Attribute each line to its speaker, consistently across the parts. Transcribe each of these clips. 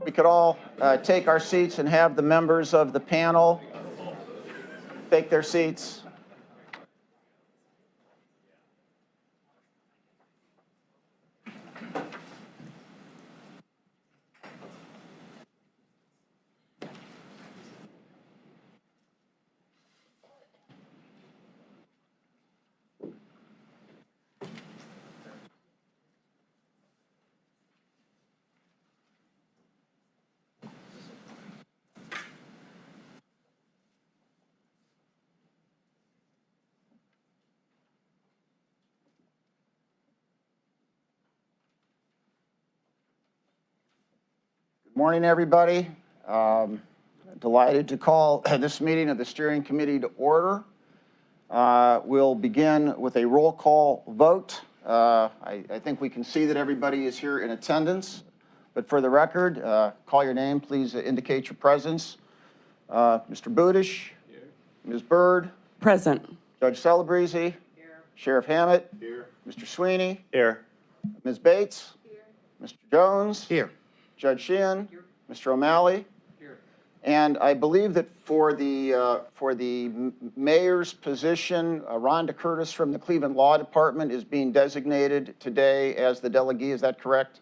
Speaker 1: We could all take our seats and have the members of the panel take their seats. Good morning, everybody. Delighted to call this meeting of the steering committee to order. We'll begin with a roll call vote. I think we can see that everybody is here in attendance, but for the record, call your name, please indicate your presence. Mr. Budish. Here. Ms. Bird.
Speaker 2: Present.
Speaker 1: Judge Celebrezzi. Here. Sheriff Hammett. Here. Mr. Sweeney.
Speaker 3: Here.
Speaker 1: Ms. Bates.
Speaker 4: Here.
Speaker 1: Mr. Jones.
Speaker 3: Here.
Speaker 1: Judge Sheehan.
Speaker 4: Here.
Speaker 1: Mr. O'Malley.
Speaker 4: Here.
Speaker 1: And I believe that for the mayor's position, Rhonda Curtis from the Cleveland Law Department is being designated today as the delegee. Is that correct?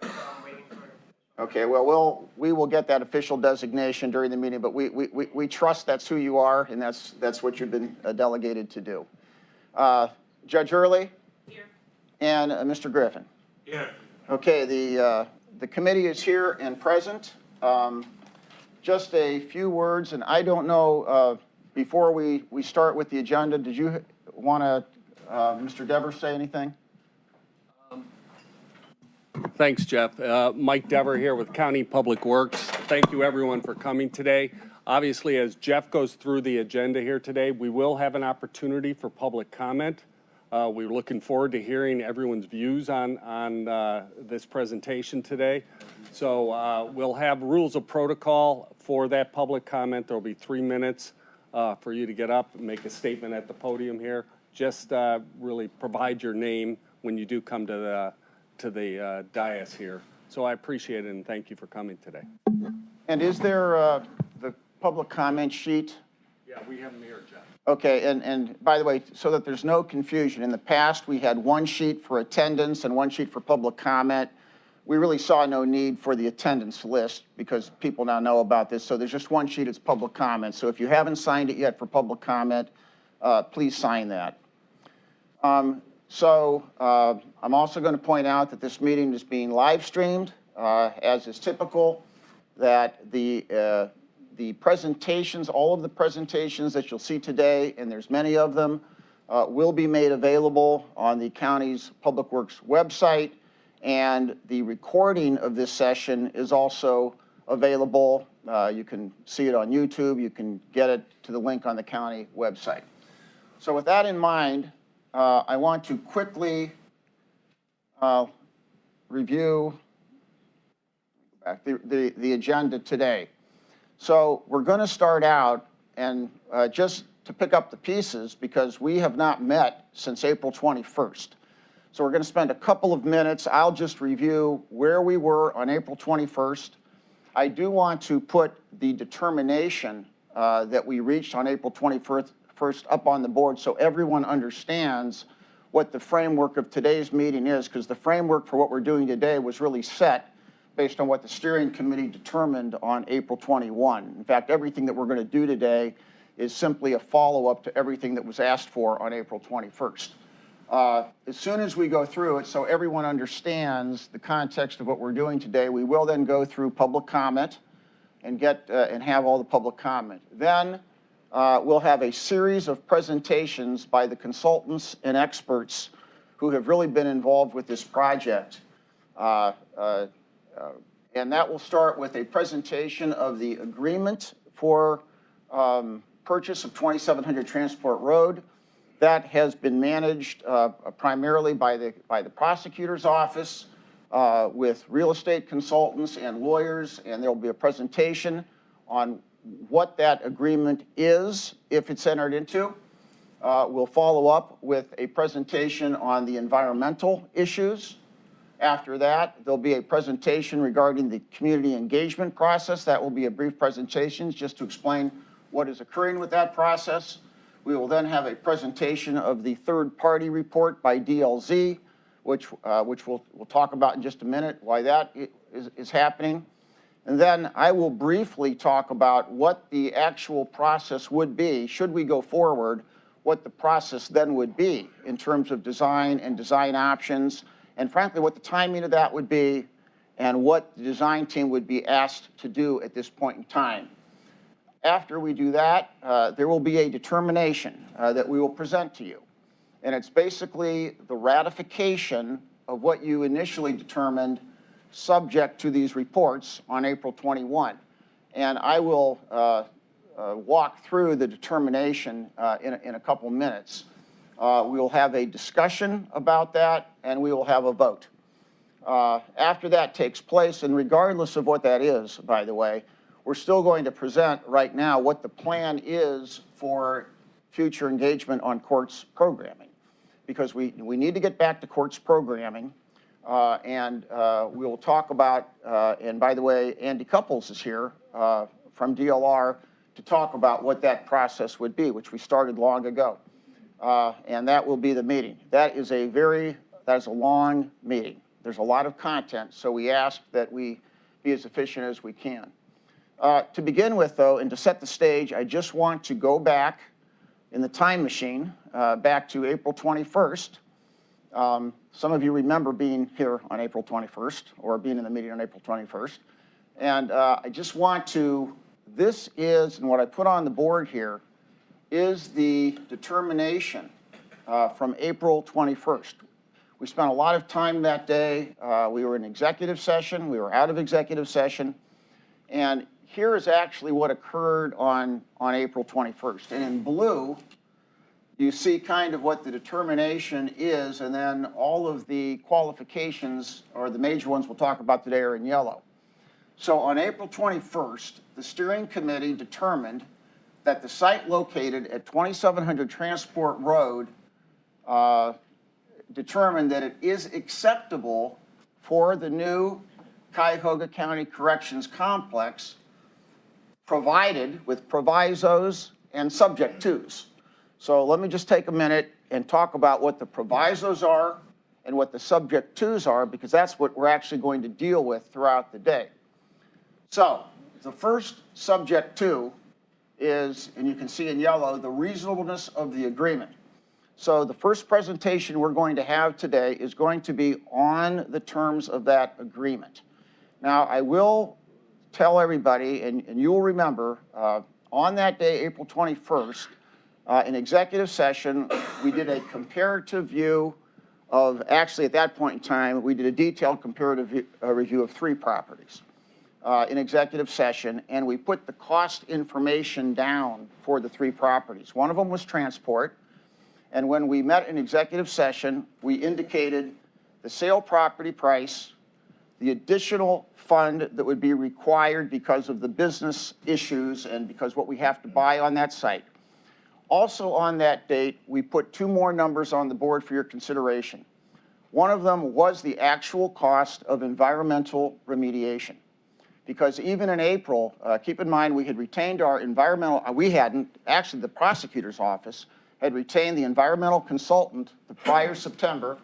Speaker 4: I'm waiting for it.
Speaker 1: Okay, well, we will get that official designation during the meeting, but we trust that's who you are, and that's what you've been delegated to do. Judge Early?
Speaker 4: Here.
Speaker 1: And Mr. Griffin?
Speaker 3: Here.
Speaker 1: Okay, the committee is here and present. Just a few words, and I don't know, before we start with the agenda, did you want to, Mr. Devers, say anything?
Speaker 5: Thanks, Jeff. Mike Dever here with County Public Works. Thank you, everyone, for coming today. Obviously, as Jeff goes through the agenda here today, we will have an opportunity for public comment. We're looking forward to hearing everyone's views on this presentation today. So we'll have rules of protocol for that public comment. There'll be 3 minutes for you to get up and make a statement at the podium here. Just really provide your name when you do come to the dais here. So I appreciate it and thank you for coming today.
Speaker 1: And is there the public comment sheet?
Speaker 5: Yeah, we have them here, Jeff.
Speaker 1: Okay, and by the way, so that there's no confusion, in the past we had one sheet for attendance and one sheet for public comment. We really saw no need for the attendance list because people now know about this. So there's just one sheet, it's public comment. So if you haven't signed it yet for public comment, please sign that. I'm also going to point out that this meeting is being live streamed, as is typical, that the presentations, all of the presentations that you'll see today, and there's many of them, will be made available on the county's Public Works website, and the recording of this session is also available. You can see it on YouTube. You can get it to the link on the county website. So with that in mind, I want to quickly review the agenda today. So we're going to start out, and just to pick up the pieces, because we have not met since April 21st. So we're going to spend a couple of minutes. I'll just review where we were on April 21st. I do want to put the determination that we reached on April 21st up on the board so everyone understands what the framework of today's meeting is, because the framework for what we're doing today was really set based on what the steering committee determined on April 21. In fact, everything that we're going to do today is simply a follow-up to everything that was asked for on April 21st. As soon as we go through it, so everyone understands the context of what we're doing today, we will then go through public comment and have all the public comment. Then we'll have a series of presentations by the consultants and experts who have really been involved with this project. And that will start with a presentation of the agreement for purchase of 2700 Transport Road. That has been managed primarily by the prosecutor's office with real estate consultants and lawyers, and there will be a presentation on what that agreement is if it's entered into. We'll follow up with a presentation on the environmental issues. After that, there'll be a presentation regarding the community engagement process. That will be a brief presentation just to explain what is occurring with that process. We will then have a presentation of the third-party report by DLZ, which we'll talk about in just a minute, why that is happening. And then I will briefly talk about what the actual process would be, should we go forward, what the process then would be in terms of design and design options, and frankly, what the timing of that would be, and what the design team would be asked to do at this point in time. After we do that, there will be a determination that we will present to you. And it's basically the ratification of what you initially determined subject to these reports on April 21. And I will walk through the determination in a couple minutes. We will have a discussion about that, and we will have a vote. After that takes place, and regardless of what that is, by the way, we're still going to present right now what the plan is for future engagement on courts programming, because we need to get back to courts programming. And we will talk about, and by the way, Andy Couples is here from DLR to talk about what that process would be, which we started long ago. And that will be the meeting. That is a long meeting. There's a lot of content, so we ask that we be as efficient as we can. To begin with, though, and to set the stage, I just want to go back in the time machine, back to April 21st. Some of you remember being here on April 21st or being in the meeting on April 21st. And I just want to, this is, and what I put on the board here, is the determination from April 21st. We spent a lot of time that day. We were in executive session. We were out of executive session. And here is actually what occurred on April 21st. And in blue, you see kind of what the determination is, and then all of the qualifications, or the major ones we'll talk about today, are in yellow. So on April 21st, the steering committee determined that the site located at 2700 Transport Road determined that it is acceptable for the new Cuyahoga County Corrections Complex, provided with provisos and subject tos. So let me just take a minute and talk about what the provisos are and what the subject tos are, because that's what we're actually going to deal with throughout the day. So the first subject to is, and you can see in yellow, the reasonableness of the agreement. So the first presentation we're going to have today is going to be on the terms of that agreement. Now, I will tell everybody, and you will remember, on that day, April 21st, in executive session, we did a comparative view of, actually at that point in time, we did a detailed comparative review of 3 properties in executive session, and we put the cost information down for the 3 properties. One of them was transport, and when we met in executive session, we indicated the sale property price, the additional fund that would be required because of the business issues and because what we have to buy on that site. Also on that date, we put 2 more numbers on the board for your consideration. One of them was the actual cost of environmental remediation. Because even in April, keep in mind, we had retained our environmental, we hadn't, actually the prosecutor's office had retained the environmental consultant the prior September,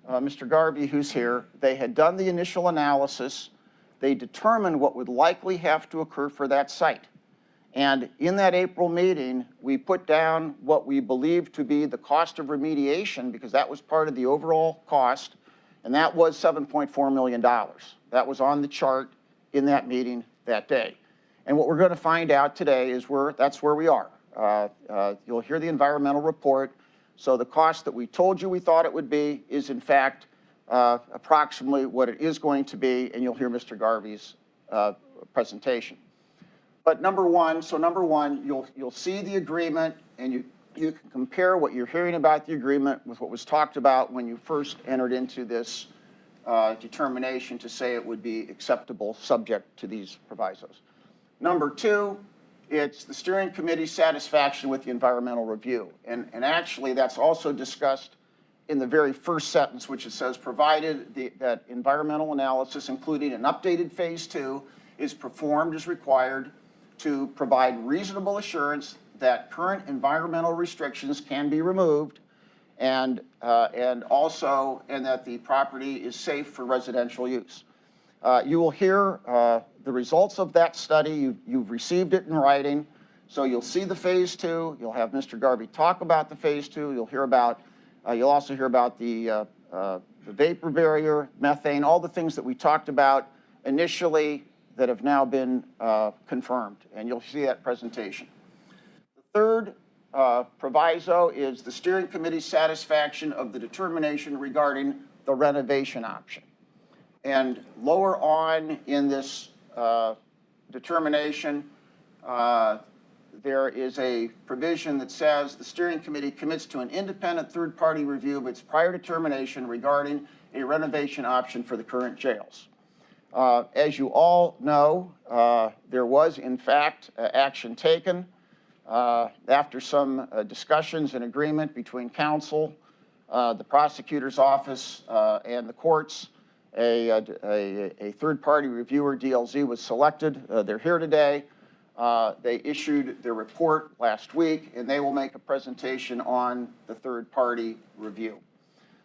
Speaker 1: Mr. Garvey, who's here. They had done the initial analysis. They determined what would likely have to occur for that site. And in that April meeting, we put down what we believed to be the cost of remediation, because that was part of the overall cost, and that was $7.4 million. That was on the chart in that meeting that day. And what we're going to find out today is that's where we are. You'll hear the environmental report. So the cost that we told you we thought it would be is, in fact, approximately what it is going to be, and you'll hear Mr. Garvey's presentation. But number one, you'll see the agreement, and you can compare what you're hearing about the agreement with what was talked about when you first entered into this determination to say it would be acceptable subject to these provisos. Number 2, it's the steering committee's satisfaction with the environmental review. And actually, that's also discussed in the very first sentence, which it says, provided that environmental analysis, including an updated phase 2, is performed as required to provide reasonable assurance that current environmental restrictions can be removed and that the property is safe for residential use. You will hear the results of that study. You've received it in writing. So you'll see the phase 2. You'll have Mr. Garvey talk about the phase 2. You'll also hear about the vapor barrier, methane, all the things that we talked about initially that have now been confirmed, and you'll see that presentation. The third proviso is the steering committee's satisfaction of the determination regarding the renovation option. And lower on in this determination, there is a provision that says the steering committee commits to an independent third-party review of its prior determination regarding a renovation option for the current jails. As you all know, there was, in fact, action taken after some discussions and agreement between council, the prosecutor's office, and the courts. A third-party reviewer, DLZ, was selected. They're here today. They issued their report last week, and they will make a presentation on the third-party review.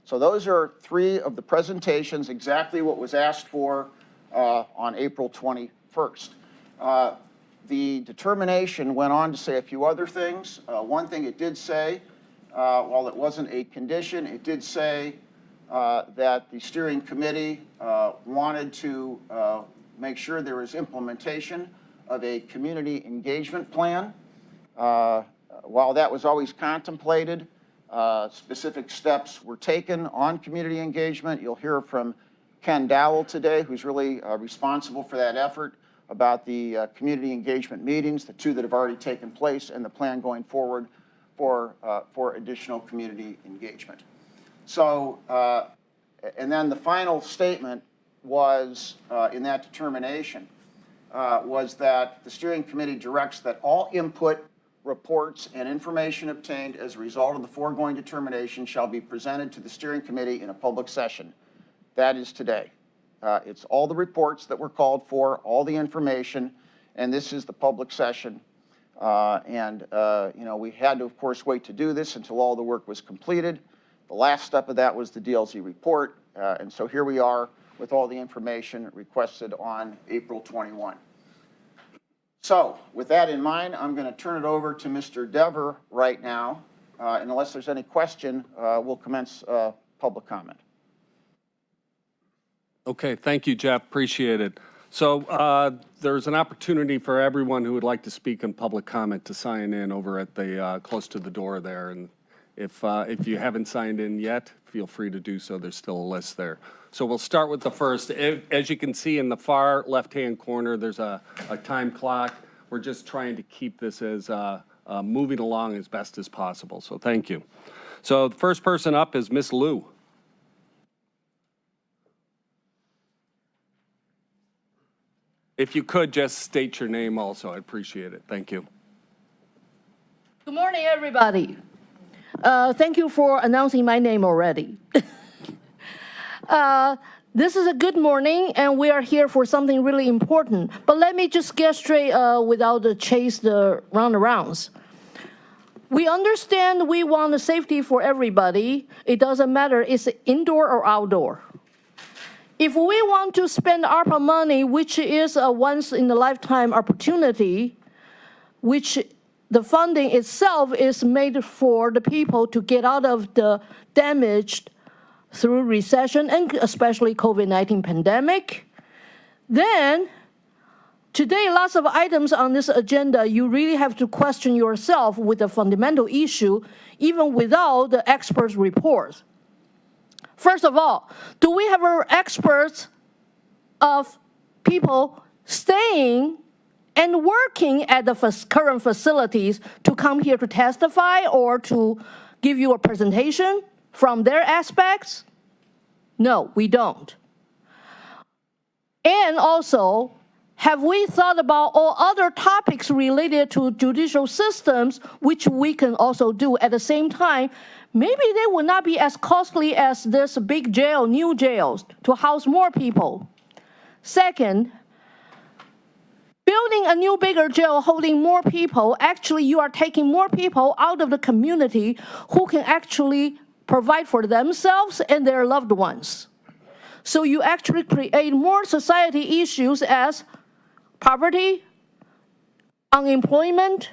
Speaker 1: So those are 3 of the presentations, exactly what was asked for on April 21st. The determination went on to say a few other things. One thing it did say, while it wasn't a condition, it did say that the steering committee wanted to make sure there was implementation of a community engagement plan. While that was always contemplated, specific steps were taken on community engagement. You'll hear from Ken Dowell today, who's really responsible for that effort, about the community engagement meetings, the 2 that have already taken place, and the plan going forward for additional community engagement. So, and then the final statement was, in that determination, was that the steering committee directs that all input, reports, and information obtained as a result of the foregoing determination shall be presented to the steering committee in a public session. That is today. It's all the reports that were called for, all the information, and this is the public session. You know, we had to, of course, wait to do this until all the work was completed. The last step of that was the DLZ report, and so here we are with all the information requested on April 21. So, with that in mind, I'm going to turn it over to Mr. Dever right now, and unless there's any question, we'll commence public comment.
Speaker 5: Okay, thank you, Jeff. Appreciate it. So there's an opportunity for everyone who would like to speak in public comment to sign in over at the close to the door there. And if you haven't signed in yet, feel free to do so. There's still a list there. So we'll start with the first. As you can see in the far left-hand corner, there's a time clock. We're just trying to keep this as moving along as best as possible. So thank you. So the first person up is Miss Lou. If you could just state your name also, I'd appreciate it. Thank you.
Speaker 2: Good morning, everybody. Thank you for announcing my name already. This is a good morning, and we are here for something really important. But let me just get straight without the chase the roundarounds. We understand we want the safety for everybody. It doesn't matter, it's indoor or outdoor. If we want to spend ARPA money, which is a once-in-a-lifetime opportunity, which the funding itself is made for the people to get out of the damage through recession and especially COVID-19 pandemic, then today lots of items on this agenda, you really have to question yourself with the fundamental issue, even without the experts' reports. First of all, do we have experts of people staying and working at the current facilities to come here to testify or to give you a presentation from their aspects? No, we don't. And also, have we thought about all other topics related to judicial systems, which we can also do at the same time? Maybe they will not be as costly as this big jail, new jails, to house more people. Second, building a new bigger jail holding more people, actually you are taking more people out of the community who can actually provide for themselves and their loved ones. So you actually create more society issues as poverty, unemployment,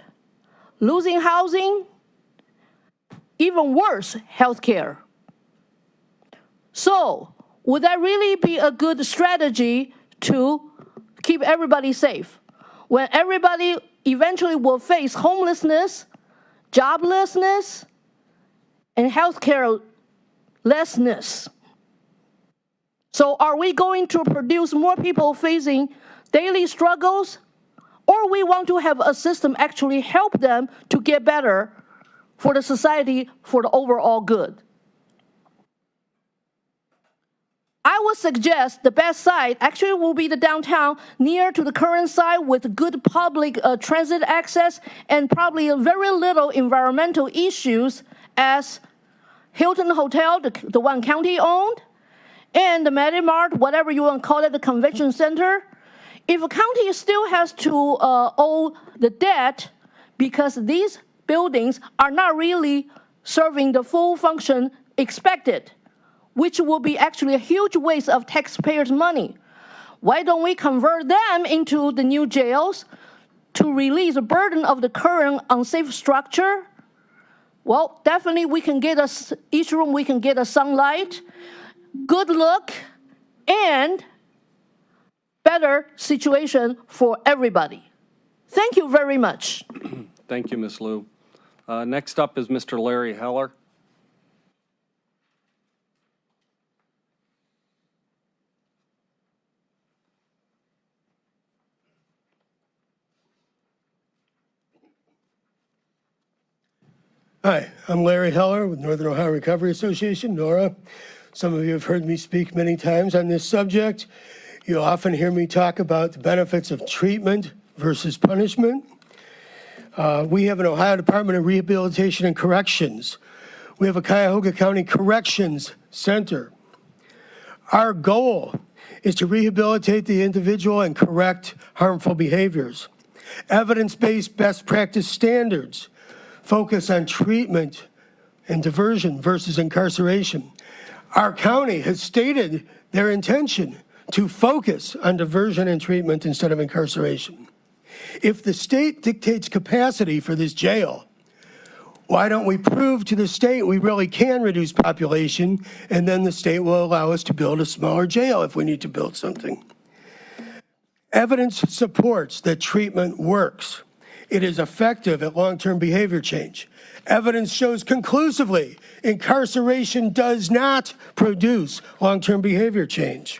Speaker 2: losing housing, even worse, healthcare. So would that really be a good strategy to keep everybody safe when everybody eventually will face homelessness, joblessness, and healthcare-lessness? So are we going to produce more people facing daily struggles, or we want to have a system actually help them to get better for the society, for the overall good? I would suggest the best site actually will be the downtown near to the current site with good public transit access and probably very little environmental issues as Hilton Hotel, the one county owned, and the Mart, whatever you want to call it, the convention center. If a county still has to owe the debt because these buildings are not really serving the full function expected, which will be actually a huge waste of taxpayers' money, why don't we convert them into the new jails to release the burden of the current unsafe structure? Well, definitely we can get each room we can get a sunlight, good look, and better situation for everybody. Thank you very much.
Speaker 5: Thank you, Ms. Liu. Next up is Mr. Larry Heller.
Speaker 3: Hi, I'm Larry Heller with Northern Ohio Recovery Association, NORA. Some of you have heard me speak many times on this subject. You often hear me talk about the benefits of treatment versus punishment. We have an Ohio Department of Rehabilitation and Corrections. We have a Cuyahoga County Corrections Center. Our goal is to rehabilitate the individual and correct harmful behaviors. Evidence-based best practice standards focus on treatment and diversion versus incarceration. Our county has stated their intention to focus on diversion and treatment instead of incarceration. If the state dictates capacity for this jail, why don't we prove to the state we really can reduce population, and then the state will allow us to build a smaller jail if we need to build something. Evidence supports that treatment works. It is effective at long-term behavior change. Evidence shows conclusively incarceration does not produce long-term behavior change.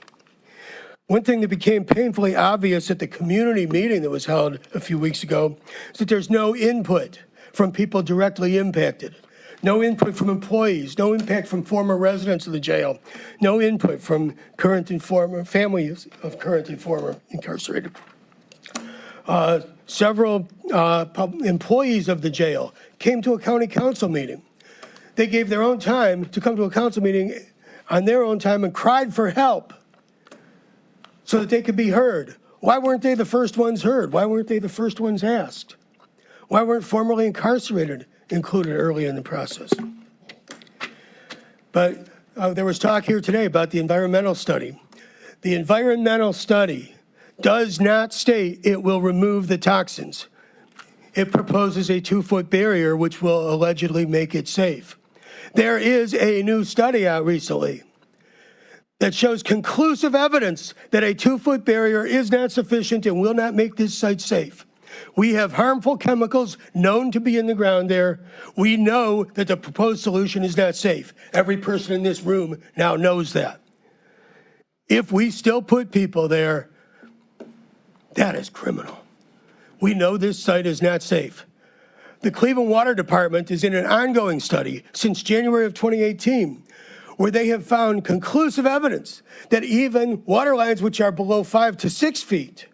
Speaker 3: One thing that became painfully obvious at the community meeting that was held a few weeks ago is that there's no input from people directly impacted. No input from employees, no impact from former residents of the jail, no input from current and former families of current and former incarcerated. Several employees of the jail came to a county council meeting. They gave their own time to come to a council meeting on their own time and cried for help so that they could be heard. Why weren't they the first ones heard? Why weren't they the first ones asked? Why weren't formerly incarcerated included early in the process? But there was talk here today about the environmental study. The environmental study does not state it will remove the toxins. It proposes a 2-foot barrier which will allegedly make it safe. There is a new study out recently that shows conclusive evidence that a 2-foot barrier is not sufficient and will not make this site safe. We have harmful chemicals known to be in the ground there. We know that the proposed solution is not safe. Every person in this room now knows that. If we still put people there, that is criminal. We know this site is not safe. The Cleveland Water Department is in an ongoing study since January of 2018, where they have found conclusive evidence that even water lines which are below 5 to 6 feet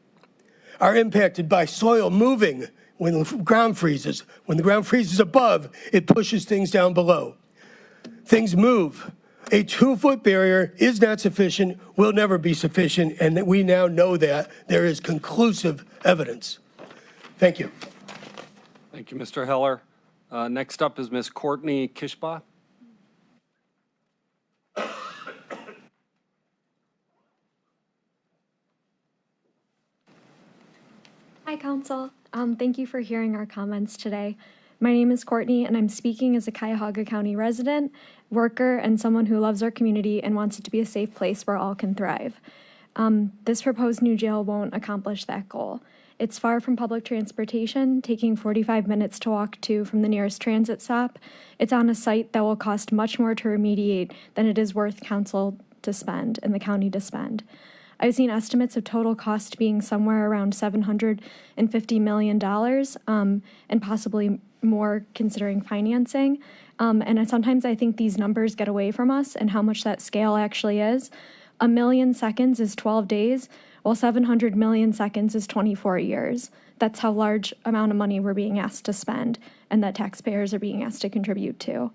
Speaker 3: are impacted by soil moving when the ground freezes. When the ground freezes above, it pushes things down below. Things move. A 2-foot barrier is not sufficient, will never be sufficient, and that we now know that there is conclusive evidence. Thank you.
Speaker 5: Thank you, Mr. Heller. Next up is Ms. Courtney Kishba.
Speaker 6: Hi, Council. Thank you for hearing our comments today. My name is Courtney, and I'm speaking as a Cuyahoga County resident, worker, and someone who loves our community and wants it to be a safe place where all can thrive. This proposed new jail won't accomplish that goal. It's far from public transportation, taking 45 minutes to walk to from the nearest transit stop. It's on a site that will cost much more to remediate than it is worth council to spend and the county to spend. I've seen estimates of total cost being somewhere around $750 million and possibly more considering financing. And sometimes I think these numbers get away from us and how much that scale actually is. 1 million seconds is 12 days, while 700 million seconds is 24 years. That's how large amount of money we're being asked to spend and that taxpayers are being asked to contribute to.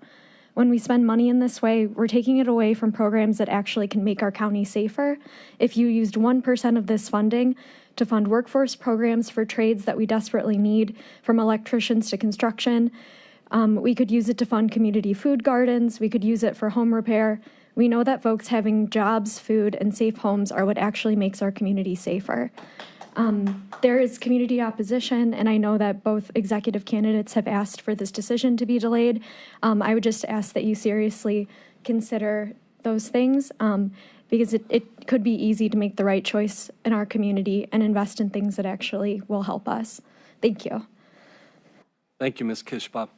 Speaker 6: When we spend money in this way, we're taking it away from programs that actually can make our county safer. If you used 1% of this funding to fund workforce programs for trades that we desperately need, from electricians to construction, we could use it to fund community food gardens, we could use it for home repair. We know that folks having jobs, food, and safe homes are what actually makes our community safer. There is community opposition, and I know that both executive candidates have asked for this decision to be delayed. I would just ask that you seriously consider those things because it could be easy to make the right choice in our community and invest in things that actually will help us. Thank you.
Speaker 5: Thank you, Ms. Kishba.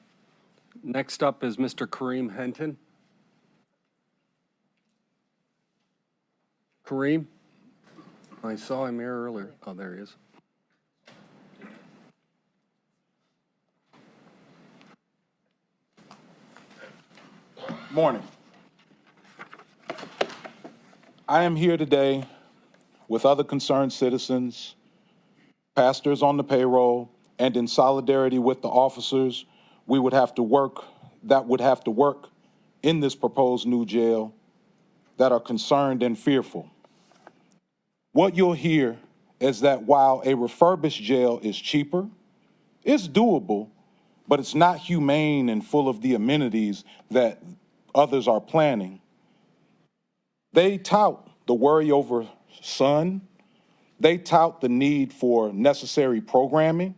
Speaker 5: Next up is Mr. Kareem Henton. Kareem? I saw him here earlier. Oh, there he is.
Speaker 7: Morning. I am here today with other concerned citizens, pastors on the payroll, and in solidarity with the officers that would have to work in this proposed new jail that are concerned and fearful. What you'll hear is that while a refurbished jail is cheaper, it's doable, but it's not humane and full of the amenities that others are planning. They tout the worry over sun. They tout the need for necessary programming.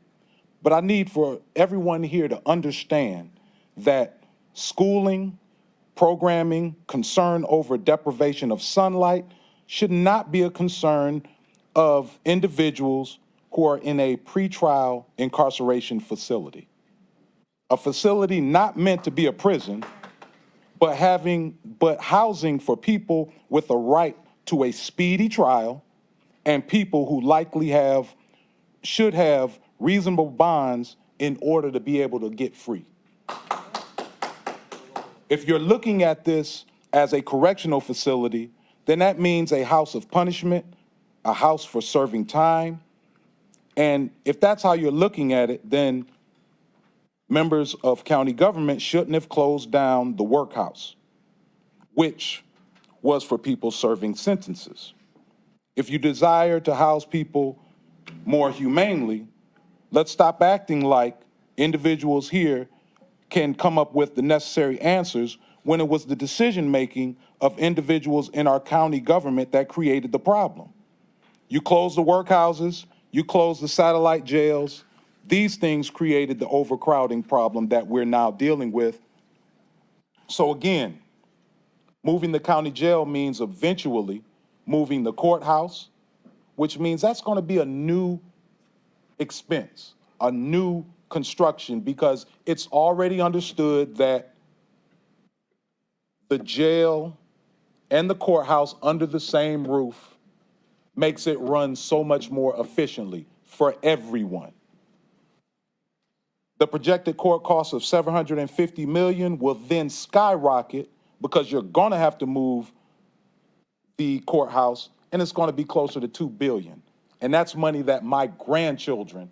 Speaker 7: But I need for everyone here to understand that schooling, programming, concern over deprivation of sunlight should not be a concern of individuals who are in a pretrial incarceration facility. A facility not meant to be a prison, but housing for people with a right to a speedy trial and people who likely should have reasonable bonds in order to be able to get free. If you're looking at this as a correctional facility, then that means a house of punishment, a house for serving time. And if that's how you're looking at it, then members of county government shouldn't have closed down the workhouse, which was for people serving sentences. If you desire to house people more humanely, let's stop acting like individuals here can come up with the necessary answers when it was the decision-making of individuals in our county government that created the problem. You close the workhouses, you close the satellite jails. These things created the overcrowding problem that we're now dealing with. So again, moving the county jail means eventually moving the courthouse, which means that's going to be a new expense, a new construction, because it's already understood that the jail and the courthouse under the same roof makes it run so much more efficiently for everyone. The projected court cost of $750 million will then skyrocket because you're going to have to move the courthouse, and it's going to be closer to $2 billion. And that's money that my grandchildren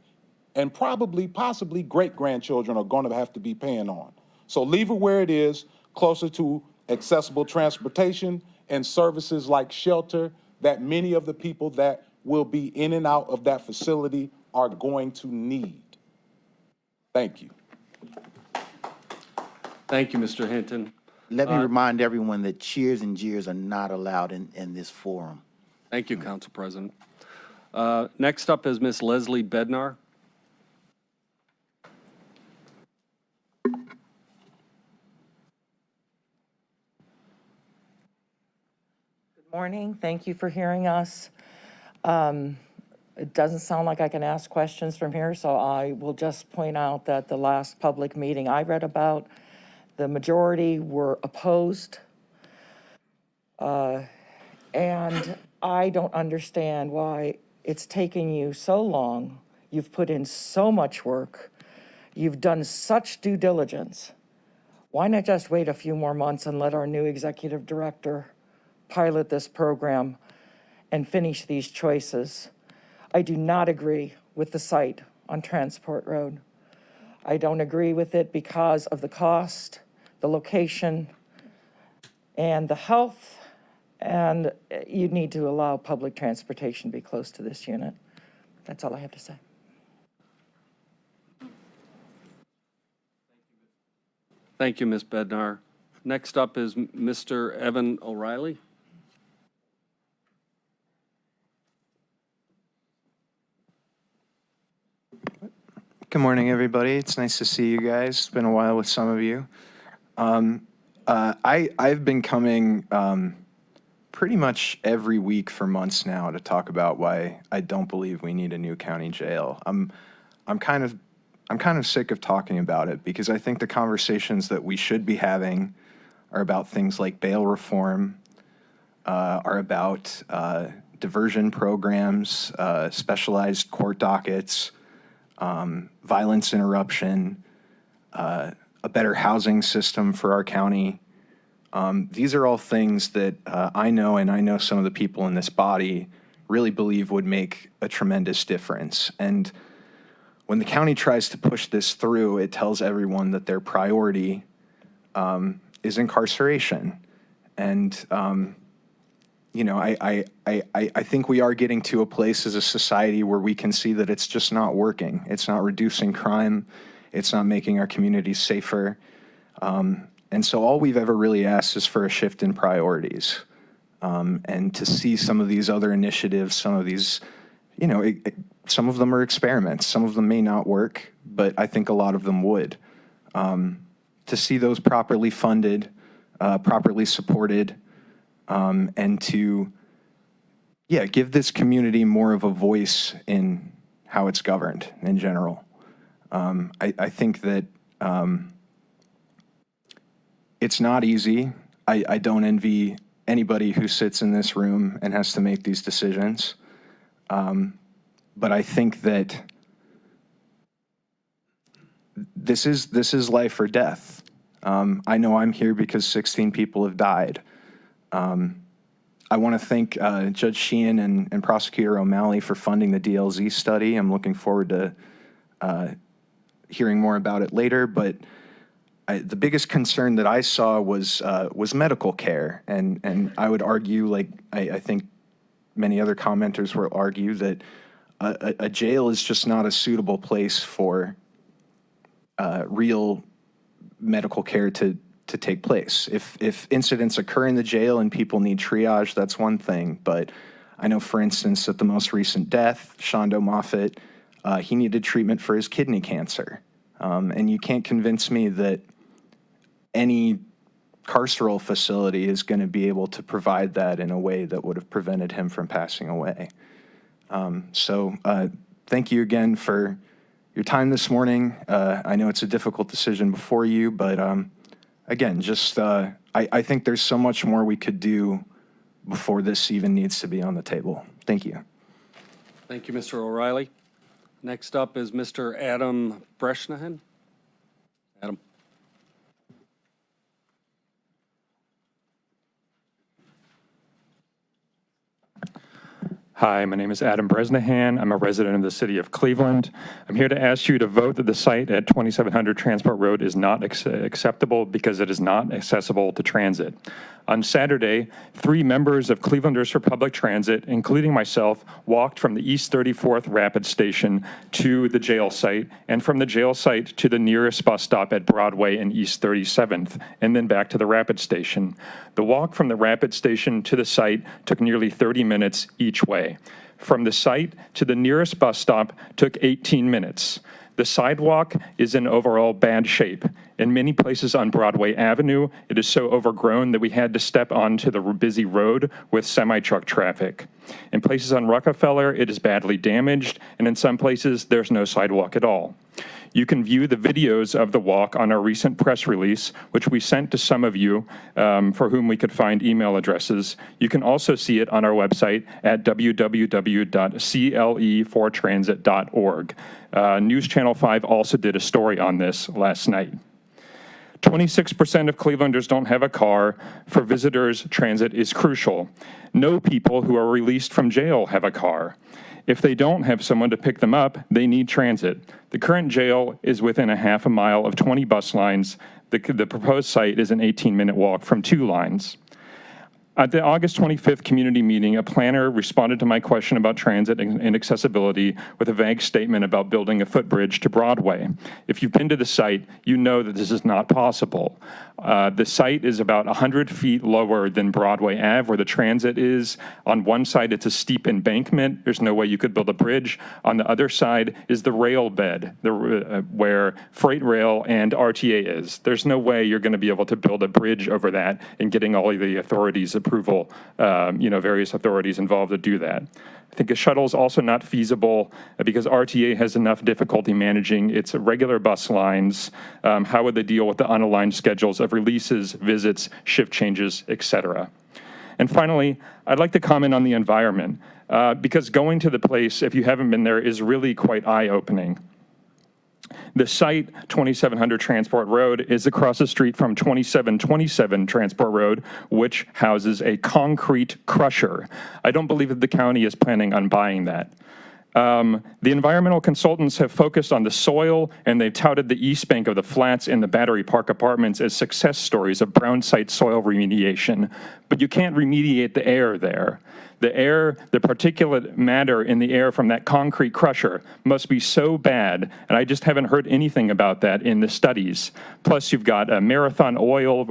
Speaker 7: and probably, possibly great-grandchildren are going to have to be paying on. So leave it where it is, closer to accessible transportation and services like shelter that many of the people that will be in and out of that facility are going to need. Thank you.
Speaker 5: Thank you, Mr. Hinton.
Speaker 8: Let me remind everyone that cheers and jeers are not allowed in this forum.
Speaker 5: Thank you, Council President. Next up is Ms. Leslie Bednar.
Speaker 9: Morning. Thank you for hearing us. It doesn't sound like I can ask questions from here, so I will just point out that the last public meeting I read about, the majority were opposed. And I don't understand why it's taking you so long. You've put in so much work. You've done such due diligence. Why not just wait a few more months and let our new executive director pilot this program and finish these choices? I do not agree with the site on Transport Road. I don't agree with it because of the cost, the location, and the health, and you need to allow public transportation to be close to this unit. That's all I have to say.
Speaker 5: Thank you, Ms. Bednar. Next up is Mr. Evan O'Reilly.
Speaker 10: Good morning, everybody. It's nice to see you guys. It's been a while with some of you. I've been coming pretty much every week for months now to talk about why I don't believe we need a new county jail. I'm kind of sick of talking about it because I think the conversations that we should be having are about things like bail reform, are about diversion programs, specialized court dockets, violence interruption, a better housing system for our county. These are all things that I know, and I know some of the people in this body really believe would make a tremendous difference. And when the county tries to push this through, it tells everyone that their priority is incarceration. And you know, I think we are getting to a place as a society where we can see that it's just not working. It's not reducing crime. It's not making our communities safer. And so all we've ever really asked is for a shift in priorities. And to see some of these other initiatives, some of these, you know, some of them are experiments. Some of them may not work, but I think a lot of them would. To see those properly funded, properly supported, and to, give this community more of a voice in how it's governed in general. I think that it's not easy. I don't envy anybody who sits in this room and has to make these decisions. But I think that this is life or death. I know I'm here because 16 people have died. I want to thank Judge Sheehan and Prosecutor O'Malley for funding the DLZ study. I'm looking forward to hearing more about it later. But the biggest concern that I saw was medical care, and I would argue, like I think many other commenters will argue, that a jail is just not a suitable place for real medical care to take place. If incidents occur in the jail and people need triage, that's one thing. But I know, for instance, that the most recent death, Shondo Moffitt, he needed treatment for his kidney cancer. And you can't convince me that any carceral facility is going to be able to provide that in a way that would have prevented him from passing away. So thank you again for your time this morning. I know it's a difficult decision before you, but again, just I think there's so much more we could do before this even needs to be on the table. Thank you.
Speaker 5: Thank you, Mr. O'Reilly. Next up is Mr. Adam Breshnahan. Adam.
Speaker 11: Hi, my name is Adam Bresnahan. I'm a resident of the city of Cleveland. I'm here to ask you to vote that the site at 2700 Transport Road is not acceptable because it is not accessible to transit. On Saturday, 3 members of Clevelanders for Public Transit, including myself, walked from the East 34th Rapid Station to the jail site, and from the jail site to the nearest bus stop at Broadway and East 37th, and then back to the Rapid Station. The walk from the Rapid Station to the site took nearly 30 minutes each way. From the site to the nearest bus stop took 18 minutes. The sidewalk is in overall bad shape. In many places on Broadway Avenue, it is so overgrown that we had to step onto the busy road with semi-truck traffic. In places on Rockefeller, it is badly damaged, and in some places, there's no sidewalk at all. You can view the videos of the walk on our recent press release, which we sent to some of you for whom we could find email addresses. You can also see it on our website at www.cle4transit.org. News Channel 5 also did a story on this last night. 26% of Clevelanders don't have a car. For visitors, transit is crucial. No people who are released from jail have a car. If they don't have someone to pick them up, they need transit. The current jail is within a half a mile of 20 bus lines. The proposed site is an 18-minute walk from 2 lines. At the August 25th community meeting, a planner responded to my question about transit and accessibility with a vague statement about building a footbridge to Broadway. If you've been to the site, you know that this is not possible. The site is about 100 feet lower than Broadway Ave, where the transit is. On one side, it's a steep embankment. There's no way you could build a bridge. On the other side is the rail bed, where freight rail and RTA is. There's no way you're going to be able to build a bridge over that and getting all of the authorities' approval, various authorities involved to do that. I think a shuttle is also not feasible because RTA has enough difficulty managing its regular bus lines. How would they deal with the unaligned schedules of releases, visits, shift changes, et cetera? And finally, I'd like to comment on the environment because going to the place, if you haven't been there, is really quite eye-opening. The site, 2700 Transport Road, is across the street from 2727 Transport Road, which houses a concrete crusher. I don't believe that the county is planning on buying that. The environmental consultants have focused on the soil, and they've touted the east bank of the flats and the Battery Park apartments as success stories of brown site soil remediation. But you can't remediate the air there. The air, the particulate matter in the air from that concrete crusher must be so bad, and I just haven't heard anything about that in the studies. Plus, you've got a Marathon Oil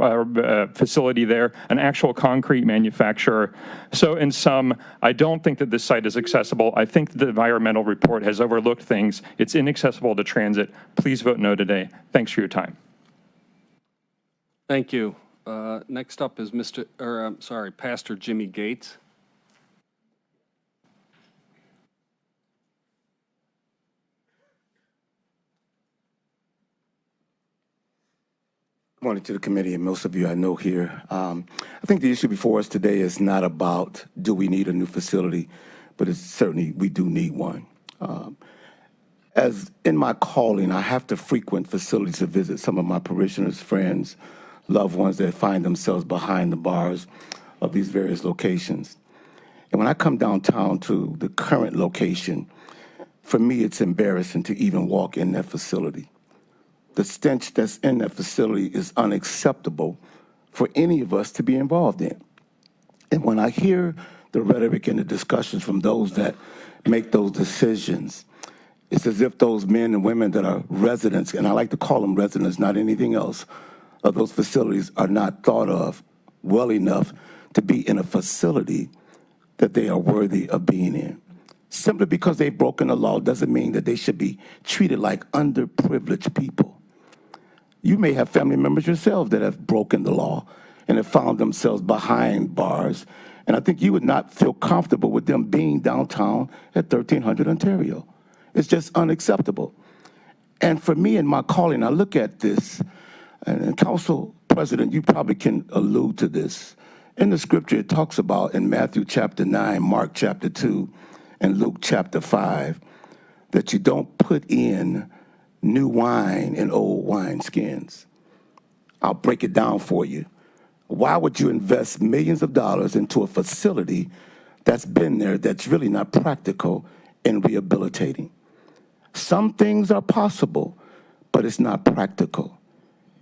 Speaker 11: facility there, an actual concrete manufacturer. So in sum, I don't think that this site is accessible. I think the environmental report has overlooked things. It's inaccessible to transit. Please vote no today. Thanks for your time.
Speaker 5: Thank you. Next up is Pastor Jimmy Gates.
Speaker 12: Morning to the committee, and most of you I know here. I think the issue before us today is not about do we need a new facility, but it's certainly we do need one. As in my calling, I have to frequent facilities to visit some of my parishioners, friends, loved ones that find themselves behind the bars of these various locations. And when I come downtown to the current location, for me it's embarrassing to even walk in that facility. The stench that's in that facility is unacceptable for any of us to be involved in. And when I hear the rhetoric and the discussions from those that make those decisions, it's as if those men and women that are residents, and I like to call them residents, not anything else, of those facilities are not thought of well enough to be in a facility that they are worthy of being in. Simply because they've broken the law doesn't mean that they should be treated like underprivileged people. You may have family members yourselves that have broken the law and have found themselves behind bars. And I think you would not feel comfortable with them being downtown at 1300 Ontario. It's just unacceptable. And for me in my calling, I look at this, and Council President, you probably can allude to this. In the scripture, it talks about in Matthew chapter 9, Mark chapter 2, and Luke chapter 5, that you don't put in new wine in old wineskins. I'll break it down for you. Why would you invest millions of dollars into a facility that's been there that's really not practical in rehabilitating. Some things are possible, but it's not practical.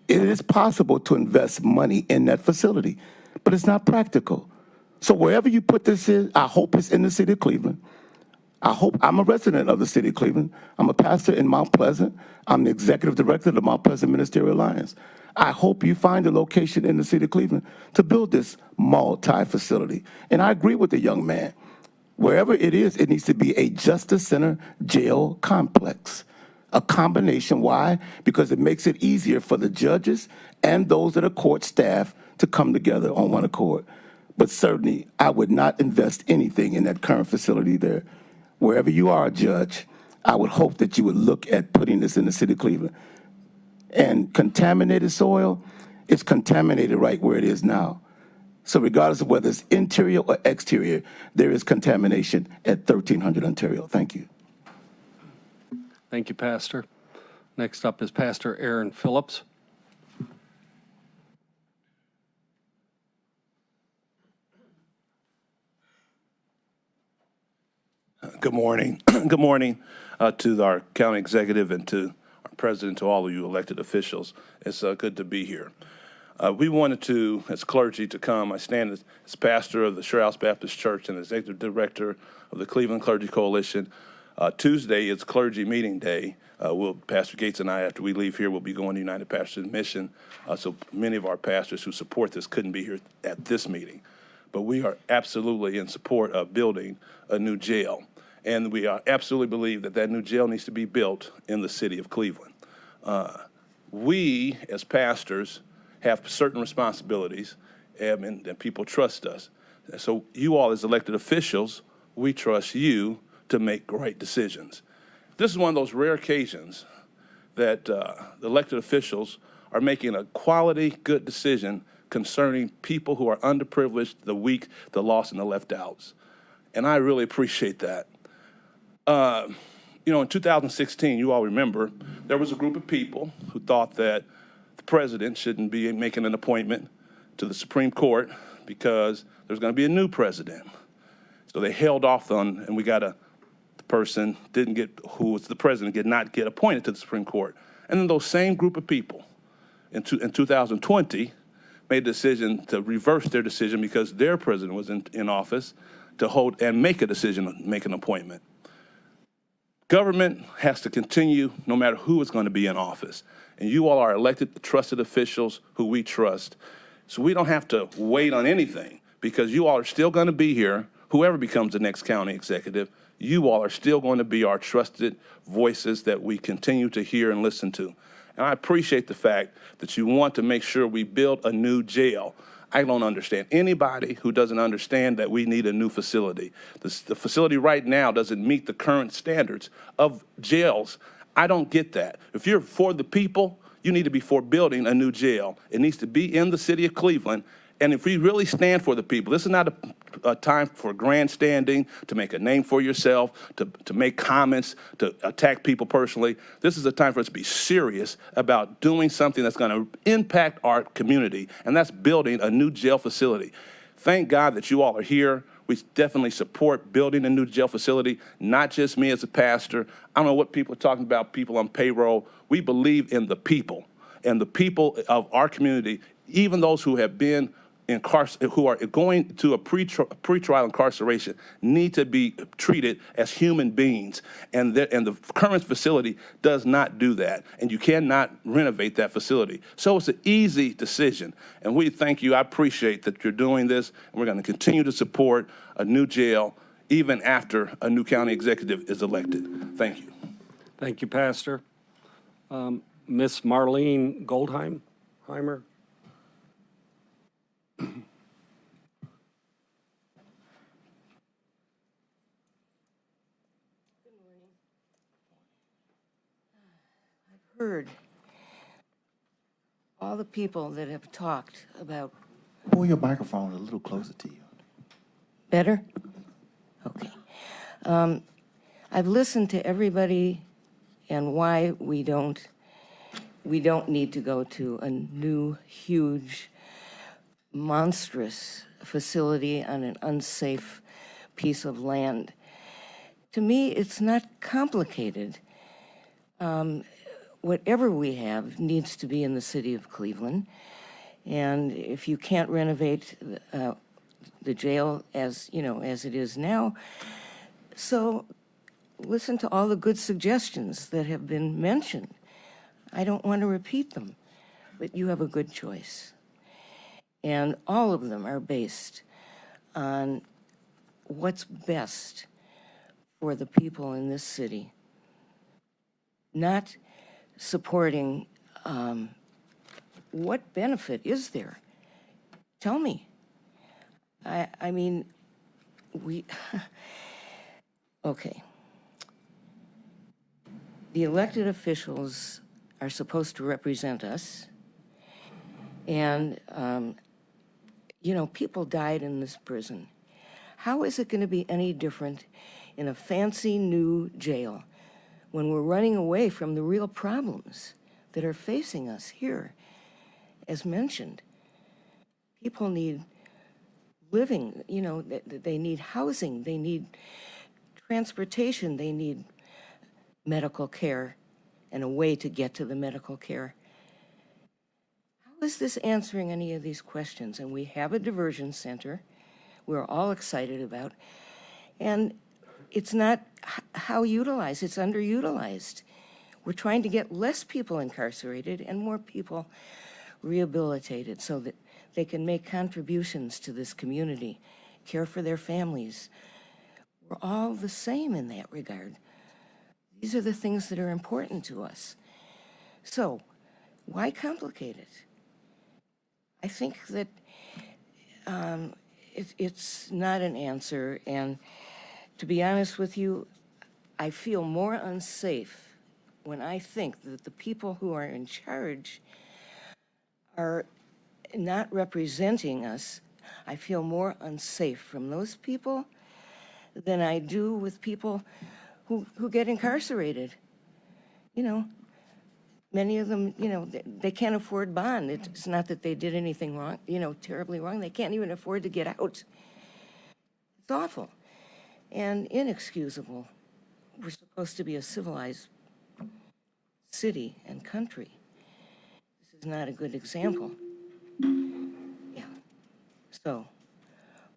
Speaker 12: It is possible to invest money in that facility, but it's not practical. So wherever you put this in, I hope it's in the city of Cleveland. I hope I'm a resident of the city of Cleveland. I'm a pastor in Mount Pleasant. I'm the executive director of the Mount Pleasant Ministerial Alliance. I hope you find a location in the city of Cleveland to build this multi-facility. And I agree with the young man. Wherever it is, it needs to be a justice center jail complex. A combination. Why? Because it makes it easier for the judges and those that are court staff to come together on one accord. But certainly, I would not invest anything in that current facility there. Wherever you are a judge, I would hope that you would look at putting this in the city of Cleveland. And contaminated soil, it's contaminated right where it is now. So regardless of whether it's interior or exterior, there is contamination at 1300 Ontario. Thank you.
Speaker 5: Thank you, Pastor. Next up is Pastor Aaron Phillips.
Speaker 13: Good morning. Good morning to our county executive and to our president, to all of you elected officials. It's good to be here. We wanted to, as clergy, to come. I stand as pastor of the Sherhouse Baptist Church and executive director of the Cleveland Clergy Coalition. Tuesday is clergy meeting day. Pastor Gates and I, after we leave here, will be going to United Pastors Mission. So many of our pastors who support this couldn't be here at this meeting. But we are absolutely in support of building a new jail. And we absolutely believe that that new jail needs to be built in the city of Cleveland. We, as pastors, have certain responsibilities, and people trust us. So you all, as elected officials, we trust you to make right decisions. This is one of those rare occasions that the elected officials are making a quality, good decision concerning people who are underprivileged, the weak, the lost, and the left outs. And I really appreciate that. In 2016, you all remember, there was a group of people who thought that the president shouldn't be making an appointment to the Supreme Court because there's going to be a new president. So they held off on, and we got the person who was the president did not get appointed to the Supreme Court. And then those same group of people in 2020 made a decision to reverse their decision because their president was in office to hold and make a decision, make an appointment. Government has to continue no matter who is going to be in office. And you all are elected, trusted officials who we trust. So we don't have to wait on anything because you all are still going to be here. Whoever becomes the next county executive, you all are still going to be our trusted voices that we continue to hear and listen to. And I appreciate the fact that you want to make sure we build a new jail. I don't understand anybody who doesn't understand that we need a new facility. The facility right now doesn't meet the current standards of jails. I don't get that. If you're for the people, you need to be for building a new jail. It needs to be in the city of Cleveland. And if we really stand for the people, this is not a time for grandstanding, to make a name for yourself, to make comments, to attack people personally. This is a time for us to be serious about doing something that's going to impact our community, and that's building a new jail facility. Thank God that you all are here. We definitely support building a new jail facility, not just me as a pastor. I don't know what people are talking about, people on payroll. We believe in the people, and the people of our community, even those who have been who are going to a pretrial incarceration, need to be treated as human beings. And the current facility does not do that. And you cannot renovate that facility. So it's an easy decision. And we thank you. I appreciate that you're doing this. And we're going to continue to support a new jail even after a new county executive is elected. Thank you.
Speaker 5: Thank you, Pastor. Miss Marlene Goldheimer.
Speaker 14: Heard all the people that have talked about.
Speaker 8: Pull your microphone a little closer to you.
Speaker 14: Better? Okay. I've listened to everybody and why we don't need to go to a new, huge, monstrous facility on an unsafe piece of land. To me, it's not complicated. Whatever we have needs to be in the city of Cleveland. And if you can't renovate the jail as it is now, so listen to all the good suggestions that have been mentioned. I don't want to repeat them, but you have a good choice. And all of them are based on what's best for the people in this city, not supporting what benefit is there? Tell me. I mean, okay. The elected officials are supposed to represent us. And, people died in this prison. How is it going to be any different in a fancy new jail when we're running away from the real problems that are facing us here? As mentioned, people need living, they need housing, they need transportation, they need medical care and a way to get to the medical care. How is this answering any of these questions? And we have a diversion center we're all excited about, and it's not how utilized, it's underutilized. We're trying to get less people incarcerated and more people rehabilitated so that they can make contributions to this community, care for their families. We're all the same in that regard. These are the things that are important to us. So, why complicate it? I think that it's not an answer, and to be honest with you, I feel more unsafe when I think that the people who are in charge are not representing us. I feel more unsafe from those people than I do with people who get incarcerated. Many of them, they can't afford bond. It's not that they did anything wrong, terribly wrong. They can't even afford to get out. It's awful and inexcusable. We're supposed to be a civilized city and country. This is not a good example. Yeah. So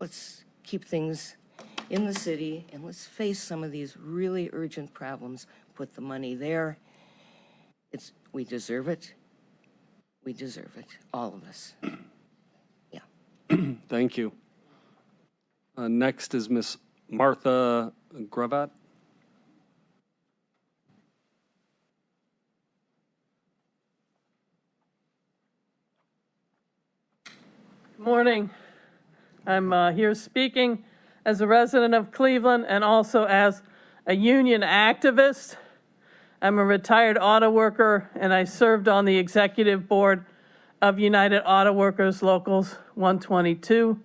Speaker 14: let's keep things in the city and let's face some of these really urgent problems. Put the money there. We deserve it. We deserve it, all of us. Yeah.
Speaker 5: Thank you. Next is Miss Martha Gravatt.
Speaker 15: Good morning. I'm here speaking as a resident of Cleveland and also as a union activist. I'm a retired auto worker, and I served on the executive board of United Auto Workers Locals 122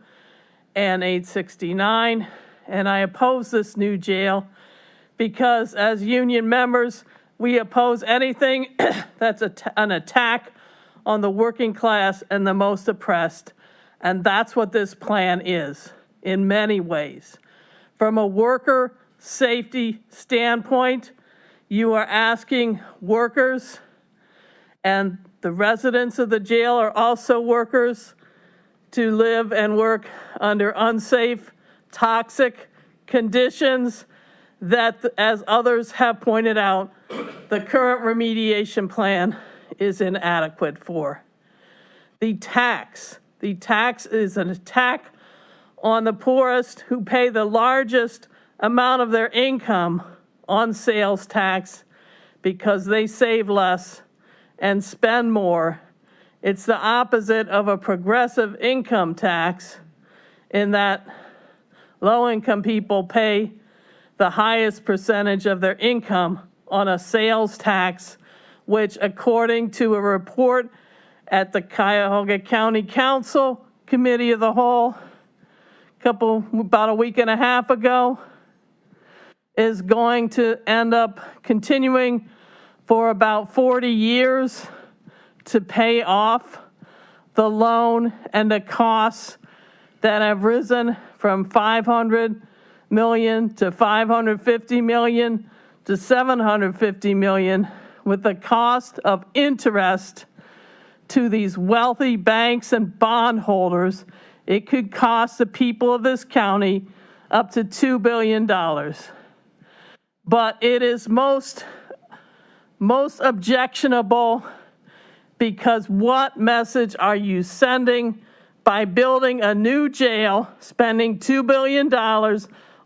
Speaker 15: and 869, and I oppose this new jail because as union members, we oppose anything that's an attack on the working class and the most oppressed, and that's what this plan is in many ways. From a worker safety standpoint, you are asking workers, and the residents of the jail are also workers, to live and work under unsafe, toxic conditions that, as others have pointed out, the current remediation plan is inadequate for. The tax is an attack on the poorest who pay the largest amount of their income on sales tax because they save less and spend more. It's the opposite of a progressive income tax in that low-income people pay the highest percentage of their income on a sales tax, which, according to a report at the Cuyahoga County Council Committee of the Whole about a week and a half ago, is going to end up continuing for about 40 years to pay off the loan and the costs that have risen from $500 million to 550 million to 750 million, with the cost of interest to these wealthy banks and bondholders, it could cost the people of this county up to $2 billion. But it is most objectionable because what message are you sending by building a new jail, spending $2 billion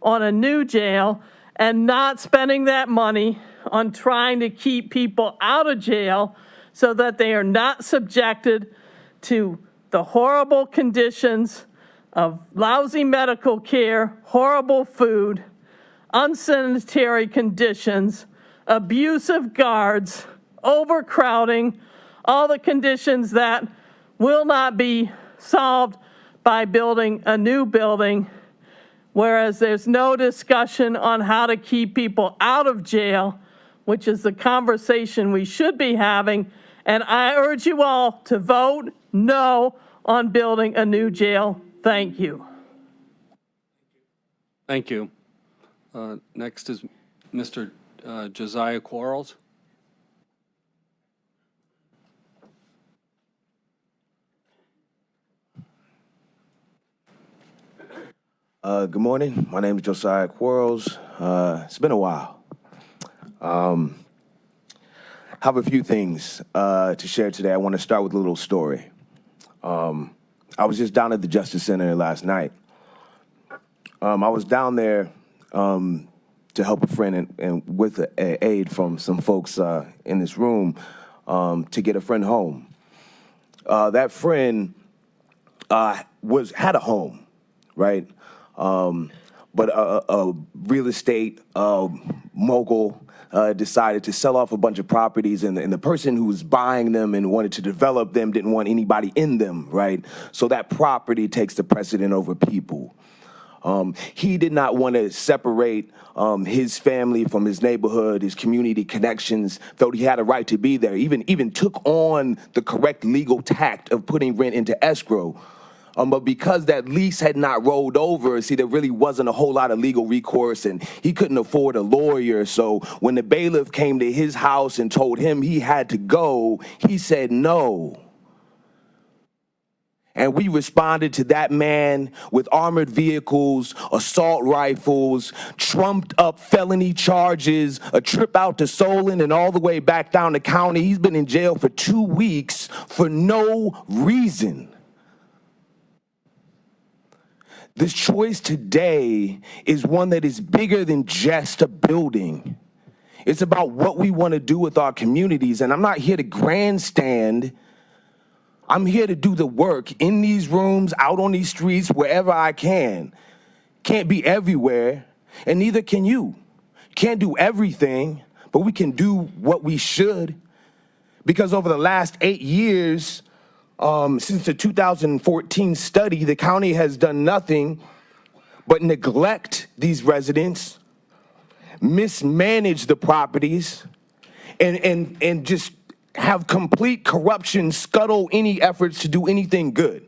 Speaker 15: on a new jail, and not spending that money on trying to keep people out of jail so that they are not subjected to the horrible conditions of lousy medical care, horrible food, unsanitary conditions, abusive guards, overcrowding, all the conditions that will not be solved by building a new building, whereas there's no discussion on how to keep people out of jail, which is the conversation we should be having. And I urge you all to vote no on building a new jail. Thank you.
Speaker 5: Thank you. Next is Mr. Josiah Quarles.
Speaker 16: Good morning. My name is Josiah Quarles. It's been a while. Have a few things to share today. I want to start with a little story. I was just down at the Justice Center last night. I was down there to help a friend and with aid from some folks in this room to get a friend home. That friend had a home, right? But a real estate mogul decided to sell off a bunch of properties, and the person who was buying them and wanted to develop them didn't want anybody in them, right? So that property takes the precedent over people. He did not want to separate his family from his neighborhood, his community connections, felt he had a right to be there, even took on the correct legal tact of putting rent into escrow. But because that lease had not rolled over, see, there really wasn't a whole lot of legal recourse, and he couldn't afford a lawyer. So when the bailiff came to his house and told him he had to go, he said no. And we responded to that man with armored vehicles, assault rifles, trumped up felony charges, a trip out to Solon and all the way back down the county. He's been in jail for 2 weeks for no reason. This choice today is one that is bigger than just a building. It's about what we want to do with our communities. And I'm not here to grandstand. I'm here to do the work in these rooms, out on these streets, wherever I can. Can't be everywhere, and neither can you. Can't do everything, but we can do what we should. Because over the last 8 years, since the 2014 study, the county has done nothing but neglect these residents, mismanage the properties, and just have complete corruption scuttle any efforts to do anything good.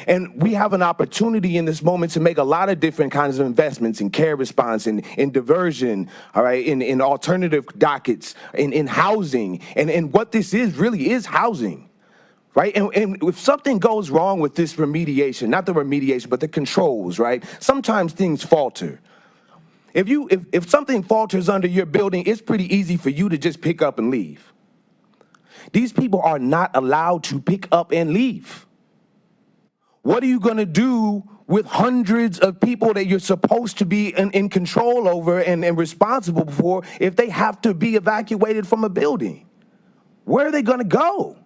Speaker 16: And we have an opportunity in this moment to make a lot of different kinds of investments in care response, in diversion, all right, in alternative dockets, in housing. And what this is really is housing, right? And if something goes wrong with this remediation, not the remediation, but the controls, right? Sometimes things falter. If something falters under your building, it's pretty easy for you to just pick up and leave. These people are not allowed to pick up and leave. What are you going to do with hundreds of people that you're supposed to be in control over and responsible for if they have to be evacuated from a building? Where are they going to go?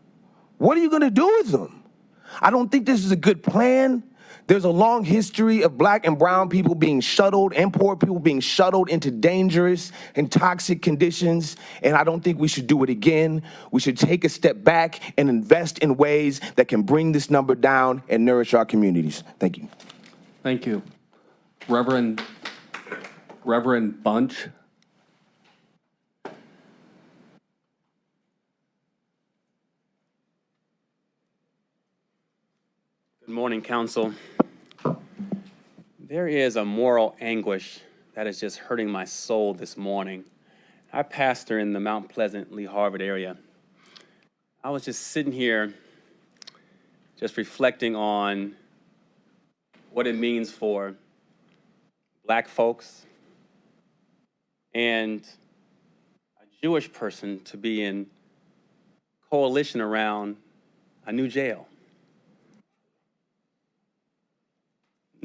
Speaker 16: What are you going to do with them? I don't think this is a good plan. There's a long history of black and brown people being shuttled and poor people being shuttled into dangerous and toxic conditions, and I don't think we should do it again. We should take a step back and invest in ways that can bring this number down and nourish our communities. Thank you.
Speaker 5: Thank you. Reverend Bunch.
Speaker 17: Good morning, Council. There is a moral anguish that is just hurting my soul this morning. I pastor in the Mount Pleasant, Lee Harvard area. I was just sitting here just reflecting on what it means for Black folks and a Jewish person to be in coalition around a new jail.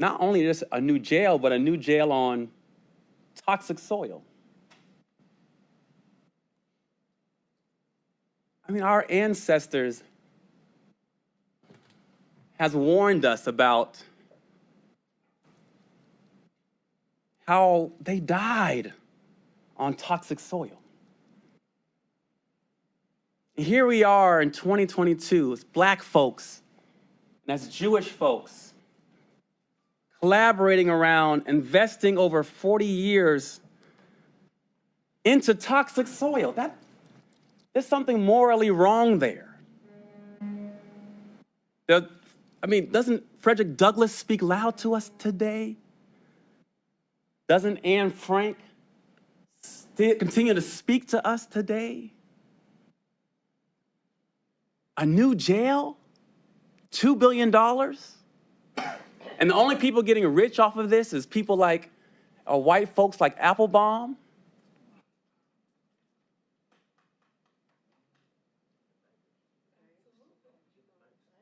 Speaker 17: Not only just a new jail, but a new jail on toxic soil. I mean, our ancestors has warned us about how they died on toxic soil. Here we are in 2022 as Black folks and as Jewish folks collaborating around investing over 40 years into toxic soil. There's something morally wrong there. Doesn't Frederick Douglass speak loud to us today? Doesn't Anne Frank continue to speak to us today? A new jail? $2 billion? And the only people getting rich off of this is people like white folks like Applebaum?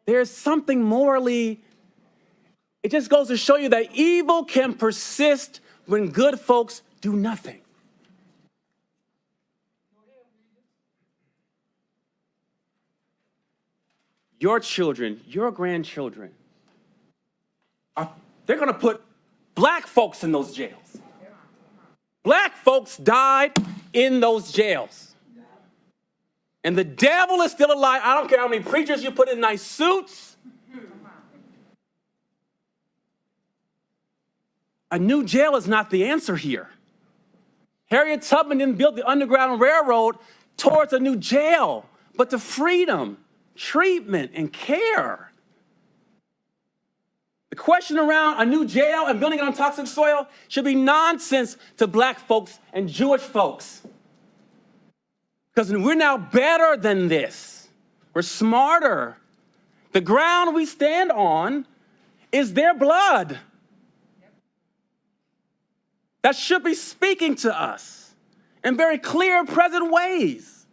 Speaker 17: There's something morally, it just goes to show you that evil can persist when good folks do nothing. Your children, your grandchildren, they're gonna put Black folks in those jails. Black folks died in those jails. And the devil is still alive. I don't care how many preachers you put in nice suits. A new jail is not the answer here. Harriet Tubman didn't build the Underground Railroad towards a new jail, but to freedom, treatment, and care. The question around a new jail and building it on toxic soil should be nonsense to Black folks and Jewish folks. Because we're now better than this. We're smarter. The ground we stand on is their blood. That should be speaking to us in very clear, present ways.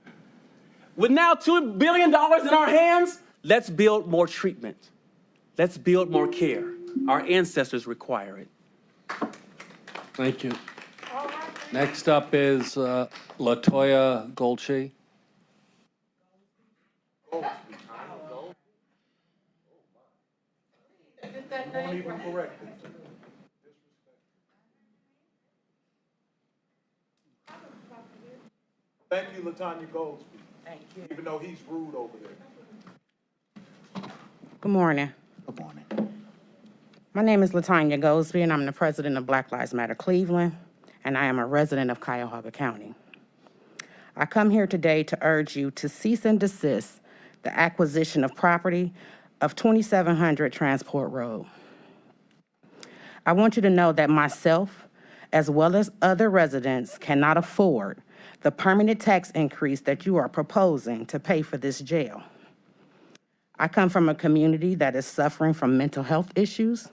Speaker 17: With now $2 billion in our hands, let's build more treatment. Let's build more care. Our ancestors require it.
Speaker 5: Thank you. Next up is LaToya Goldshay.
Speaker 7: Thank you, LaToya Goldsby. Thank you. Even though he's rude over there.
Speaker 18: Good morning.
Speaker 1: Good morning.
Speaker 18: My name is LaToya Goldsby, and I'm the president of Black Lives Matter Cleveland, and I am a resident of Cuyahoga County. I come here today to urge you to cease and desist the acquisition of property of 2700 Transport Road. I want you to know that myself, as well as other residents, cannot afford the permanent tax increase that you are proposing to pay for this jail. I come from a community that is suffering from mental health issues,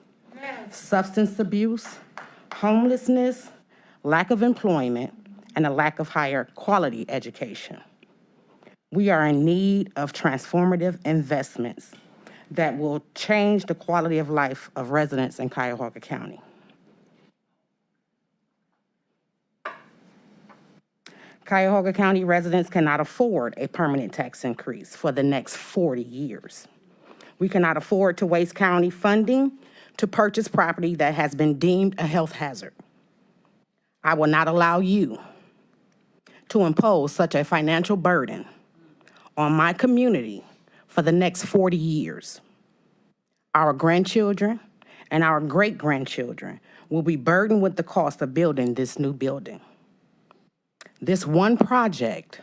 Speaker 18: substance abuse, homelessness, lack of employment, and a lack of higher quality education. We are in need of transformative investments that will change the quality of life of residents in Cuyahoga County. Cuyahoga County residents cannot afford a permanent tax increase for the next 40 years. We cannot afford to waste county funding to purchase property that has been deemed a health hazard. I will not allow you to impose such a financial burden on my community for the next 40 years. Our grandchildren and our great-grandchildren will be burdened with the cost of building this new building. This one project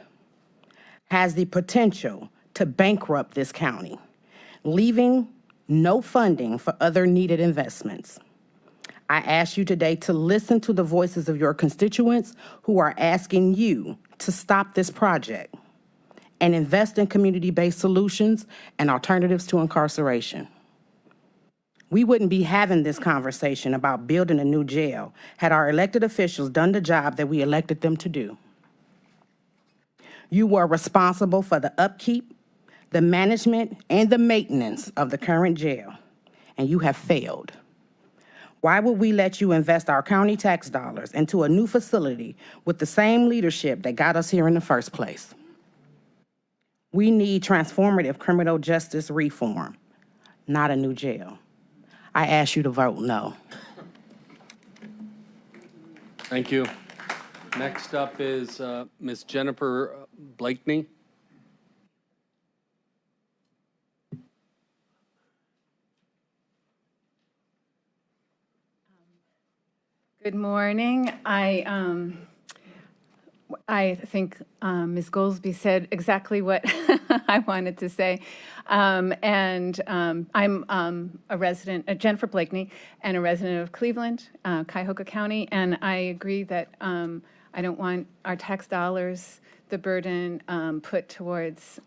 Speaker 18: has the potential to bankrupt this county, leaving no funding for other needed investments. I ask you today to listen to the voices of your constituents who are asking you to stop this project and invest in community-based solutions and alternatives to incarceration. We wouldn't be having this conversation about building a new jail had our elected officials done the job that we elected them to do. You were responsible for the upkeep, the management, and the maintenance of the current jail, and you have failed. Why would we let you invest our county tax dollars into a new facility with the same leadership that got us here in the first place? We need transformative criminal justice reform, not a new jail. I ask you to vote no.
Speaker 5: Thank you. Next up is Ms. Jennifer Blakeney.
Speaker 19: Good morning. I think Ms. Goldsby said exactly what I wanted to say. I'm a resident, Jennifer Blakeney, and a resident of Cleveland, Cuyahoga County, and I agree that I don't want our tax dollars, the burden put towards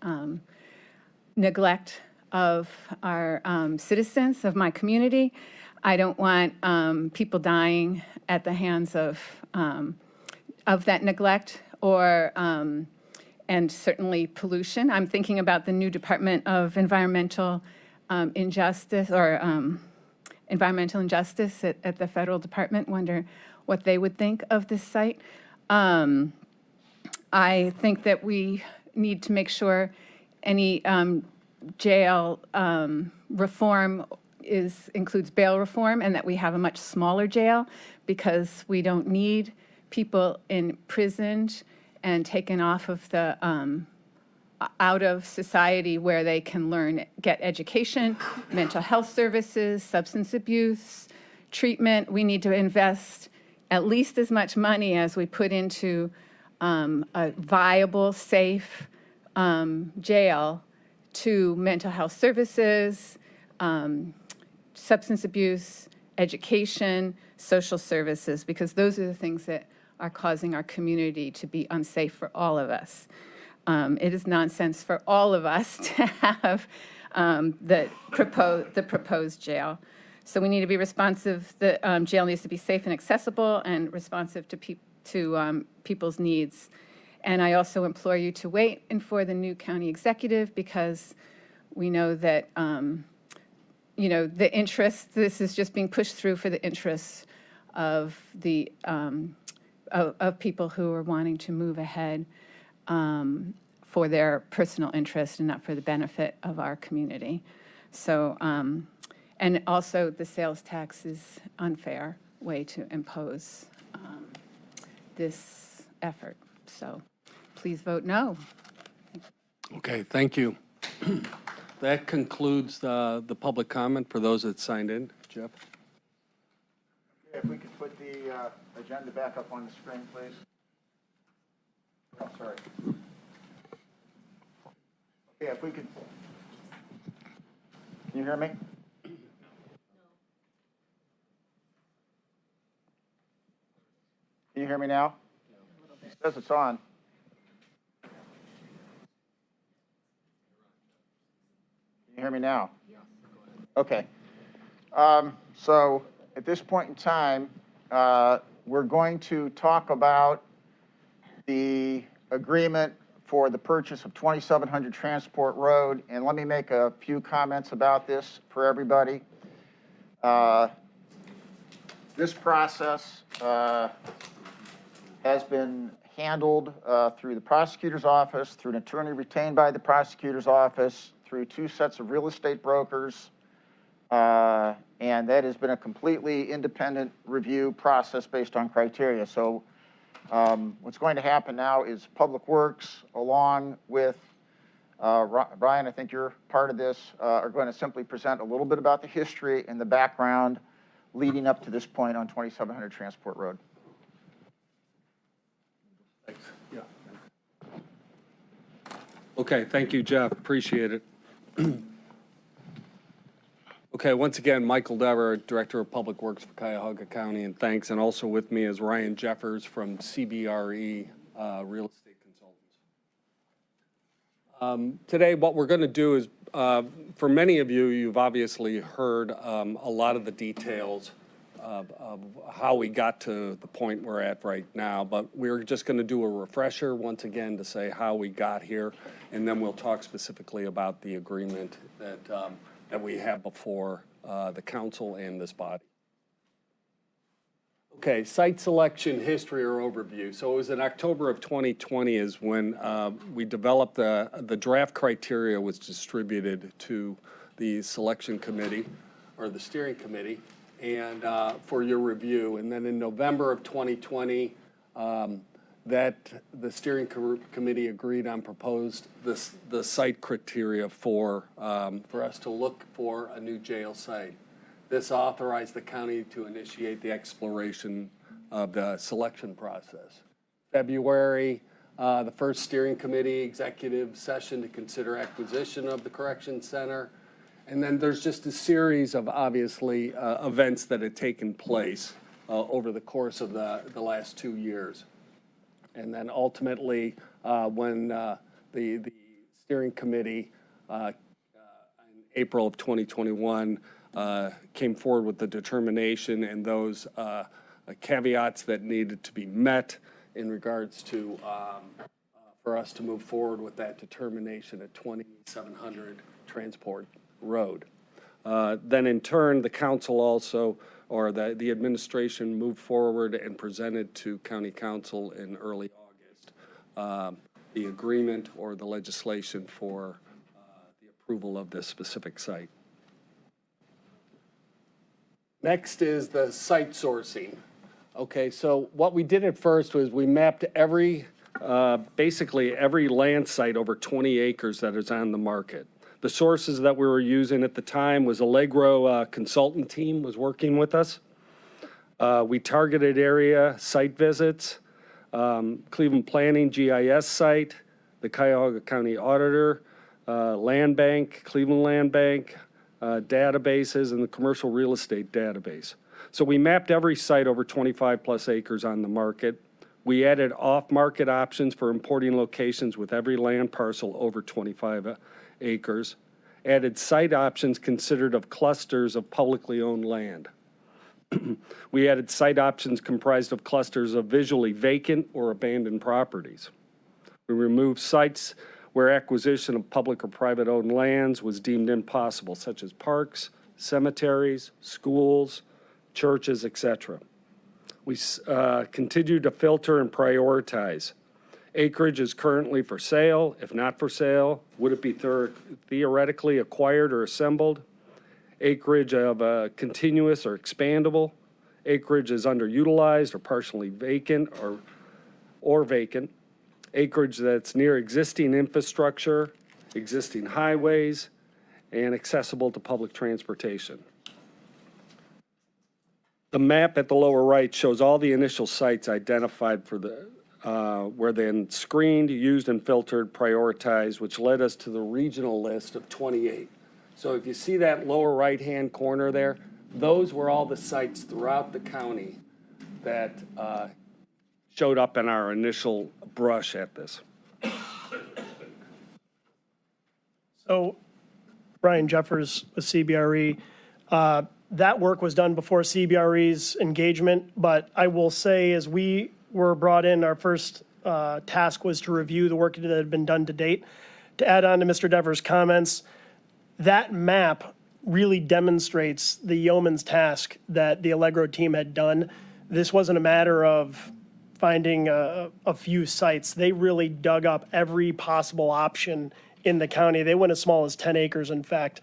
Speaker 19: neglect of our citizens, of my community. I don't want people dying at the hands of that neglect or and certainly pollution. I'm thinking about the new Department of Environmental Injustice or Environmental Injustice at the federal department. Wonder what they would think of this site. I think that we need to make sure any jail reform includes bail reform, and that we have a much smaller jail, because we don't need people imprisoned and taken off of the out of society where they can get education, mental health services, substance abuse treatment. We need to invest at least as much money as we put into a viable, safe jail to mental health services, substance abuse, education, social services, because those are the things that are causing our community to be unsafe for all of us. It is nonsense for all of us to have the proposed jail. So we need to be responsive. The jail needs to be safe and accessible and responsive to people's needs. And I also implore you to wait for the new county executive, because we know that the interest, this is just being pushed through for the interests of the of people who are wanting to move ahead for their personal interest and not for the benefit of our community. So, and also the sales tax is unfair way to impose this effort. So please vote no.
Speaker 5: Okay, thank you. That concludes the public comment for those that signed in. Jeff?
Speaker 1: If we could put the agenda back up on the screen, please. Oh, sorry. Okay, if we could. Can you hear me? Can you hear me now? It says it's on. Can you hear me now? Okay. So at this point in time, we're going to talk about the agreement for the purchase of 2700 Transport Road, and let me make a few comments about this for everybody. This process has been handled through the prosecutor's office, through an attorney retained by the prosecutor's office, through 2 sets of real estate brokers, and that has been a completely independent review process based on criteria. So what's going to happen now is Public Works, along with Brian, I think you're part of this, are going to simply present a little bit about the history and the background leading up to this point on 2700 Transport Road.
Speaker 5: Thanks. Yeah. Okay, thank you, Jeff. Appreciate it. Okay, once again, Michael Dever, Director of Public Works for Cuyahoga County, and thanks. And also with me is Ryan Jeffers from CBRE Real Estate Consultants. Today, what we're going to do is, for many of you, you've obviously heard a lot of the details of how we got to the point we're at right now, but we're just going to do a refresher once again to say how we got here, and then we'll talk specifically about the agreement that we have before the council and this body. Okay, site selection history or overview. So it was in October of 2020 is when we developed the draft criteria was distributed to the selection committee or the steering committee and for your review. And then in November of 2020, that the steering committee agreed on proposed the site criteria for us to look for a new jail site. This authorized the county to initiate the exploration of the selection process. February, the first steering committee executive session to consider acquisition of the correction center. And then there's just a series of obviously events that had taken place over the course of the last 2 years. And then ultimately, when the steering committee in April of 2021 came forward with the determination and those caveats that needed to be met in regards to for us to move forward with that determination at 2700 Transport Road. Then in turn, the council also, or the administration moved forward and presented to county council in early August the agreement or the legislation for the approval of this specific site. Next is the site sourcing. Okay, so what we did at first was we mapped basically every land site over 20 acres that is on the market. The sources that we were using at the time was Allegro consultant team was working with us. We targeted area site visits, Cleveland Planning GIS site, the Cuyahoga County Auditor, Land Bank, Cleveland Land Bank, databases, and the commercial real estate database. So we mapped every site over 25 plus acres on the market. We added off-market options for importing locations with every land parcel over 25 acres, added site options considered of clusters of publicly owned land. We added site options comprised of clusters of visually vacant or abandoned properties. We removed sites where acquisition of public or private owned lands was deemed impossible, such as parks, cemeteries, schools, churches, etc. We continued to filter and prioritize. Acreage is currently for sale. If not for sale, would it be theoretically acquired or assembled? Acreage of continuous or expandable. Acreage is underutilized or partially vacant or vacant. Acreage that's near existing infrastructure, existing highways, and accessible to public transportation. The map at the lower right shows all the initial sites identified for the were then screened, used, and filtered, prioritized, which led us to the regional list of 28. So if you see that lower right-hand corner there, those were all the sites throughout the county that showed up in our initial brush at this.
Speaker 20: So, Brian Jeffers with CBRE. That work was done before CBRE's engagement, but I will say as we were brought in, our first task was to review the work that had been done to date. To add on to Mr. Devers' comments, that map really demonstrates the yeoman's task that the Allegro team had done. This wasn't a matter of finding a few sites. They really dug up every possible option in the county. They went as small as 10 acres, in fact.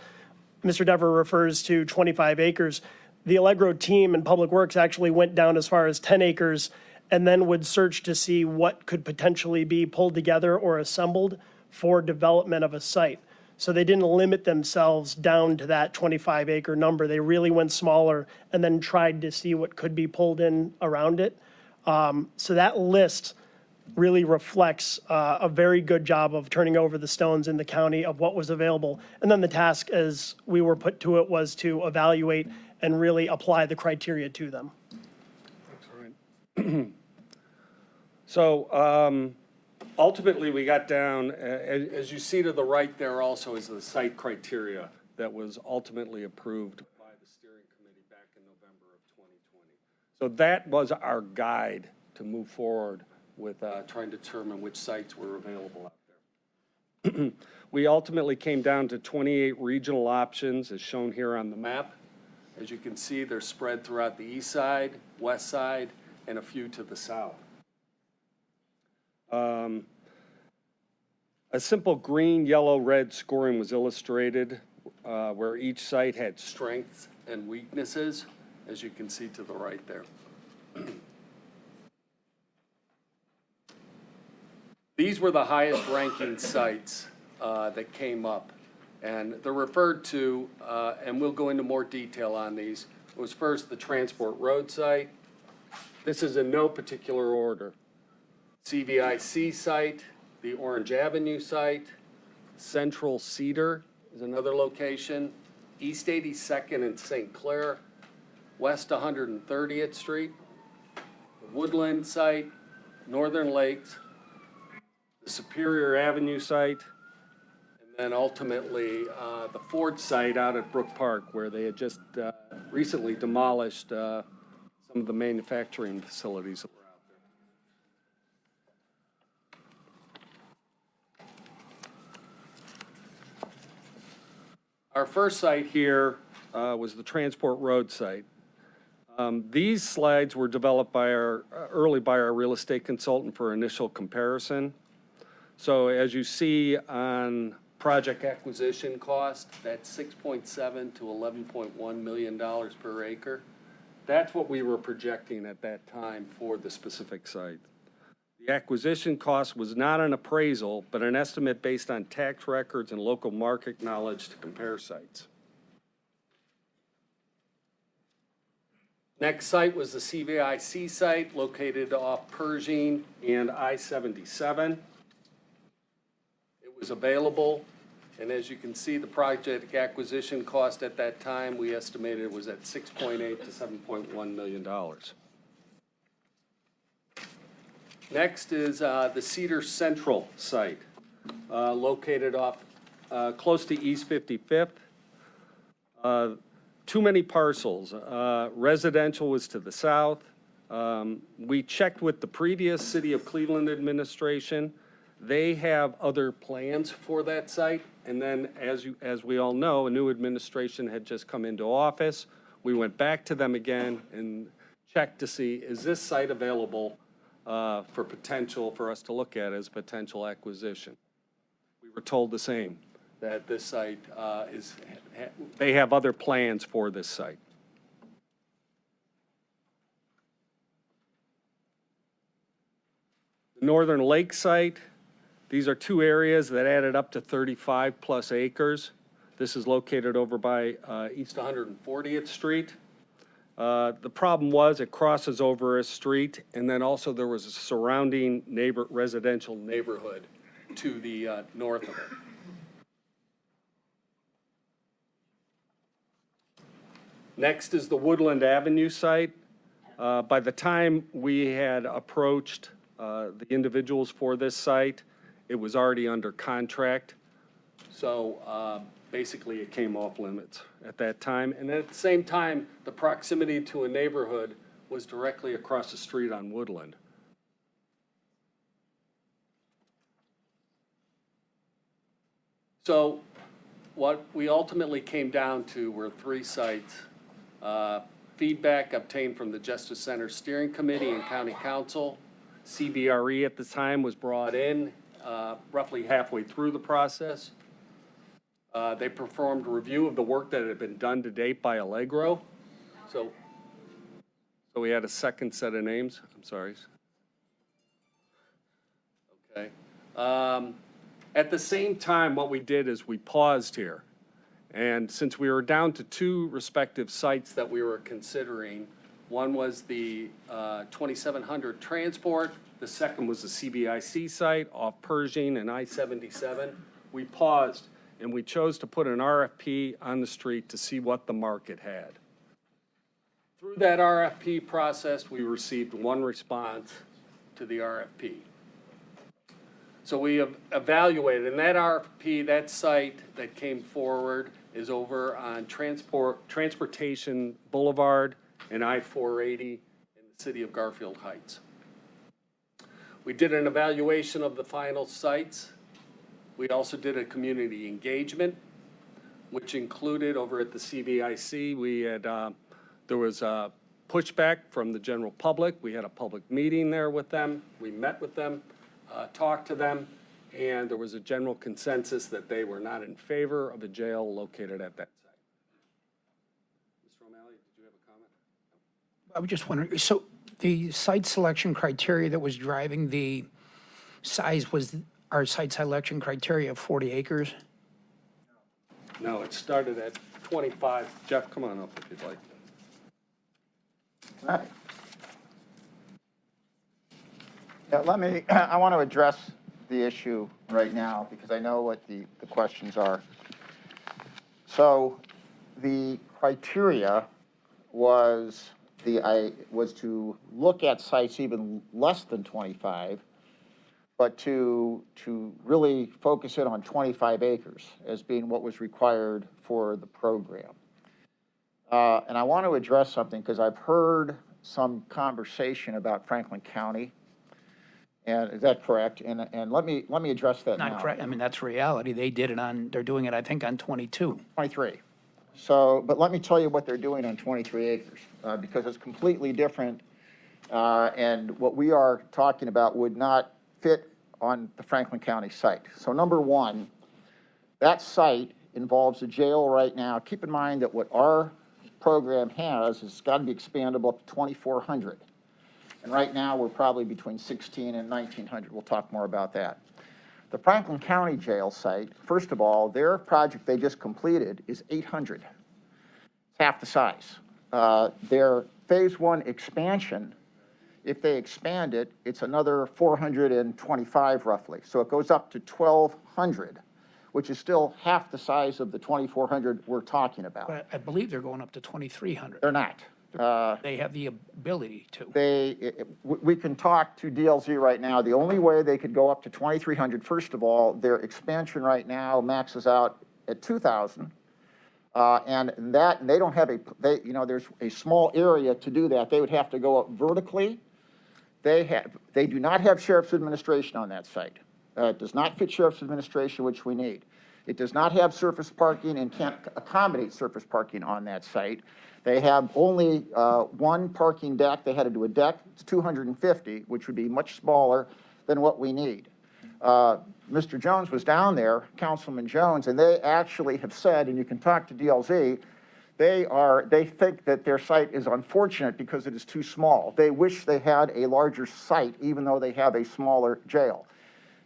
Speaker 20: Mr. Dever refers to 25 acres. The Allegro team in Public Works actually went down as far as 10 acres and then would search to see what could potentially be pulled together or assembled for development of a site. So they didn't limit themselves down to that 25 acre number. They really went smaller and then tried to see what could be pulled in around it. So that list really reflects a very good job of turning over the stones in the county of what was available. And then the task, as we were put to it, was to evaluate and really apply the criteria to them.
Speaker 5: So ultimately, we got down, as you see to the right there also is the site criteria that was ultimately approved by the steering committee back in November of 2020. So that was our guide to move forward with trying to determine which sites were available out there. We ultimately came down to 28 regional options as shown here on the map. As you can see, they're spread throughout the east side, west side, and a few to the south. A simple green, yellow, red scoring was illustrated where each site had strengths and weaknesses, as you can see to the right there. These were the highest ranking sites that came up, and they're referred to, and we'll go into more detail on these. It was first the Transport Road site. This is in no particular order. CVIC site, the Orange Avenue site, Central Cedar is another location, East 82nd and St. Clair, West 130th Street, the Woodland site, Northern Lakes, the Superior Avenue site, and then ultimately the Ford site out at Brook Park, where they had just recently demolished some of the manufacturing facilities that were out there. Our first site here was the Transport Road site. These slides were developed by early by our real estate consultant for initial comparison. So as you see on project acquisition cost, that's $6.7 to $11.1 million per acre. That's what we were projecting at that time for the specific site. The acquisition cost was not an appraisal, but an estimate based on tax records and local market knowledge to compare sites. Next site was the CVIC site located off Pershing and I-77. It was available, and as you can see, the project acquisition cost at that time, we estimated it was at $6.8 to $7.1 million. Next is the Cedar Central site, located off close to East 55th. Too many parcels. Residential was to the south. We checked with the previous City of Cleveland administration. They have other plans for that site. And then, as we all know, a new administration had just come into office. We went back to them again and checked to see, is this site available for potential for us to look at as potential acquisition? We were told the same, that this site they have other plans for this site. The Northern Lake site, these are two areas that added up to 35 plus acres. This is located over by East 140th Street. The problem was it crosses over a street, and then also there was a surrounding residential neighborhood to the north of it. Next is the Woodland Avenue site. By the time we had approached the individuals for this site, it was already under contract. So basically it came off limits at that time. And at the same time, the proximity to a neighborhood was directly across the street on Woodland. So what we ultimately came down to were three sites. Feedback obtained from the Justice Center Steering Committee and County Council. CBRE at the time was brought in roughly halfway through the process. They performed a review of the work that had been done to date by Allegro. So we had a second set of names. I'm sorry. Okay. At the same time, what we did is we paused here. And since we were down to two respective sites that we were considering, one was the 2700 Transport The second was the CBIC site off Pershing and I-77. We paused and we chose to put an RFP on the street to see what the market had. Through that RFP process, we received one response to the RFP. So we have evaluated, and that RFP, that site that came forward is over on Transportation Boulevard and I-480 in the city of Garfield Heights. We did an evaluation of the final sites. We also did a community engagement, which included over at the CBIC, we had, there was a pushback from the general public. We had a public meeting there with them. We met with them, talked to them, and there was a general consensus that they were not in favor of a jail located at that site. Mr. O'Malley, did you have a comment?
Speaker 21: I was just wondering, so the site selection criteria that was driving the size was our site selection criteria of 40 acres?
Speaker 5: No, it started at 25. Jeff, come on up if you'd like.
Speaker 1: All right. Yeah, I want to address the issue right now because I know what the questions are. So the criteria was to look at sites even less than 25, but to really focus in on 25 acres as being what was required for the program. And I want to address something because I've heard some conversation about Franklin County. And is that correct? And let me address that now.
Speaker 21: Not correct. I mean, that's reality. They did it on, they're doing it, I think, on 22.
Speaker 1: 23. So, but let me tell you what they're doing on 23 acres because it's completely different. And what we are talking about would not fit on the Franklin County site. So number one, that site involves a jail right now. Keep in mind that what our program has is got to be expandable up to 2,400. And right now we're probably between 16 and 1,900. We'll talk more about that. The Franklin County jail site, first of all, their project they just completed is 800. It's half the size. Their phase one expansion, if they expand it, it's another 425 roughly. So it goes up to 1,200, which is still half the size of the 2,400 we're talking about.
Speaker 21: But I believe they're going up to 2,300.
Speaker 1: They're not.
Speaker 21: They have the ability to.
Speaker 1: We can talk to DLZ right now. The only way they could go up to 2,300, first of all, their expansion right now maxes out at 2,000. And they don't have there's a small area to do that. They would have to go up vertically. They do not have Sheriff's Administration on that site. It does not fit Sheriff's Administration, which we need. It does not have surface parking and can't accommodate surface parking on that site. They have only one parking deck. They had to do a deck. It's 250, which would be much smaller than what we need. Mr. Jones was down there, Councilman Jones, and they actually have said, and you can talk to DLZ, they think that their site is unfortunate because it is too small. They wish they had a larger site, even though they have a smaller jail.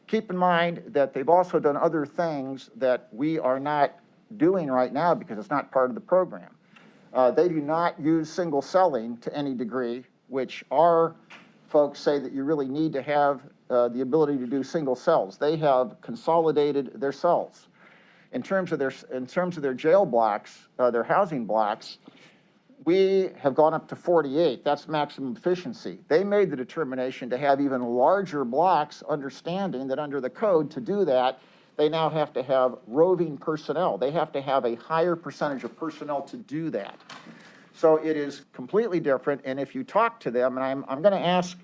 Speaker 1: Keep in mind that they've also done other things that we are not doing right now because it's not part of the program. They do not use single celling to any degree, which our folks say that you really need to have the ability to do single cells. They have consolidated their cells. In terms of their jail blocks, their housing blocks, we have gone up to 48. That's maximum efficiency. They made the determination to have even larger blocks, understanding that under the code to do that, they now have to have roving personnel. They have to have a higher percentage of personnel to do that. So it is completely different. And if you talk to them, and I'm going to ask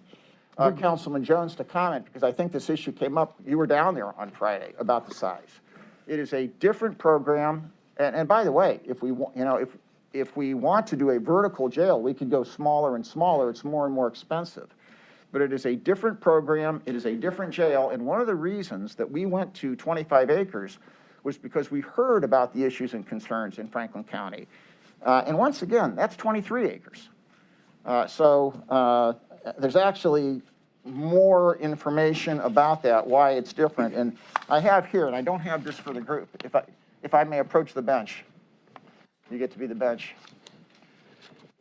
Speaker 1: Councilman Jones to comment because I think this issue came up. You were down there on Friday about the size. It is a different program. And by the way, if we want to do a vertical jail, we could go smaller and smaller. It's more and more expensive. But it is a different program. It is a different jail. And one of the reasons that we went to 25 acres was because we heard about the issues and concerns in Franklin County. And once again, that's 23 acres. So there's actually more information about that, why it's different. And I have here, and I don't have this for the group, if I may approach the bench. You get to be the bench.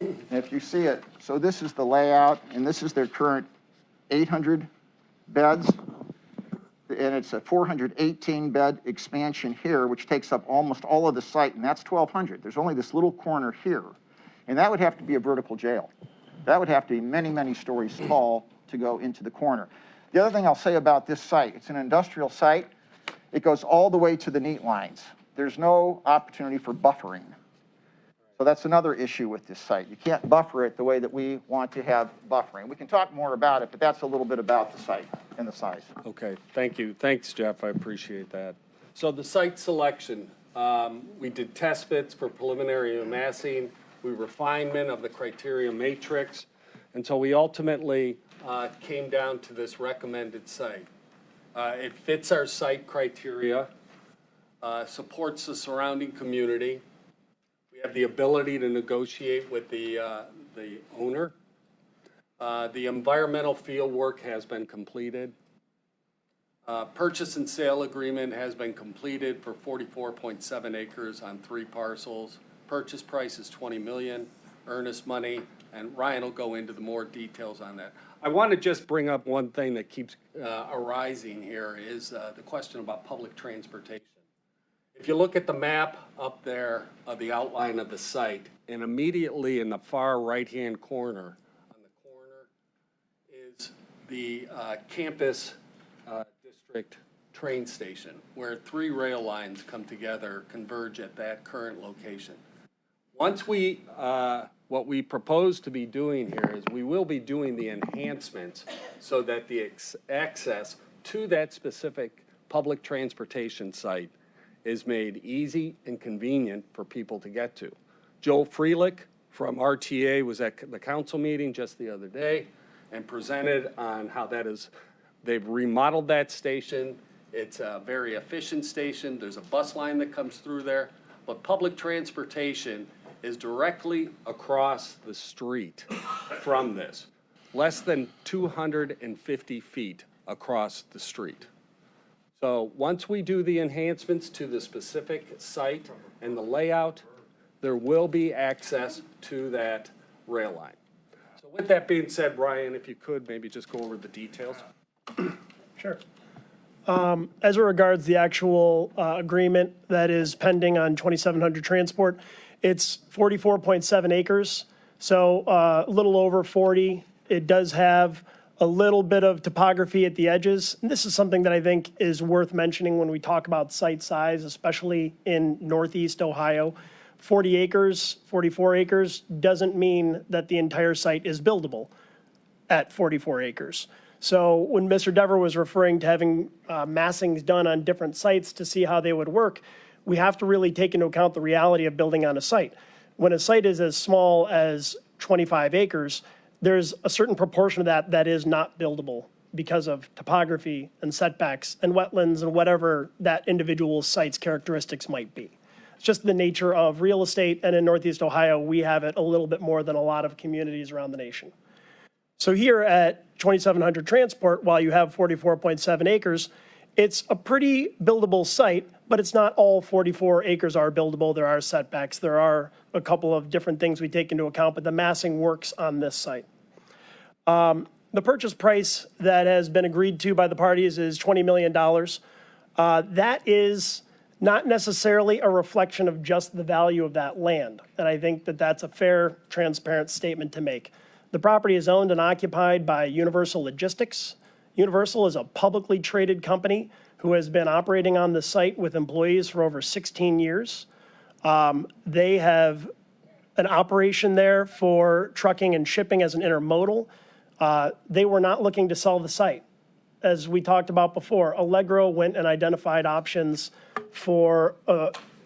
Speaker 1: And if you see it, so this is the layout, and this is their current 800 beds, and it's a 418-bed expansion here, which takes up almost all of the site, and that's 1,200. There's only this little corner here, and that would have to be a vertical jail. That would have to be many, many stories tall to go into the corner. The other thing I'll say about this site, it's an industrial site. It goes all the way to the neat lines. There's no opportunity for buffering. So that's another issue with this site. You can't buffer it the way that we want to have buffering. We can talk more about it, but that's a little bit about the site and the size.
Speaker 5: Okay, thank you. Thanks, Jeff. I appreciate that. So the site selection, we did test bits for preliminary massing, we refinement of the criteria matrix, and so we ultimately came down to this recommended site. It fits our site criteria, supports the surrounding community. We have the ability to negotiate with the owner. The environmental field work has been completed. Purchase and sale agreement has been completed for 44.7 acres on 3 parcels. Purchase price is $20 million, earnest money, and Ryan will go into the more details on that. I want to just bring up one thing that keeps arising here is the question about public transportation. If you look at the map up there of the outline of the site, and immediately in the far right-hand corner, is the campus district train station, where 3 rail lines come together, converge at that current location. Once we, what we propose to be doing here is we will be doing the enhancements so that the access to that specific public transportation site is made easy and convenient for people to get to. Joel Freelick from RTA was at the council meeting just the other day and presented on how that is, they've remodeled that station. It's a very efficient station. There's a bus line that comes through there, but public transportation is directly across the street from this, less than 250 feet across the street. So once we do the enhancements to the specific site and the layout, there will be access to that rail line. So with that being said, Ryan, if you could maybe just go over the details.
Speaker 20: Sure. As it regards the actual agreement that is pending on 2700 Transport, it's 44.7 acres, so a little over 40. It does have a little bit of topography at the edges. And this is something that I think is worth mentioning when we talk about site size, especially in Northeast Ohio. 40 acres, 44 acres doesn't mean that the entire site is buildable at 44 acres. So when Mr. Dever was referring to having massings done on different sites to see how they would work, we have to really take into account the reality of building on a site. When a site is as small as 25 acres, there's a certain proportion of that that is not buildable because of topography and setbacks and wetlands and whatever that individual site's characteristics might be. It's just the nature of real estate, and in Northeast Ohio, we have it a little bit more than a lot of communities around the nation. So here at 2700 Transport, while you have 44.7 acres, it's a pretty buildable site, but it's not all 44 acres are buildable. There are setbacks. There are a couple of different things we take into account, but the massing works on this site. The purchase price that has been agreed to by the parties is $20 million. That is not necessarily a reflection of just the value of that land. And I think that that's a fair, transparent statement to make. The property is owned and occupied by Universal Logistics. Universal is a publicly traded company who has been operating on the site with employees for over 16 years. They have an operation there for trucking and shipping as an intermodal. They were not looking to sell the site. As we talked about before, Allegro went and identified options for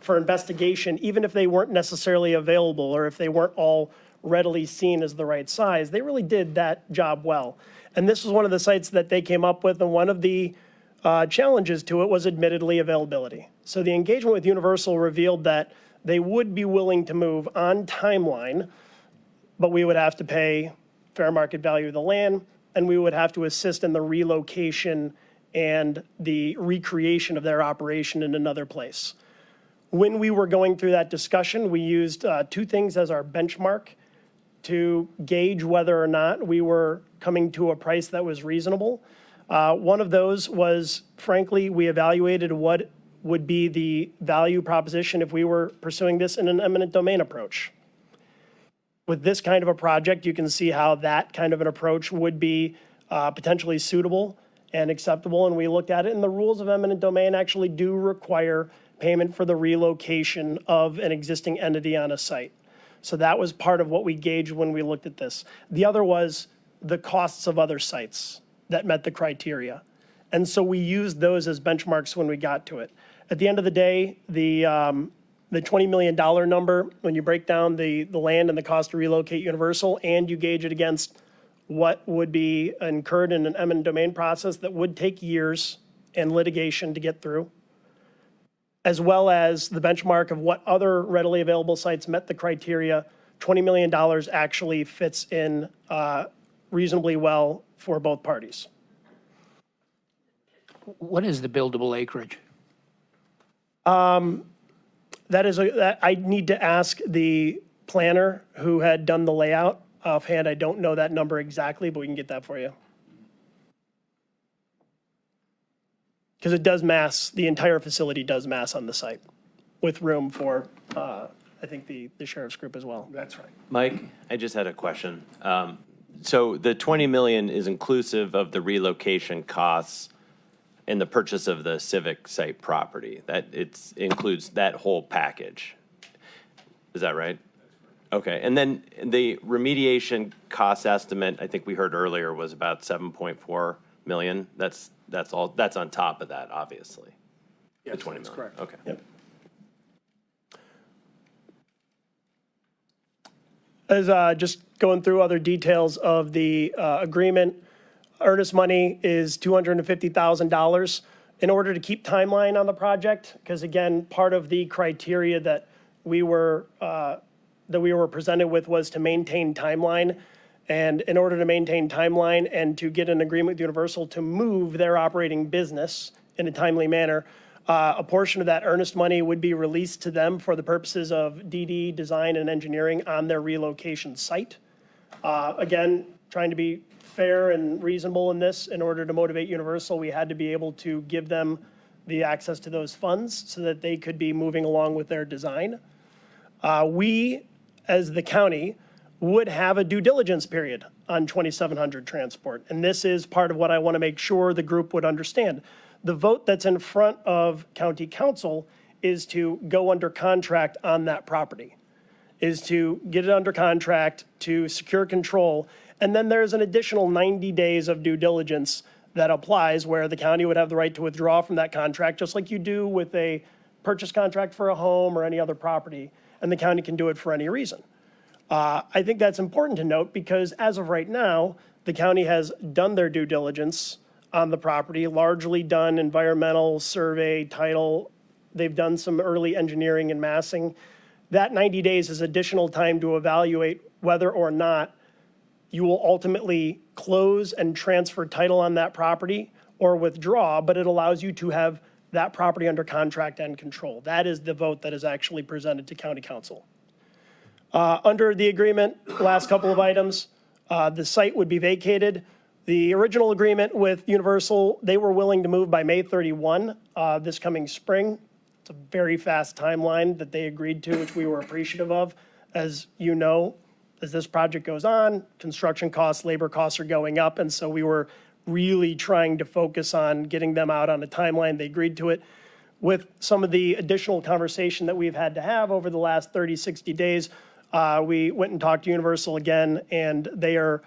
Speaker 20: investigation, even if they weren't necessarily available or if they weren't all readily seen as the right size. They really did that job well. And this was one of the sites that they came up with, and one of the challenges to it was admittedly availability. So the engagement with Universal revealed that they would be willing to move on timeline, but we would have to pay fair market value of the land, and we would have to assist in the relocation and the recreation of their operation in another place. When we were going through that discussion, we used 2 things as our benchmark to gauge whether or not we were coming to a price that was reasonable. One of those was, frankly, we evaluated what would be the value proposition if we were pursuing this in an eminent domain approach. With this kind of a project, you can see how that kind of an approach would be potentially suitable and acceptable. And we looked at it, and the rules of eminent domain actually do require payment for the relocation of an existing entity on a site. So that was part of what we gauged when we looked at this. The other was the costs of other sites that met the criteria. And so we used those as benchmarks when we got to it. At the end of the day, the $20 million number, when you break down the land and the cost to relocate Universal, and you gauge it against what would be incurred in an eminent domain process that would take years and litigation to get through, as well as the benchmark of what other readily available sites met the criteria, $20 million actually fits in reasonably well for both parties.
Speaker 21: What is the buildable acreage?
Speaker 20: That I need to ask the planner who had done the layout. Offhand, I don't know that number exactly, but we can get that for you. Because it does mass, the entire facility does mass on the site with room for, I think, the sheriff's group as well.
Speaker 21: That's right.
Speaker 4: Mike, I just had a question. So the 20 million is inclusive of the relocation costs and the purchase of the civic site property. That includes that whole package. Is that right? Okay. And then the remediation cost estimate, I think we heard earlier, was about 7.4 million. That's on top of that, obviously.
Speaker 20: Yes,
Speaker 4: the 20 million.
Speaker 20: Correct.
Speaker 4: Okay.
Speaker 20: Yep. As just going through other details of the agreement, earnest money is $250,000 in order to keep timeline on the project. Because again, part of the criteria that we were presented with was to maintain timeline. And in order to maintain timeline and to get an agreement with Universal to move their operating business in a timely manner, a portion of that earnest money would be released to them for the purposes of DD, design, and engineering on their relocation site. Again, trying to be fair and reasonable in this. In order to motivate Universal, we had to be able to give them the access to those funds so that they could be moving along with their design. We, as the county, would have a due diligence period on 2700 transport. And this is part of what I want to make sure the group would understand. The vote that's in front of county council is to go under contract on that property, is to get it under contract, to secure control. And then there's an additional 90 days of due diligence that applies where the county would have the right to withdraw from that contract, just like you do with a purchase contract for a home or any other property, and the county can do it for any reason. I think that's important to note because as of right now, the county has done their due diligence on the property, largely done environmental survey, title. They've done some early engineering and massing. That 90 days is additional time to evaluate whether or not you will ultimately close and transfer title on that property or withdraw, but it allows you to have that property under contract and control. That is the vote that is actually presented to county council. Under the agreement, last couple of items, the site would be vacated. The original agreement with Universal, they were willing to move by May 31 this coming spring. It's a very fast timeline that they agreed to, which we were appreciative of. As you know, as this project goes on, construction costs, labor costs are going up, and so we were really trying to focus on getting them out on a timeline. They agreed to it. With some of the additional conversation that we've had to have over the last 30, 60 days, we went and talked to Universal again, and they are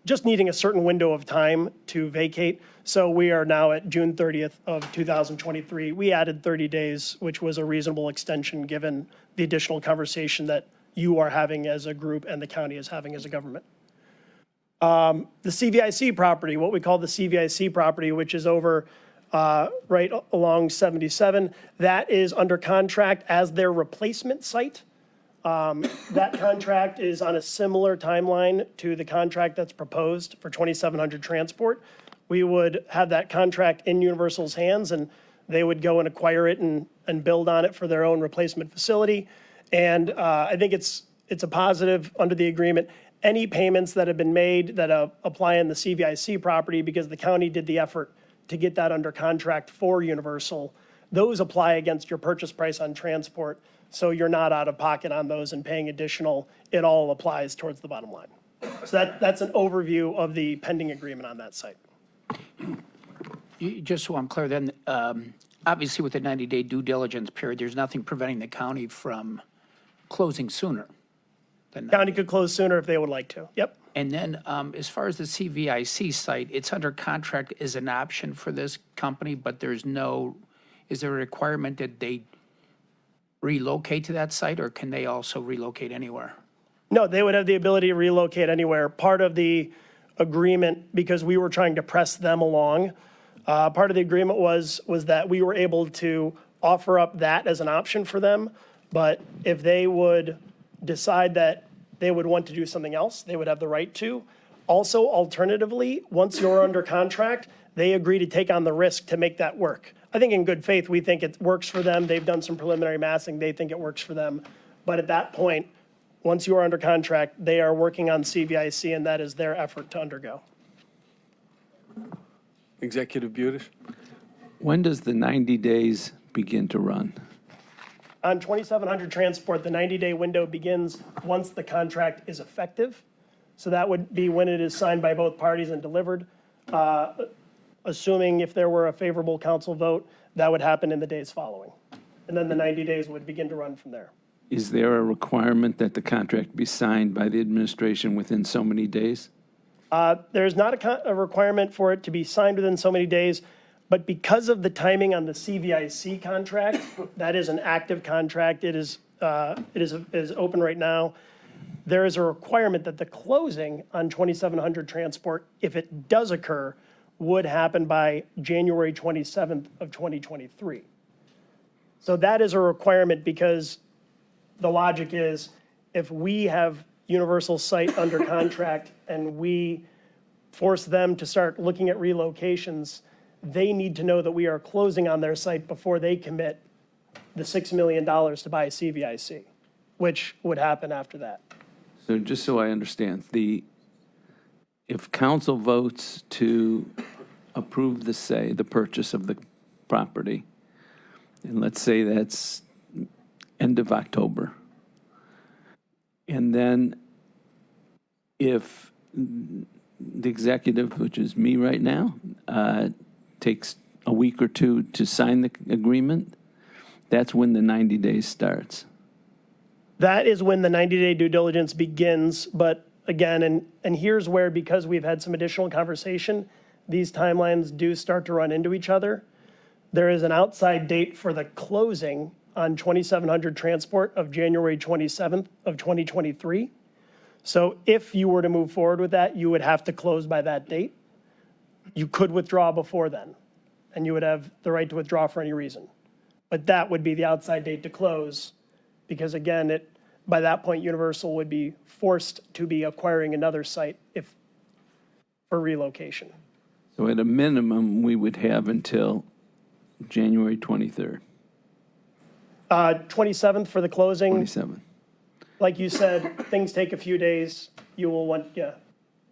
Speaker 20: just needing a certain window of time to vacate. So we are now at June 30th of 2023. We added 30 days, which was a reasonable extension given the additional conversation that you are having as a group and the county is having as a government. The CVIC property, what we call the CVIC property, which is over right along 77, that is under contract as their replacement site. That contract is on a similar timeline to the contract that's proposed for 2700 transport. We would have that contract in Universal's hands and they would go and acquire it and build on it for their own replacement facility. And I think it's it's a positive under the agreement. Any payments that have been made that apply in the CVIC property, because the county did the effort to get that under contract for Universal, those apply against your purchase price on transport. So you're not out of pocket on those and paying additional. It all applies towards the bottom line. So that's an overview of the pending agreement on that site.
Speaker 21: Just so I'm clear, then, obviously with the 90-day due diligence period, there's nothing preventing the county from closing sooner.
Speaker 20: County could close sooner if they would like to. Yep.
Speaker 21: And then, as far as the CVIC site, it's under contract as an option for this company, but is there a requirement that they relocate to that site, or can they also relocate anywhere?
Speaker 20: No, they would have the ability to relocate anywhere. Part of the agreement, because we were trying to press them along, part of the agreement was that we were able to offer up that as an option for them. But if they would decide that they would want to do something else, they would have the right to. Also, alternatively, once you're under contract, they agree to take on the risk to make that work. I think in good faith, we think it works for them. They've done some preliminary massing. They think it works for them. But at that point, once you are under contract, they are working on CVIC, and that is their effort to undergo.
Speaker 5: Executive Budish?
Speaker 2: When does the 90 days begin to run?
Speaker 20: On 2700 transport, the 90-day window begins once the contract is effective. So that would be when it is signed by both parties and delivered. Assuming if there were a favorable council vote, that would happen in the days following. And then the 90 days would begin to run from there.
Speaker 2: Is there a requirement that the contract be signed by the administration within so many days?
Speaker 20: There's not a requirement for it to be signed within so many days, but because of the timing on the CVIC contract, that is an active contract. It is open right now. There is a requirement that the closing on 2700 transport, if it does occur, would happen by January 27th of 2023. So that is a requirement because the logic is if we have Universal site under contract and we force them to start looking at relocations, they need to know that we are closing on their site before they commit the $6 million to buy a CVIC, which would happen after that.
Speaker 2: So just so I understand, if council votes to approve the purchase of the property, and let's say that's end of October, and then if the executive, which is me right now, takes a week or two to sign the agreement, that's when the 90 days starts.
Speaker 20: That is when the 90-day due diligence begins. But again, and here's where, because we've had some additional conversation, these timelines do start to run into each other. There is an outside date for the closing on 2700 transport of January 27th of 2023. So if you were to move forward with that, you would have to close by that date. You could withdraw before then, and you would have the right to withdraw for any reason. But that would be the outside date to close, because again, by that point, Universal would be forced to be acquiring another site for relocation.
Speaker 2: So at a minimum, we would have until January 23rd.
Speaker 20: 27th for the closing.
Speaker 2: 27th.
Speaker 20: Like you said, things take a few days. You will want, yeah.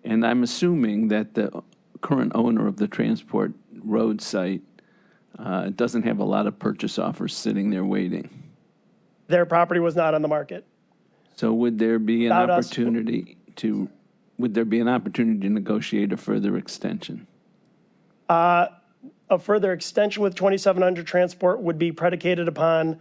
Speaker 2: And I'm assuming that the current owner of the transport road site doesn't have a lot of purchase offers sitting there waiting.
Speaker 20: Their property was not on the market.
Speaker 2: So would there be an opportunity to negotiate a further extension?
Speaker 20: A further extension with 2700 transport would be predicated upon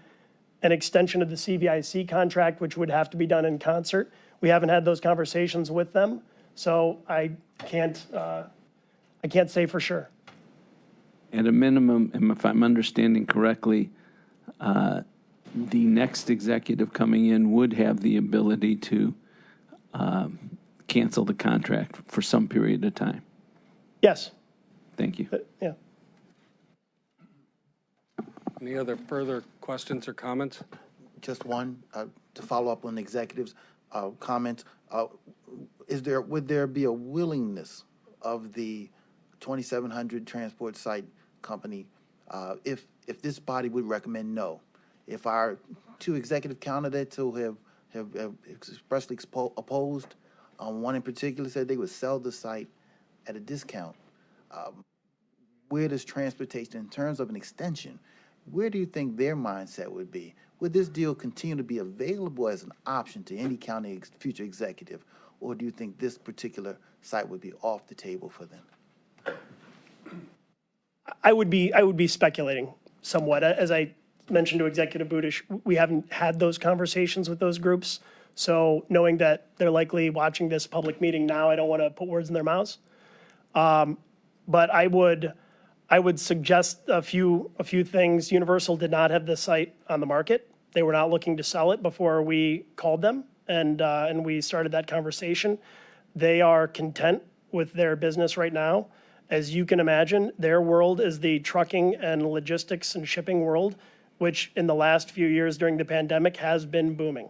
Speaker 20: an extension of the CVIC contract, which would have to be done in concert. We haven't had those conversations with them, so I can't say for sure.
Speaker 2: At a minimum, and if I'm understanding correctly, the next executive coming in would have the ability to cancel the contract for some period of time.
Speaker 20: Yes.
Speaker 2: Thank you.
Speaker 20: Yeah.
Speaker 5: Any other further questions or comments?
Speaker 8: Just one, to follow up on the executive's comments. Would there be a willingness of the 2700 transport site company if this body would recommend no? If our two executive candidates who have have expressly opposed. One in particular said they would sell the site at a discount. Where does transportation, in terms of an extension, where do you think their mindset would be? Would this deal continue to be available as an option to any county future executive, or do you think this particular site would be off the table for them?
Speaker 20: I would be speculating somewhat. As I mentioned to Executive Budish, we haven't had those conversations with those groups. So knowing that they're likely watching this public meeting now, I don't want to put words in their mouths. But I would suggest a few things. Universal did not have the site on the market. They were not looking to sell it before we called them and we started that conversation. They are content with their business right now. As you can imagine, their world is the trucking and logistics and shipping world, which in the last few years during the pandemic has been booming.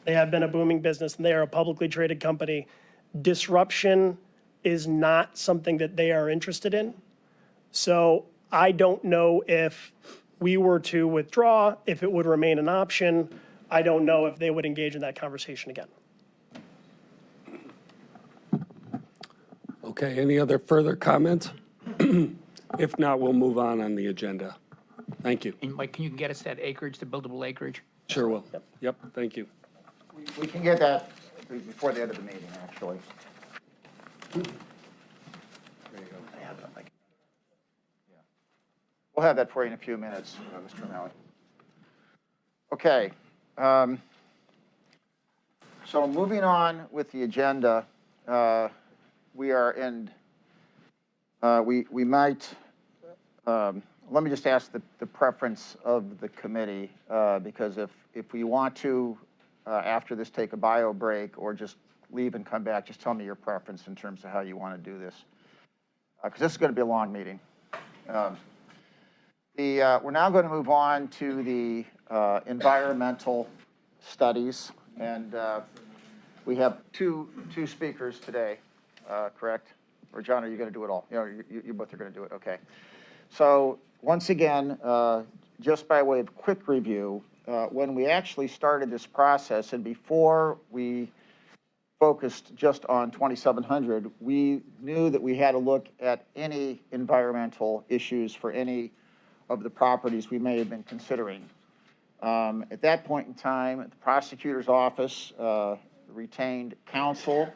Speaker 20: They have been a booming business, and they are a publicly traded company. Disruption is not something that they are interested in. So I don't know if we were to withdraw, if it would remain an option. I don't know if they would engage in that conversation again.
Speaker 5: Okay, any other further comments? If not, we'll move on the agenda. Thank you.
Speaker 21: And Mike, can you get us that acreage, the buildable acreage?
Speaker 5: Sure will. Yep, thank you.
Speaker 1: We can get that before the end of the meeting, actually.
Speaker 5: There you go.
Speaker 1: We'll have that for you in a few minutes, Mr. O'Malley. Okay. So moving on with the agenda, we are in, we might, let me just ask the preference of the committee, because if we want to, after this, take a bio break or just leave and come back, just tell me your preference in terms of how you want to do this. Because this is going to be a long meeting. We're now going to move on to the environmental studies, and we have two speakers today, correct? Or John, are you going to do it all? You both are going to do it, okay. So once again, just by way of quick review, when we actually started this process and before we focused just on 2700, we knew that we had to look at any environmental issues for any of the properties we may have been considering. At that point in time, the prosecutor's office retained counsel.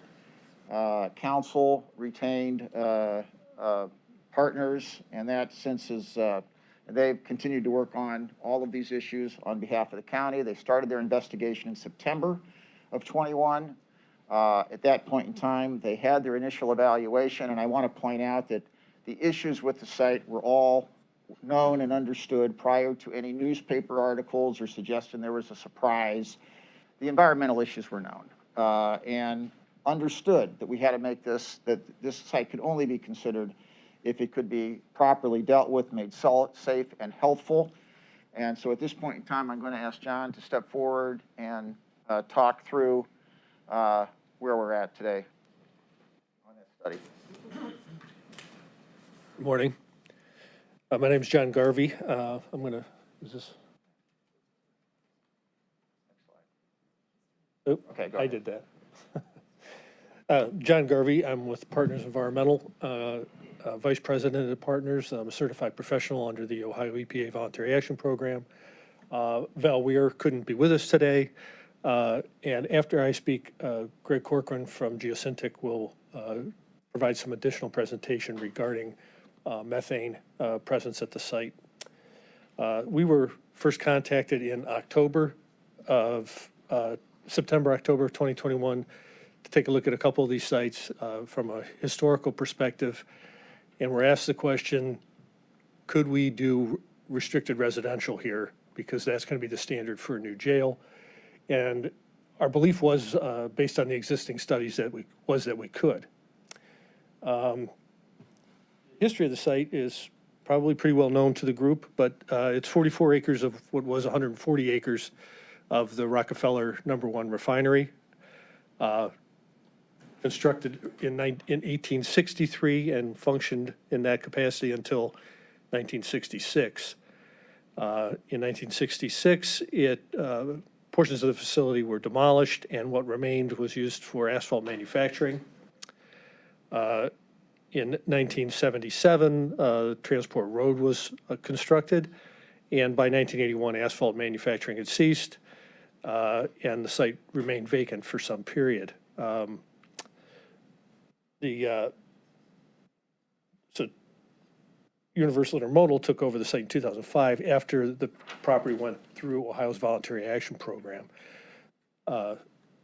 Speaker 1: Counsel retained partners, and that since is, they've continued to work on all of these issues on behalf of the county. They started their investigation in September of 21. At that point in time, they had their initial evaluation, and I want to point out that the issues with the site were all known and understood prior to any newspaper articles or suggestion there was a surprise. The environmental issues were known and understood that we had to make this, that this site could only be considered if it could be properly dealt with, made safe and healthful. And so at this point in time, I'm going to ask John to step forward and talk through where we're at today on that study.
Speaker 20: Good morning. My name is John Garvey. I'm going to, is this? Oh, okay, I did that. John Garvey, I'm with Partners Environmental, Vice President of Partners. I'm a certified professional under the Ohio EPA Voluntary Action Program. Val Weir couldn't be with us today. And after I speak, Greg Corcoran from Geosyntic will provide some additional presentation regarding methane presence at the site. We were first contacted in September, October of 2021 to take a look at a couple of these sites from a historical perspective. And we're asked the question, could we do restricted residential here? Because that's going to be the standard for a new jail. And our belief was, based on the existing studies, that we could. History of the site is probably pretty well known to the group, but it's 44 acres of what was 140 acres of the Rockefeller #1 refinery, constructed in 1863 and functioned in that capacity until 1966. In 1966, it portions of the facility were demolished, and what remained was used for asphalt manufacturing. In 1977, Transport Road was constructed, and by 1981, asphalt manufacturing had ceased, and the site remained vacant for some period. So Universal Intermodal took over the site in 2005 after the property went through Ohio's Voluntary Action Program.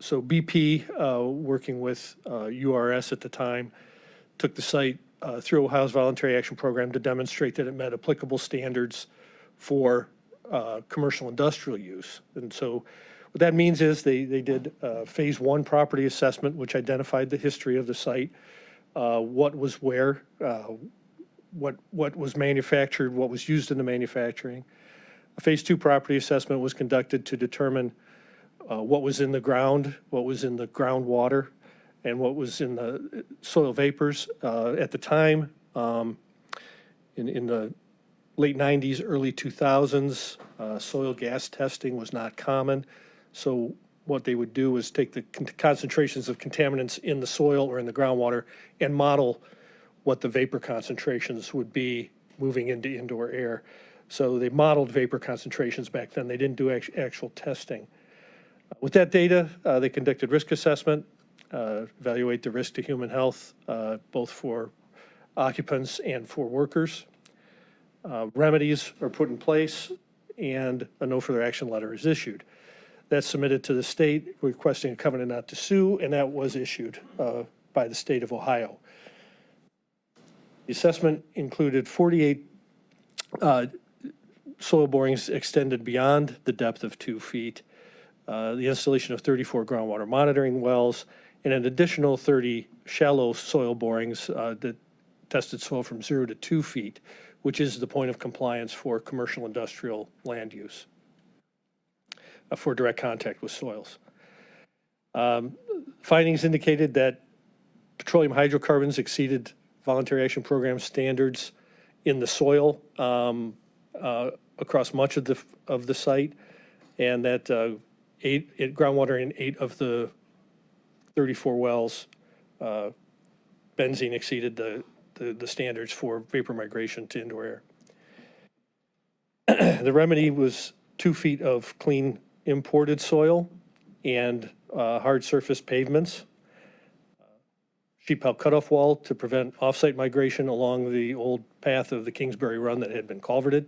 Speaker 20: So BP, working with URS at the time, took the site through Ohio's Voluntary Action Program to demonstrate that it met applicable standards for commercial industrial use. And so what that means is they did phase 1 property assessment, which identified the history of the site, what was where, what was manufactured, what was used in the manufacturing. A phase 2 property assessment was conducted to determine what was in the ground, what was in the groundwater, and what was in the soil vapors. At the time, in the late 90s, early 2000s, soil gas testing was not common. So what they would do is take the concentrations of contaminants in the soil or in the groundwater and model what the vapor concentrations would be moving into indoor air. So they modeled vapor concentrations back then. They didn't do actual testing. With that data, they conducted risk assessment, evaluate the risk to human health, both for occupants and for workers. Remedies are put in place, and a no further action letter is issued. That's submitted to the state requesting a covenant not to sue, and that was issued by the state of Ohio. The assessment included 48 soil borings extended beyond the depth of 2 feet, the installation of 34 groundwater monitoring wells, and an additional 30 shallow soil borings that tested soil from 0 to 2 feet, which is the point of compliance for commercial industrial land use for direct contact with soils. Findings indicated that petroleum hydrocarbons exceeded Voluntary Action Program standards in the soil across much of the site, and that groundwater in 8 of the 34 wells, benzene exceeded the standards for vapor migration to indoor air. The remedy was 2 feet of clean imported soil and hard surface pavements, sheet pile cutoff wall to prevent offsite migration along the old path of the Kingsbury Run that had been culverted,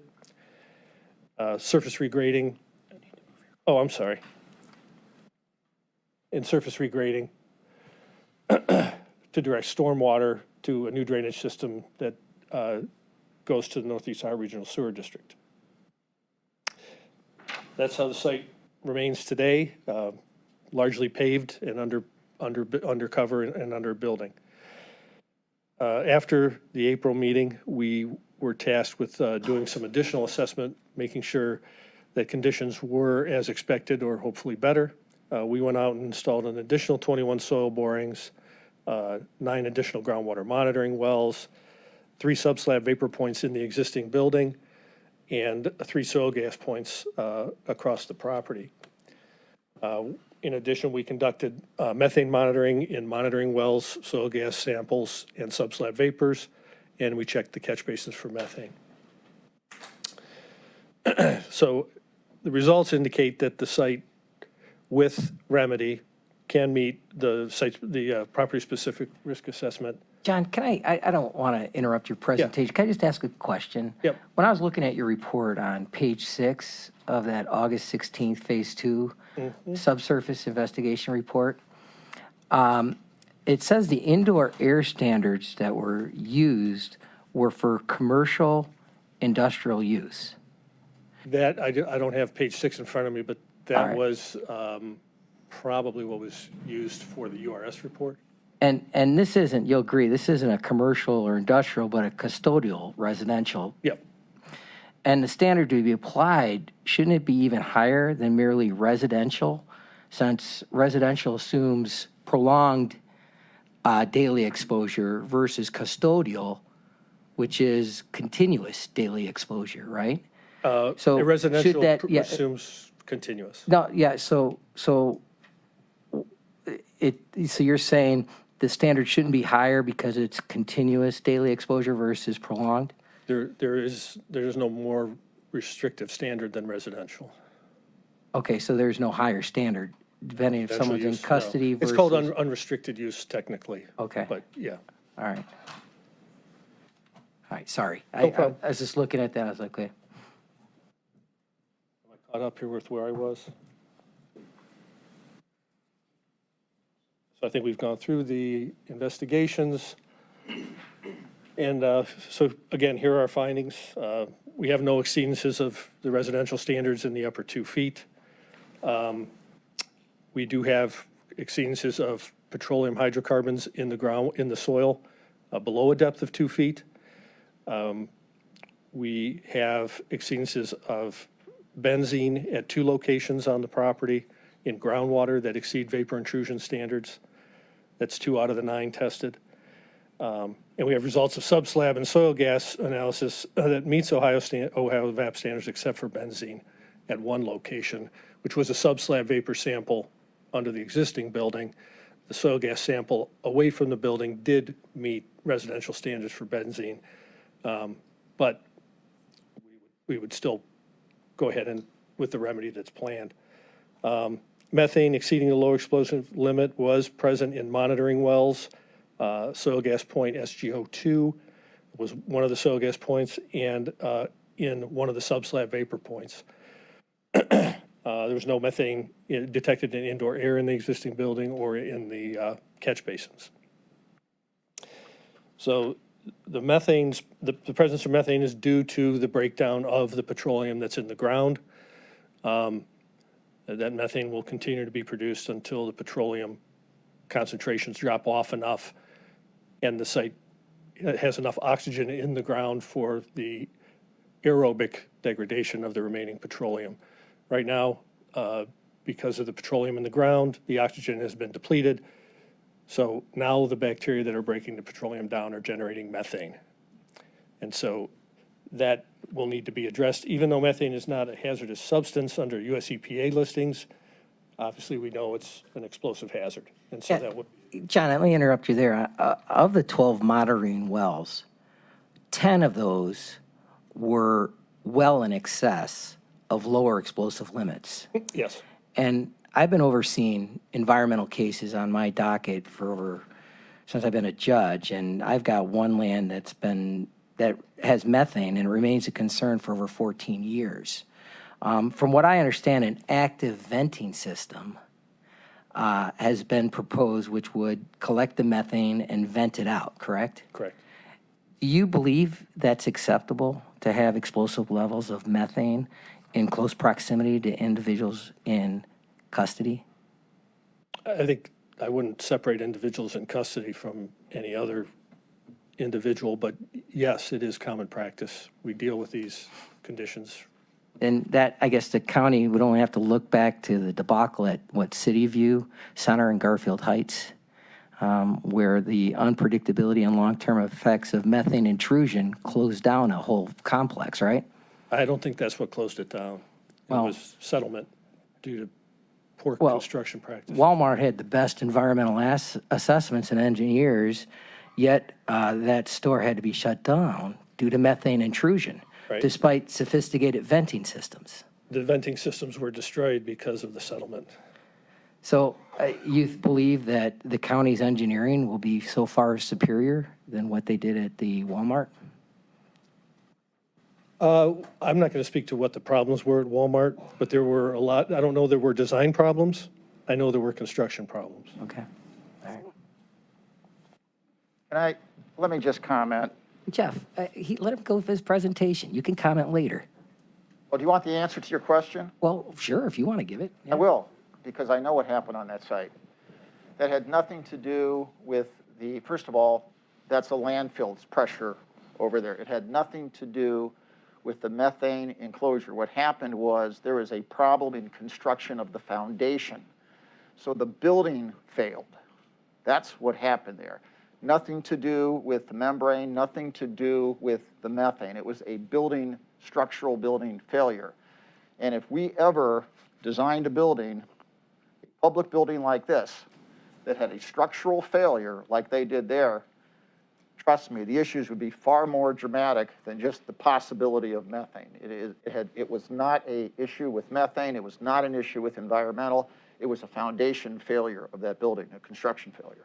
Speaker 20: surface regrading. Oh, I'm sorry. And surface regrading to direct stormwater to a new drainage system that goes to the Northeast Ohio Regional Sewer District. That's how the site remains today, largely paved and under cover and under building. After the April meeting, we were tasked with doing some additional assessment, making sure that conditions were as expected or hopefully better. We went out and installed an additional 21 soil borings, 9 additional groundwater monitoring wells, 3 subslab vapor points in the existing building, and 3 soil gas points across the property. In addition, we conducted methane monitoring in monitoring wells, soil gas samples, and subslab vapors, and we checked the catch basins for methane. So the results indicate that the site with remedy can meet the property-specific risk assessment.
Speaker 3: John, can I don't want to interrupt your presentation. Yeah. Can I just ask a question?
Speaker 20: Yep.
Speaker 3: When I was looking at your report on page 6 of that August 16th phase 2 subsurface investigation report, it says the indoor air standards that were used were for commercial industrial use.
Speaker 20: That I don't have page 6 in front of me, but that was probably what was used for the URS report.
Speaker 3: And this isn't, you'll agree, this isn't a commercial or industrial, but a custodial residential.
Speaker 20: Yep.
Speaker 3: And the standard to be applied, shouldn't it be even higher than merely residential, since residential assumes prolonged daily exposure versus custodial, which is continuous daily exposure, right?
Speaker 20: So residential assumes
Speaker 6: continuous.
Speaker 3: No, yeah, so you're saying the standard shouldn't be higher because it's continuous daily exposure versus prolonged?
Speaker 6: There's no more restrictive standard than residential.
Speaker 3: Okay, so there's no higher standard depending if
Speaker 6: Residential
Speaker 3: someone's in
Speaker 6: use, no.
Speaker 3: custody versus.
Speaker 6: It's called unrestricted use technically.
Speaker 3: Okay.
Speaker 6: But yeah.
Speaker 3: All right. All right, sorry.
Speaker 6: No problem.
Speaker 3: I was just looking at that, I was like, okay.
Speaker 6: Am I caught up here with where I was? So I think we've gone through the investigations. And so again, here are our findings. We have no exceedances of the residential standards in the upper 2 feet. We do have exceedances of petroleum hydrocarbons in the ground, in the soil, below a depth of 2 feet. We have exceedances of benzene at 2 locations on the property in groundwater that exceed vapor intrusion standards. That's 2 out of the 9 tested. And we have results of subslab and soil gas analysis that meets Ohio VAP standards except for benzene at 1 location, which was a subslab vapor sample under the existing building. The soil gas sample away from the building did meet residential standards for benzene, but we would still go ahead and with the remedy that's planned. Methane exceeding the low explosive limit was present in monitoring wells. Soil gas point SGO2 was one of the soil gas points, and in one of the subslab vapor points. There was no methane detected in indoor air in the existing building or in the catch basins. So the presence of methane is due to the breakdown of the petroleum that's in the ground. That methane will continue to be produced until the petroleum concentrations drop off enough and the site has enough oxygen in the ground for the aerobic degradation of the remaining petroleum. Right now, because of the petroleum in the ground, the oxygen has been depleted. So now the bacteria that are breaking the petroleum down are generating methane. And so that will need to be addressed. Even though methane is not a hazardous substance under US EPA listings, obviously we know it's an explosive hazard. And so that would.
Speaker 3: John, let me interrupt you there. Of the 12 monitoring wells, 10 of those were well in excess of lower explosive limits.
Speaker 6: Yes.
Speaker 3: And I've been overseeing environmental cases on my docket since I've been a judge, and I've got one land that has methane and remains a concern for over 14 years. From what I understand, an active venting system has been proposed, which would collect the methane and vent it out, correct?
Speaker 6: Correct.
Speaker 3: Do you believe that's acceptable to have explosive levels of methane in close proximity to individuals in custody?
Speaker 6: I think I wouldn't separate individuals in custody from any other individual, but yes, it is common practice. We deal with these conditions.
Speaker 3: And that, I guess the county would only have to look back to the debacle at City View, Center, and Garfield Heights, where the unpredictability and long-term effects of methane intrusion closed down a whole complex, right?
Speaker 6: I don't think that's what closed it down. It was settlement due to poor construction practice.
Speaker 3: Walmart had the best environmental assessments and engineers, yet that store had to be shut down due to methane intrusion, despite sophisticated venting systems.
Speaker 6: The venting systems were destroyed because of the settlement.
Speaker 3: So you believe that the county's engineering will be so far superior than what they did at the Walmart?
Speaker 6: I'm not going to speak to what the problems were at Walmart, but there were a lot. I don't know there were design problems. I know there were construction problems.
Speaker 3: Okay. All
Speaker 1: Let
Speaker 3: right.
Speaker 1: me just comment.
Speaker 3: Jeff, let him go with his presentation. You can comment later.
Speaker 1: Well, do you want the answer to your question?
Speaker 3: Well, sure, if you want to give it.
Speaker 1: I will, because I know what happened on that site. That had nothing to do with first of all, that's a landfill's pressure over there. It had nothing to do with the methane enclosure. What happened was there was a problem in construction of the foundation. So the building failed. That's what happened there. Nothing to do with the membrane, nothing to do with the methane. It was a structural building failure. And if we ever designed a building, a public building like this, that had a structural failure like they did there, trust me, the issues would be far more dramatic than just the possibility of methane. It was not an issue with methane. It was not an issue with environmental. It was a foundation failure of that building, a construction failure.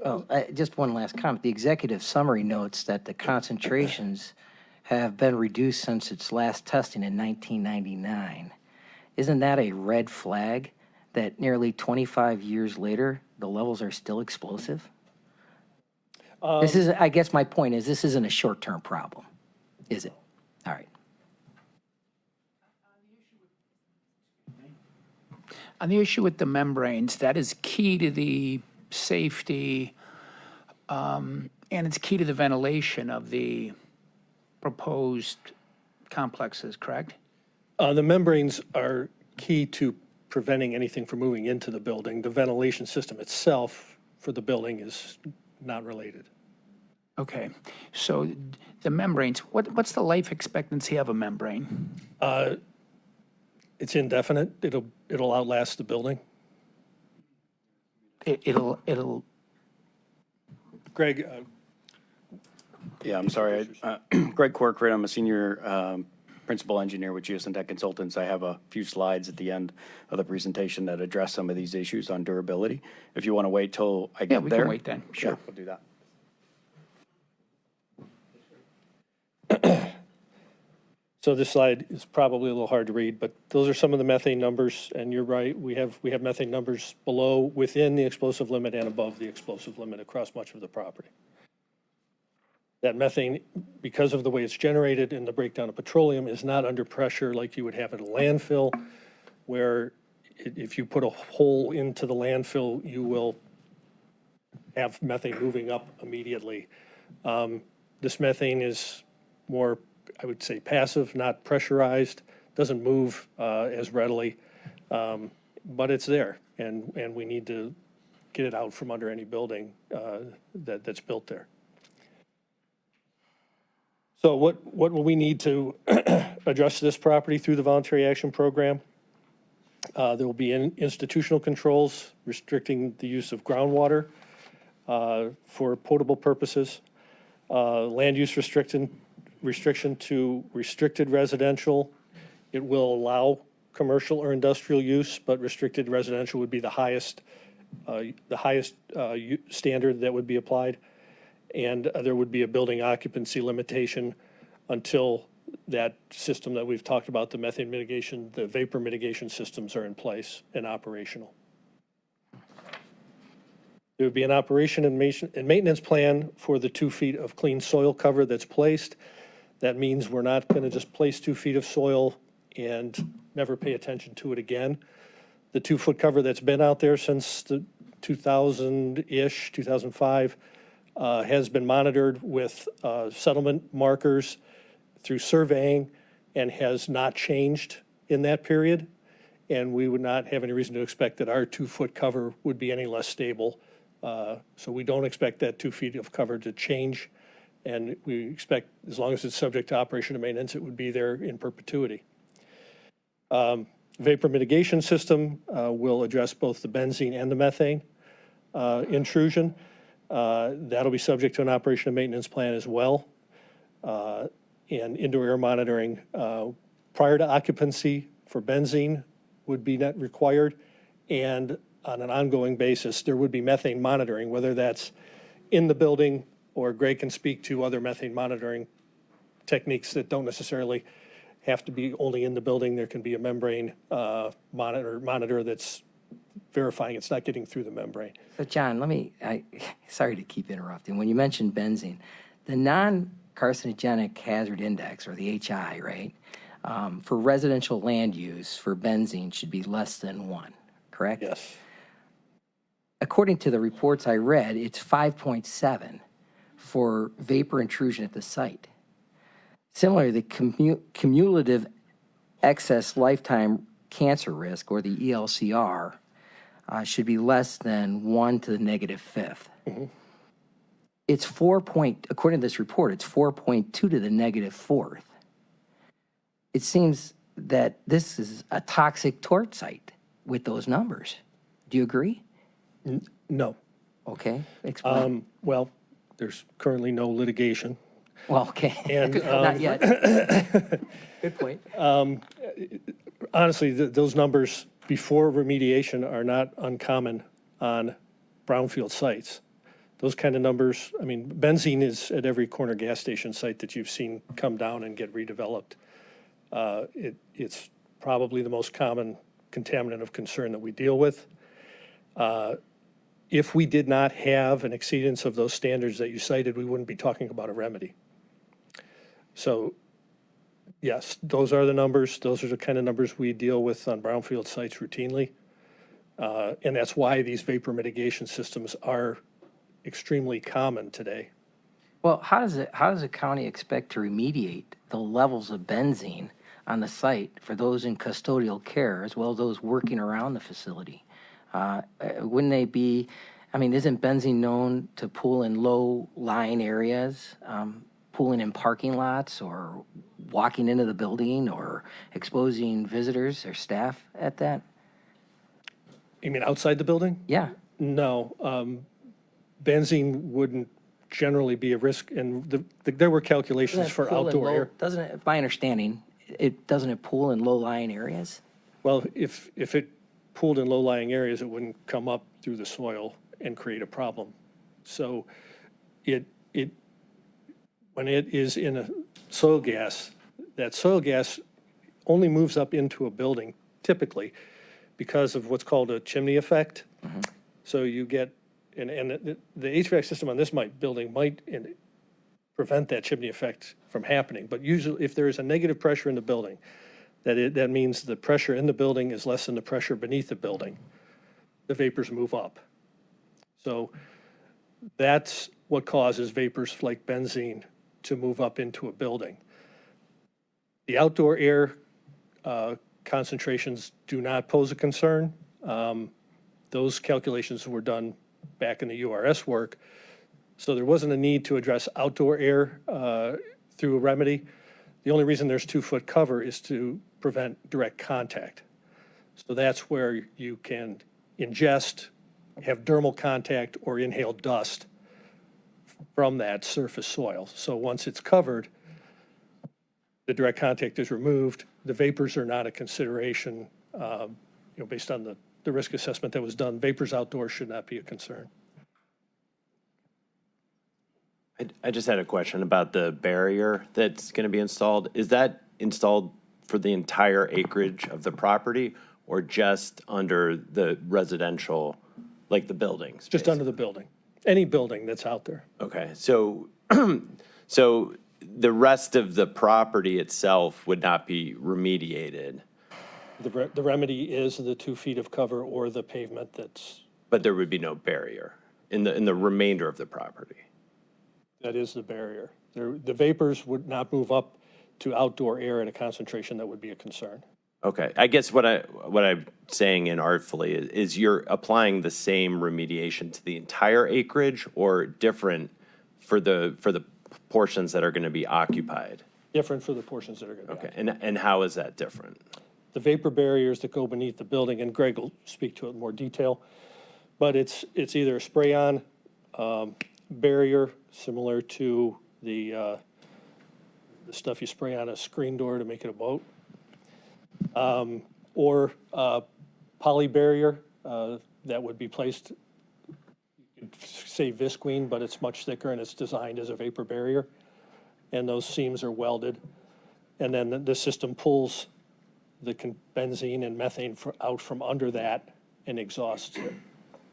Speaker 3: Well, just one last comment. The executive summary notes that the concentrations have been reduced since its last testing in 1999. Isn't that a red flag that nearly 25 years later, the levels are still explosive? This is, I guess my point is, this isn't a short-term problem, is it? All right.
Speaker 21: On the issue with the membranes, that is key to the safety, and it's key to the ventilation of the proposed complexes, correct?
Speaker 6: The membranes are key to preventing anything from moving into the building. The ventilation system itself for the building is not related.
Speaker 21: Okay, so the membranes, what's the life expectancy of a membrane?
Speaker 6: It's indefinite. It'll outlast the building.
Speaker 21: It'll.
Speaker 6: Greg.
Speaker 9: Yeah, I'm sorry. Greg Corcoran, I'm a senior principal engineer with Geosyntec Consultants. I have a few slides at the end of the presentation that address some of these issues on durability. If you want to wait till I get
Speaker 21: we
Speaker 9: there.
Speaker 21: can wait then, sure.
Speaker 9: Yeah, we'll do that.
Speaker 6: So this slide is probably a little hard to read, but those are some of the methane numbers, and you're right, we have methane numbers below, within the explosive limit and above the explosive limit across much of the property. That methane, because of the way it's generated in the breakdown of petroleum, is not under pressure like you would have at a landfill, where if you put a hole into the landfill, you will have methane moving up immediately. This methane is more, I would say, passive, not pressurized, doesn't move as readily, but it's there, and we need to get it out from under any building that's built there. So what will we need to address this property through the voluntary action program? There will be institutional controls restricting the use of groundwater for potable purposes, land use restriction to restricted residential. It will allow commercial or industrial use, but restricted residential would be the highest standard that would be applied. And there would be a building occupancy limitation until that system that we've talked about, the methane mitigation, the vapor mitigation systems are in place and operational. There would be an operation and maintenance plan for the 2 feet of clean soil cover that's placed. That means we're not going to just place 2 feet of soil and never pay attention to it again. The 2 foot cover that's been out there since the 2000-ish, 2005, has been monitored with settlement markers through surveying and has not changed in that period. And we would not have any reason to expect that our 2 foot cover would be any less stable. So we don't expect that 2 feet of cover to change. And we expect, as long as it's subject to operation and maintenance, it would be there in perpetuity. Vapor mitigation system will address both the benzene and the methane intrusion. That'll be subject to an operation and maintenance plan as well. And indoor air monitoring prior to occupancy for benzene would be not required. And on an ongoing basis, there would be methane monitoring, whether that's in the building, or Greg can speak to other methane monitoring techniques that don't necessarily have to be only in the building. There can be a membrane monitor that's verifying it's not getting through the membrane.
Speaker 3: So John, sorry to keep interrupting. When you mentioned benzene, the non-carcinogenic hazard index, or the HI, right, for residential land use for benzene should be less than 1, correct?
Speaker 6: Yes.
Speaker 3: According to the reports I read, it's 5.7 for vapor intrusion at the site. Similarly, the cumulative excess lifetime cancer risk, or the ELCR, should be less than 1 to the -5th. it's according to this report, it's 4.2 to the -4th. It seems that this is a toxic tort site with those numbers. Do you agree?
Speaker 20: No.
Speaker 3: Okay, explain.
Speaker 20: Well, there's currently no litigation.
Speaker 3: Well, okay.
Speaker 20: And,
Speaker 3: Not yet. Good point.
Speaker 20: Honestly, those numbers before remediation are not uncommon on brownfield sites. Those kind of numbers, I mean, benzene is at every corner gas station site that you've seen come down and get redeveloped. It's probably the most common contaminant of concern that we deal with. If we did not have an exceedance of those standards that you cited, we wouldn't be talking about a remedy. So, yes, those are the numbers. Those are the kind of numbers we deal with on brownfield sites routinely. And that's why these vapor mitigation systems are extremely common today.
Speaker 3: Well, how does the county expect to remediate the levels of benzene on the site for those in custodial care as well as those working around the facility? Wouldn't they be, I mean, isn't benzene known to pool in low-lying areas, pooling in parking lots or walking into the building or exposing visitors or staff at that?
Speaker 20: You mean outside the building?
Speaker 3: Yeah.
Speaker 20: No. Benzene wouldn't generally be a risk, and there were calculations for outdoor air.
Speaker 3: Doesn't it, my understanding, doesn't it pool in low-lying areas?
Speaker 20: Well, if it pooled in low-lying areas, it wouldn't come up through the soil and create a problem. So when it is in a soil gas, that soil gas only moves up into a building typically because of what's called a chimney effect.
Speaker 3: Mm-hmm.
Speaker 20: So you get, and the HVAC system on this building might prevent that chimney effect from happening. But usually if there is a negative pressure in the building, that means the pressure in the building is less than the pressure beneath the building. The vapors move up. So that's what causes vapors like benzene to move up into a building. The outdoor air concentrations do not pose a concern. Those calculations were done back in the URS work. So there wasn't a need to address outdoor air through a remedy. The only reason there's 2-foot cover is to prevent direct contact. So that's where you can ingest, have dermal contact, or inhale dust from that surface soil. So once it's covered, the direct contact is removed. The vapors are not a consideration, based on the risk assessment that was done. Vapors outdoors should not be a concern.
Speaker 4: I just had a question about the barrier that's going to be installed. Is that installed for the entire acreage of the property or just under the residential, like the buildings?
Speaker 20: Just under the building, any building that's out there.
Speaker 4: Okay, so so the rest of the property itself would not be remediated?
Speaker 20: The remedy is the 2 feet of cover or the pavement that's.
Speaker 4: But there would be no barrier in the remainder of the property?
Speaker 20: That is the barrier. The vapors would not move up to outdoor air at a concentration that would be a concern.
Speaker 4: Okay, I guess what I'm saying inartfully is you're applying the same remediation to the entire acreage or different for the portions that are going to be occupied?
Speaker 20: Different for the portions that are going to be occupied.
Speaker 4: Okay, and how is that different?
Speaker 20: The vapor barriers that go beneath the building, and Greg will speak to it in more detail, but it's either a spray-on barrier similar to the stuff you spray on a screen door to make it a boat, or poly barrier that would be placed, you could say visqueen, but it's much thicker and it's designed as a vapor barrier, and those seams are welded, and then the system pulls the benzene and methane out from under that and exhausts it.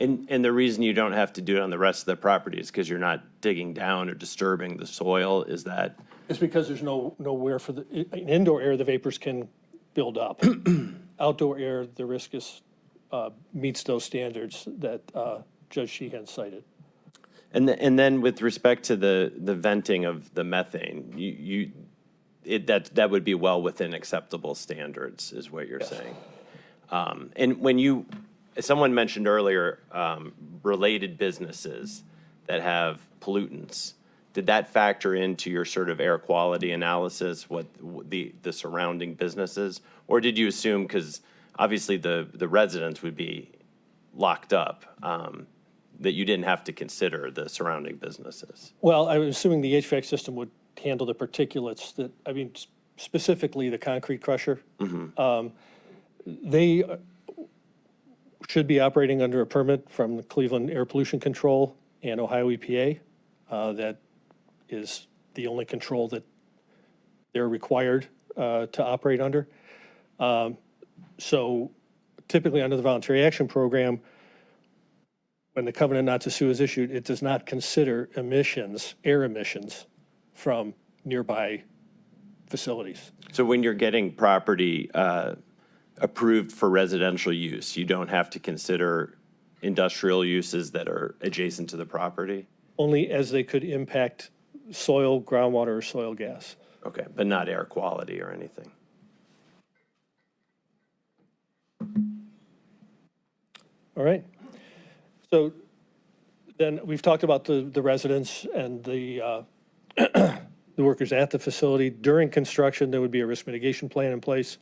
Speaker 4: And the reason you don't have to do it on the rest of the property is because you're not digging down or disturbing the soil, is that?
Speaker 20: It's because there's nowhere for in indoor air, the vapors can build up. Outdoor air, the risk is, meets those standards that Judge Sheehan cited.
Speaker 4: And then with respect to the venting of the methane, that would be well within acceptable standards, is what you're saying. And when someone mentioned earlier related businesses that have pollutants. Did that factor into your sort of air quality analysis, what the surrounding businesses? Or did you assume, because obviously the residents would be locked up, that you didn't have to consider the surrounding businesses?
Speaker 20: Well, I'm assuming the HVAC system would handle the particulates that, I mean, specifically the concrete crusher. They should be operating under a permit from the Cleveland Air Pollution Control and Ohio EPA. That is the only control that they're required to operate under. So typically under the voluntary action program, when the covenant not to sue is issued, it does not consider emissions, air emissions from nearby facilities.
Speaker 4: So when you're getting property approved for residential use, you don't have to consider industrial uses that are adjacent to the property?
Speaker 20: Only as they could impact soil, groundwater, or soil gas.
Speaker 4: Okay, but not air quality or anything?
Speaker 20: All right. So then we've talked about the residents and the workers at the facility. During construction, there would be a risk mitigation plan in place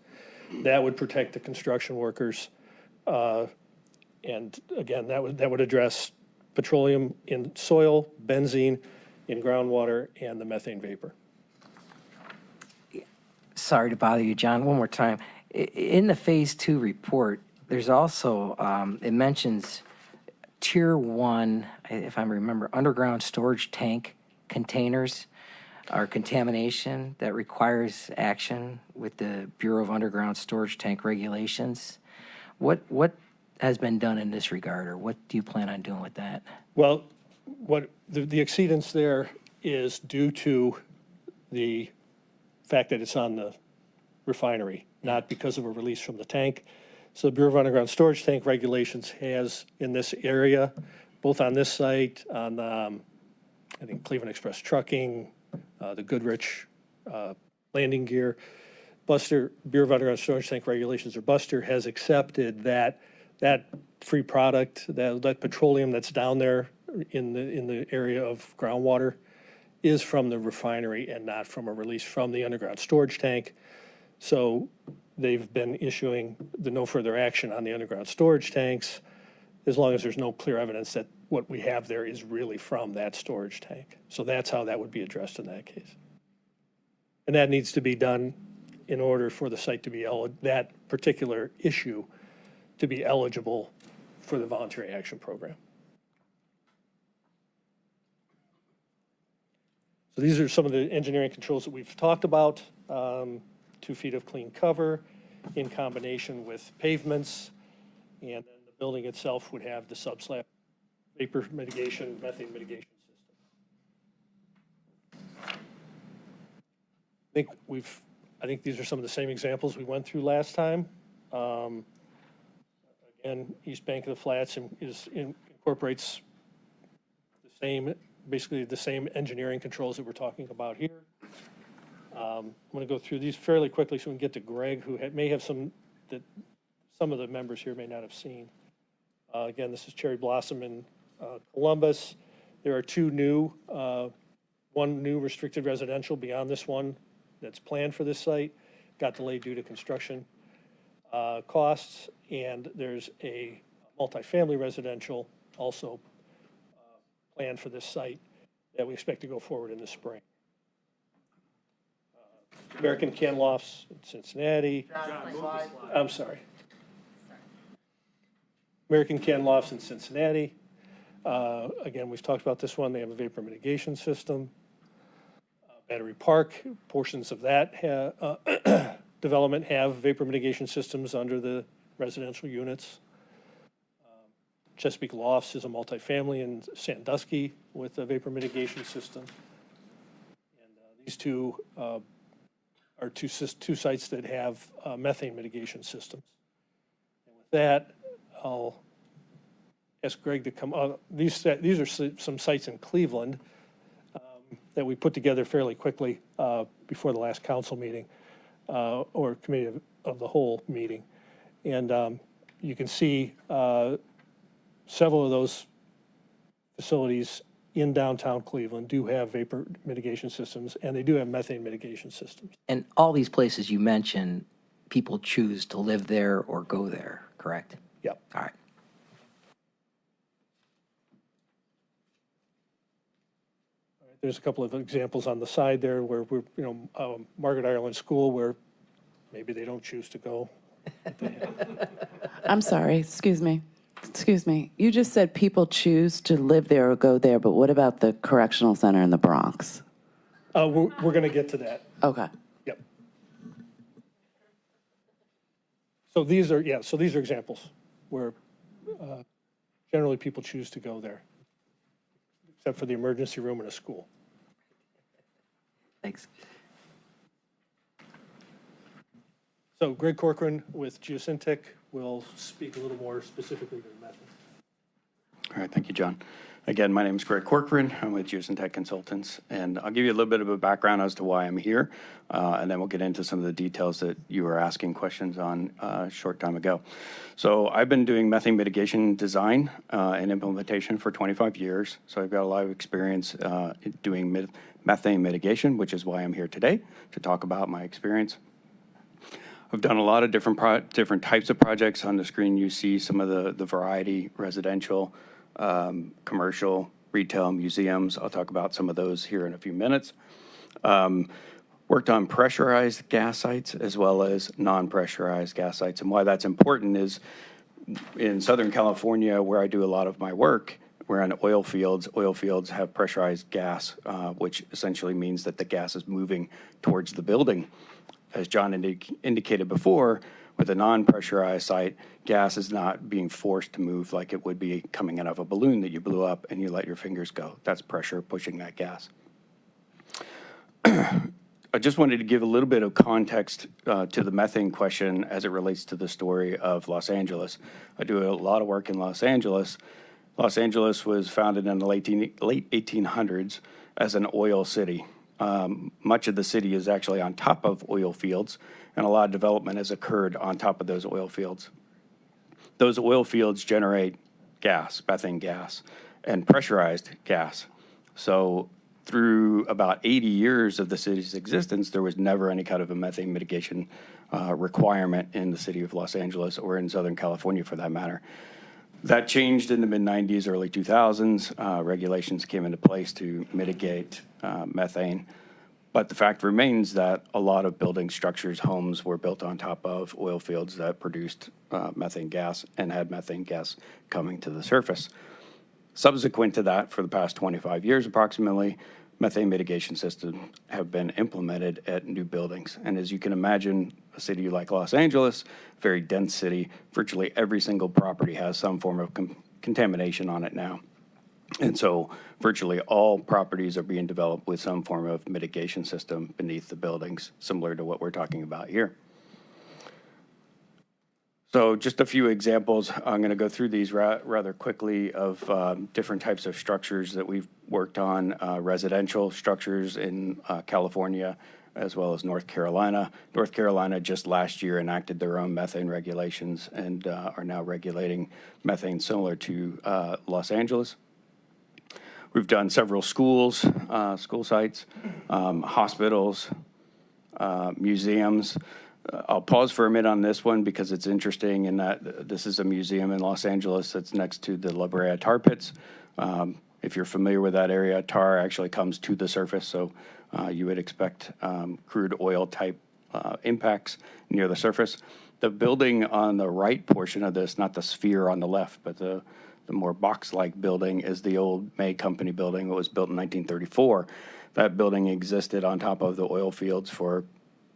Speaker 20: that would protect the construction workers. And again, that would address petroleum in soil, benzene in groundwater, and the methane vapor.
Speaker 3: Sorry to bother you, John, one more time. In the Phase 2 report, there's also, it mentions Tier 1, if I remember, underground storage tank containers are contamination that requires action with the Bureau of Underground Storage Tank Regulations. What has been done in this regard, or what do you plan on doing with that?
Speaker 20: Well, what the exceedance there is due to the fact that it's on the refinery, not because of a release from the tank. So the Bureau of Underground Storage Tank Regulations has in this area, both on this site, on I think Cleveland Express Trucking, the Goodrich landing gear, Buster, Bureau of Underground Storage Tank Regulations, or Buster, has accepted that free product, that petroleum that's down there in the area of groundwater is from the refinery and not from a release from the underground storage tank. So they've been issuing the no further action on the underground storage tanks as long as there's no clear evidence that what we have there is really from that storage tank. So that's how that would be addressed in that case. And that needs to be done in order for the site to be that particular issue to be eligible for the voluntary action program. So these are some of the engineering controls that we've talked about. 2 feet of clean cover in combination with pavements, and then the building itself would have the subslab vapor mitigation, methane mitigation system. I think these are some of the same examples we went through last time. Again, East Bank of the Flats incorporates basically the same engineering controls that we're talking about here. I'm going to go through these fairly quickly so we can get to Greg, who may have some that some of the members here may not have seen. Again, this is Cherry Blossom in Columbus. There are 2 new, one new restricted residential beyond this one that's planned for this site, got delayed due to construction costs, and there's a multifamily residential also planned for this site that we expect to go forward in the spring. American Can Lofts in Cincinnati. I'm sorry. American Can Lofts in Cincinnati. Again, we've talked about this one. They have a vapor mitigation system. Battery Park, portions of that development have vapor mitigation systems under the residential units. Chesapeake Lofts is a multifamily in Sandusky with a vapor mitigation system. And these 2 are two sites that have methane mitigation systems. And with that, I'll ask Greg to come on. These are some sites in Cleveland that we put together fairly quickly before the last council meeting or committee of the whole meeting. And you can see several of those facilities
Speaker 6: in downtown Cleveland do have vapor mitigation systems, and they do have methane mitigation systems.
Speaker 3: And all these places you mentioned, people choose to live there or go there, correct?
Speaker 6: Yep.
Speaker 3: All right.
Speaker 6: There's a couple of examples on the side there where we're, Margaret Ireland School, where maybe they don't choose to go.
Speaker 10: I'm sorry, excuse me. Excuse me. You just said people choose to live there or go there, but what about the correctional center in the Bronx?
Speaker 6: We're going to get to that.
Speaker 10: Okay.
Speaker 6: Yep. So these are examples where generally people choose to go there, except for the emergency room in a school.
Speaker 3: Thanks.
Speaker 6: So Greg Corcoran with Geosyntec will speak a little more specifically to the method.
Speaker 9: All right, thank you, John. Again, my name is Greg Corcoran. I'm with Geosyntec Consultants, and I'll give you a little bit of a background as to why I'm here, and then we'll get into some of the details that you were asking questions on a short time ago. So I've been doing methane mitigation design and implementation for 25 years, so I've got a lot of experience doing methane mitigation, which is why I'm here today, to talk about my experience. I've done a lot of different types of projects. On the screen, you see some of the variety: residential, commercial, retail, museums. I'll talk about some of those here in a few minutes. Worked on pressurized gas sites as well as non-pressurized gas sites. And why that's important is in Southern California, where I do a lot of my work, we're on oil fields. Oil fields have pressurized gas, which essentially means that the gas is moving towards the building. As John indicated before, with a non-pressurized site, gas is not being forced to move like it would be coming out of a balloon that you blew up and you let your fingers go. That's pressure pushing that gas. I just wanted to give a little bit of context to the methane question as it relates to the story of Los Angeles. I do a lot of work in Los Angeles. Los Angeles was founded in the late 1800s as an oil city. Much of the city is actually on top of oil fields, and a lot of development has occurred on top of those oil fields. Those oil fields generate gas, methane gas, and pressurized gas. So through about 80 years of the city's existence, there was never any kind of a methane mitigation requirement in the city of Los Angeles or in Southern California for that matter. That changed in the mid-90s, early 2000s. Regulations came into place to mitigate methane. But the fact remains that a lot of building structures, homes, were built on top of oil fields that produced methane gas and had methane gas coming to the surface. Subsequent to that, for the past 25 years approximately, methane mitigation systems have been implemented at new buildings. And as you can imagine, a city like Los Angeles, very dense city, virtually every single property has some form of contamination on it now. And so virtually all properties are being developed with some form of mitigation system beneath the buildings, similar to what we're talking about here. So just a few examples. I'm going to go through these rather quickly of different types of structures that we've worked on, residential structures in California, as well as North Carolina. North Carolina just last year enacted their own methane regulations and are now regulating methane similar to Los Angeles. We've done several schools, school sites, hospitals, museums. I'll pause for a minute on this one because it's interesting in that this is a museum in Los Angeles that's next to the La Brea tar pits. If you're familiar with that area, tar actually comes to the surface, so you would expect crude oil type impacts near the surface. The building on the right portion of this, not the sphere on the left, but the more box-like building is the old May Company building that was built in 1934. That building existed on top of the oil fields for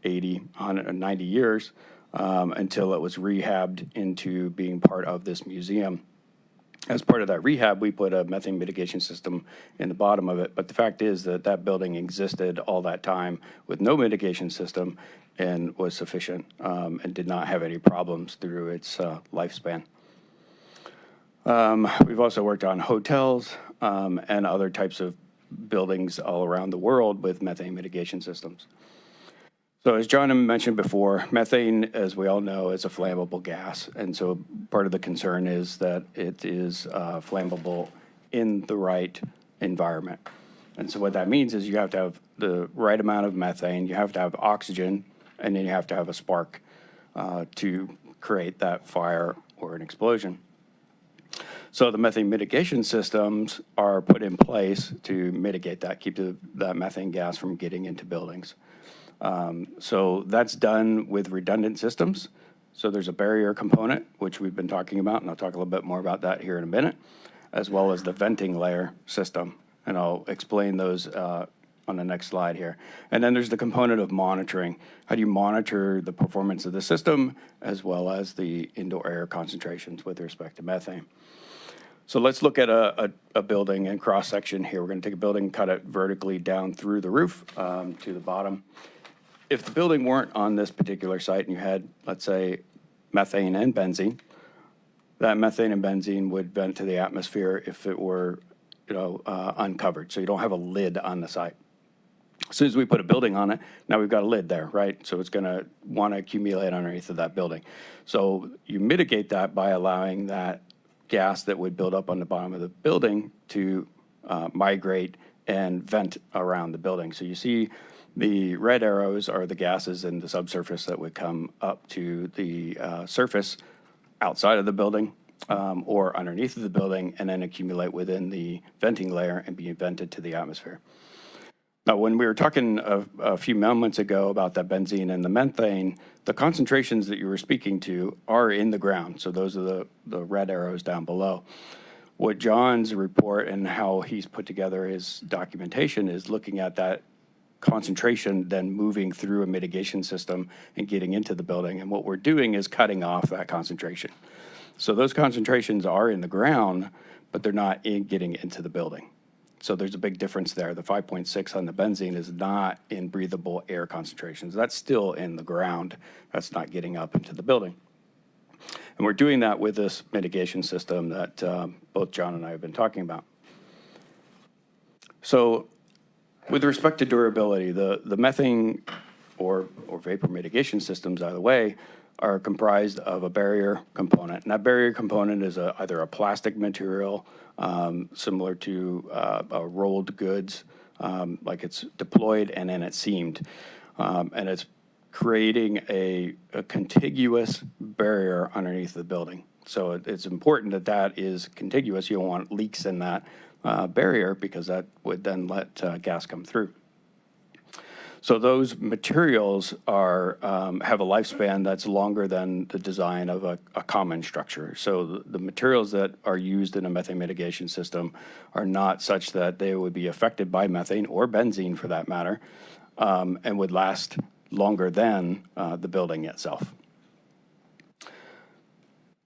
Speaker 9: 80, 190 years until it was rehabbed into being part of this museum. As part of that rehab, we put a methane mitigation system in the bottom of it. But the fact is that that building existed all that time with no mitigation system and was sufficient and did not have any problems through its lifespan. We've also worked on hotels and other types of buildings all around the world with methane mitigation systems. So as John mentioned before, methane, as we all know, is a flammable gas. And so part of the concern is that it is flammable in the right environment. And so what that means is you have to have the right amount of methane, you have to have oxygen, and then you have to have a spark to create that fire or an explosion. So the methane mitigation systems are put in place to mitigate that, keep that methane gas from getting into buildings. So that's done with redundant systems. So there's a barrier component, which we've been talking about, and I'll talk a little bit more about that here in a minute, as well as the venting layer system. And I'll explain those on the next slide here. And then there's the component of monitoring. How do you monitor the performance of the system as well as the indoor air concentrations with respect to methane? So let's look at a building in cross-section here. We're going to take a building, cut it vertically down through the roof to the bottom. If the building weren't on this particular site and you had, let's say, methane and benzene, that methane and benzene would vent to the atmosphere if it were uncovered. So you don't have a lid on the site. As soon as we put a building on it, now we've got a lid there, right? So it's going to want to accumulate underneath of that building. So you mitigate that by allowing that gas that would build up on the bottom of the building to migrate and vent around the building. So you see the red arrows are the gases in the subsurface that would come up to the surface outside of the building or underneath of the building and then accumulate within the venting layer and be vented to the atmosphere. Now, when we were talking a few moments ago about that benzene and the methane, the concentrations that you were speaking to are in the ground. So those are the red arrows down below. What John's report and how he's put together his documentation is looking at that concentration then moving through a mitigation system and getting into the building. And what we're doing is cutting off that concentration. So those concentrations are in the ground, but they're not getting into the building. So there's a big difference there. The 5.6 on the benzene is not in breathable air concentrations. That's still in the ground. That's not getting up into the building. And we're doing that with this mitigation system that both John and I have been talking about. So with respect to durability, the methane or vapor mitigation systems, either way, are comprised of a barrier component. And that barrier component is either a plastic material similar to rolled goods, like it's deployed and then it's seamed. And it's creating a contiguous barrier underneath the building. So it's important that that is contiguous. You don't want leaks in that barrier because that would then let gas come through. So those materials are have a lifespan that's longer than the design of a common structure. So the materials that are used in a methane mitigation system are not such that they would be affected by methane or benzene for that matter, and would last longer than the building itself.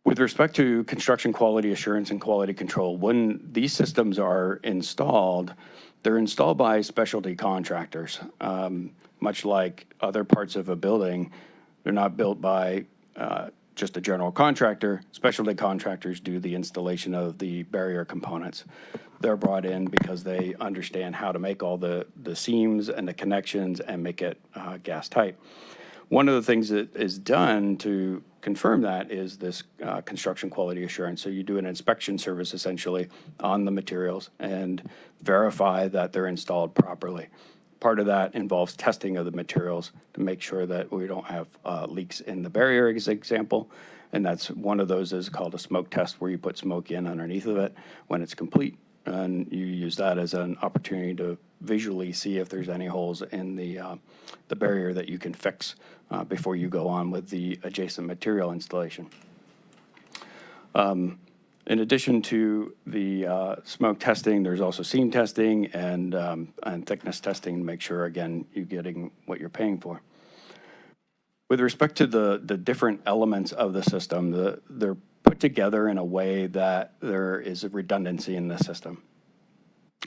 Speaker 9: With respect to construction quality assurance and quality control, when these systems are installed, they're installed by specialty contractors. Much like other parts of a building, they're not built by just a general contractor. Specialty contractors do the installation of the barrier components. They're brought in because they understand how to make all the seams and the connections and make it gas tight. One of the things that is done to confirm that is this construction quality assurance. So you do an inspection service essentially on the materials and verify that they're installed properly. Part of that involves testing of the materials to make sure that we don't have leaks in the barrier, as an example. And that's one of those is called a smoke test, where you put smoke in underneath of it when it's complete. And you use that as an opportunity to visually see if there's any holes in the barrier that you can fix before you go on with the adjacent material installation. In addition to the smoke testing, there's also seam testing and thickness testing to make sure, again, you're getting what you're paying for. With respect to the different elements of the system, they're put together in a way that there is a redundancy in the system.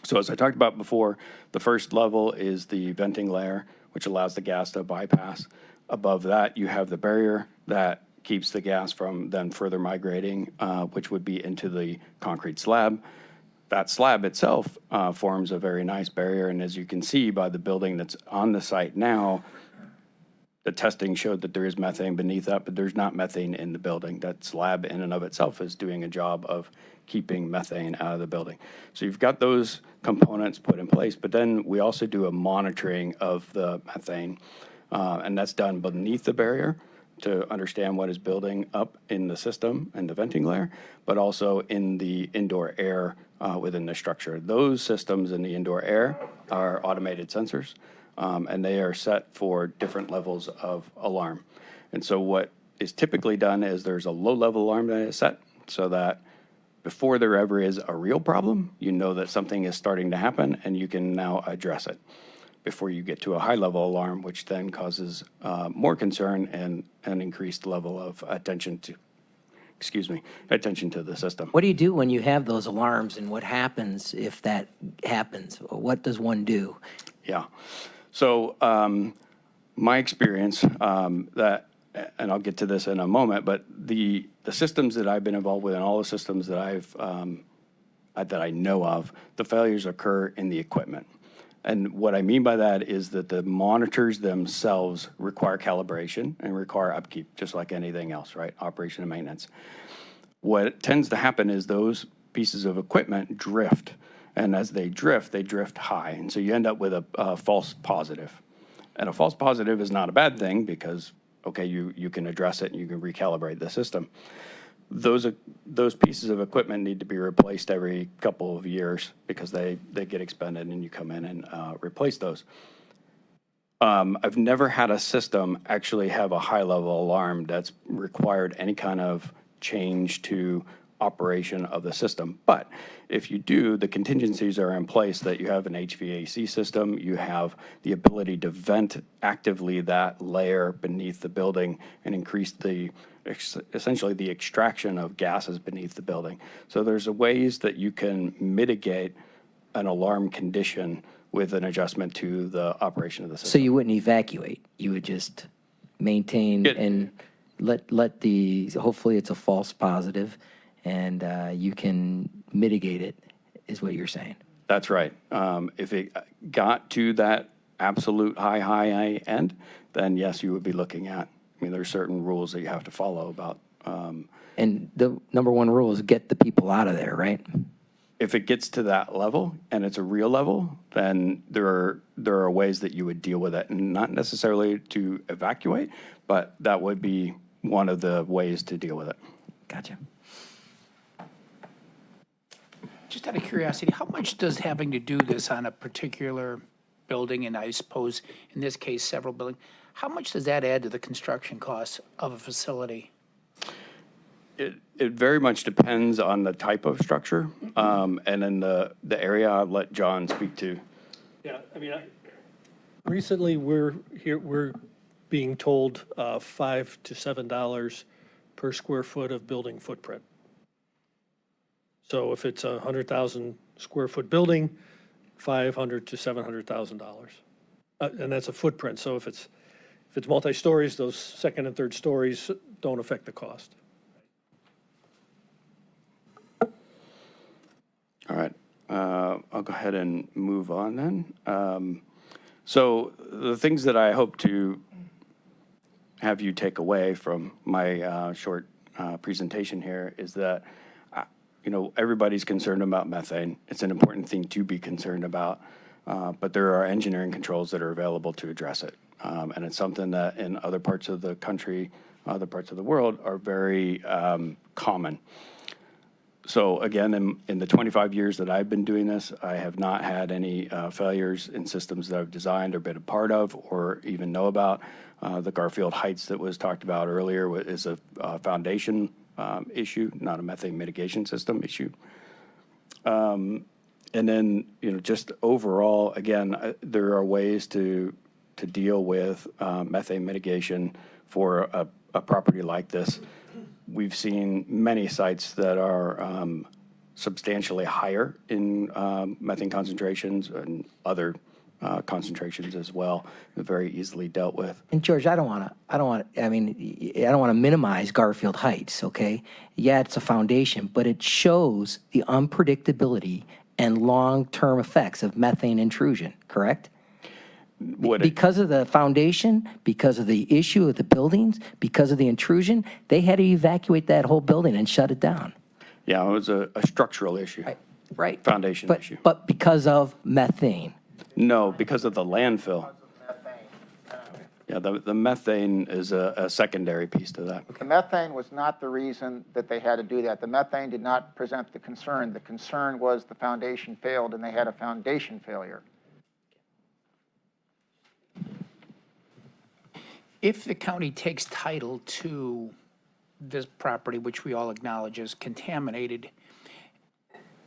Speaker 9: So as I talked about before, the first level is the venting layer, which allows the gas to bypass. Above that, you have the barrier that keeps the gas from then further migrating, which would be into the concrete slab. That slab itself forms a very nice barrier, and as you can see by the building that's on the site now, the testing showed that there is methane beneath that, but there's not methane in the building. That slab in and of itself is doing a job of keeping methane out of the building. So you've got those components put in place, but then we also do a monitoring of the methane, and that's done beneath the barrier to understand what is building up in the system and the venting layer, but also in the indoor air within the structure. Those systems in the indoor air are automated sensors, and they are set for different levels of alarm. And so what is typically done is there's a low-level alarm that is set so that before there ever is a real problem, you know that something is starting to happen and you can now address it before you get to a high-level alarm, which then causes more concern and an increased level of attention to the system.
Speaker 3: What do you do when you have those alarms, and what happens if that happens? What does one do?
Speaker 9: Yeah. So my experience that, and I'll get to this in a moment, but the systems that I've been involved with and all the systems that that I know of, the failures occur in the equipment. And what I mean by that is that the monitors themselves require calibration and require upkeep, just like anything else, right? Operation and maintenance. What tends to happen is those pieces of equipment drift. And as they drift high. And so you end up with a false positive. And a false positive is not a bad thing because, okay, you can address it and you can recalibrate the system. Those pieces of equipment need to be replaced every couple of years because they get expended and you come in and replace those. I've never had a system actually have a high-level alarm that's required any kind of change to operation of the system. But if you do, the contingencies are in place that you have an HVAC system, you have the ability to vent actively that layer beneath the building and increase essentially the extraction of gases beneath the building. So there's ways that you can mitigate an alarm condition with an adjustment to the operation of the system.
Speaker 3: So you wouldn't evacuate, you would just maintain and let hopefully it's a false positive, and you can mitigate it, is what you're saying.
Speaker 9: That's right. If it got to that absolute high end, then yes, you would be looking at, there's certain rules that you have to follow about.
Speaker 3: And the number one rule is get the people out of there, right?
Speaker 9: If it gets to that level and it's a real level, then there are ways that you would deal with it, and not necessarily to evacuate, but that would be one of the ways to deal with it.
Speaker 3: Gotcha.
Speaker 21: Just out of curiosity, how much does having to do this on a particular building, and I suppose in this case several buildings, how much does that add to the construction costs of a facility?
Speaker 9: It very much depends on the type of structure, and in the area I'll let John speak to.
Speaker 20: Yeah, recently we're being told $5 to $7 per square foot of building footprint. So if it's a 100,000 square foot building, $500,000 to $700,000, and that's a footprint. So if it's multi-stories, those second and third stories don't affect the cost.
Speaker 9: All right, I'll go ahead and move on then. So the things that I hope to have you take away from my short presentation here is that everybody's concerned about methane. It's an important thing to be concerned about, but there are engineering controls that are available to address it. And it's something that in other parts of the country, other parts of the world are very common. So again, in the 25 years that I've been doing this, I have not had any failures in systems that I've designed or been a part of or even know about. The Garfield Heights that was talked about earlier is a foundation issue, not a methane mitigation system issue. And then, just overall, again, there are ways to deal with methane mitigation for a property like this. We've seen many sites that are substantially higher in methane concentrations and other concentrations as well, very easily dealt with.
Speaker 3: And George, I don't want to minimize Garfield Heights, okay? Yeah, it's a foundation, but it shows the unpredictability and long-term effects of methane intrusion, correct?
Speaker 9: Would it?
Speaker 3: Because of the foundation, because of the issue of the buildings, because of the intrusion, they had to evacuate that whole building and shut it down.
Speaker 9: Yeah, it was a structural issue.
Speaker 3: Right.
Speaker 9: Foundation issue.
Speaker 3: But because of methane.
Speaker 9: No, because of the landfill. Yeah, the methane is a secondary piece to that.
Speaker 1: The methane was not the reason that they had to do that. The methane did not present the concern. The concern was the foundation failed and they had a foundation failure.
Speaker 21: If the county takes title to this property, which we all acknowledge is contaminated,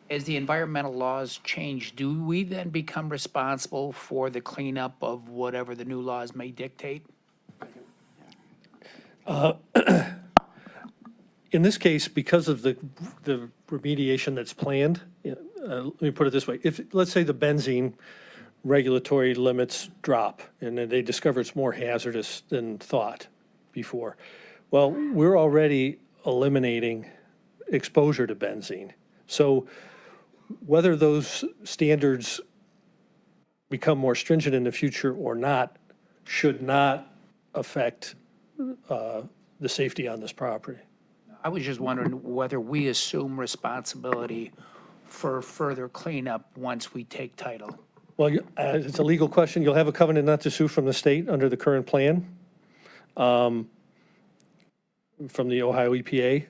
Speaker 21: as the environmental laws change, do we then become responsible for the cleanup of whatever the new laws may dictate?
Speaker 6: In this case, because of the remediation that's planned, let me put it this way. If, let's say the benzene regulatory limits drop and then they discover it's more hazardous than thought before, well, we're already eliminating exposure to benzene. So whether those standards become more stringent in the future or not should not affect the safety on this property.
Speaker 21: I was just wondering whether we assume responsibility for further cleanup once we take title.
Speaker 6: Well, it's a legal question. You'll have a covenant not to sue from the state under the current plan from the Ohio EPA.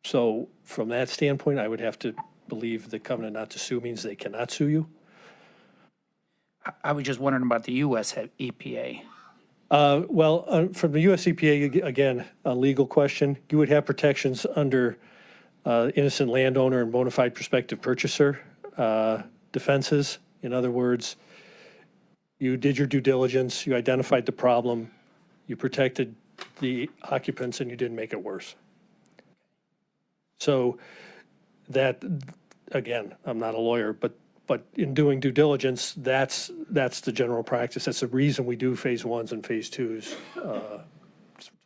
Speaker 6: So from that standpoint, I would have to believe the covenant not to sue means they cannot sue you.
Speaker 21: I was just wondering about the U.S. EPA.
Speaker 6: From the US EPA, again, a legal question, you would have protections under innocent landowner and bona fide prospective purchaser defenses. In other words, you did your due diligence, you identified the problem, you protected the occupants, and you didn't make it worse. So that, again, I'm not a lawyer, but in doing due diligence, that's the general practice. That's the reason we do phase ones and phase twos,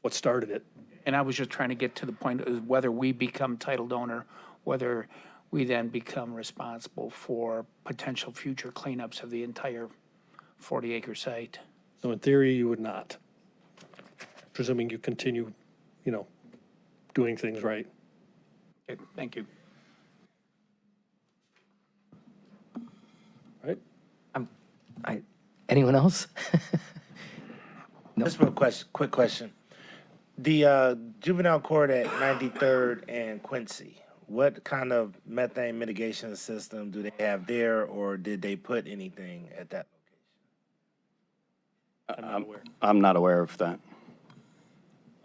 Speaker 6: what started it.
Speaker 21: And I was just trying to get to the point of whether we become title owner, whether we then become responsible for potential future cleanups of the entire 40-acre site.
Speaker 6: So in theory, you would not, presuming you continue, doing things right.
Speaker 21: Okay, thank you.
Speaker 6: Right?
Speaker 3: Anyone else?
Speaker 11: Just a quick question. The juvenile court at 93rd and Quincy, what kind of methane mitigation system do they have there, or did they put anything at that location?
Speaker 9: I'm not aware of that.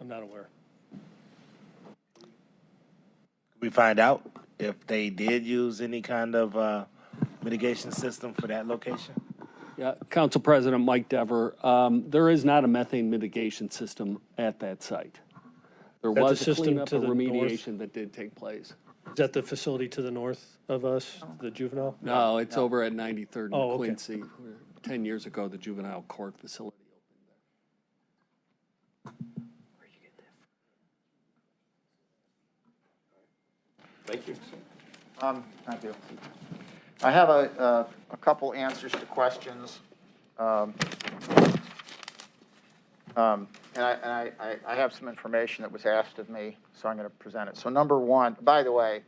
Speaker 6: I'm not aware.
Speaker 11: We find out if they did use any kind of mitigation system for that location?
Speaker 5: Yeah, Council President Mike Dever, there is not a methane mitigation system at that site. There
Speaker 6: Is that
Speaker 5: was
Speaker 6: the
Speaker 5: a
Speaker 6: system
Speaker 5: cleanup
Speaker 6: to
Speaker 5: or
Speaker 6: the
Speaker 5: remediation that did take place.
Speaker 6: Is that the facility to the north of us, the juvenile?
Speaker 5: No, it's over at 93rd and
Speaker 6: Oh, okay.
Speaker 5: Quincy. 10 years ago, the juvenile court facility opened there.
Speaker 4: Thank you.
Speaker 1: Thank you. I have a couple answers to questions. And I have some information that was asked of me, so I'm going to present it. So number one, by the way,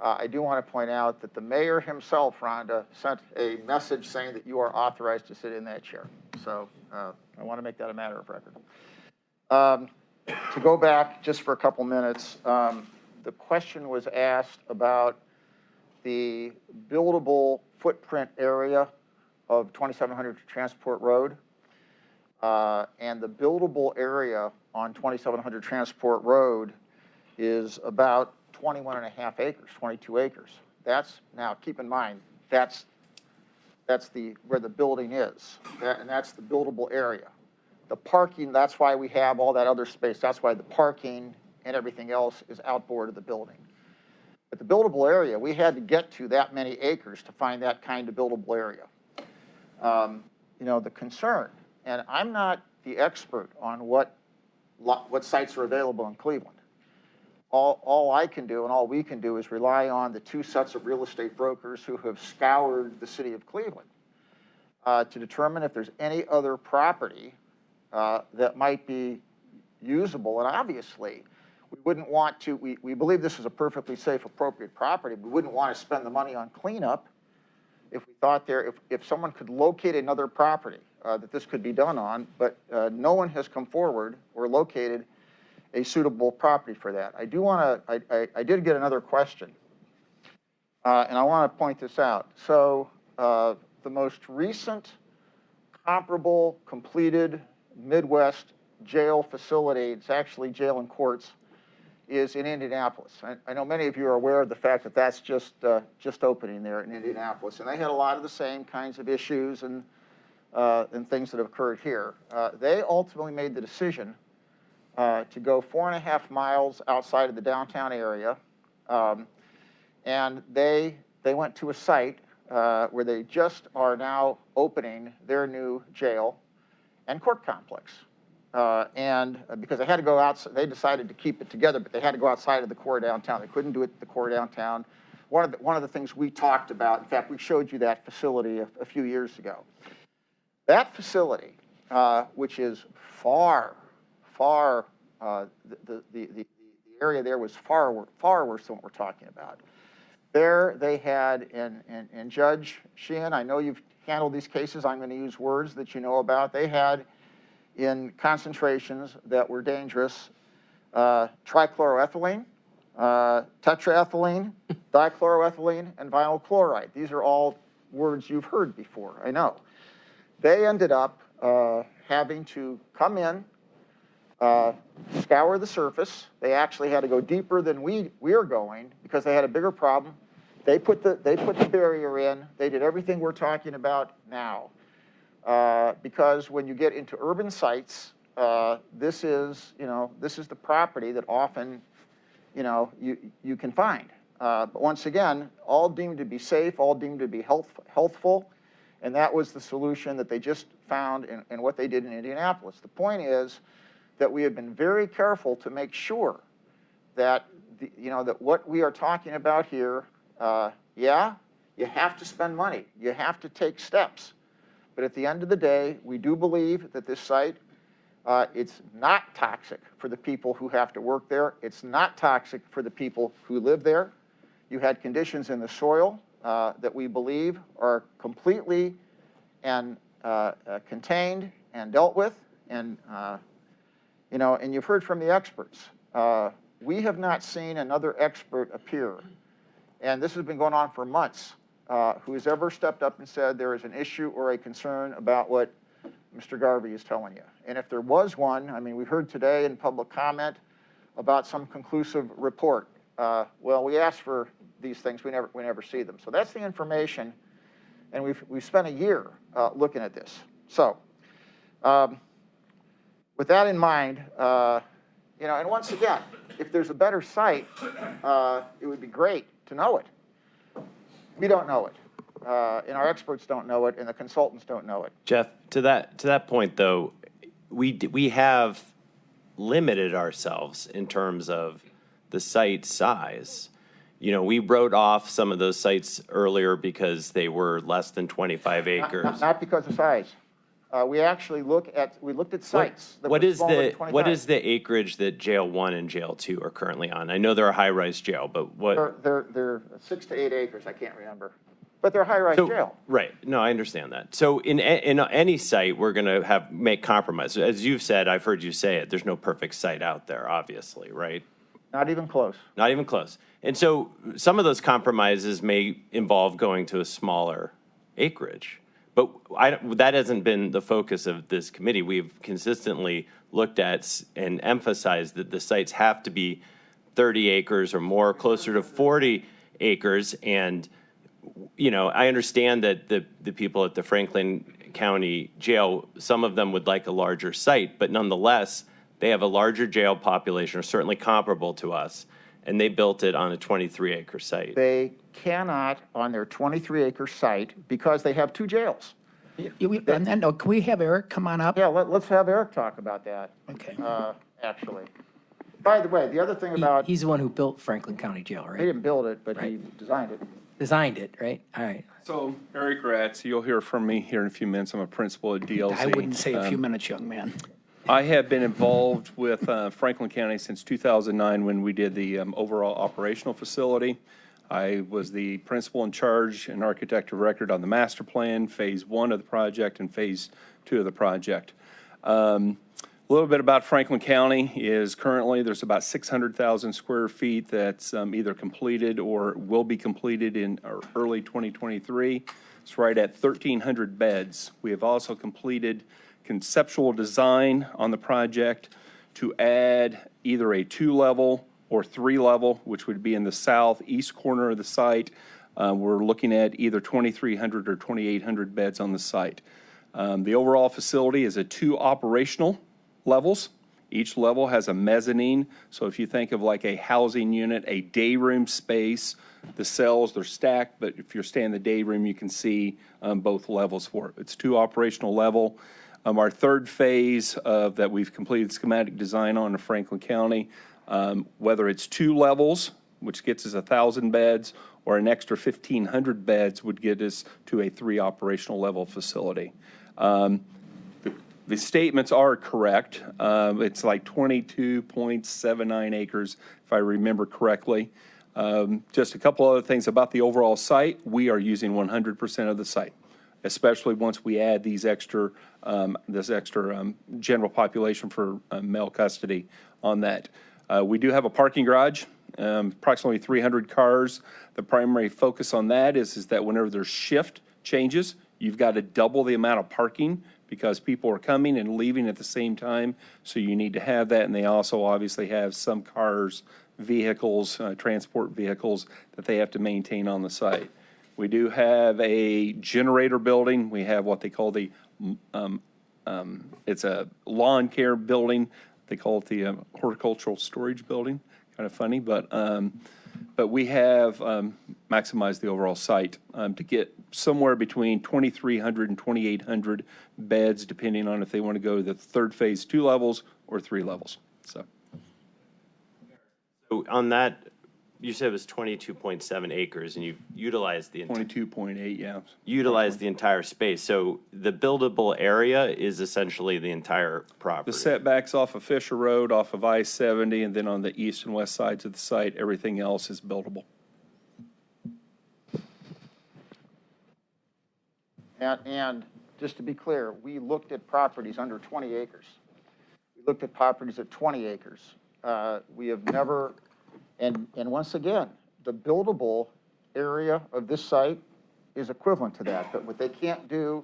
Speaker 1: I do want to point out that the mayor himself, Rhonda, sent a message saying that you are authorized to sit in that chair. So I want to make that a matter of record. To go back just for a couple minutes, the question was asked about the buildable footprint area of 2700 Transport Road. And the buildable area on 2700 Transport Road is about 21 and a half acres, 22 acres. That's, now keep in mind, that's where the building is, and that's the buildable area. The parking, that's why we have all that other space. That's why the parking and everything else is outboard of the building. But the buildable area, we had to get to that many acres to find that kind of buildable area. The concern, and I'm not the expert on what sites are available in Cleveland, all I can do and all we can do is rely on the 2 sets of real estate brokers who have scoured the city of Cleveland to determine if there's any other property that might be usable. And obviously, we wouldn't want to, we believe this is a perfectly safe, appropriate property. We wouldn't want to spend the money on cleanup if we thought if someone could locate another property that this could be done on, but no one has come forward or located a suitable property for that. I do want to, I did get another question, and I want to point this out. So the most recent comparable completed Midwest jail facility, it's actually jail and courts, is in Indianapolis. I know many of you are aware of the fact that that's just opening there in Indianapolis, and they had a lot of the same kinds of issues and things that have occurred here. They ultimately made the decision to go 4.5 miles outside of the downtown area, and they went to a site where they just are now opening their new jail and court complex. And because they had to go out, they decided to keep it together, but they had to go outside of the core downtown. They couldn't do it at the core downtown. One of the things we talked about, in fact, we showed you that facility a few years ago. That facility, which is far, the area there was far worse than what we're talking about. There they had, and Judge Sheehan, I know you've handled these cases. I'm going to use words that you know about. They had in concentrations that were dangerous, trichloroethylene, tetraethylene, dichloroethylene, and vinyl chloride. These are all words you've heard before, I know. They ended up having to come in, scour the surface. They actually had to go deeper than we are going because they had a bigger problem. They put the barrier in. They did everything we're talking about now. Because when you get into urban sites, this is the property that often, you can find. But once again, all deemed to be safe, all deemed to be healthful, and that was the solution that they just found in what they did in Indianapolis. The point is that we have been very careful to make sure that that what we are talking about here, yeah, you have to spend money, you have to take steps. But at the end of the day, we do believe that this site, it's not toxic for the people who have to work there. It's not toxic for the people who live there. You had conditions in the soil that we believe are completely and contained and dealt with. And, and you've heard from the experts. We have not seen another expert appear, and this has been going on for months, who has ever stepped up and said there is an issue or a concern about what Mr. Garvey is telling you. And if there was one, I mean, we heard today in public comment about some conclusive report. Well, we asked for these things, we never see them. So that's the information, and we've spent a year looking at this. So with that in mind, and once again, if there's a better site, it would be great to know it. We don't know it, and our experts don't know it, and the consultants don't know it.
Speaker 4: Jeff, to that point, though, we have limited ourselves in terms of the site size. We wrote off some of those sites earlier because they were less than 25 acres.
Speaker 1: Not because of size. We actually looked at sites that
Speaker 4: what
Speaker 1: were
Speaker 4: is
Speaker 1: smaller than 25.
Speaker 4: What is the acreage that Jail 1 and Jail 2 are currently on? I know they're a high-rise jail, but what?
Speaker 1: They're 6 to 8 acres. I can't remember, but they're a high-rise jail.
Speaker 4: Right. No, I understand that. So in any site, we're going to make compromise. As you've said, I've heard you say it. There's no perfect site out there, obviously, right?
Speaker 1: Not even close.
Speaker 4: Not even close. And so some of those compromises may involve going to a smaller acreage. But that hasn't been the focus of this committee. We've consistently looked at and emphasized that the sites have to be 30 acres or more, closer to 40 acres. And, I understand that the people at the Franklin County Jail, some of them would like a larger site, but nonetheless, they have a larger jail population, or certainly comparable to us, and they built it on a 23-acre site.
Speaker 1: They cannot on their 23-acre site because they have 2 jails.
Speaker 21: And then, can we have Eric come on up?
Speaker 1: Yeah, let's have Eric talk about that.
Speaker 21: Okay.
Speaker 1: Actually. By the way, the other thing about,
Speaker 3: He's the one who built Franklin County Jail,
Speaker 1: he
Speaker 3: right?
Speaker 1: didn't build it, but he designed it.
Speaker 3: Designed it, right? All right.
Speaker 12: So, Eric Ratz, you'll hear from me here in a few minutes. I'm a principal at DLZ.
Speaker 21: I wouldn't say a few minutes, young man.
Speaker 12: I have been involved with Franklin County since 2009 when we did the overall operational facility. I was the principal in charge and architect of record on the master plan, phase 1 of the project and phase 2 of the project. A little bit about Franklin County is currently there's about 600,000 square feet that's either completed or will be completed in early 2023. It's right at 1,300 beds. We have also completed conceptual design on the project to add either a 2-level or 3-level, which would be in the southeast corner of the site. We're looking at either 2,300 or 2,800 beds on the site. The overall facility is 2 operational levels. Each level has a mezzanine. So if you think of like a housing unit, a day room space, the cells, they're stacked, but if you're staying in the day room, you can see both levels for it. It's 2 operational level. Our third phase of that we've completed schematic design on in Franklin County, whether it's 2 levels, which gets us 1,000 beds, or an extra 1,500 beds would get us to a 3 operational level facility. The statements are correct. It's like 22.79 acres, if I remember correctly. Just a couple other things about the overall site. We are using 100% of the site, especially once we add these extra, general population for male custody on that. We do have a parking garage, approximately 300 cars. The primary focus on that is that whenever there's shift changes, you've got to double the amount of parking because people are coming and leaving at the same time. So you need to have that. And they also obviously have some cars, vehicles, transport vehicles that they have to maintain on the site. We do have a generator building. We have what they call the, it's a lawn care building. They call it the horticultural storage building. Kind of funny, but we have maximized the overall site to get somewhere between 2,300 and 2,800 beds, depending on if they want to go to the third phase 2 levels or 3 levels. So
Speaker 4: on that, you said it was 22.7 acres, and you've utilized the
Speaker 12: 22.8, yeah.
Speaker 4: Utilized the entire space. So the buildable area is essentially the entire property.
Speaker 12: The setbacks off of Fisher Road, off of I-70, and then on the east and west sides of the site, everything else is buildable.
Speaker 1: And just to be clear, we looked at properties under 20 acres. We looked at properties at 20 acres. We have never, and once again, the buildable area of this site is equivalent to that. But what they can't do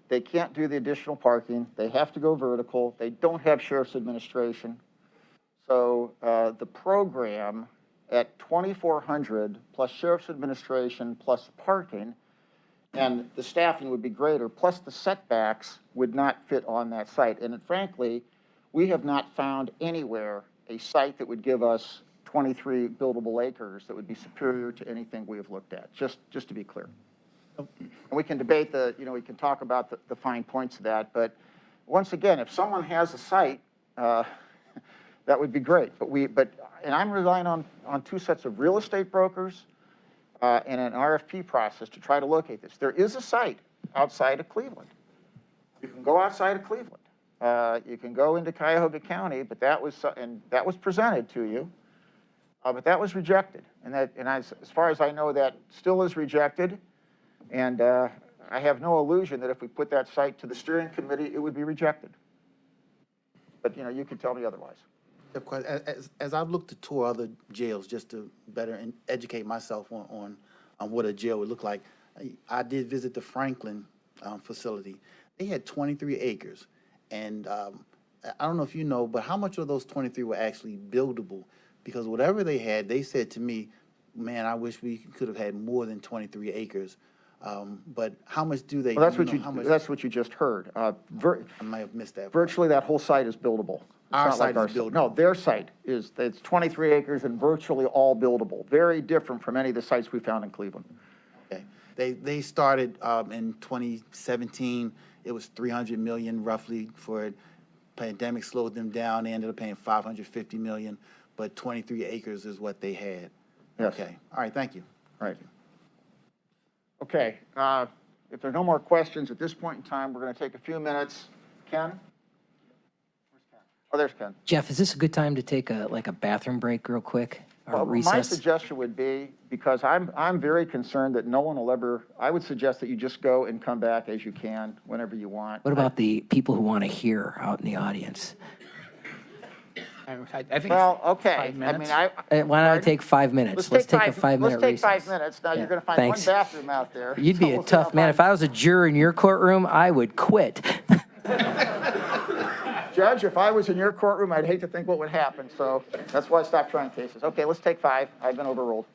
Speaker 1: the additional parking. They have to go vertical. They don't have sheriff's administration. So the program at 2,400 plus sheriff's administration plus parking, and the staffing would be greater, plus the setbacks would not fit on that site. And frankly, we have not found anywhere a site that would give us 23 buildable acres that would be superior to anything we have looked at, just to be clear. And we can debate we can talk about the fine points of that, but once again, if someone has a site, that would be great. And I'm relying on 2 sets of real estate brokers and an RFP process to try to locate this. There is a site outside of Cleveland. You can go outside of Cleveland. You can go into Cuyahoga County, but that was presented to you, but that was rejected. And as far as I know, that still is rejected. And I have no illusion that if we put that site to the steering committee, it would be rejected. But you can tell me otherwise.
Speaker 8: As I've looked to tour other jails just to better educate myself on what a jail would look like, I did visit the Franklin facility. They had 23 acres. And I don't know if you know, but how much of those 23 were actually buildable? Because whatever they had, they said to me, man, I wish we could have had more than 23 acres. But how much do they?
Speaker 1: Well, that's what you just heard.
Speaker 8: I might have missed that.
Speaker 1: Virtually that whole site is buildable.
Speaker 8: Our site is buildable.
Speaker 1: No, their site is, it's 23 acres and virtually all buildable. Very different from any of the sites we found in Cleveland.
Speaker 8: Okay. They started in 2017. It was $300 million roughly for it. Pandemic slowed them down. They ended up paying 550 million, but 23 acres is what they had.
Speaker 1: Yes.
Speaker 8: Okay. All right. Thank you.
Speaker 1: Right. Okay, if there are no more questions at this point in time, we're going to take a few minutes. Ken? Where's Ken? Oh, there's Ken.
Speaker 3: Jeff, is this a good time to take a bathroom break real quick or
Speaker 1: Well,
Speaker 3: recess?
Speaker 1: my suggestion would be, because I'm very concerned that no one will ever, I would suggest that you just go and come back as you can, whenever you want.
Speaker 3: What about the people who want to hear out in the audience?
Speaker 21: I think
Speaker 1: Well, okay.
Speaker 21: 5 minutes.
Speaker 1: I mean,
Speaker 3: Why don't I take 5 minutes? Let's take a 5-minute recess.
Speaker 1: Let's take 5 minutes. Now,
Speaker 3: Yeah,
Speaker 1: you're going to find
Speaker 3: thanks.
Speaker 1: one bathroom out there.
Speaker 3: You'd be
Speaker 1: so
Speaker 3: a
Speaker 1: we'll see how
Speaker 3: tough man.
Speaker 1: far-
Speaker 3: If I was a juror in your courtroom, I would quit.
Speaker 1: Judge, if I was in your courtroom, I'd hate to think what would happen. So that's why I stopped trying cases. Okay, let's take 5. I've been overruled.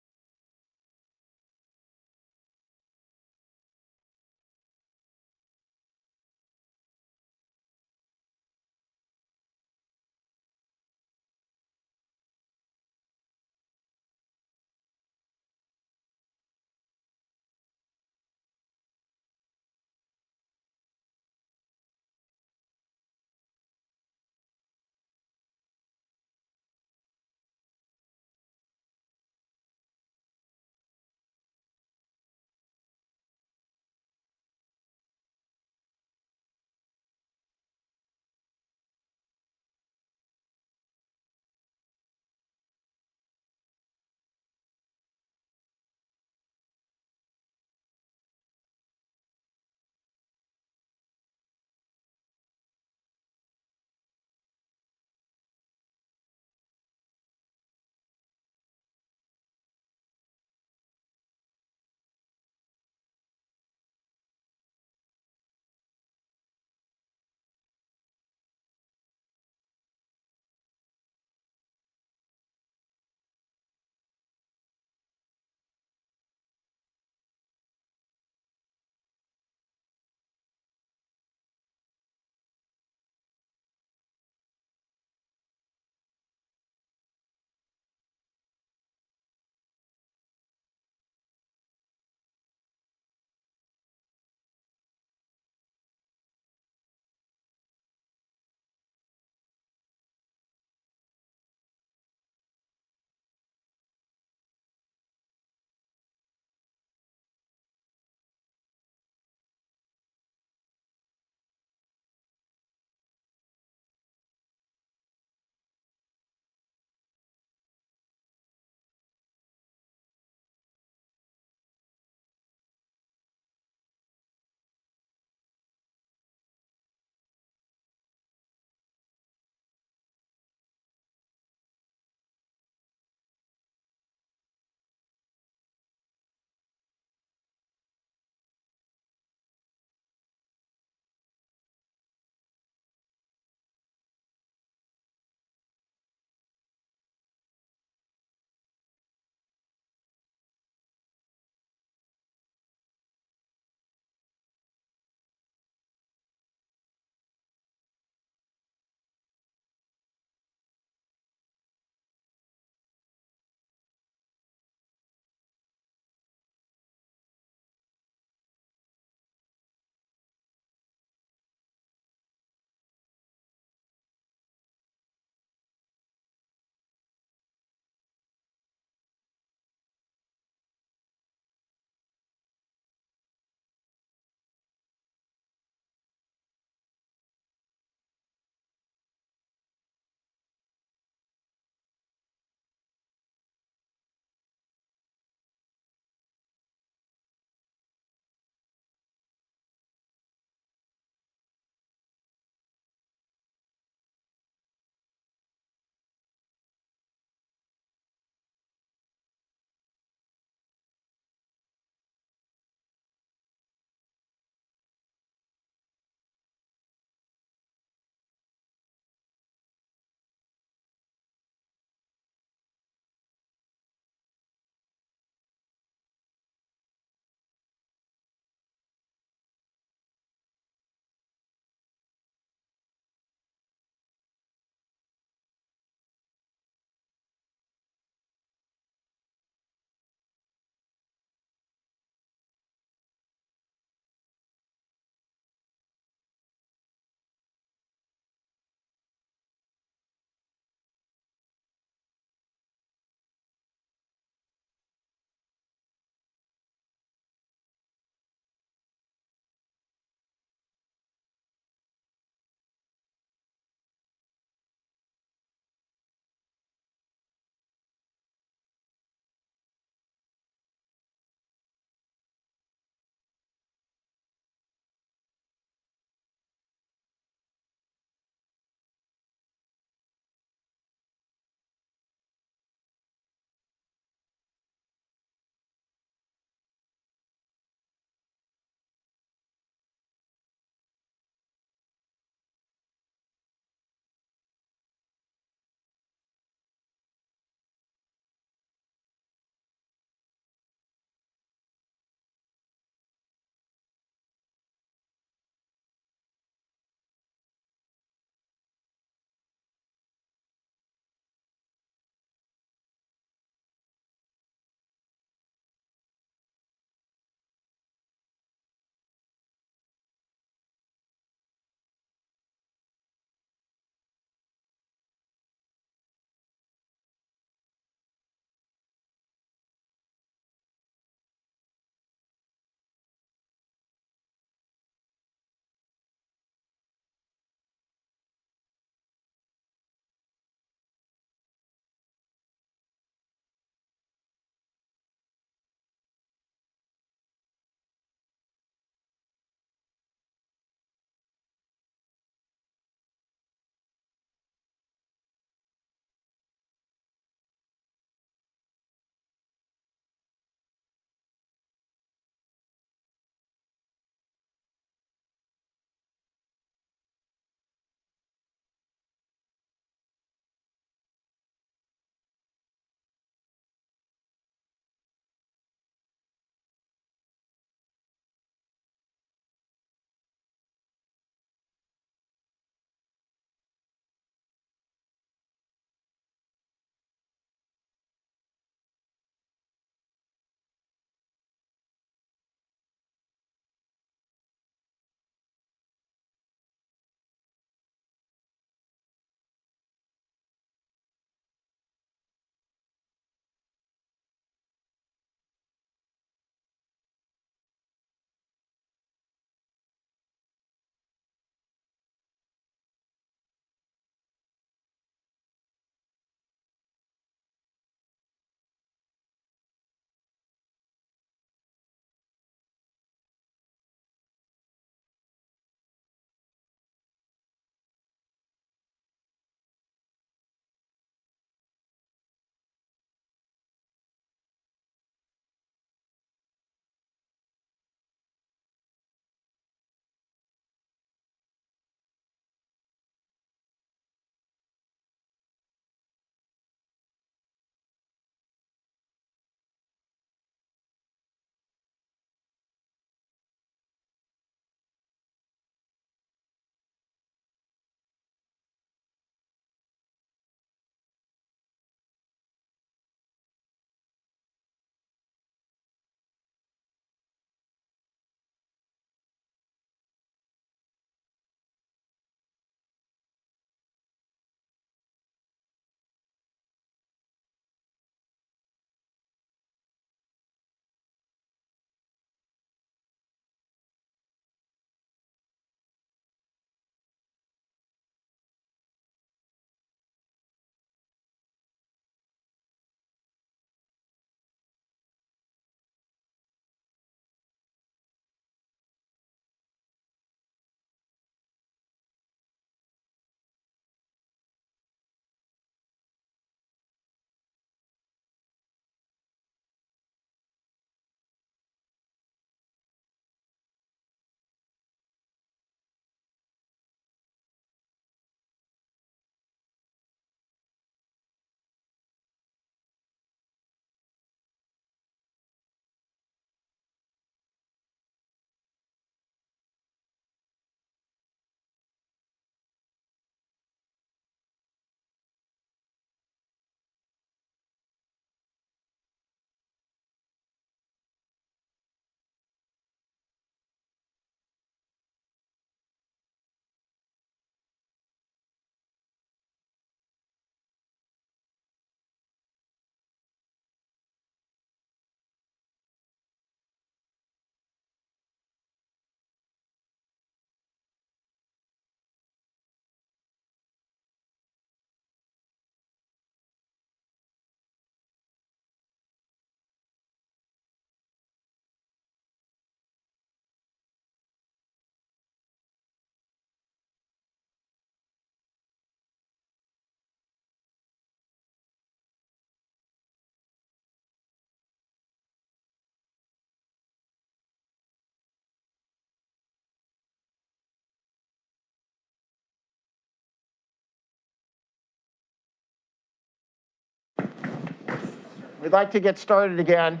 Speaker 1: we'd like to get started again.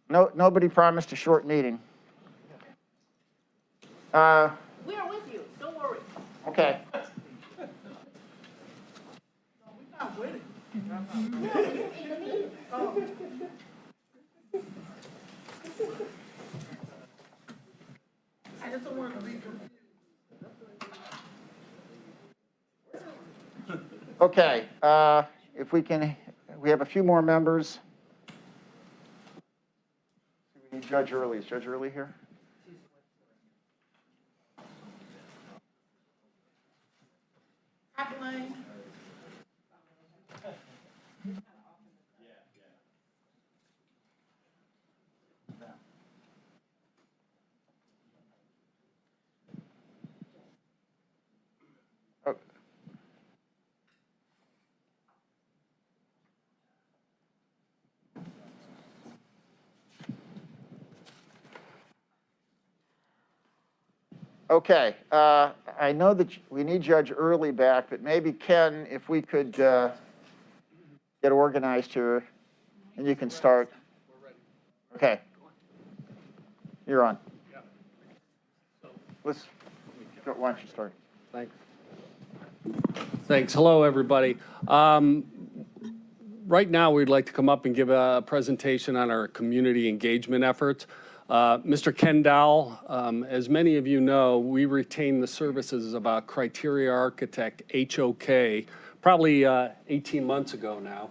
Speaker 1: Nobody promised a short meeting.
Speaker 13: We are with you. Don't worry.
Speaker 1: Okay.
Speaker 13: We're not with it. I just don't want to be confused.
Speaker 1: Okay, if we can, we have a few more members. We need Judge Early. Is Judge Early here? Okay, I know that we need Judge Early back, but maybe Ken, if we could get organized here, and you can start. Okay, you're on. Why don't you start?
Speaker 5: Thanks. Thanks. Hello, everybody. Right now, we'd like to come up and give a presentation on our community engagement efforts. Mr. Ken Dowell, as many of you know, we retain the services of a criteria architect, HOK, probably 18 months ago now,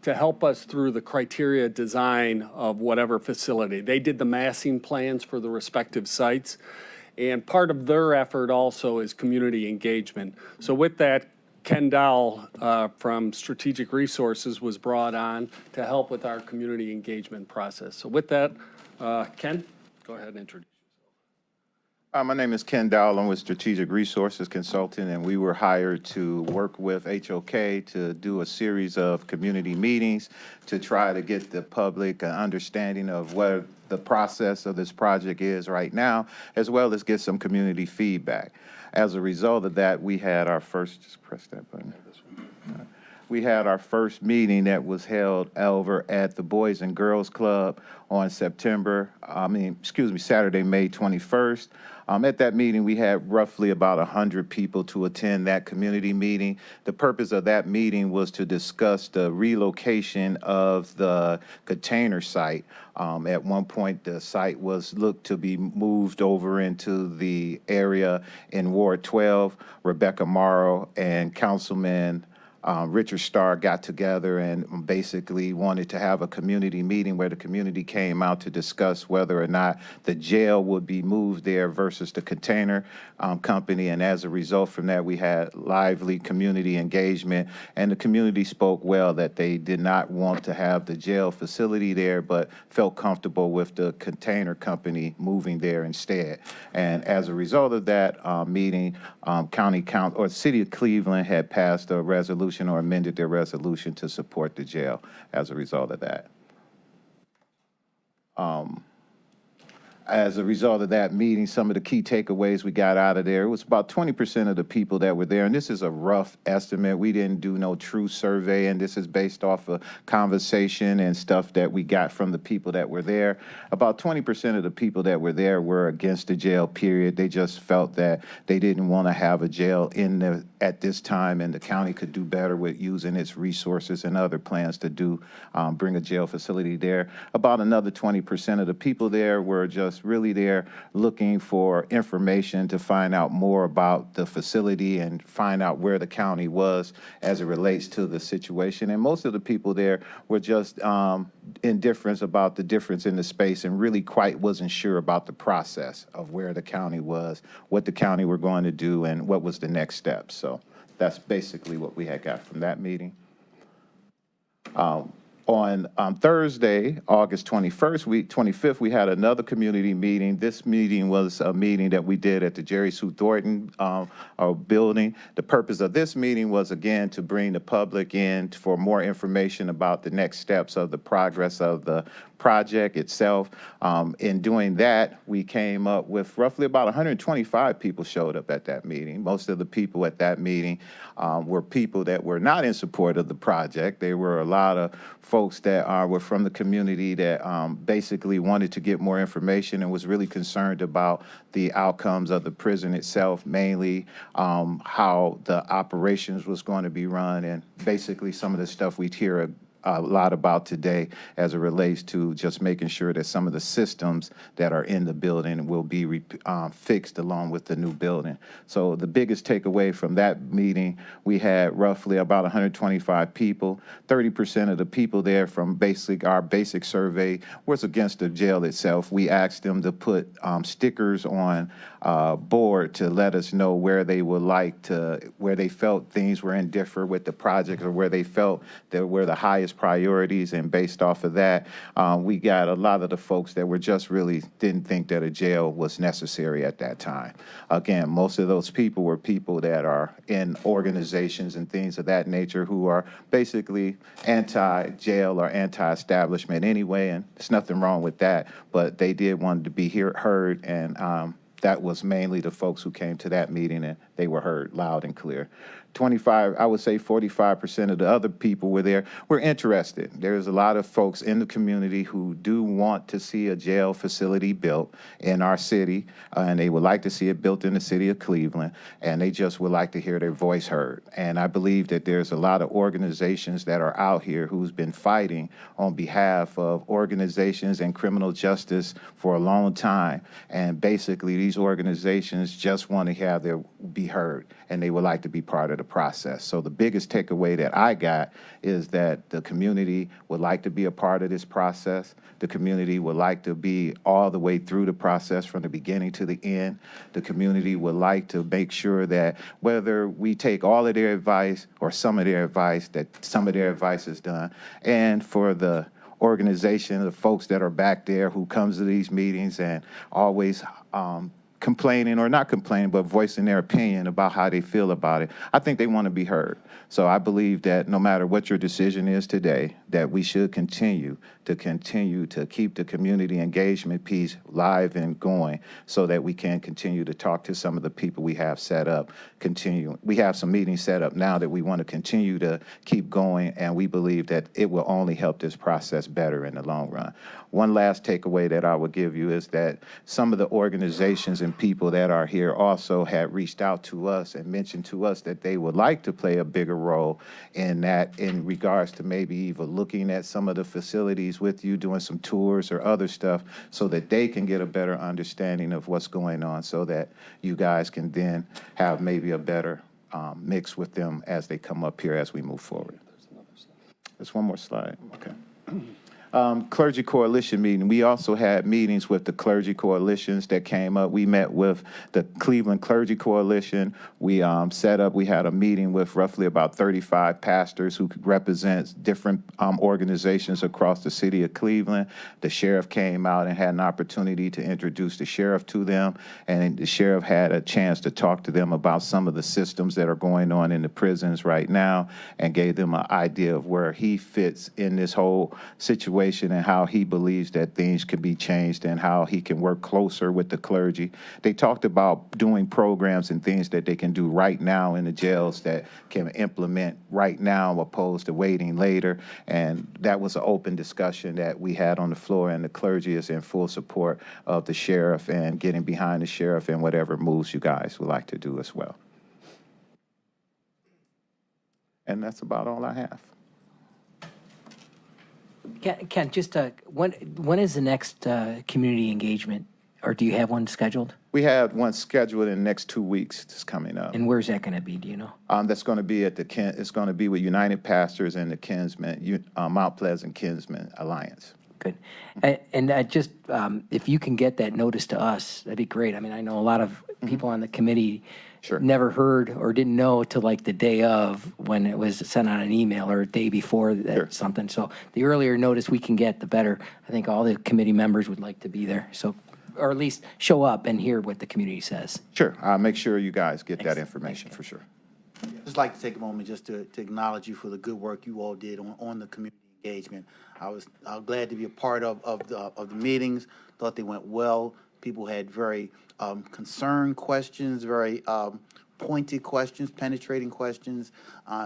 Speaker 5: to help us through the criteria design of whatever facility. They did the massing plans for the respective sites, and part of their effort also is community engagement. So with that, Ken Dowell from Strategic Resources was brought on to help with our community engagement process. So with that, Ken, go ahead and introduce yourself.
Speaker 22: My name is Ken Dowell. I'm with Strategic Resources Consulting, and we were hired to work with HOK to do a series of community meetings to try to get the public an understanding of what the process of this project is right now, as well as get some community feedback. As a result of that, we had our first, just press that button. We had our first meeting that was held over at the Boys and Girls Club on Saturday, May 21st. At that meeting, we had roughly about 100 people to attend that community meeting. The purpose of that meeting was to discuss the relocation of the container site. At one point, the site was looked to be moved over into the area in Ward 12. Rebecca Morrow and Councilman Richard Starr got together and basically wanted to have a community meeting where the community came out to discuss whether or not the jail would be moved there versus the container company. And as a result from that, we had lively community engagement, and the community spoke well that they did not want to have the jail facility there, but felt comfortable with the container company moving there instead. And as a result of that meeting, City of Cleveland had passed a resolution or amended their resolution to support the jail as a result of that. As a result of that meeting, some of the key takeaways we got out of there, it was about 20% of the people that were there, and this is a rough estimate. We didn't do no true survey, and this is based off of conversation and stuff that we got from the people that were there. About 20% of the people that were there were against the jail, period. They just felt that they didn't want to have a jail at this time, and the county could do better with using its resources and other plans to bring a jail facility there. About another 20% of the people there were just really there looking for information to find out more about the facility and find out where the county was as it relates to the situation. And most of the people there were just indifferent about the difference in the space and really quite wasn't sure about the process of where the county was, what the county were going to do, and what was the next step. So that's basically what we had got from that meeting. On Thursday, August 25th, we had another community meeting. This meeting was a meeting that we did at the Jerry Sue Thornton building. The purpose of this meeting was, again, to bring the public in for more information about the next steps of the progress of the project itself. In doing that, we came up with roughly about 125 people showed up at that meeting. Most of the people at that meeting were people that were not in support of the project. There were a lot of folks that were from the community that basically wanted to get more information and was really concerned about the outcomes of the prison itself, mainly how the operations was going to be run, and basically some of the stuff we'd hear a lot about today as it relates to just making sure that some of the systems that are in the building will be fixed along with the new building. So the biggest takeaway from that meeting, we had roughly about 125 people. 30% of the people there from our basic survey was against the jail itself. We asked them to put stickers on board to let us know where they would where they felt things were indifferent with the project, or where they felt that were the highest priorities. And based off of that, we got a lot of the folks that were just really didn't think that a jail was necessary at that time. Again, most of those people were people that are in organizations and things of that nature who are basically anti-jail or anti-establishment anyway, and there's nothing wrong with that, but they did want to be heard, and that was mainly the folks who came to that meeting, and they were heard loud and clear. 45% of the other people were interested. There's a lot of folks in the community who do want to see a jail facility built in our city, and they would like to see it built in the city of Cleveland, and they just would like to hear their voice heard. And I believe that there's a lot of organizations that are out here who's been fighting on behalf of organizations and criminal justice for a long time, and basically these organizations just want to be heard, and they would like to be part of the process. So the biggest takeaway that I got is that the community would like to be a part of this process. The community would like to be all the way through the process from the beginning to the end. The community would like to make sure that whether we take all of their advice or some of their advice, that some of their advice is done. And for the organization, the folks that are back there who comes to these meetings and always complaining, or not complaining, but voicing their opinion about how they feel about it, I think they want to be heard. So I believe that no matter what your decision is today, that we should continue to keep the community engagement piece live and going, so that we can continue to talk to some of the people we have set up. We have some meetings set up now that we want to continue to keep going, and we believe that it will only help this process better in the long run. One last takeaway that I would give you is that some of the organizations and people that are here also had reached out to us and mentioned to us that they would like to play a bigger role in that, in regards to maybe even looking at some of the facilities with you, doing some tours or other stuff, so that they can get a better understanding of what's going on, so that you guys can then have maybe a better mix with them as they come up here as we move forward. There's one more slide. Okay. Clergy Coalition meeting. We also had meetings with the clergy coalitions that came up. We met with the Cleveland Clergy Coalition. We had a meeting with roughly about 35 pastors who represent different organizations across the city of Cleveland. The sheriff came out and had an opportunity to introduce the sheriff to them, and the sheriff had a chance to talk to them about some of the systems that are going on in the prisons right now, and gave them an idea of where he fits in this whole situation, and how he believes that things can be changed, and how he can work closer with the clergy. They talked about doing programs and things that they can do right now in the jails that can implement right now, opposed to waiting later. And that was an open discussion that we had on the floor, and the clergy is in full support of the sheriff and getting behind the sheriff in whatever moves you guys would like to do as well. And that's about all I have.
Speaker 3: Ken, just when is the next community engagement, or do you have one scheduled?
Speaker 22: We have one scheduled in the next 2 weeks. It's coming up.
Speaker 3: And where's that going to be? Do you know?
Speaker 22: That's going to be at it's going to be with United Pastors and the Kinsman, Mount Pleasant Kinsman Alliance.
Speaker 3: Good. And just if you can get that notice to us, that'd be great. I mean, I know a lot of people on the committee
Speaker 22: Sure.
Speaker 3: never heard or didn't know till like the day of when it was sent on an email or a day before that something. So the earlier notice we can get, the better. I think all the committee members would like to be there. So, or at least show up and hear what the community says.
Speaker 22: Sure, I'll make sure you guys get that information for sure.
Speaker 8: Just like to take a moment just to acknowledge you for the good work you all did on the community engagement. I was glad to be a part of the meetings. Thought they went well. People had very concerned questions, very pointed questions, penetrating questions,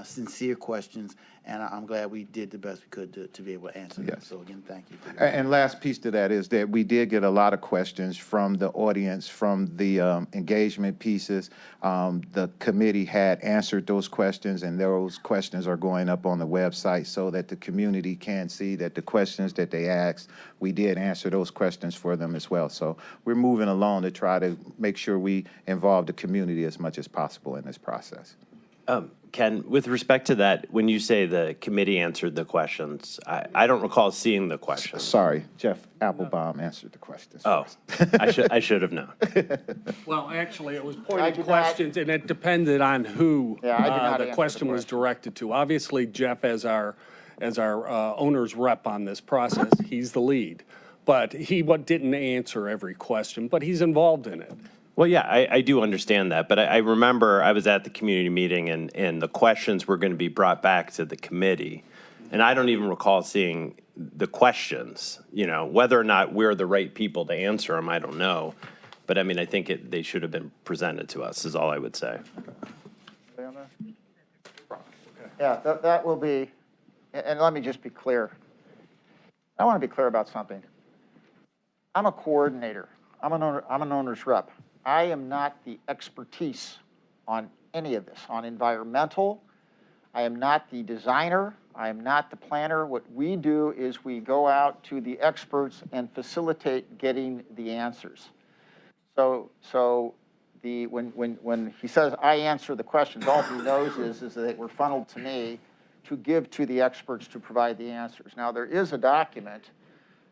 Speaker 8: sincere questions, and I'm glad we did the best we could to be able to answer them.
Speaker 22: Yes.
Speaker 8: So again, thank you.
Speaker 22: And last piece to that is that we did get a lot of questions from the audience, from the engagement pieces. The committee had answered those questions, and those questions are going up on the website so that the community can see that the questions that they asked, we did answer those questions for them as well. So we're moving along to try to make sure we involve the community as much as possible in this process.
Speaker 4: Ken, with respect to that, when you say the committee answered the questions, I don't recall seeing the questions.
Speaker 22: Sorry, Jeff Applebaum answered the questions.
Speaker 4: Oh, I should have known.
Speaker 5: Well, actually, it was pointed questions, and it depended on who the question was directed to. Obviously, Jeff, as our owner's rep on this process, he's the lead. But he didn't answer every question, but he's involved in it.
Speaker 4: Well, yeah, I do understand that, but I remember I was at the community meeting and the questions were going to be brought back to the committee, and I don't even recall seeing the questions. You know, whether or not we're the right people to answer them, I don't know, but I mean, I think they should have been presented to us, is all I would say.
Speaker 1: Yeah, that will be, and let me just be clear. I want to be clear about something. I'm a coordinator. I'm an owner's rep. I am not the expertise on any of this, on environmental. I am not the designer. I am not the planner. What we do is we go out to the experts and facilitate getting the answers. So when he says I answer the questions, all he knows is that they were funneled to me to give to the experts to provide the answers. Now, there is a document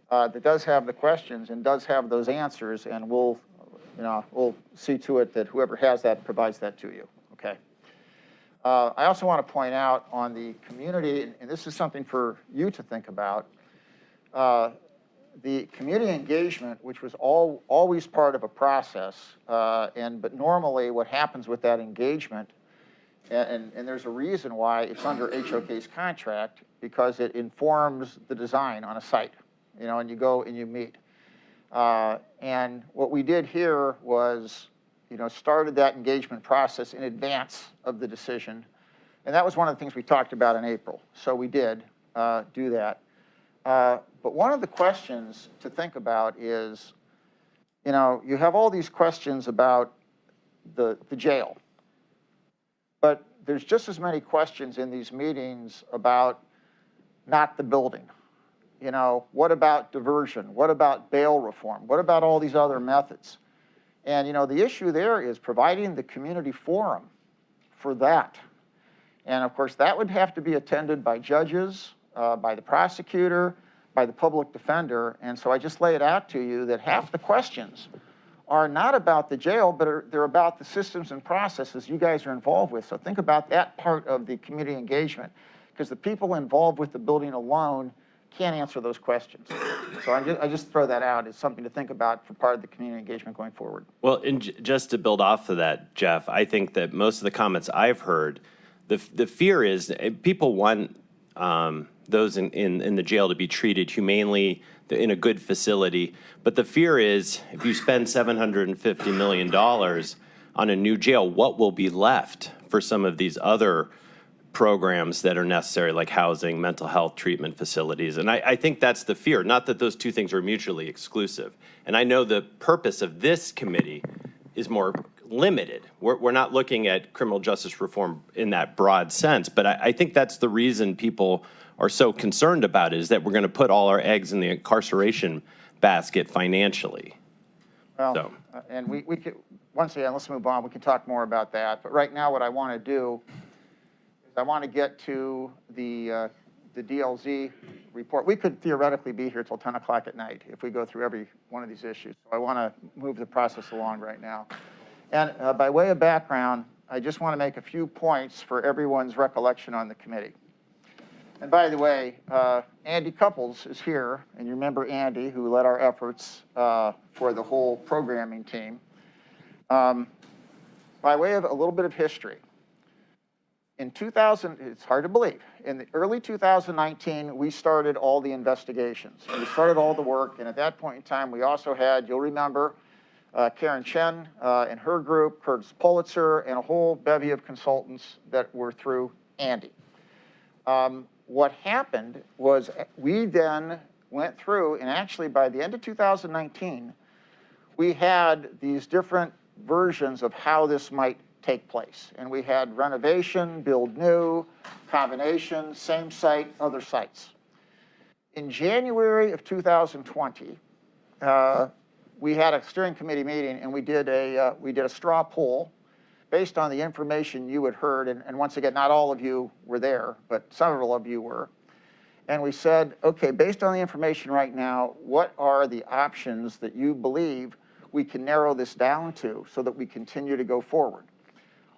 Speaker 1: that does have the questions and does have those answers, and we'll see to it that whoever has that provides that to you, okay? I also want to point out on the community, and this is something for you to think about, the community engagement, which was always part of a process, but normally what happens with that engagement, and there's a reason why it's under HOK's contract, because it informs the design on a site, and you go and you meet. And what we did here was, started that engagement process in advance of the decision. And that was one of the things we talked about in April. So we did do that. But one of the questions to think about is, you have all these questions about the jail. But there's just as many questions in these meetings about not the building. What about diversion? What about bail reform? What about all these other methods? And, the issue there is providing the community forum for that. And, of course, that would have to be attended by judges, by the prosecutor, by the public defender. And so I just lay it out to you that half the questions are not about the jail, but they're about the systems and processes you guys are involved with. So think about that part of the community engagement, because the people involved with the building alone can't answer those questions. So I just throw that out as something to think about for part of the community engagement going forward.
Speaker 4: Well, and just to build off of that, Jeff, I think that most of the comments I've heard, the fear is people want those in the jail to be treated humanely in a good facility. But the fear is if you spend $750 million on a new jail, what will be left for some of these other programs that are necessary, like housing, mental health treatment facilities? And I think that's the fear, not that those two things are mutually exclusive. And I know the purpose of this committee is more limited. We're not looking at criminal justice reform in that broad sense, but I think that's the reason people are so concerned about it, is that we're going to put all our eggs in the incarceration basket financially.
Speaker 1: Well, and we could, once again, let's move on. We can talk more about that. But right now what I want to do is I want to get to the DLZ report. We could theoretically be here till 10 o'clock at night if we go through every one of these issues. So I want to move the process along right now. And by way of background, I just want to make a few points for everyone's recollection on the committee. And by the way, Andy Couples is here, and you remember Andy, who led our efforts for the whole programming team. By way of a little bit of history, in 2000, it's hard to believe, in the early 2019, we started all the investigations. We started all the work, and at that point in time, we also had, you'll remember, Karen Chen and her group, Curtis Pulitzer, and a whole bevy of consultants that were through Andy. What happened was we then went through, and actually by the end of 2019, we had these different versions of how this might take place. And we had renovation, build new, combination, same site, other sites. In January of 2020, we had a steering committee meeting, and we did a straw poll based on the information you had heard. And once again, not all of you were there, but several of you were. And we said, okay, based on the information right now, what are the options that you believe we can narrow this down to so that we continue to go forward?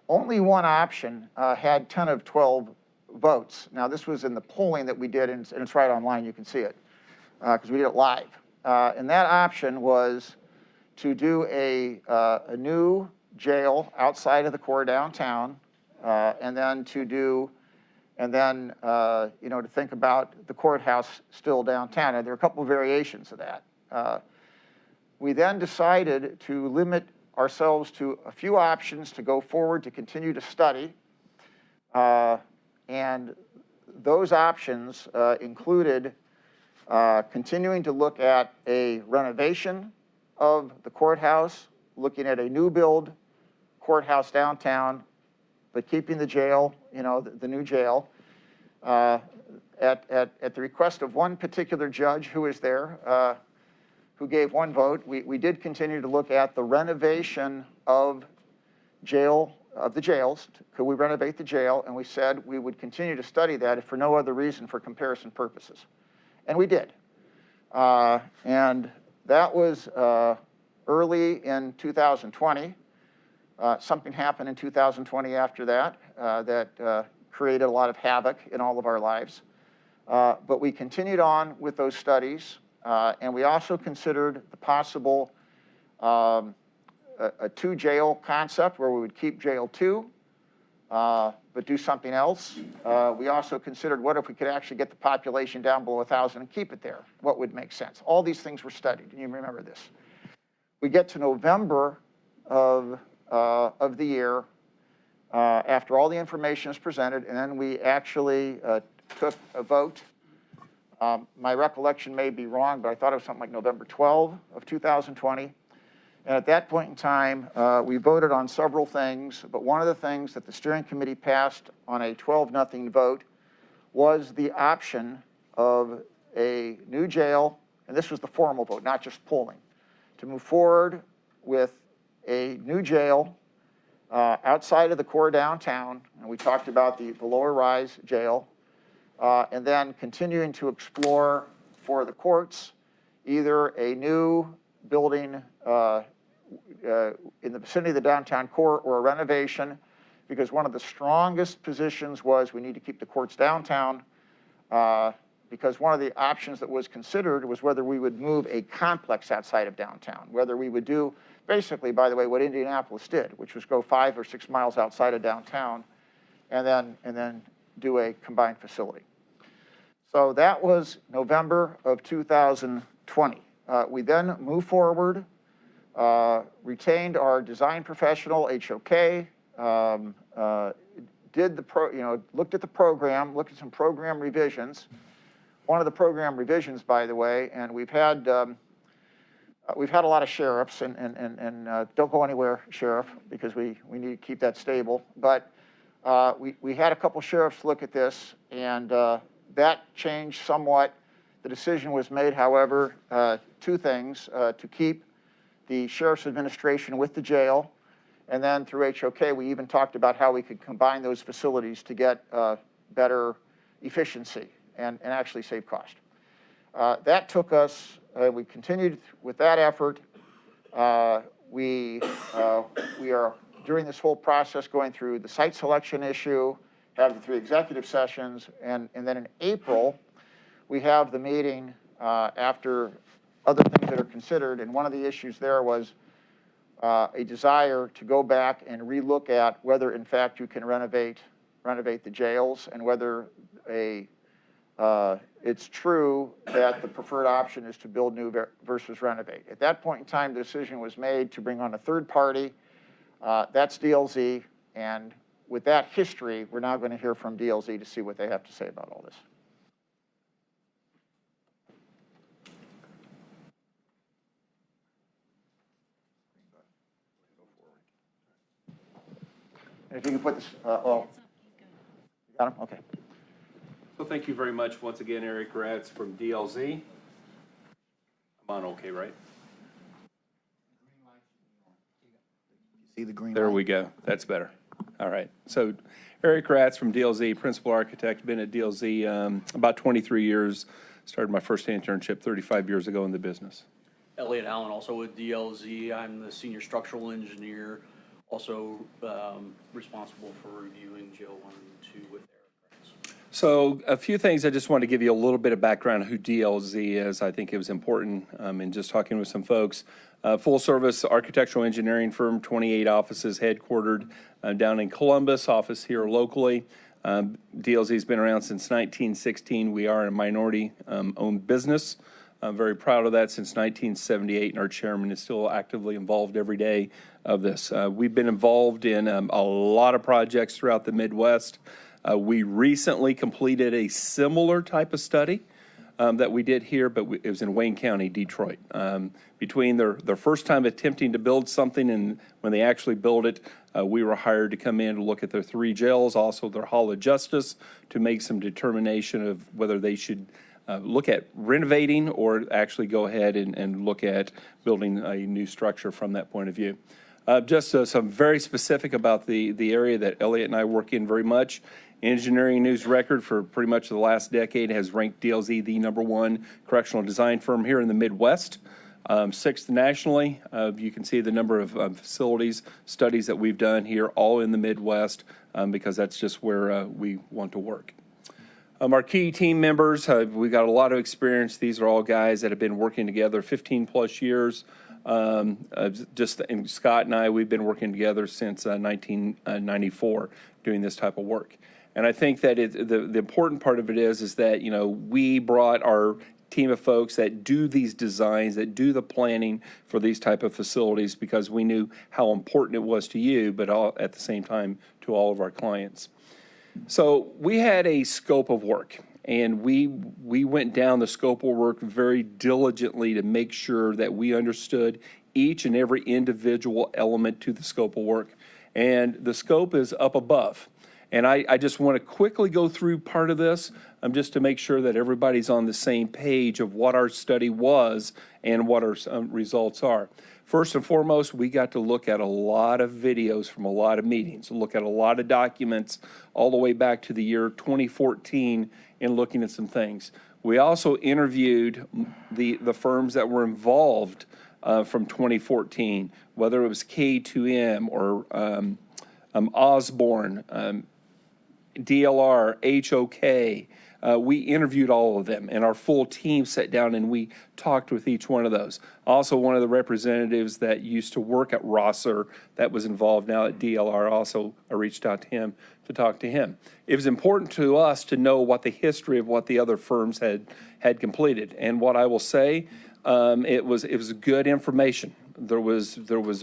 Speaker 1: Only one option had 10 of 12 votes. Now, this was in the polling that we did, and it's right online. You can see it because we did it live. And that option was to do a new jail outside of the core downtown, and then to think about the courthouse still downtown. And there are a couple of variations of that. We then decided to limit ourselves to a few options to go forward to continue to study. And those options included continuing to look at a renovation of the courthouse, looking at a new build courthouse downtown, but keeping the jail, the new jail. At the request of one particular judge who was there, who gave one vote, we did continue to look at the renovation of the jails. Could we renovate the jail? And we said we would continue to study that if for no other reason, for comparison purposes. And we did. And that was early in 2020. Something happened in 2020 after that that created a lot of havoc in all of our lives. But we continued on with those studies. And we also considered the possible a two-jail concept where we would keep jail 2, but do something else. We also considered what if we could actually get the population down below 1,000 and keep it there? What would make sense? All these things were studied, and you remember this. We get to November of the year after all the information is presented, and then we actually took a vote. My recollection may be wrong, but I thought it was something like November 12 of 2020. And at that point in time, we voted on several things, but one of the things that the steering committee passed on a 12-0 vote was the option of a new jail, and this was the formal vote, not just polling, to move forward with a new jail outside of the core downtown, and we talked about the lower rise jail, and then continuing to explore for the courts either a new building in the vicinity of the downtown core or a renovation, because one of the strongest positions was we need to keep the courts downtown, because one of the options that was considered was whether we would move a complex outside of downtown, whether we would do basically, by the way, what Indianapolis did, which was go 5 or 6 miles outside of downtown and then do a combined facility. So that was November of 2020. We then moved forward, retained our design professional, HOK, looked at the program, looked at some program revisions. One of the program revisions, by the way, and we've had a lot of sheriffs, and don't go anywhere, Sheriff, because we need to keep that stable. But we had a couple sheriffs look at this, and that changed somewhat. The decision was made, however, 2 things, to keep the Sheriff's Administration with the jail, and then through HOK, we even talked about how we could combine those facilities to get better efficiency and actually save cost. That took us, we continued with that effort. we are, during this whole process, going through the site selection issue, have the 3 executive sessions, and then in April, we have the meeting after other things that are considered, and one of the issues there was a desire to go back and relook at whether, in fact, you can renovate the jails, and whether it's true that the preferred option is to build new versus renovate. At that point in time, the decision was made to bring on a third party. That's DLZ, and with that history, we're now going to hear from DLZ to see what they have to say about all this. And if you can put this, you got him? Okay.
Speaker 12: So thank you very much once again, Eric Ratz from DLZ. I'm on okay, right?
Speaker 8: See the green
Speaker 12: There
Speaker 8: light?
Speaker 12: we go. That's better. All right. So Eric Ratz from DLZ, principal architect, been at DLZ about 23 years. Started my first internship 35 years ago in the business.
Speaker 14: Elliot Allen, also with DLZ. I'm the senior structural engineer, also responsible for reviewing jail 1 and 2 with Eric.
Speaker 12: So a few things, I just want to give you a little bit of background on who DLZ is. I think it was important in just talking with some folks. Full service architectural engineering firm, 28 offices headquartered down in Columbus, office here locally. DLZ has been around since 1916. We are a minority owned business. I'm very proud of that since 1978, and our chairman is still actively involved every day of this. We've been involved in a lot of projects throughout the Midwest. We recently completed a similar type of study that we did here, but it was in Wayne County, Detroit. Between their first time attempting to build something and when they actually built it, we were hired to come in to look at their 3 jails, also their Hall of Justice, to make some determination of whether they should look at renovating or actually go ahead and look at building a new structure from that point of view. Just some very specific about the area that Elliot and I work in very much. Engineering News Record for pretty much the last decade has ranked DLZ the #1 correctional design firm here in the Midwest. 6th nationally. You can see the number of facilities, studies that we've done here, all in the Midwest, because that's just where we want to work. Our key team members, we got a lot of experience. These are all guys that have been working together 15 plus years. And Scott and I, we've been working together since 1994 doing this type of work. And I think that the important part of it is that, you know, we brought our team of folks that do these designs, that do the planning for these type of facilities, because we knew how important it was to you, but at the same time to all of our clients. So we had a scope of work, and we went down the scope of work very diligently to make sure that we understood each and every individual element to the scope of work. And the scope is up above. And I just want to quickly go through part of this just to make sure that everybody's on the same page of what our study was and what our results are. First and foremost, we got to look at a lot of videos from a lot of meetings, look at a lot of documents all the way back to the year 2014 and looking at some things. We also interviewed the firms that were involved from 2014, whether it was K2M or Osborne, DLR, HOK. We interviewed all of them, and our full team sat down and we talked with each one of those. Also, one of the representatives that used to work at Rosser that was involved now at DLR, also I reached out to him to talk to him. It was important to us to know what the history of what the other firms had completed. And what I will say, it was good information. There was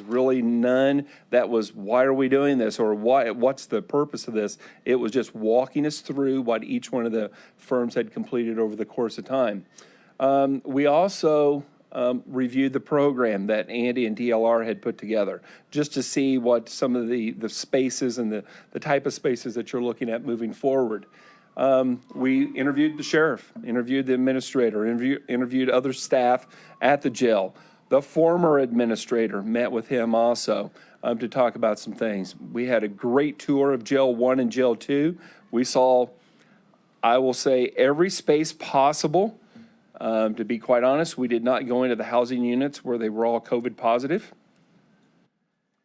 Speaker 12: really none that was, why are we doing this, or what's the purpose of this? It was just walking us through what each one of the firms had completed over the course of time. We also reviewed the program that Andy and DLR had put together, just to see what some of the spaces and the type of spaces that you're looking at moving forward. We interviewed the sheriff, interviewed the administrator, interviewed other staff at the jail. The former administrator, met with him also to talk about some things. We had a great tour of Jail 1 and Jail 2. We saw, I will say, every space possible. To be quite honest, we did not go into the housing units where they were all COVID positive.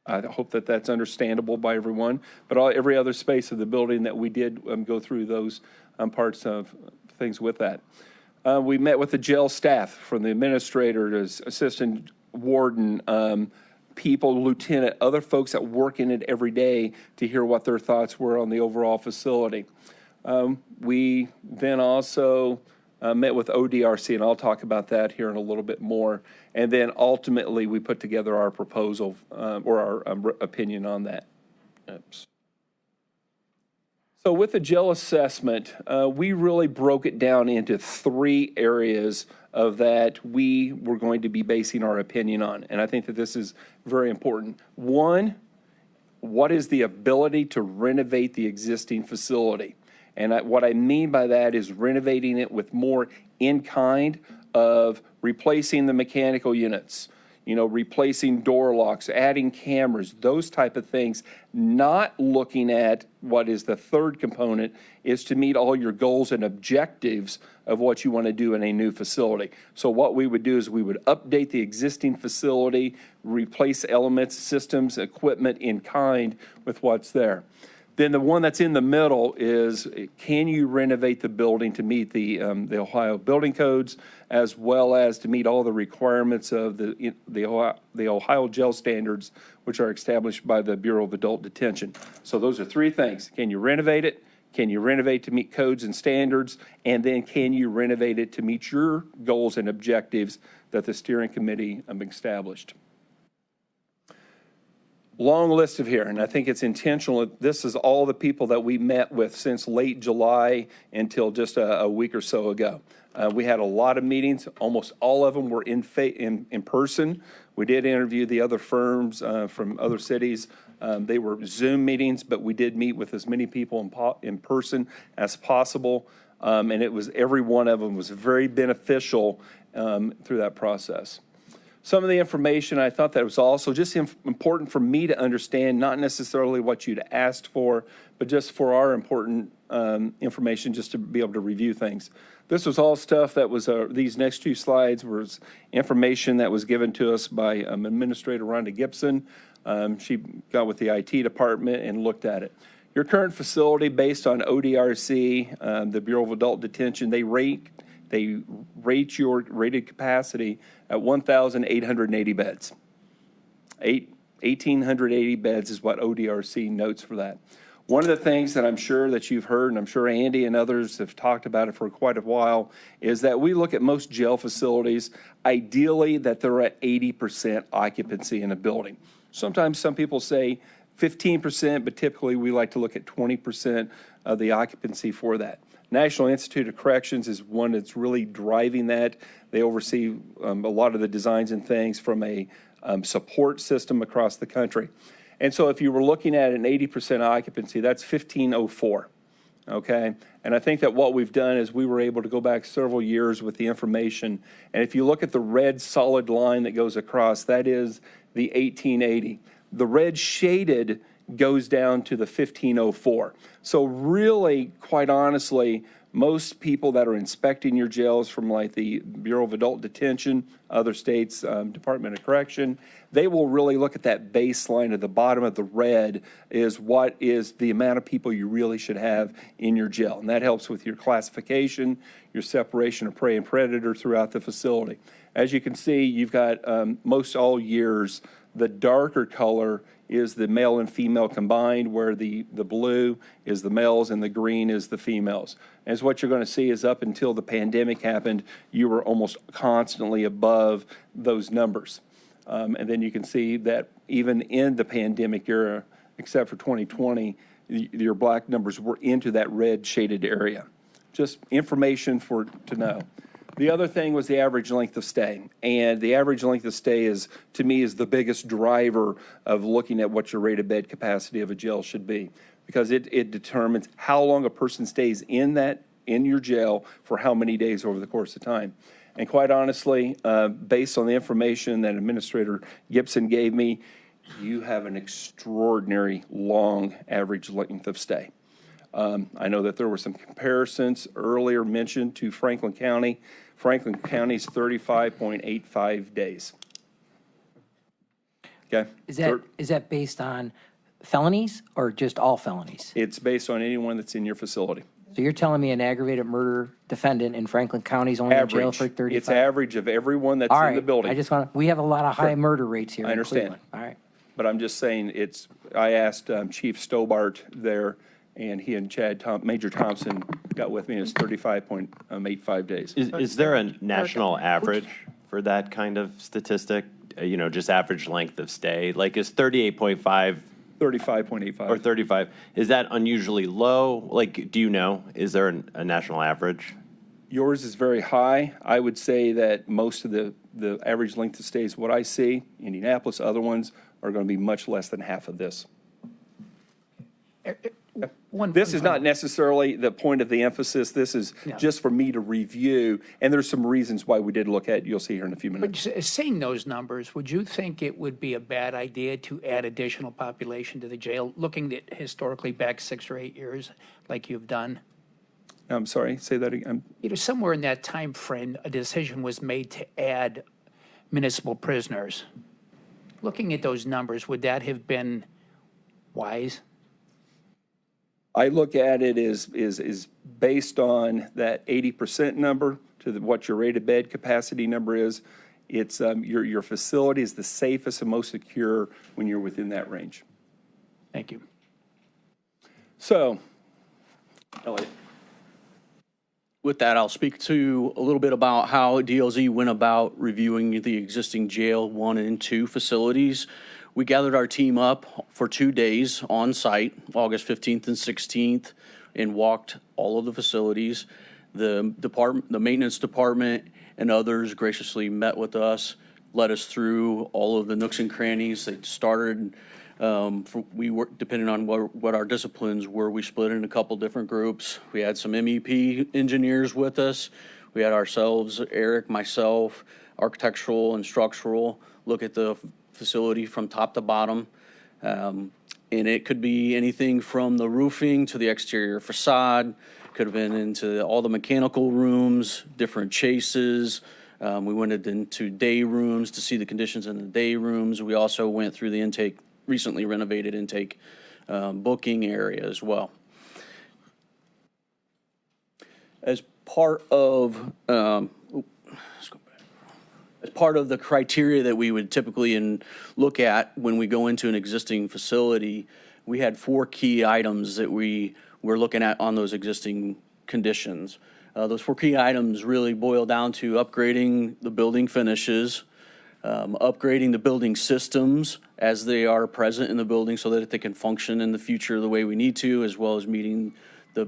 Speaker 12: I hope that that's understandable by everyone. But every other space of the building that we did go through those parts of things with that. We met with the jail staff, from the administrator to assistant warden, people, lieutenant, other folks that work in it every day, to hear what their thoughts were on the overall facility. We then also met with ODRC, and I'll talk about that here in a little bit more. And then ultimately, we put together our proposal or our opinion on that. Oops. So with the jail assessment, we really broke it down into 3 areas of that we were going to be basing our opinion on. And I think that this is very important. 1, what is the ability to renovate the existing facility? And what I mean by that is renovating it with more in-kind of replacing the mechanical units, replacing door locks, adding cameras, those type of things, not looking at what is the third component, is to meet all your goals and objectives of what you want to do in a new facility. So what we would do is we would update the existing facility, replace elements, systems, equipment in kind with what's there. Then the one that's in the middle is, can you renovate the building to meet the Ohio building codes, as well as to meet all the requirements of the Ohio jail standards, which are established by the Bureau of Adult Detention. So those are 3 things. Can you renovate it? Can you renovate to meet codes and standards? And then can you renovate it to meet your goals and objectives that the steering committee established? Long list of here, and I think it's intentional. This is all the people that we met with since late July until just a week or so ago. We had a lot of meetings. Almost all of them were in person. We did interview the other firms from other cities. They were Zoom meetings, but we did meet with as many people in person as possible. And it was, every one of them was very beneficial through that process. Some of the information, I thought that was also just important for me to understand, not necessarily what you'd asked for, but just for our important information, just to be able to review things. This was all stuff that was, these next 2 slides was information that was given to us by Administrator Rhonda Gibson. She got with the IT department and looked at it. Your current facility, based on ODRC, the Bureau of Adult Detention, they rate your rated capacity at 1,880 beds. 1,880 beds is what ODRC notes for that. One of the things that I'm sure that you've heard, and I'm sure Andy and others have talked about it for quite a while, is that we look at most jail facilities, ideally that they're at 80% occupancy in a building. Sometimes some people say 15%, but typically we like to look at 20% of the occupancy for that. National Institute of Corrections is one that's really driving that. They oversee a lot of the designs and things from a support system across the country. And so if you were looking at an 80% occupancy, that's 1,504, okay? And I think that what we've done is we were able to go back several years with the information. And if you look at the red solid line that goes across, that is the 1,880. The red shaded goes down to the 1,504. So really, quite honestly, most people that are inspecting your jails from like the Bureau of Adult Detention, other states, Department of Correction, they will really look at that baseline at the bottom of the red is what is the amount of people you really should have in your jail. And that helps with your classification, your separation of prey and predator throughout the facility. As you can see, you've got most all years, the darker color is the male and female combined, where the blue is the males and the green is the females. As what you're going to see is up until the pandemic happened, you were almost constantly above those numbers. And then you can see that even in the pandemic era, except for 2020, your black numbers were into that red shaded area. Just information to know. The other thing was the average length of stay. And the average length of stay is, to me, is the biggest driver of looking at what your rated bed capacity of a jail should be, because it determines how long a person stays in your jail for how many days over the course of time. And quite honestly, based on the information that Administrator Gibson gave me, you have an extraordinary long average length of stay. I know that there were some comparisons earlier mentioned to Franklin County. Franklin County's 35.85 days. Okay?
Speaker 3: Is that based on felonies or just all felonies?
Speaker 12: It's based on anyone that's in your facility.
Speaker 3: So you're telling me an aggravated murder defendant in Franklin County is only in jail for 35?
Speaker 12: It's average of everyone that's
Speaker 3: All
Speaker 12: in the
Speaker 3: right,
Speaker 12: building.
Speaker 3: I just want, we have a lot of high murder rates here
Speaker 12: I
Speaker 3: in
Speaker 12: understand.
Speaker 3: Cleveland. All right.
Speaker 12: But I'm just saying, I asked Chief Stobart there, and he and Major Thompson got with me, and it's 35.85 days.
Speaker 4: Is there a national average for that kind of statistic? Just average length of stay? Like, is 38.5
Speaker 12: 35.85.
Speaker 4: or 35, is that unusually low? Like, do you know, is there a national average?
Speaker 12: Yours is very high. I would say that most of the average length of stay is what I see. Indianapolis, other ones are going to be much less than half of this. This is not necessarily the point of the emphasis. This is just for me to review, and there's some reasons why we did look at it. You'll see here in a few minutes.
Speaker 21: But seeing those numbers, would you think it would be a bad idea to add additional population to the jail, looking at historically back 6 or 8 years, like you've done?
Speaker 12: I'm sorry, say that again.
Speaker 21: Somewhere in that time frame, a decision was made to add municipal prisoners. Looking at those numbers, would that have been wise?
Speaker 12: I look at it as based on that 80% number to what your rated bed capacity number is. It's your facility is the safest and most secure when you're within that range.
Speaker 21: Thank you.
Speaker 12: So, Elliot.
Speaker 14: With that, I'll speak to a little bit about how DLZ went about reviewing the existing jail 1 and 2 facilities. We gathered our team up for 2 days on site, August 15th and 16th, and walked all of the facilities. The maintenance department and others graciously met with us, led us through all of the nooks and crannies. They started, we worked, depending on what our disciplines were, we split in a couple different groups. We had some MEP engineers with us. We had ourselves, Eric, myself, architectural and structural, look at the facility from top to bottom. And it could be anything from the roofing to the exterior facade, could have been into all the mechanical rooms, different chases. We went into day rooms to see the conditions in the day rooms. We also went through the intake, recently renovated intake booking area as well. As part of the criteria that we would typically look at when we go into an existing facility, we had 4 key items that we were looking at on those existing conditions. Those 4 key items really boil down to upgrading the building finishes, upgrading the building systems as they are present in the building so that they can function in the future the way we need to, as well as meeting the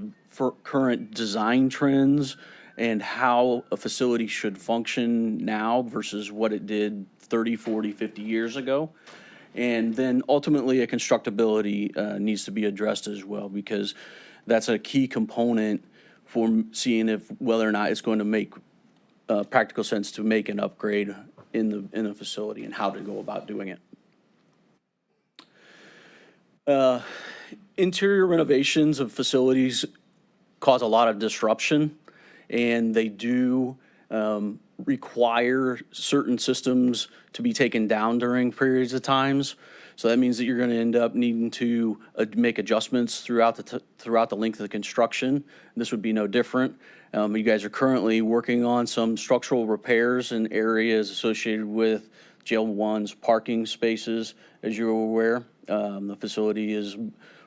Speaker 14: current design trends and how a facility should function now versus what it did 30, 40, 50 years ago. And then ultimately a constructability needs to be addressed as well, because that's a key component for seeing whether or not it's going to make practical sense to make an upgrade in the facility and how to go about doing it. Interior renovations of facilities cause a lot of disruption, and they do require certain systems to be taken down during periods of times. So that means that you're going to end up needing to make adjustments throughout the length of the construction. This would be no different. You guys are currently working on some structural repairs in areas associated with Jail 1's parking spaces. As you're aware, the facility is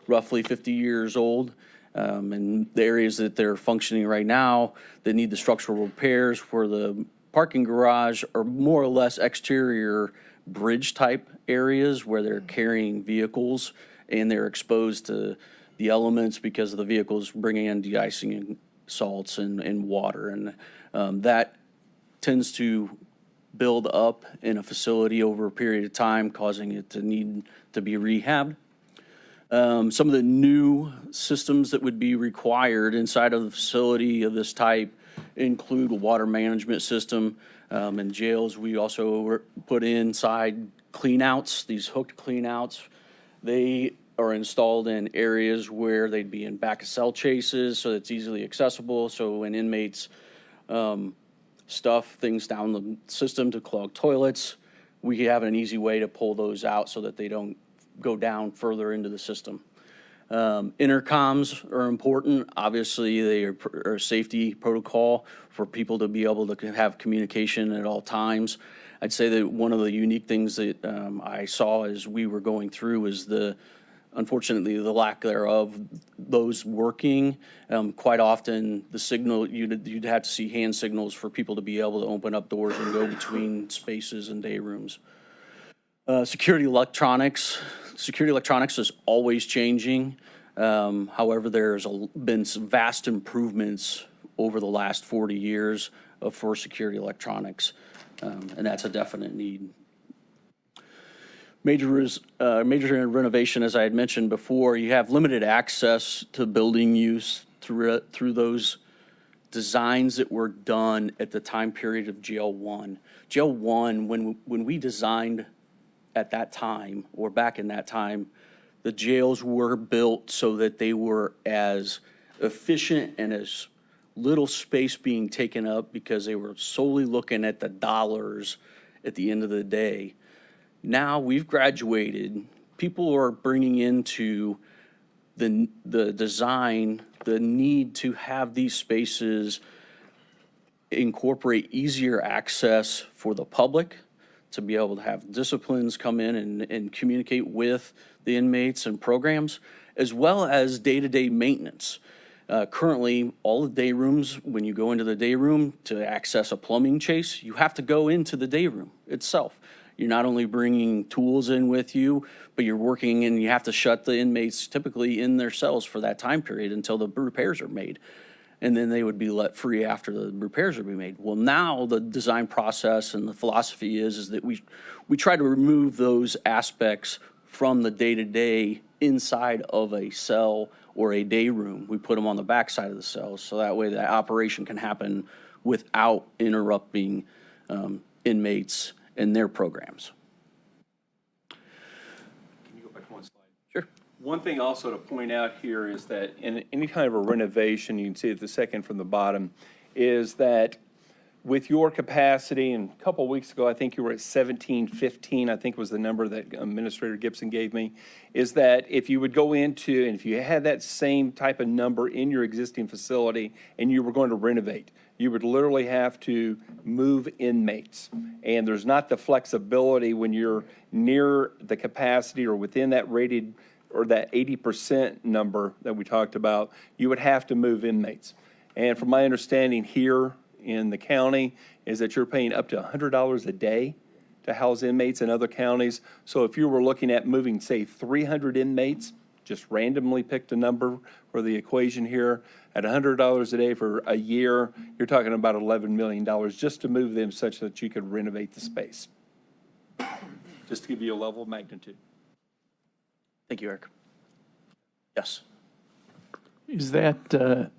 Speaker 14: roughly 50 years old. And the areas that they're functioning right now that need the structural repairs for the parking garage are more or less exterior bridge type areas where they're carrying vehicles and they're exposed to the elements because of the vehicles bringing in de-icing salts and water. And that tends to build up in a facility over a period of time, causing it to need to be rehabbed. Some of the new systems that would be required inside of the facility of this type include a water management system. In jails, we also put inside cleanouts, these hooked cleanouts. They are installed in areas where they'd be in back of cell chases, so it's easily accessible. So when inmates stuff things down the system to clog toilets, we have an easy way to pull those out so that they don't go down further into the system. Intercoms are important. Obviously, they are a safety protocol for people to be able to have communication at all times. I'd say that one of the unique things that I saw as we were going through is unfortunately, the lack thereof, those working. Quite often, the signal, you'd have to see hand signals for people to be able to open up doors and go between spaces and day rooms. Security electronics is always changing. However, there's been some vast improvements over the last 40 years for security electronics, and that's a definite need. Major renovation, as I had mentioned before, you have limited access to building use through those designs that were done at the time period of GL1. GL1, when we designed at that time, or back in that time, the jails were built so that they were as efficient and as little space being taken up because they were solely looking at the dollars at the end of the day. Now we've graduated. People are bringing into the design the need to have these spaces incorporate easier access for the public, to be able to have disciplines come in and communicate with the inmates and programs, as well as day-to-day maintenance. Currently, all the day rooms, when you go into the day room to access a plumbing chase, you have to go into the day room itself. You're not only bringing tools in with you, but you're working and you have to shut the inmates typically in their cells for that time period until the repairs are made. And then they would be let free after the repairs are being made. Well, now the design process and the philosophy is that we try to remove those aspects from the day-to-day inside of a cell or a day room. We put them on the back side of the cells, so that way the operation can happen without interrupting inmates and their programs.
Speaker 12: Can you go back one slide? Sure. One thing also to point out here is that in any kind of a renovation, you can see it the second from the bottom, is that with your capacity, and a couple of weeks ago, I think you were at 1715, I think was the number that Administrator Gibson gave me, is that if you would go into, and if you had that same type of number in your existing facility and you were going to renovate, you would literally have to move inmates. And there's not the flexibility when you're near the capacity or within that rated or that 80% number that we talked about, you would have to move inmates. And from my understanding here in the county is that you're paying up to $100 a day to house inmates in other counties. So if you were looking at moving, say, 300 inmates, just randomly picked a number for the equation here, at $100 a day for a year, you're talking about $11 million just to move them such that you could renovate the space. Just to give you a level of magnitude.
Speaker 14: Thank you, Eric. Yes.
Speaker 2: Is that the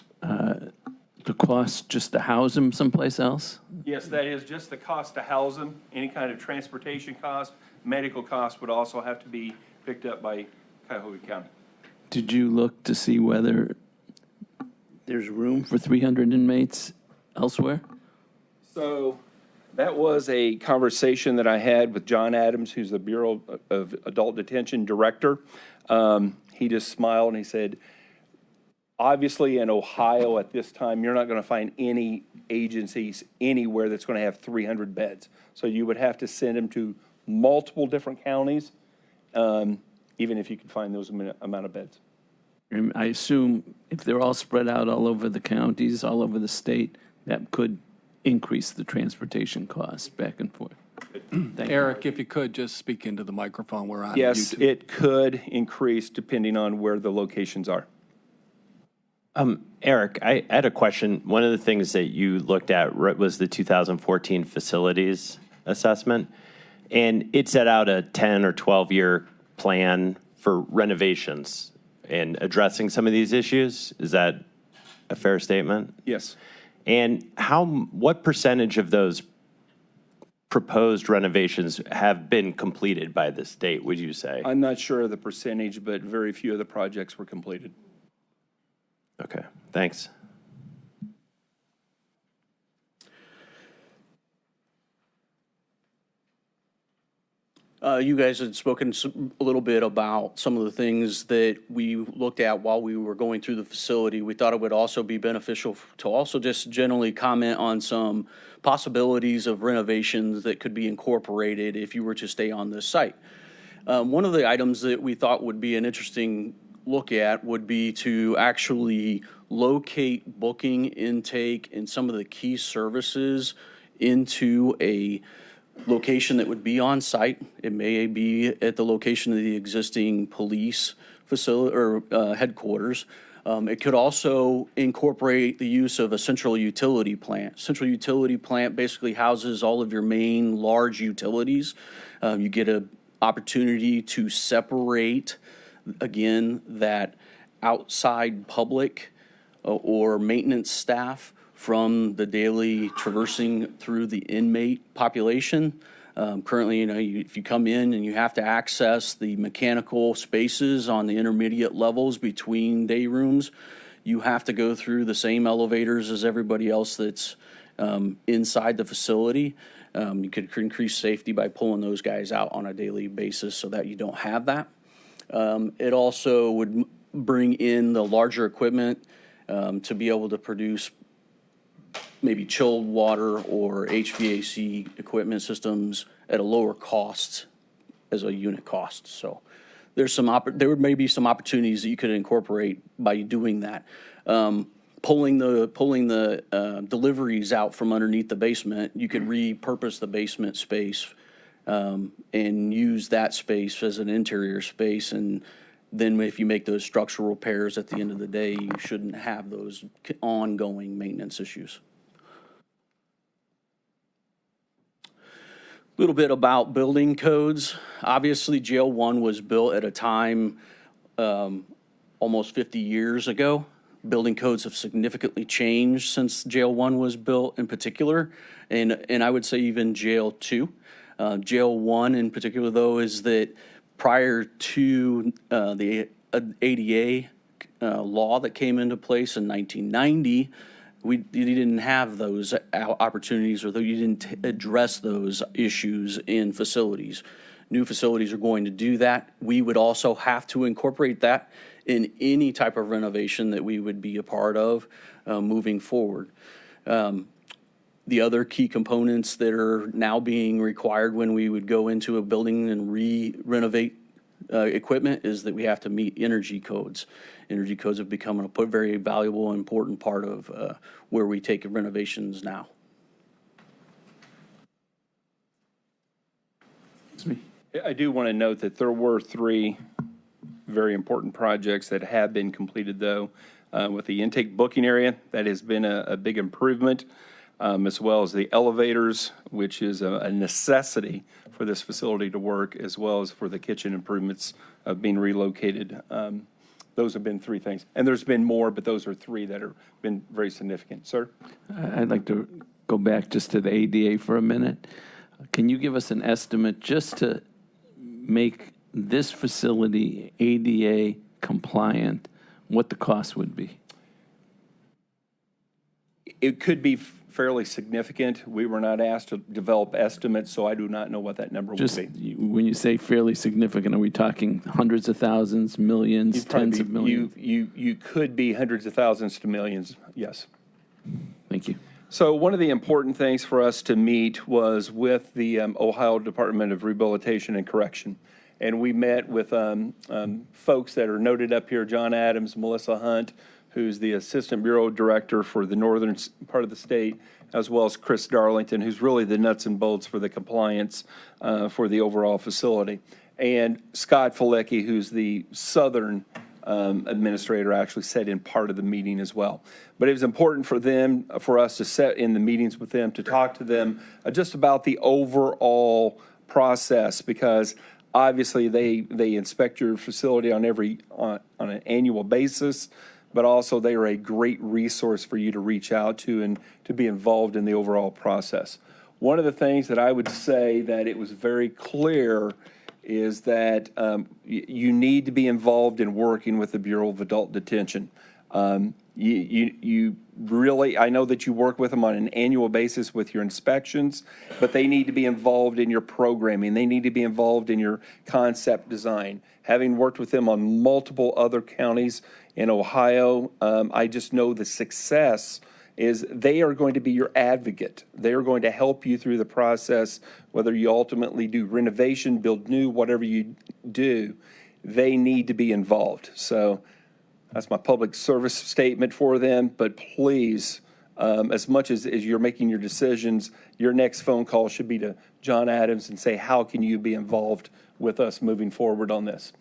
Speaker 2: cost just to house them someplace else?
Speaker 12: Yes, that is just the cost to house them. Any kind of transportation cost, medical cost would also have to be picked up by Cuyahoga County.
Speaker 2: Did you look to see whether there's room for 300 inmates elsewhere?
Speaker 12: So that was a conversation that I had with John Adams, who's the Bureau of Adult Detention Director. He just smiled and he said, obviously in Ohio at this time, you're not going to find any agencies anywhere that's going to have 300 beds. So you would have to send them to multiple different counties, even if you could find those amount of beds.
Speaker 2: And I assume if they're all spread out all over the counties, all over the state, that could increase the transportation costs back and forth.
Speaker 5: Eric, if you could just speak into the microphone, we're on
Speaker 12: Yes,
Speaker 5: YouTube.
Speaker 12: it could increase depending on where the locations are.
Speaker 4: Eric, I had a question. One of the things that you looked at was the 2014 facilities assessment, and it set out a 10 or 12-year plan for renovations and addressing some of these issues. Is that a fair statement?
Speaker 12: Yes.
Speaker 4: And what percentage of those proposed renovations have been completed by this date, would you say?
Speaker 12: I'm not sure of the percentage, but very few of the projects were completed.
Speaker 4: Okay, thanks.
Speaker 14: You guys had spoken a little bit about some of the things that we looked at while we were going through the facility. We thought it would also be beneficial to also just generally comment on some possibilities of renovations that could be incorporated if you were to stay on this site. One of the items that we thought would be an interesting look at would be to actually locate booking, intake, and some of the key services into a location that would be on site. It may be at the location of the existing police facility or headquarters. It could also incorporate the use of a central utility plant. Central utility plant basically houses all of your main large utilities. You get an opportunity to separate, again, that outside public or maintenance staff from the daily traversing through the inmate population. Currently, if you come in and you have to access the mechanical spaces on the intermediate levels between day rooms, you have to go through the same elevators as everybody else that's inside the facility. You could increase safety by pulling those guys out on a daily basis so that you don't have that. It also would bring in the larger equipment to be able to produce maybe chilled water or HVAC equipment systems at a lower cost as a unit cost. So there may be some opportunities that you could incorporate by doing that. Pulling the deliveries out from underneath the basement, you could repurpose the basement space and use that space as an interior space. And then if you make those structural repairs at the end of the day, you shouldn't have those ongoing maintenance issues. A little bit about building codes. Obviously, Jail 1 was built at a time almost 50 years ago. Building codes have significantly changed since Jail 1 was built in particular, and I would say even Jail 2. Jail 1 in particular, though, is that prior to the ADA law that came into place in 1990, you didn't have those opportunities, or you didn't address those issues in facilities. New facilities are going to do that. We would also have to incorporate that in any type of renovation that we would be a part of moving forward. The other key components that are now being required when we would go into a building and renovate equipment is that we have to meet energy codes. Energy codes have become a very valuable and important part of where we take renovations now.
Speaker 12: I do want to note that there were 3 very important projects that have been completed, though, with the intake booking area. That has been a big improvement, as well as the elevators, which is a necessity for this facility to work, as well as for the kitchen improvements being relocated. Those have been 3 things. And there's been more, but those are 3 that have been very significant. Sir?
Speaker 2: I'd like to go back just to the ADA for a minute. Can you give us an estimate just to make this facility ADA compliant, what the cost would be?
Speaker 12: It could be fairly significant. We were not asked to develop estimates, so I do not know what that number would be.
Speaker 2: When you say fairly significant, are we talking hundreds of thousands, millions, tens of millions?
Speaker 12: You could be hundreds of thousands to millions, yes.
Speaker 2: Thank you.
Speaker 12: So one of the important things for us to meet was with the Ohio Department of Rehabilitation and Correction. And we met with folks that are noted up here, John Adams, Melissa Hunt, who's the Assistant Bureau Director for the northern part of the state, as well as Chris Darlington, who's really the nuts and bolts for the compliance for the overall facility. And Scott Filecki, who's the southern administrator, actually sat in part of the meeting as well. But it was important for us to sit in the meetings with them, to talk to them just about the overall process, because obviously they inspect your facility on an annual basis, but also they are a great resource for you to reach out to and to be involved in the overall process. One of the things that I would say that it was very clear is that you need to be involved in working with the Bureau of Adult Detention. You really, I know that you work with them on an annual basis with your inspections, but they need to be involved in your programming. They need to be involved in your concept design. Having worked with them on multiple other counties in Ohio, I just know the success is they are going to be your advocate. They are going to help you through the process, whether you ultimately do renovation, build new, whatever you do, they need to be involved. So that's my public service statement for them, but please, as much as you're making your decisions, your next phone call should be to John Adams and say, how can you be involved with us moving forward on this?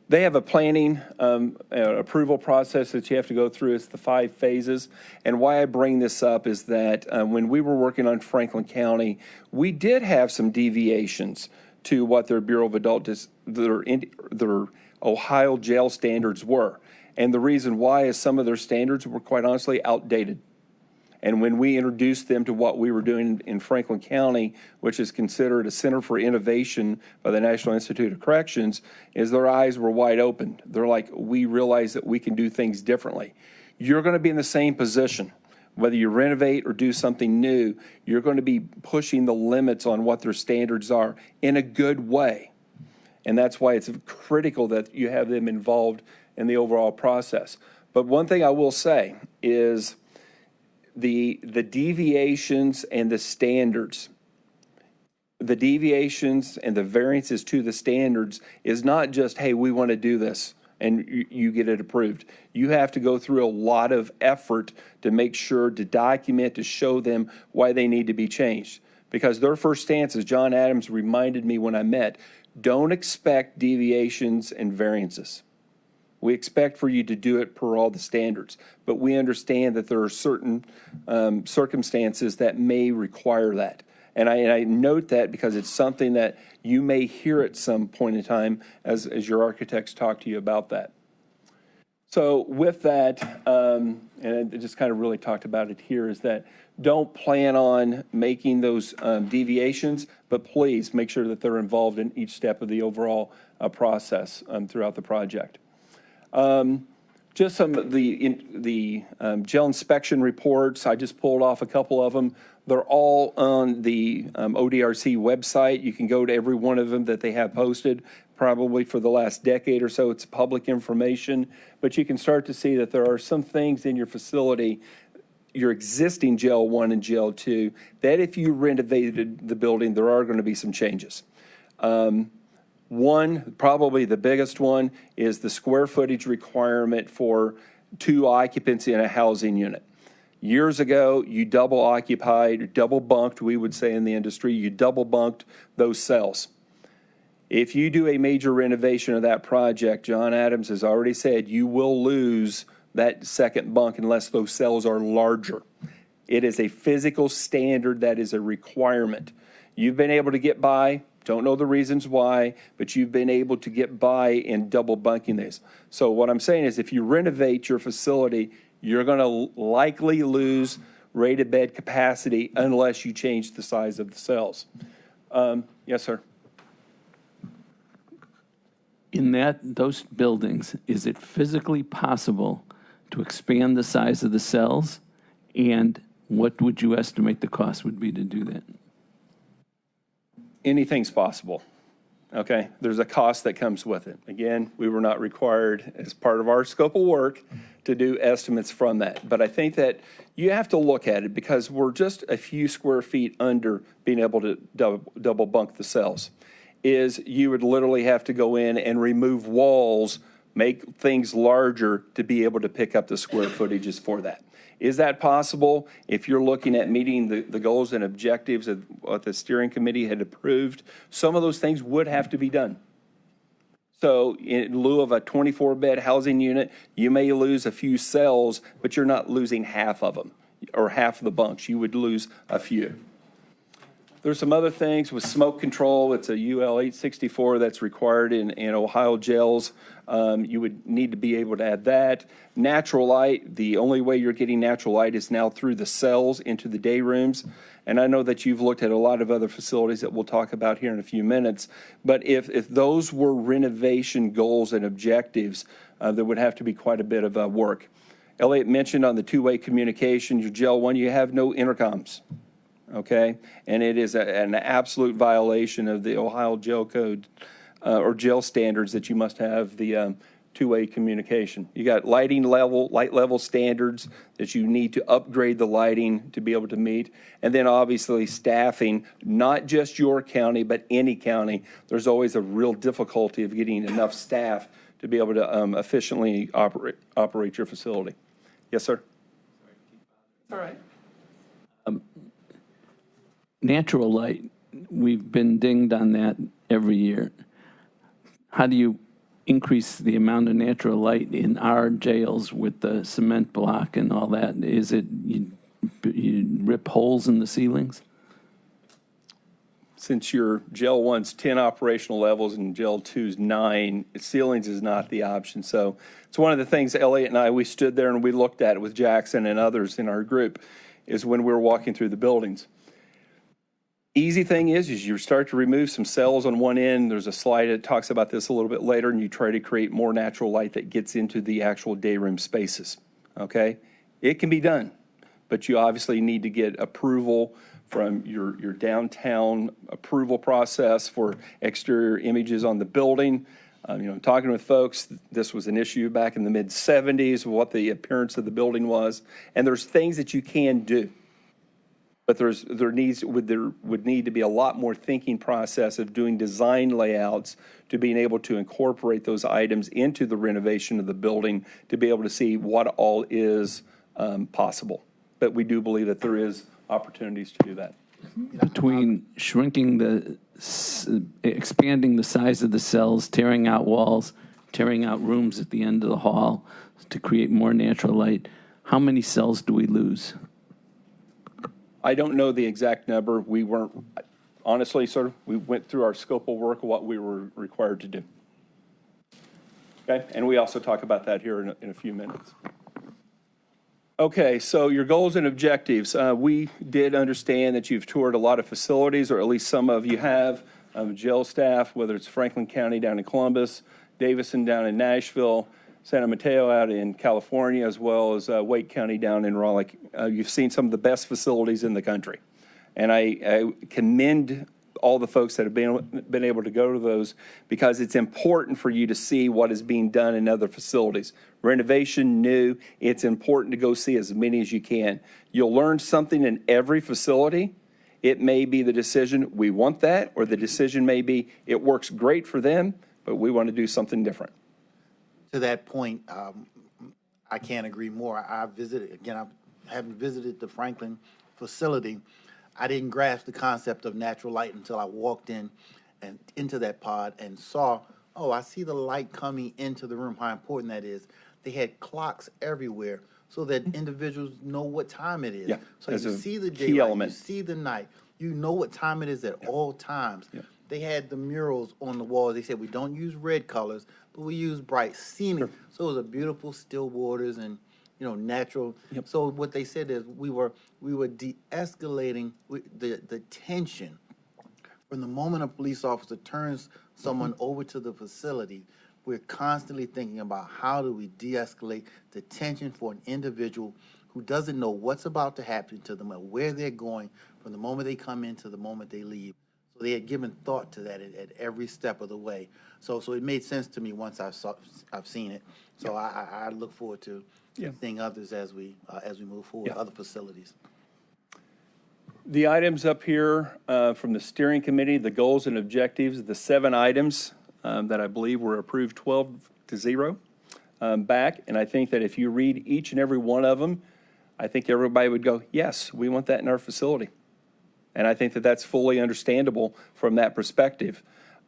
Speaker 12: They have a planning approval process that you have to go through. It's the 5 phases. And why I bring this up is that when we were working on Franklin County, we did have some deviations to what their Bureau of Adult their Ohio jail standards were. And the reason why is some of their standards were quite honestly outdated. And when we introduced them to what we were doing in Franklin County, which is considered a center for innovation by the National Institute of Corrections, is their eyes were wide open. They're like, we realize that we can do things differently. You're going to be in the same position. Whether you renovate or do something new, you're going to be pushing the limits on what their standards are in a good way. And that's why it's critical that you have them involved in the overall process. But one thing I will say is the deviations and the standards, the deviations and the variances to the standards is not just, hey, we want to do this and you get it approved. You have to go through a lot of effort to make sure to document, to show them why they need to be changed. Because their first stance, as John Adams reminded me when I met, don't expect deviations and variances. We expect for you to do it per all the standards, but we understand that there are certain circumstances that may require that. And I note that because it's something that you may hear at some point in time as your architects talk to you about that. So with that, and I just kind of really talked about it here, is that don't plan on making those deviations, but please make sure that they're involved in each step of the overall process throughout the project. Just some of the jail inspection reports, I just pulled off a couple of them. They're all on the ODRC website. You can go to every one of them that they have posted, probably for the last decade or so. It's public information, but you can start to see that there are some things in your facility, your existing jail 1 and jail 2, that if you renovated the building, there are going to be some changes. One, probably the biggest one, is the square footage requirement for 2 occupants in a housing unit. Years ago, you double occupied, double bunked, we would say in the industry, you double bunked those cells. If you do a major renovation of that project, John Adams has already said you will lose that second bunk unless those cells are larger. It is a physical standard that is a requirement. You've been able to get by, don't know the reasons why, but you've been able to get by in double bunking these. So what I'm saying is if you renovate your facility, you're going to likely lose rated bed capacity unless you change the size of the cells. Yes, sir.
Speaker 2: In those buildings, is it physically possible to expand the size of the cells? And what would you estimate the cost would be to do that?
Speaker 12: Anything's possible. Okay, there's a cost that comes with it. Again, we were not required as part of our scope of work to do estimates from that. But I think that you have to look at it because we're just a few square feet under being able to double bunk the cells. Is you would literally have to go in and remove walls, make things larger to be able to pick up the square footages for that. Is that possible? If you're looking at meeting the goals and objectives of what the steering committee had approved, some of those things would have to be done. So in lieu of a 24-bed housing unit, you may lose a few cells, but you're not losing half of them or half of the bunks. You would lose a few. There's some other things with smoke control. It's a UL 864 that's required in Ohio jails. You would need to be able to add that. Natural light, the only way you're getting natural light is now through the cells into the day rooms. And I know that you've looked at a lot of other facilities that we'll talk about here in a few minutes. But if those were renovation goals and objectives, there would have to be quite a bit of work. Elliot mentioned on the two-way communication, your jail one, you have no intercoms, okay? And it is an absolute violation of the Ohio Jail Code or jail standards that you must have the two-way communication. You got light level standards that you need to upgrade the lighting to be able to meet. And then obviously staffing, not just your county, but any county. There's always a real difficulty of getting enough staff to be able to efficiently operate your facility. Yes, sir?
Speaker 21: All right.
Speaker 2: Natural light, we've been dinged on that every year. How do you increase the amount of natural light in our jails with the cement block and all that? Is it you rip holes in the ceilings?
Speaker 12: Since your jail one's 10 operational levels and jail two's 9, ceilings is not the option. So it's one of the things Elliot and I, we stood there and we looked at it with Jackson and others in our group, is when we were walking through the buildings. Easy thing is you start to remove some cells on one end. There's a slide that talks about this a little bit later, and you try to create more natural light that gets into the actual day room spaces, okay? It can be done, but you obviously need to get approval from your downtown approval process for exterior images on the building. Talking with folks, this was an issue back in the mid-'70s, what the appearance of the building was, and there's things that you can do. But there would need to be a lot more thinking process of doing design layouts to being able to incorporate those items into the renovation of the building to be able to see what all is possible. But we do believe that there is opportunities to do that.
Speaker 2: Between shrinking expanding the size of the cells, tearing out walls, tearing out rooms at the end of the hall to create more natural light, how many cells do we lose?
Speaker 12: I don't know the exact number. We weren't, honestly, sir, we went through our scope of work of what we were required to do. Okay, and we also talk about that here in a few minutes. Okay, so your goals and objectives. We did understand that you've toured a lot of facilities, or at least some of you have, jail staff, whether it's Franklin County down in Columbus, Davison down in Nashville, San Mateo out in California, as well as Wake County down in Raleigh. You've seen some of the best facilities in the country. And I commend all the folks that have been able to go to those, because it's important for you to see what is being done in other facilities. Renovation, new, it's important to go see as many as you can. You'll learn something in every facility. It may be the decision, we want that, or the decision may be, it works great for them, but we want to do something different.
Speaker 8: To that point, I can't agree more. I visited, again, I haven't visited the Franklin facility. I didn't grasp the concept of natural light until I walked in and into that pod and saw, oh, I see the light coming into the room, how important that is. They had clocks everywhere so that individuals know what time it is.
Speaker 12: Yeah,
Speaker 8: so you see the
Speaker 12: key
Speaker 8: daylight,
Speaker 12: element.
Speaker 8: you see the night, you know what time it is at all times.
Speaker 12: Yeah.
Speaker 8: They had the murals on the walls. They said, we don't use red colors, but we use bright scenic. Sure. So it was a beautiful still waters and, natural. Yep. So what they said is we were de-escalating the tension. From the moment a police officer turns someone over to the facility, we're constantly thinking about how do we de-escalate the tension for an individual who doesn't know what's about to happen to them or where they're going from the moment they come in to the moment they leave. So they had given thought to that at every step of the way. So it made sense to me once I've seen it. So I look forward to seeing others as we move forward, other facilities.
Speaker 12: The items up here from the steering committee, the goals and objectives, the 7 items that I believe were approved 12-0 back. And I think that if you read each and every one of them, I think everybody would go, yes, we want that in our facility. And I think that that's fully understandable from that perspective.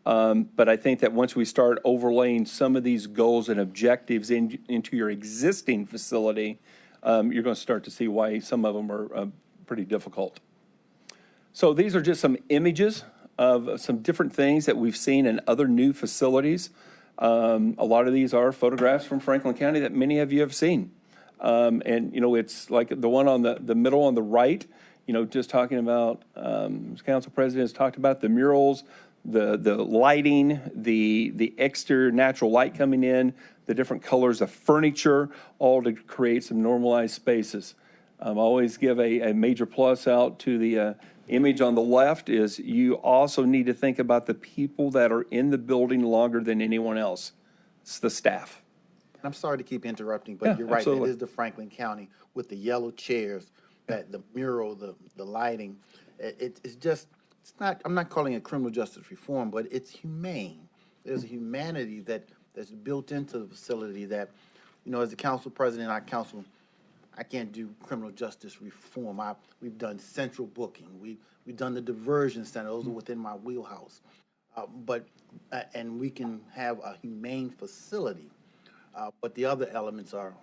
Speaker 12: But I think that once we start overlaying some of these goals and objectives into your existing facility, you're going to start to see why some of them are pretty difficult. So these are just some images of some different things that we've seen in other new facilities. A lot of these are photographs from Franklin County that many of you have seen. And, it's like the one on the middle on the right, just talking about, council president has talked about the murals, the lighting, the exterior natural light coming in, the different colors of furniture, all to create some normalized spaces. I always give a major plus out to the image on the left is you also need to think about the people that are in the building longer than anyone else. It's the staff.
Speaker 8: I'm sorry to keep interrupting, but
Speaker 12: Yeah,
Speaker 8: you're right.
Speaker 12: absolutely.
Speaker 8: That is the Franklin County with the yellow chairs, that the mural, the lighting. It's just, it's not, I'm not calling it criminal justice reform, but it's humane. There's a humanity that's built into the facility that, you know, as the council president, I can't do criminal justice reform. We've done central booking. We've done the diversion center. Those are within my wheelhouse. And we can have a humane facility. But the other elements are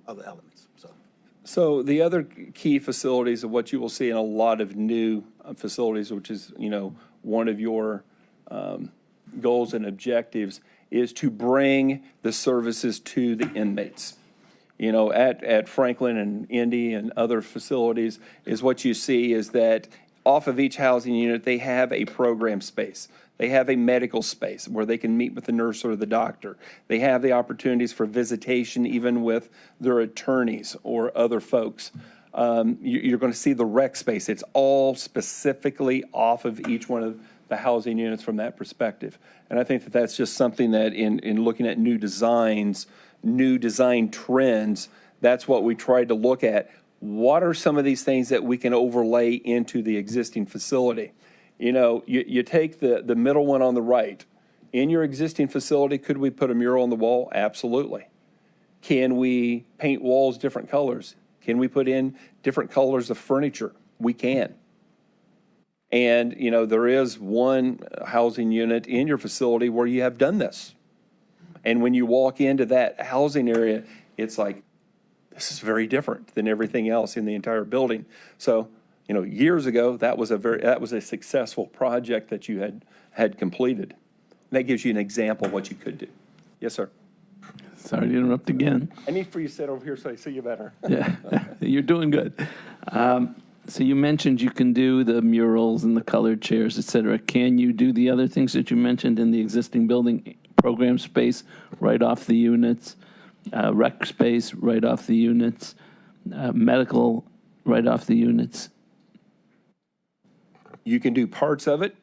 Speaker 8: other elements.
Speaker 12: So the other key facilities of what you will see in a lot of new facilities, which is, you know, one of your goals and objectives, is to bring the services to the inmates. You know, at Franklin and Indy and other facilities is what you see is that off of each housing unit, they have a program space. They have a medical space where they can meet with the nurse or the doctor. They have the opportunities for visitation even with their attorneys or other folks. You're going to see the rec space. It's all specifically off of each one of the housing units from that perspective. And I think that that's just something that in looking at new designs, new design trends, that's what we tried to look at. What are some of these things that we can overlay into the existing facility? You know, you take the middle one on the right. In your existing facility, could we put a mural on the wall? Absolutely. Can we paint walls different colors? Can we put in different colors of furniture? We can. And, you know, there is one housing unit in your facility where you have done this. And when you walk into that housing area, it's like, this is very different than everything else in the entire building. So, you know, years ago, that was a successful project that you had completed. That gives you an example of what you could do. Yes, sir.
Speaker 2: Sorry to interrupt again.
Speaker 12: I need for you to sit over here so I see you better.
Speaker 2: Yeah, you're doing good. So you mentioned you can do the murals and the colored chairs, et cetera. Can you do the other things that you mentioned in the existing building? Program space right off the units, rec space right off the units, medical right off the units?
Speaker 12: You can do parts of it.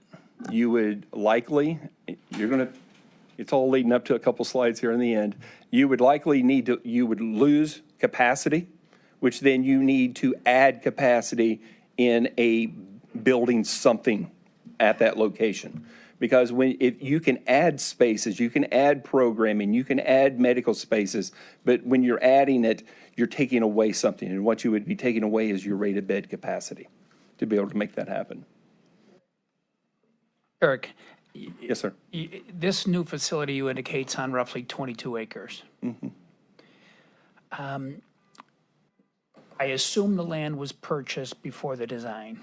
Speaker 12: You would likely, it's all leading up to a couple slides here in the end. You would likely you would lose capacity, which then you need to add capacity in a building something at that location. Because if you can add spaces, you can add programming, you can add medical spaces, but when you're adding it, you're taking away something. And what you would be taking away is your rated bed capacity to be able to make that happen.
Speaker 21: Eric,
Speaker 12: Yes, sir.
Speaker 21: this new facility you indicates on roughly 22 acres.
Speaker 12: Mm-hmm.
Speaker 21: I assume the land was purchased before the design.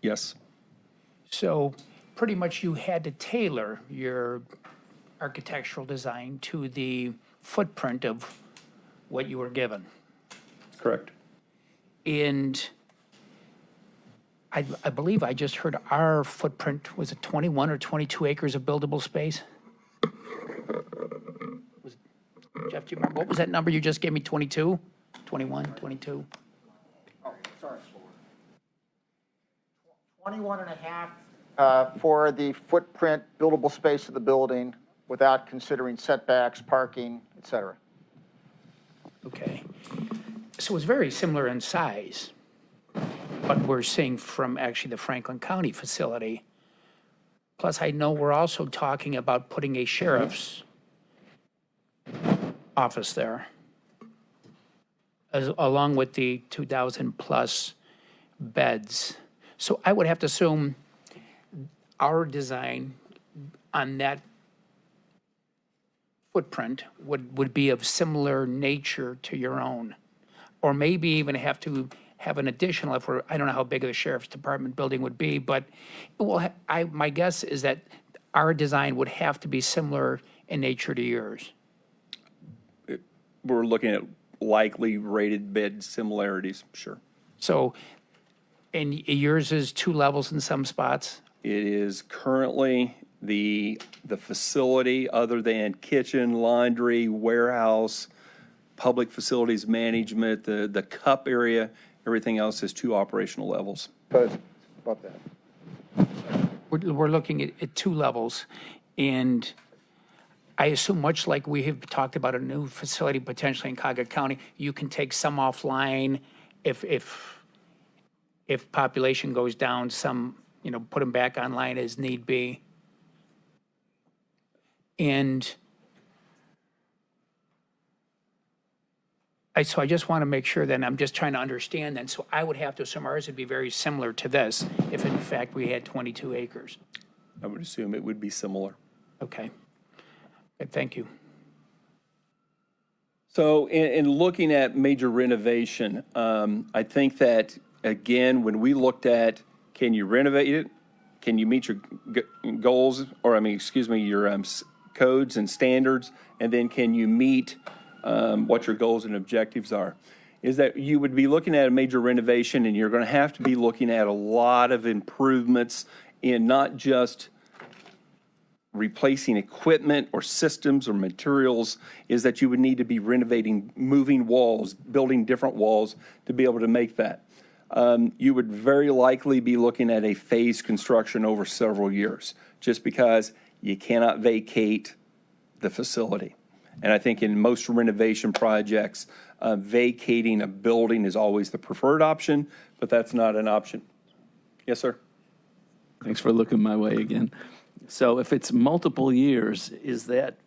Speaker 12: Yes.
Speaker 21: So pretty much you had to tailor your architectural design to the footprint of what you were given.
Speaker 12: Correct.
Speaker 21: And I believe I just heard our footprint, was it 21 or 22 acres of buildable space? Jeff, do you remember, what was that number you just gave me, 22? 21, 22?
Speaker 1: Oh, sorry. 21 and a half for the footprint buildable space of the building without considering setbacks, parking, et cetera.
Speaker 21: Okay. So it's very similar in size, but we're seeing from actually the Franklin County facility. Plus, I know we're also talking about putting a sheriff's office there, along with the 2,000 plus beds. So I would have to assume our design on that footprint would be of similar nature to your own, or maybe even have to have an additional, if we're, I don't know how big of the sheriff's department building would be, but my guess is that our design would have to be similar in nature to yours.
Speaker 12: We're looking at likely rated bed similarities, sure.
Speaker 21: So, and yours is 2 levels in some spots?
Speaker 12: It is currently the facility, other than kitchen, laundry, warehouse, public facilities management, the cup area, everything else is 2 operational levels.
Speaker 1: About that.
Speaker 21: We're looking at 2 levels, and I assume much like we have talked about a new facility potentially in Cuyahoga County, you can take some offline if population goes down, some, put them back online as need be. And so I just want to make sure, then I'm just trying to understand then. So I would have to assume ours would be very similar to this if in fact we had 22 acres.
Speaker 12: I would assume it would be similar.
Speaker 21: Okay. Good, thank you.
Speaker 12: So in looking at major renovation, I think that, again, when we looked at, can you renovate it? Can you meet your goals, or your codes and standards? And then can you meet what your goals and objectives are? Is that you would be looking at a major renovation, and you're going to have to be looking at a lot of improvements in not just replacing equipment or systems or materials, is that you would need to be renovating, moving walls, building different walls to be able to make that. You would very likely be looking at a phased construction over several years, just because you cannot vacate the facility. And I think in most renovation projects, vacating a building is always the preferred option, but that's not an option. Yes, sir?
Speaker 2: Thanks for looking my way again. So if it's multiple years, is that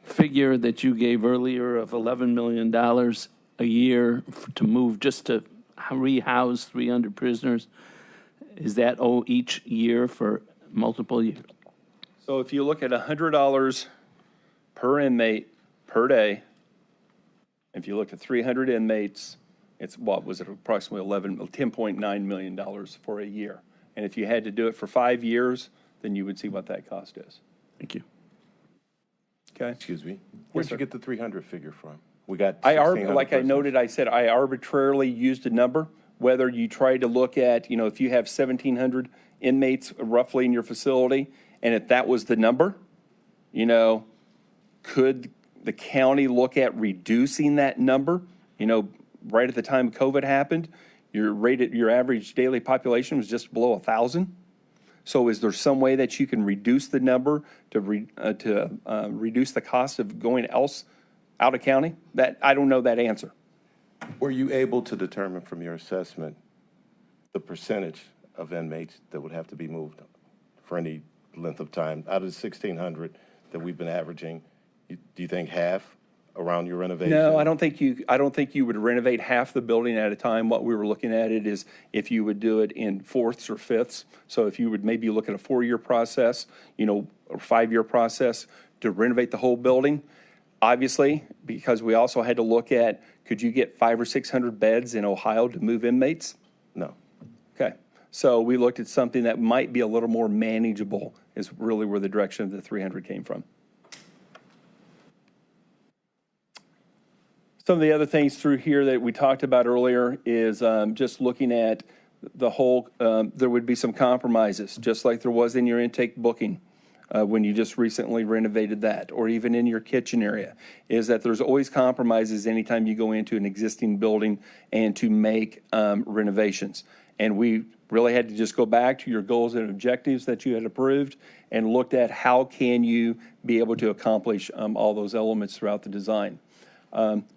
Speaker 2: figure that you gave earlier of $11 million a year to move just to rehouse 300 prisoners, is that each year for multiple years?
Speaker 12: So if you look at $100 per inmate per day, if you look at 300 inmates, it's approximately $10.9 million for a year. And if you had to do it for 5 years, then you would see what that cost is.
Speaker 2: Thank you.
Speaker 12: Okay.
Speaker 15: Excuse me. Where'd you get the 300 figure from? We got
Speaker 12: Like I noted, I said I arbitrarily used a number. Whether you try to look at, if you have 1,700 inmates roughly in your facility, and if that was the number, could the county look at reducing that number? Right at the time COVID happened, your average daily population was just below 1,000. So is there some way that you can reduce the number to reduce the cost of going out of county? That I don't know that answer.
Speaker 15: Were you able to determine from your assessment the percentage of inmates that would have to be moved for any length of time? Out of the 1,600 that we've been averaging, do you think half around your renovation?
Speaker 12: No, I don't think you would renovate half the building at a time. What we were looking at it is if you would do it in fourths or fifths. So if you would maybe look at a 4-year process, or 5-year process to renovate the whole building. Obviously, because we also had to look at, could you get 500 or 600 beds in Ohio to move inmates?
Speaker 15: No.
Speaker 12: Okay. So we looked at something that might be a little more manageable, is really where the direction of the 300 came from. Some of the other things through here that we talked about earlier is just looking at the whole, there would be some compromises, just like there was in your intake booking when you just recently renovated that, or even in your kitchen area, is that there's always compromises anytime you go into an existing building and to make renovations. And we really had to just go back to your goals and objectives that you had approved and looked at how can you be able to accomplish all those elements throughout the design.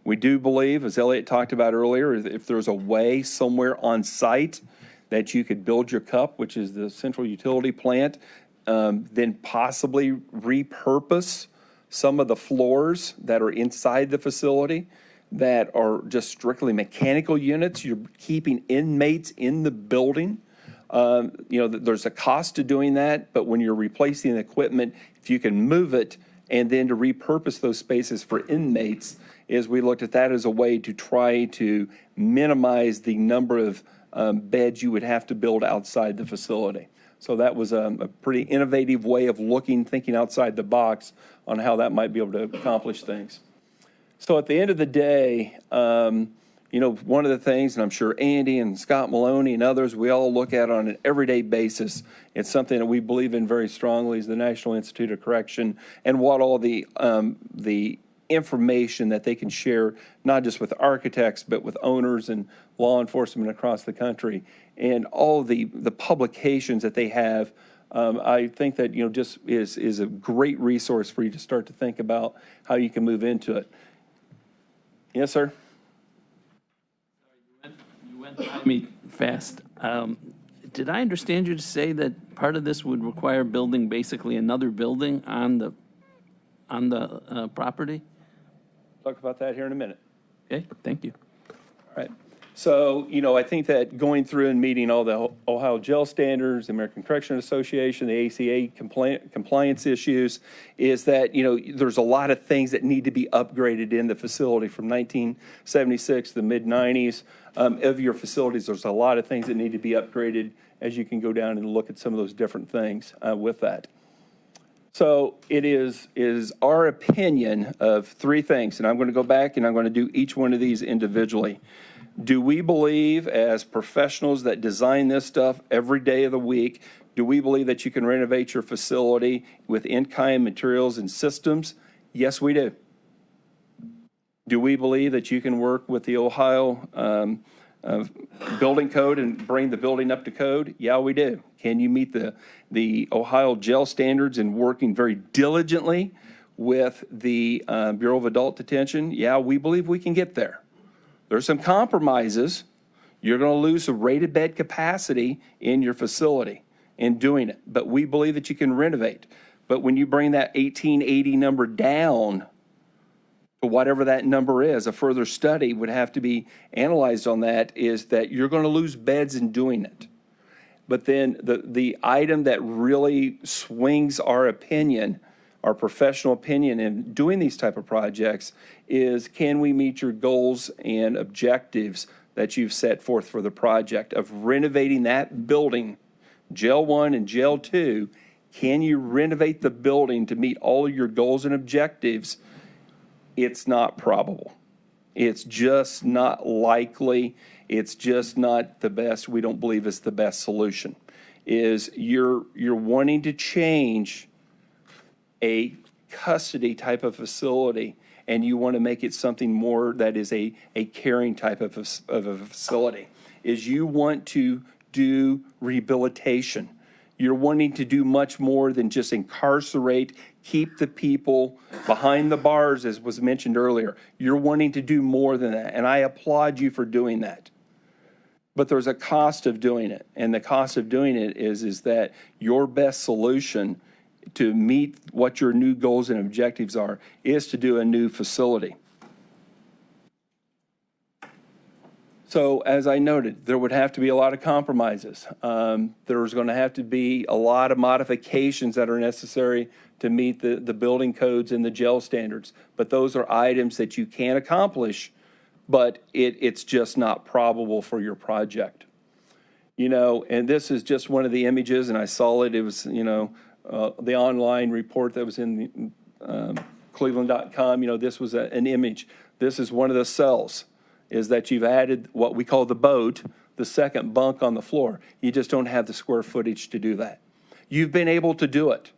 Speaker 12: We do believe, as Elliot talked about earlier, if there's a way somewhere on site that you could build your cup, which is the central utility plant, then possibly repurpose some of the floors that are inside the facility that are just strictly mechanical units. You're keeping inmates in the building. There's a cost to doing that, but when you're replacing the equipment, if you can move it and then to repurpose those spaces for inmates, is we looked at that as a way to try to minimize the number of beds you would have to build outside the facility. So that was a pretty innovative way of thinking outside the box on how that might be able to accomplish things. So at the end of the day, you know, one of the things, and I'm sure Andy and Scott Maloney and others, we all look at on an everyday basis. It's something that we believe in very strongly is the National Institute of Correction and what all the information that they can share, not just with architects, but with owners and law enforcement across the country, and all the publications that they have. I think that, you know, just is a great resource for you to start to think about how you can move into it. Yes, sir?
Speaker 2: You went by me fast. Did I understand you to say that part of this would require building basically another building on the property?
Speaker 12: Talk about that here in a minute.
Speaker 2: Okay, thank you.
Speaker 12: All right. So, you know, I think that going through and meeting all the Ohio jail standards, the American Correctional Association, the ACA compliance issues, is that, you know, there's a lot of things that need to be upgraded in the facility from 1976 to the mid-90s. Of your facilities, there's a lot of things that need to be upgraded as you can go down and look at some of those different things with that. So it is our opinion of three things, and I'm going to go back and I'm going to do each one of these individually. Do we believe, as professionals that design this stuff every day of the week, do we believe that you can renovate your facility with in-kind materials and systems? Yes, we do. Do we believe that you can work with the Ohio building code and bring the building up to code? Yeah, we do. Can you meet the Ohio jail standards and working very diligently with the Bureau of Adult Detention? Yeah, we believe we can get there. There's some compromises. You're going to lose a rated bed capacity in your facility in doing it, but we believe that you can renovate. But when you bring that 1880 number down to whatever that number is, a further study would have to be analyzed on that, is that you're going to lose beds in doing it. But then the item that really swings our opinion, our professional opinion in doing these type of projects, is can we meet your goals and objectives that you've set forth for the project of renovating that building, Jail 1 and Jail 2? Can you renovate the building to meet all of your goals and objectives? It's not probable. It's just not likely. It's just not the best. We don't believe it's the best solution. Is you're wanting to change a custody type of facility, and you want to make it something more that is a caring type of a facility. Is you want to do rehabilitation. You're wanting to do much more than just incarcerate, keep the people behind the bars, as was mentioned earlier. You're wanting to do more than that, and I applaud you for doing that. But there's a cost of doing it, and the cost of doing it is that your best solution to meet what your new goals and objectives are is to do a new facility. So as I noted, there would have to be a lot of compromises. There's going to have to be a lot of modifications that are necessary to meet the building codes and the jail standards. But those are items that you can accomplish, but it's just not probable for your project. You know, and this is just one of the images, and I saw it. It was, you know, the online report that was in Cleveland.com. You know, this was an image. This is one of the cells, is that you've added what we call the boat, the second bunk on the floor. You just don't have the square footage to do that. You've been able to do it.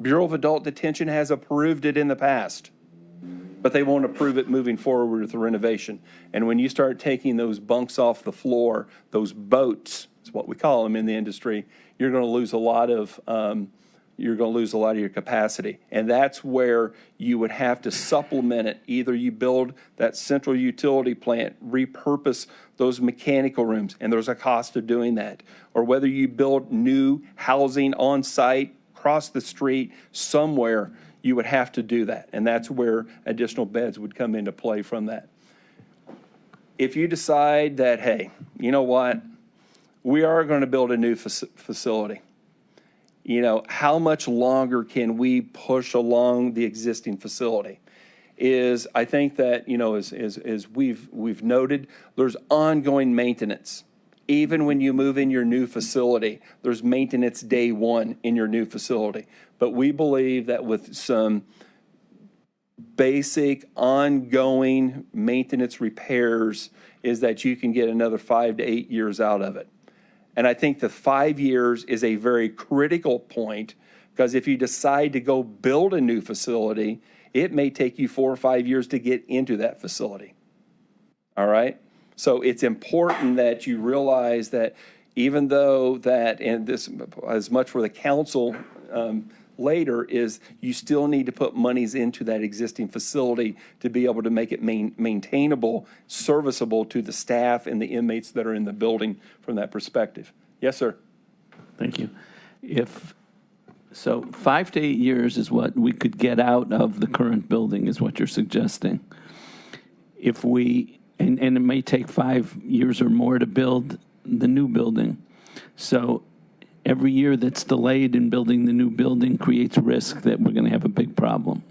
Speaker 12: Bureau of Adult Detention has approved it in the past, but they won't approve it moving forward with the renovation. And when you start taking those bunks off the floor, those boats, is what we call them in the industry, you're going to lose a lot of your capacity. And that's where you would have to supplement it. Either you build that central utility plant, repurpose those mechanical rooms, and there's a cost of doing that. Or whether you build new housing on site, across the street, somewhere, you would have to do that. And that's where additional beds would come into play from that. If you decide that, hey, you know what, we are going to build a new facility. You know, how much longer can we push along the existing facility? I think that, you know, as we've noted, there's ongoing maintenance. Even when you move in your new facility, there's maintenance day one in your new facility. But we believe that with some basic, ongoing maintenance repairs is that you can get another 5 to 8 years out of it. And I think the 5 years is a very critical point, because if you decide to go build a new facility, it may take you 4 or 5 years to get into that facility. All right? So it's important that you realize that even though that, and this as much for the council later, is you still need to put monies into that existing facility to be able to make it maintainable, serviceable to the staff and the inmates that are in the building from that perspective. Yes, sir.
Speaker 2: Thank you. So 5 to 8 years is what we could get out of the current building, is what you're suggesting. If we, and it may take 5 years or more to build the new building. So every year that's delayed in building the new building creates risk that we're going to have a big problem.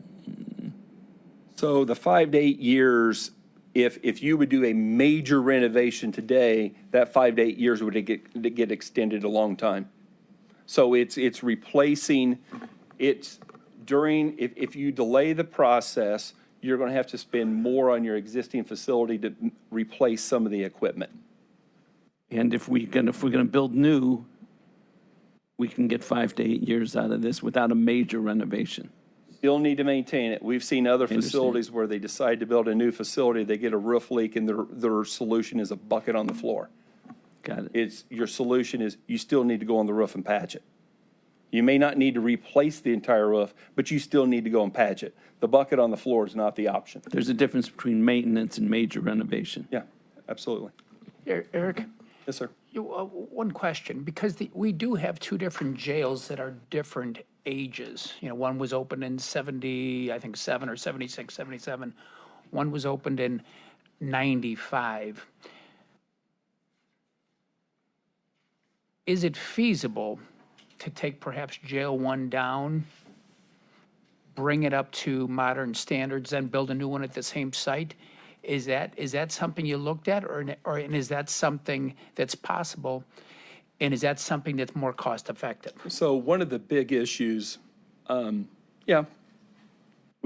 Speaker 12: So the 5 to 8 years, if you would do a major renovation today, that 5 to 8 years would get extended a long time. So it's replacing, it's during, if you delay the process, you're going to have to spend more on your existing facility to replace some of the equipment.
Speaker 2: And if we're going to build new, we can get 5 to 8 years out of this without a major renovation.
Speaker 12: Still need to maintain it. We've seen other facilities where they decide to build a new facility, they get a roof leak, and their solution is a bucket on the floor.
Speaker 2: Got it.
Speaker 12: Your solution is you still need to go on the roof and patch it. You may not need to replace the entire roof, but you still need to go and patch it. The bucket on the floor is not the option.
Speaker 2: There's a difference between maintenance and major renovation.
Speaker 12: Yeah, absolutely.
Speaker 21: Eric?
Speaker 12: Yes, sir.
Speaker 21: One question, because we do have two different jails that are different ages. You know, one was opened in 70, I think 7 or 76, 77. One was opened in 95. Is it feasible to take perhaps jail 1 down, bring it up to modern standards, then build a new one at the same site? Is that something you looked at, or is that something that's possible, and is that something that's more cost effective?
Speaker 12: So one of the big issues, we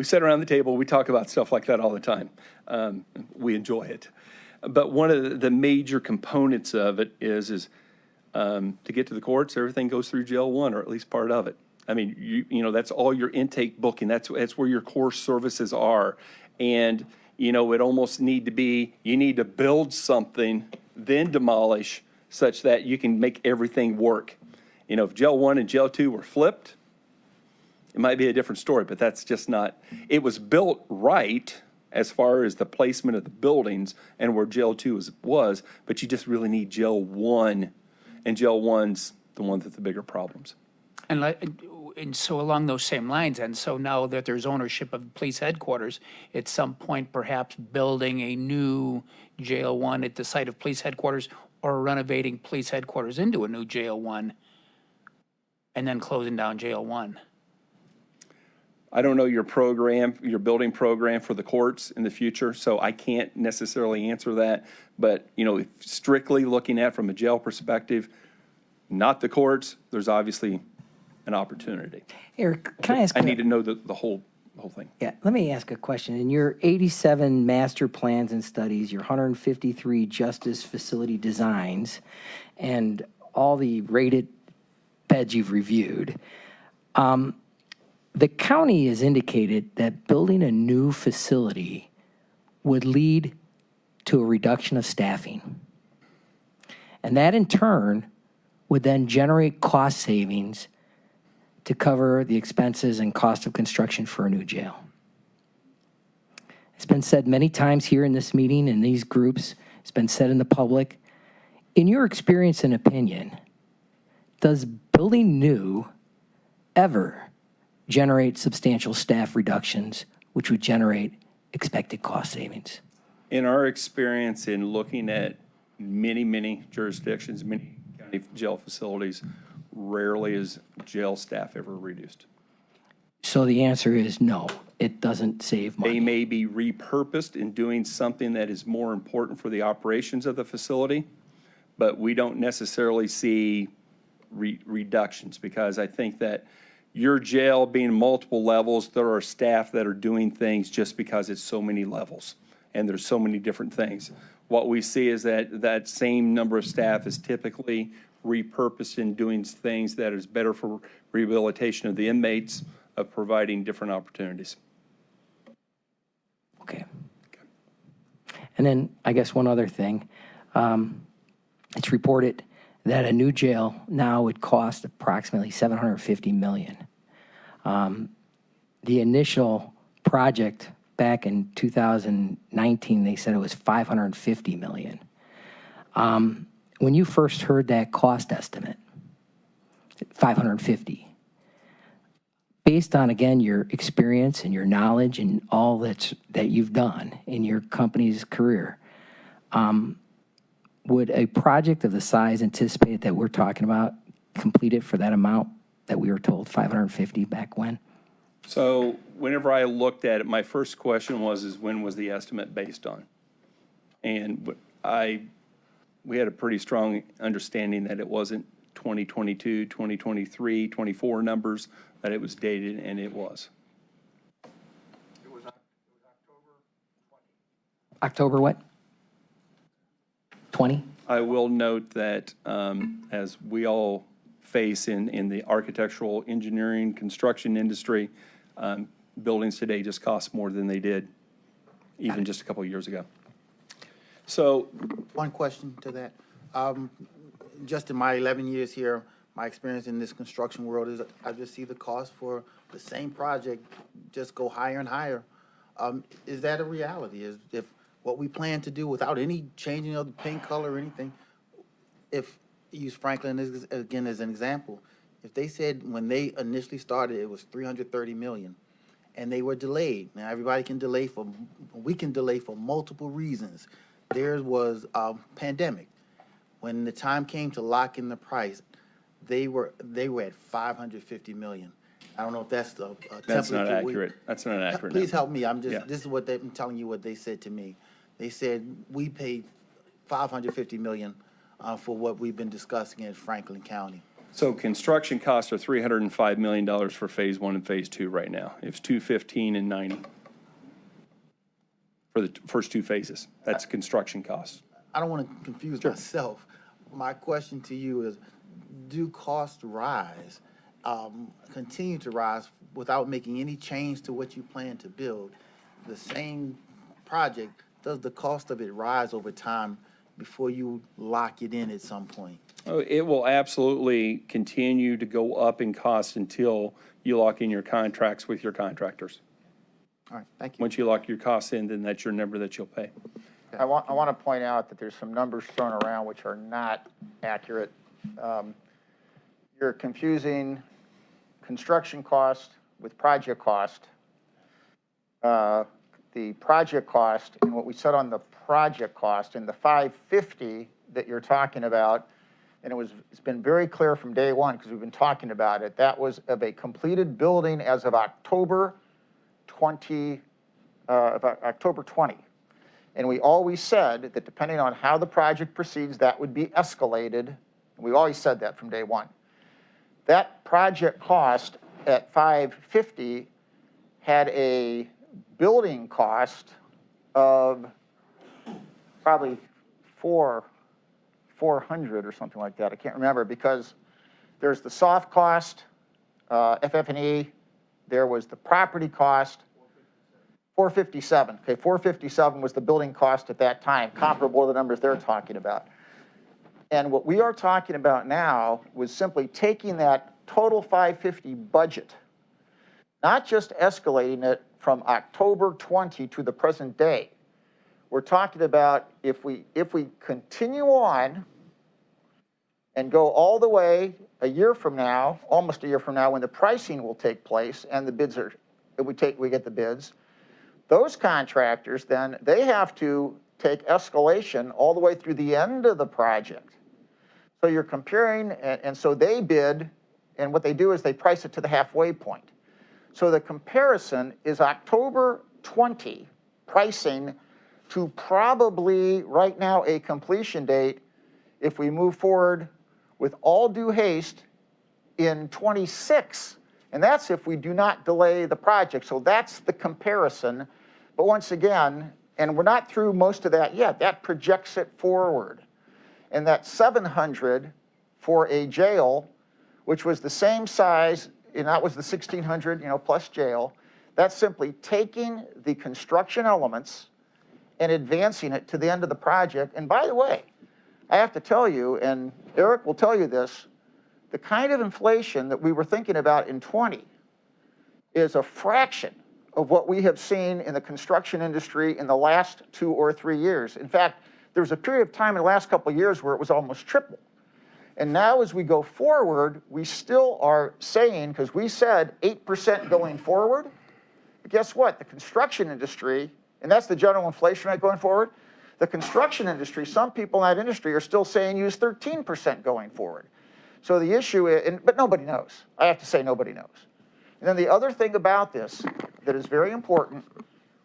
Speaker 12: sit around the table, we talk about stuff like that all the time. We enjoy it. But one of the major components of it is to get to the courts, everything goes through jail 1, or at least part of it. I mean, you know, that's all your intake booking. That's where your core services are. And you know, it almost need to be, you need to build something, then demolish, such that you can make everything work. You know, if jail 1 and jail 2 were flipped, it might be a different story, but that's just not, it was built right as far as the placement of the buildings and where jail 2 was, but you just really need jail 1, and jail 1's the one with the bigger problems.
Speaker 21: And so along those same lines, and so now that there's ownership of police headquarters, at some point perhaps building a new jail 1 at the site of police headquarters, or renovating police headquarters into a new jail 1, and then closing down jail 1.
Speaker 12: I don't know your program, your building program for the courts in the future, so I can't necessarily answer that. But, you know, strictly looking at from a jail perspective, not the courts, there's obviously an opportunity.
Speaker 3: Eric, can I ask?
Speaker 12: I need to know the whole thing.
Speaker 3: Yeah, let me ask a question. In your 87 master plans and studies, your 153 justice facility designs, and all the rated beds you've reviewed, the county has indicated that building a new facility would lead to a reduction of staffing. And that in turn would then generate cost savings to cover the expenses and cost of construction for a new jail. It's been said many times here in this meeting, in these groups, it's been said in the public. In your experience and opinion, does building new ever generate substantial staff reductions, which would generate expected cost savings?
Speaker 12: In our experience in looking at many jurisdictions, many county jail facilities, rarely is jail staff ever reduced.
Speaker 3: So the answer is no, it doesn't save money.
Speaker 12: They may be repurposed in doing something that is more important for the operations of the facility, but we don't necessarily see reductions, because I think that your jail being multiple levels, there are staff that are doing things just because it's so many levels and there's so many different things. What we see is that that same number of staff is typically repurposed in doing things that is better for rehabilitation of the inmates, of providing different opportunities.
Speaker 3: Okay. And then I guess one other thing. It's reported that a new jail now would cost approximately $750 million. The initial project back in 2019, they said it was $550 million. When you first heard that cost estimate, 550, based on, again, your experience and your knowledge and all that you've done in your company's career, would a project of the size anticipated that we're talking about complete it for that amount that we were told, 550 back when?
Speaker 12: So whenever I looked at it, my first question was, when was the estimate based on? And we had a pretty strong understanding that it wasn't 2022, 2023, 24 numbers, that it was dated, and it was.
Speaker 6: It was October 20.
Speaker 3: October what? 20?
Speaker 12: I will note that as we all face in the architectural, engineering, construction industry, buildings today just cost more than they did even just a couple of years ago. So,
Speaker 8: one question to that. Just in my 11 years here, my experience in this construction world is I just see the cost for the same project just go higher and higher. Is that a reality? Is if what we plan to do without any changing of the paint color or anything, if use Franklin again as an example, if they said when they initially started it was 330 million and they were delayed. Now everybody can delay we can delay for multiple reasons. There was a pandemic. When the time came to lock in the price, they were at 550 million. I don't know if that's the template.
Speaker 12: That's not accurate. That's not accurate.
Speaker 8: Please help me. I'm
Speaker 12: Yeah.
Speaker 8: This is what I'm telling you what they said to me. They said we paid 550 million for what we've been discussing in Franklin County.
Speaker 12: So construction costs are $305 million for phase 1 and phase 2 right now. It's 215 and 90 for the first two phases. That's construction costs.
Speaker 8: I don't want to confuse myself. My question to you is, do costs rise, continue to rise without making any change to what you plan to build? The same project, does the cost of it rise over time before you lock it in at some point?
Speaker 12: Oh, it will absolutely continue to go up in cost until you lock in your contracts with your contractors.
Speaker 8: All right, thank you.
Speaker 12: Once you lock your costs in, then that's your number that you'll pay.
Speaker 1: I want to point out that there's some numbers thrown around which are not accurate. You're confusing construction cost with project cost. The project cost and what we said on the project cost and the 550 that you're talking about, and it's been very clear from day one because we've been talking about it, that was of a completed building as of October 20. And we always said that depending on how the project proceeds, that would be escalated. We always said that from day one. That project cost at 550 had a building cost of probably 400 or something like that. I can't remember because there's the soft cost, FF&E. There was the property cost. 457. Okay, 457 was the building cost at that time, comparable to the numbers they're talking about. And what we are talking about now was simply taking that total 550 budget, not just escalating it from October 20 to the present day. We're talking about if we continue on and go all the way a year from now, almost a year from now, when the pricing will take place and the bids are, we get the bids. Those contractors, then, they have to take escalation all the way through the end of the project. So you're comparing, and so they bid, and what they do is they price it to the halfway point. So the comparison is October 20 pricing to probably, right now, a completion date, if we move forward with all due haste, in 26, And that's if we do not delay the project. So that's the comparison. But once again, and we're not through most of that yet, that projects it forward. And that 700 for a jail, which was the same size, and that was the 1,600, plus jail, that's simply taking the construction elements and advancing it to the end of the project. And by the way, I have to tell you, and Eric will tell you this, the kind of inflation that we were thinking about in 20 is a fraction of what we have seen in the construction industry in the last 2 or 3 years. In fact, there was a period of time in the last couple of years where it was almost triple. And now as we go forward, we still are saying, because we said 8% going forward, but guess what? The construction industry, and that's the general inflation rate going forward, the construction industry, some people in that industry are still saying use 13% going forward. So the issue is, but nobody knows. I have to say nobody knows. And then the other thing about this that is very important,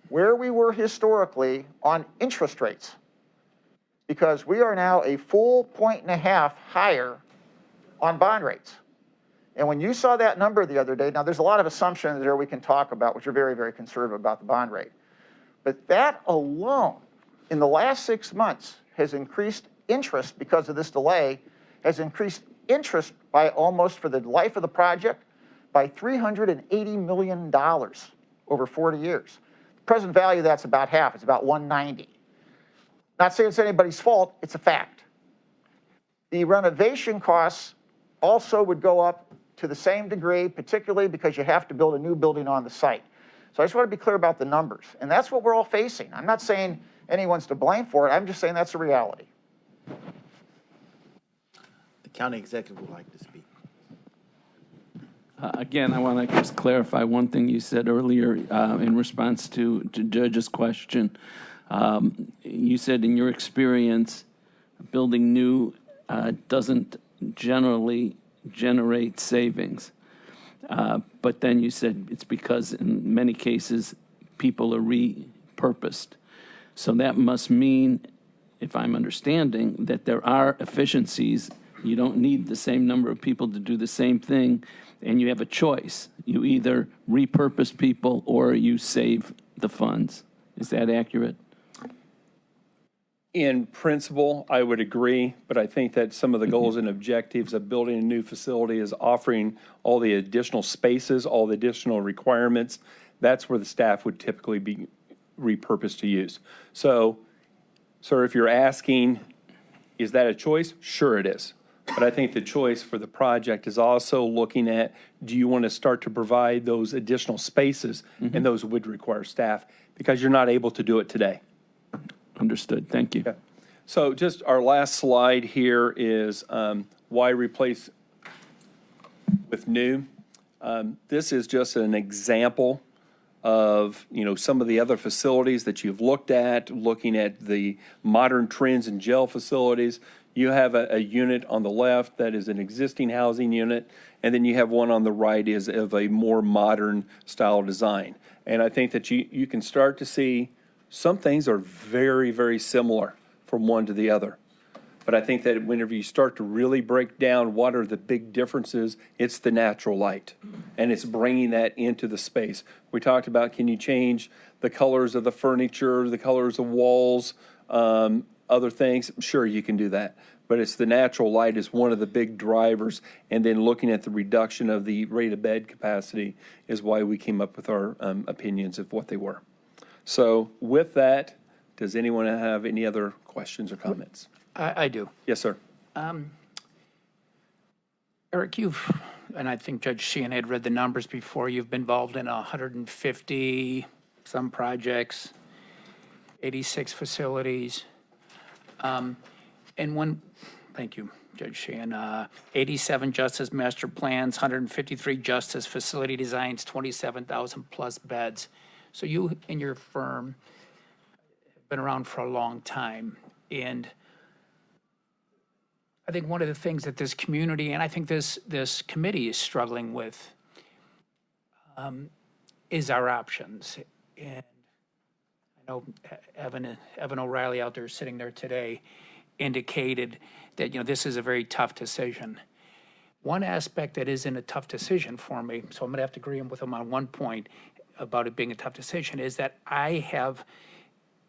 Speaker 1: where we were historically on interest rates, because we are now a full 1.5 higher on bond rates. And when you saw that number the other day, now there's a lot of assumptions there we can talk about, which are very, very conservative about the bond rate. But that alone, in the last 6 months, has increased interest because of this delay, has increased interest by almost, for the life of the project, by $380 million over 40 years. The present value of that's about half, it's about 190. Not saying it's anybody's fault, it's a fact. The renovation costs also would go up to the same degree, particularly because you have to build a new building on the site. So I just want to be clear about the numbers. And that's what we're all facing. I'm not saying anyone's to blame for it, I'm just saying that's a reality.
Speaker 8: The county executive would like to speak.
Speaker 2: Again, I want to just clarify one thing you said earlier in response to Judge's question. You said in your experience, building new doesn't generally generate savings. But then you said it's because in many cases, people are repurposed. So that must mean, if I'm understanding, that there are efficiencies. You don't need the same number of people to do the same thing, and you have a choice. You either repurpose people or you save the funds. Is that accurate?
Speaker 12: In principle, I would agree, but I think that some of the goals and objectives of building a new facility is offering all the additional spaces, all the additional requirements. That's where the staff would typically be repurposed to use. So, sir, if you're asking, is that a choice? Sure it is. But I think the choice for the project is also looking at, do you want to start to provide those additional spaces? And those would require staff because you're not able to do it today.
Speaker 2: Understood. Thank you.
Speaker 12: Yeah. So just our last slide here is why replace with new. This is just an example of, some of the other facilities that you've looked at, looking at the modern trends in jail facilities. You have a unit on the left that is an existing housing unit, and then you have one on the right is of a more modern style design. And I think that you can start to see some things are very, very similar from one to the other. But I think that whenever you start to really break down what are the big differences, it's the natural light. And it's bringing that into the space. We talked about, can you change the colors of the furniture, the colors of walls, other things? Sure, you can do that. But it's the natural light is one of the big drivers. And then looking at the reduction of the rated bed capacity is why we came up with our opinions of what they were. So with that, does anyone have any other questions or comments?
Speaker 21: I do.
Speaker 12: Yes, sir.
Speaker 21: Eric, and I think Judge Sheehan had read the numbers before, you've been involved in 150 some projects, 86 facilities. Thank you, Judge Sheehan, 87 justice master plans, 153 justice facility designs, 27,000 plus beds. So you and your firm have been around for a long time. And I think one of the things that this community, and I think this committee is struggling with, is our options. And I know Evan O'Reilly out there sitting there today indicated that, this is a very tough decision. One aspect that isn't a tough decision for me, so I'm going to have to agree with him on one point about it being a tough decision, is that I have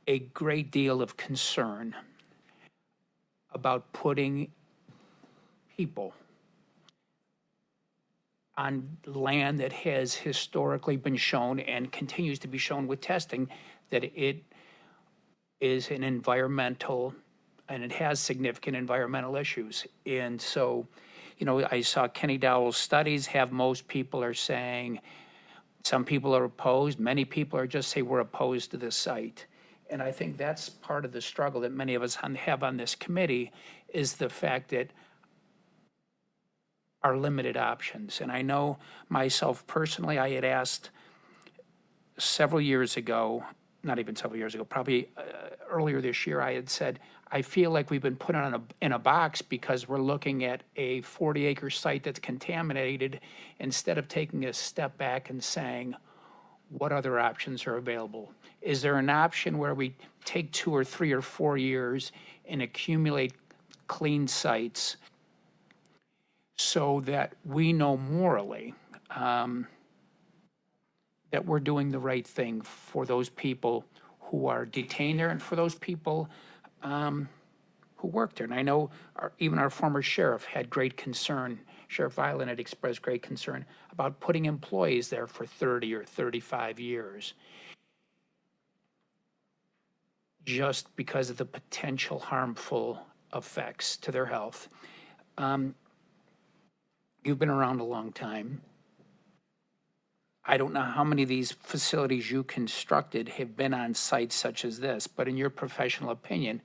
Speaker 21: a great deal of concern about putting people on land that has historically been shown and continues to be shown with testing that it is an environmental, and it has significant environmental issues. And so, you know, I saw Kenny Dowell's studies have most people are saying, some people are opposed, many people are just say we're opposed to this site. And I think that's part of the struggle that many of us have on this committee is the fact that our limited options. And I know myself personally, I had asked several years ago, not even several years ago, probably earlier this year, I had said, I feel like we've been put in a box because we're looking at a 40-acre site that's contaminated instead of taking a step back and saying, what other options are available? Is there an option where we take 2 or 3 or 4 years and accumulate clean sites so that we know morally that we're doing the right thing for those people who are detained there and for those people who work there? And I know even our former sheriff had great concern. Sheriff Violin had expressed great concern about putting employees there for 30 or 35 years just because of the potential harmful effects to their health. You've been around a long time. I don't know how many of these facilities you constructed have been on sites such as this, but in your professional opinion,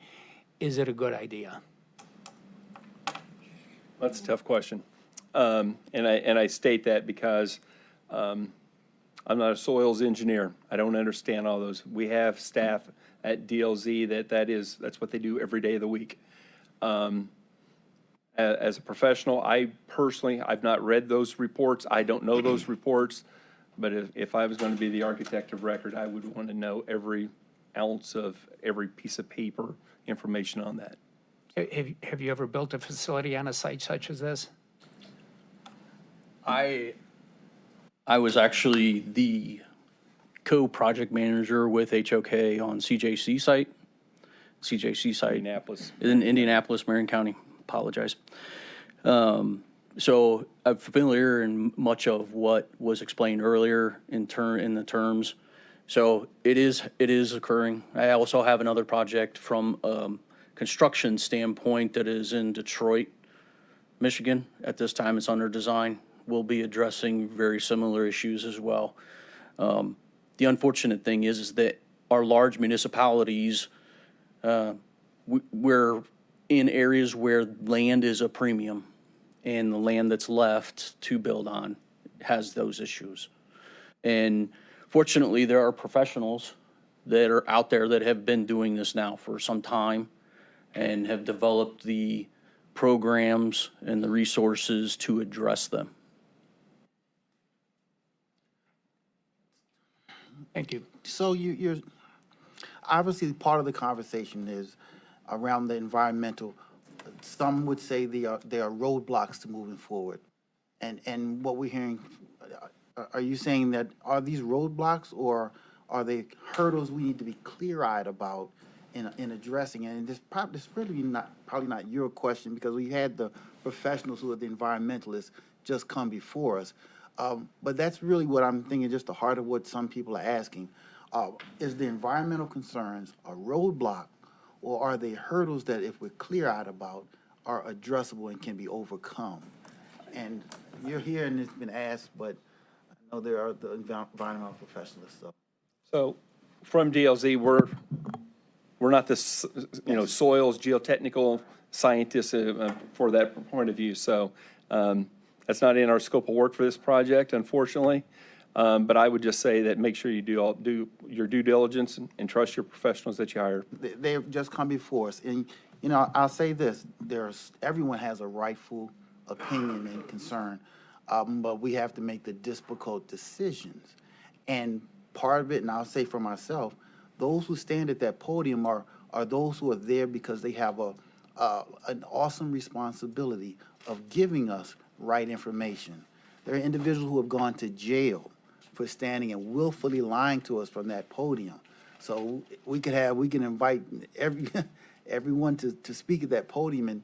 Speaker 21: is it a good idea?
Speaker 12: That's a tough question. And I state that because I'm not a soils engineer. I don't understand all those. We have staff at DLZ that's what they do every day of the week. As a professional, I've not read those reports. I don't know those reports. But if I was going to be the architect of record, I would want to know every ounce of every piece of paper information on that.
Speaker 21: Have you ever built a facility on a site such as this?
Speaker 14: I was actually the co-project manager with HOK on CJC site.
Speaker 12: Indianapolis.
Speaker 14: In Indianapolis, Marion County. Apologize. So I'm familiar in much of what was explained earlier in the terms. So it is occurring. I also have another project from construction standpoint that is in Detroit, Michigan. At this time, it's under design. We'll be addressing very similar issues as well. The unfortunate thing is that our large municipalities, we're in areas where land is a premium, and the land that's left to build on has those issues. And fortunately, there are professionals that are out there that have been doing this now for some time and have developed the programs and the resources to address them.
Speaker 21: Thank you.
Speaker 8: So you're obviously part of the conversation is around the environmental. Some would say there are roadblocks to moving forward, and what we're hearing. Are you saying that are these roadblocks or are they hurdles we need to be clear-eyed about in addressing? And this probably not your question because we had the professionals who are the environmentalists just come before us. But that's really what I'm thinking, just the heart of what some people are asking. Is the environmental concerns a roadblock, or are they hurdles that, if we're clear-eyed about, are addressable and can be overcome? And you're here and it's been asked, but I know there are the environmental professionals.
Speaker 12: So from DLZ, we're not the soils geotechnical scientists for that point of view. So that's not in our scope of work for this project, unfortunately. But I would just say that make sure you do your due diligence and trust your professionals that you hire.
Speaker 8: They've just come before us, and I'll say this: everyone has a rightful opinion and concern, but we have to make the difficult decisions. And part of it, and I'll say for myself, those who stand at that podium are those who are there because they have an awesome responsibility of giving us right information. There are individuals who have gone to jail for standing and willfully lying to us from that podium. So we can invite everyone to speak at that podium, and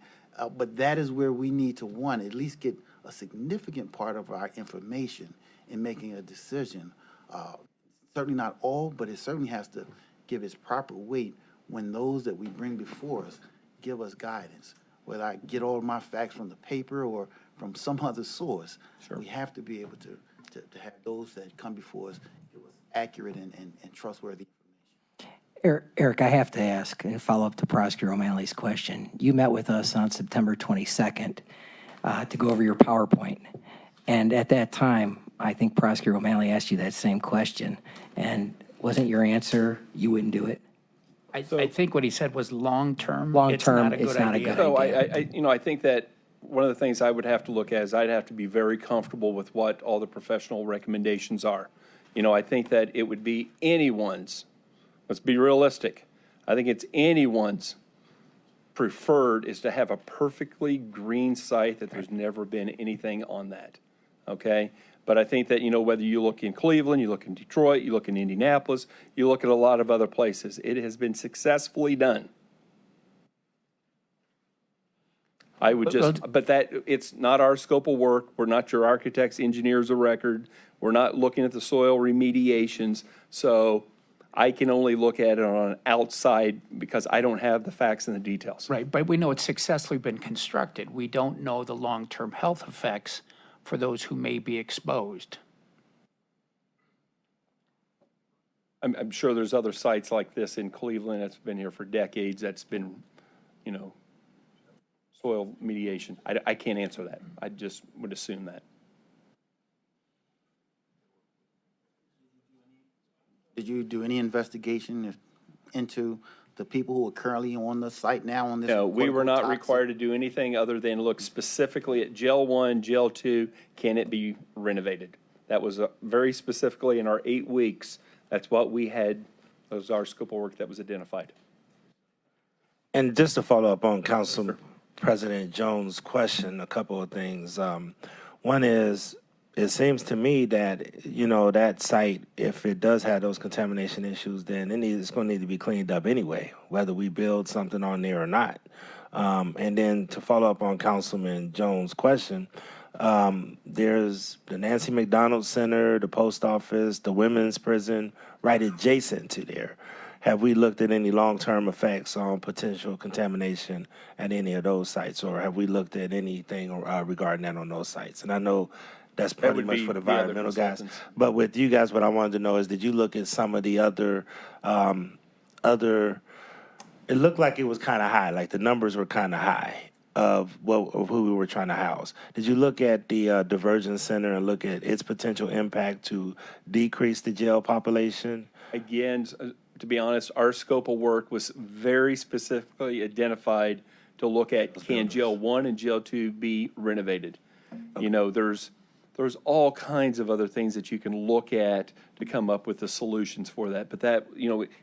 Speaker 8: but that is where we need to, one, at least get a significant part of our information in making a decision. Certainly not all, but it certainly has to give its proper weight when those that we bring before us give us guidance. Whether I get all of my facts from the paper or from some other source, we have to be able to have those that come before us give us accurate and trustworthy.
Speaker 3: Eric, I have to ask and follow up to Prosecutor O'Malley's question. You met with us on September 22nd to go over your PowerPoint. And at that time, I think Prosecutor O'Malley asked you that same question. And wasn't your answer, you wouldn't do it?
Speaker 21: I think what he said was long-term.
Speaker 3: Long-term,
Speaker 21: it's not a good idea.
Speaker 12: So I think that one of the things I would have to look at is I'd have to be very comfortable with what all the professional recommendations are. I think that it would be anyone's, let's be realistic, I think it's anyone's preferred is to have a perfectly green site that there's never been anything on that, okay? But I think that, whether you look in Cleveland, you look in Detroit, you look in Indianapolis, you look at a lot of other places, it has been successfully done. I would but that, it's not our scope of work. We're not your architects, engineers of record. We're not looking at the soil remediations. So I can only look at it on an outside because I don't have the facts and the details.
Speaker 21: Right, but we know it's successfully been constructed. We don't know the long-term health effects for those who may be exposed.
Speaker 12: I'm sure there's other sites like this in Cleveland that's been here for decades. That's been, soil mediation. I can't answer that. I just would assume that.
Speaker 8: Did you do any investigation into the people who are currently on the site now on this?
Speaker 12: No, we were not required to do anything other than look specifically at Jail 1, Jail 2, can it be renovated? That was very specifically in our 8 weeks. That's what we had, that was our scope of work that was identified.
Speaker 11: And just to follow up on Council President Jones' question, a couple of things. One is, it seems to me that, that site, if it does have those contamination issues, then it's going to need to be cleaned up anyway, whether we build something on there or not. And then to follow up on Councilman Jones' question, there's the Nancy McDonald Center, the post office, the women's prison, right adjacent to there. Have we looked at any long-term effects on potential contamination at any of those sites, or have we looked at anything regarding that on those sites? And I know that's pretty much for the environmental guys. But with you guys, what I wanted to know is, did you look at some of the other, it looked like it was kind of high, like the numbers were kind of high of who we were trying to house. Did you look at the diversion center and look at its potential impact to decrease the jail population?
Speaker 12: Again, to be honest, our scope of work was very specifically identified to look at, can Jail 1 and Jail 2 be renovated? There's all kinds of other things that you can look at to come up with the solutions for that. But that,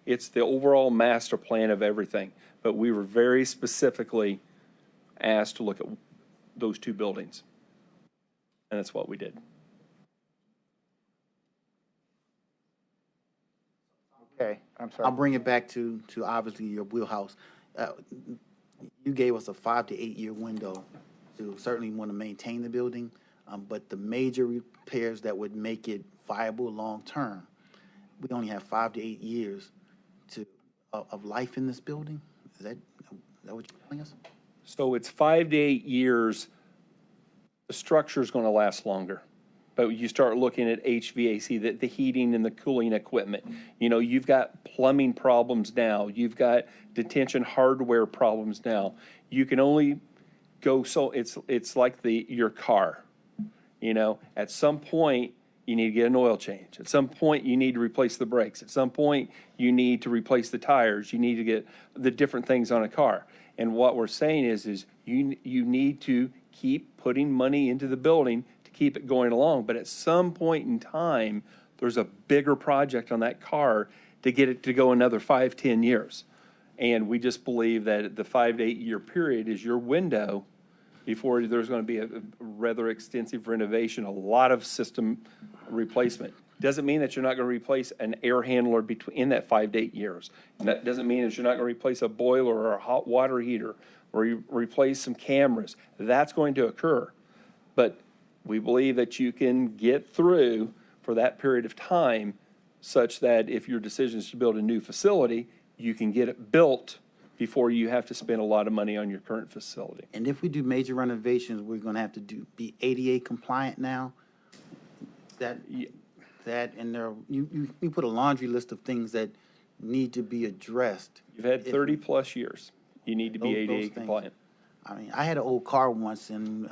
Speaker 12: it's the overall master plan of everything. But we were very specifically asked to look at those 2 buildings. And that's what we did.
Speaker 1: Okay, I'm sorry.
Speaker 8: I'll bring it back to obviously your wheelhouse. You gave us a 5 to 8 year window to certainly want to maintain the building, but the major repairs that would make it viable long term, we only have 5 to 8 years of life in this building. Is that what you're telling us?
Speaker 12: So it's 5 to 8 years. The structure is going to last longer. But you start looking at HVAC, the heating and the cooling equipment. You've got plumbing problems now. You've got detention hardware problems now. You can only go so it's like your car. At some point you need to get an oil change. At some point you need to replace the brakes. At some point you need to replace the tires. You need to get the different things on a car. And what we're saying is you need to keep putting money into the building to keep it going along. But at some point in time, there's a bigger project on that car to get it to go another 5, 10 years. And we just believe that the 5 to 8 year period is your window before there's going to be a rather extensive renovation, a lot of system replacement. Doesn't mean that you're not going to replace an air handler in that 5 to 8 years. And that doesn't mean that you're not going to replace a boiler or a hot water heater or you replace some cameras. That's going to occur. But we believe that you can get through for that period of time such that if your decision is to build a new facility, you can get it built before you have to spend a lot of money on your current facility.
Speaker 8: And if we do major renovations, we're gonna have to be ADA compliant now? That and there, you put a laundry list of things that need to be addressed.
Speaker 12: You've had 30 plus years. You need to be ADA compliant.
Speaker 8: I mean, I had an old car once, and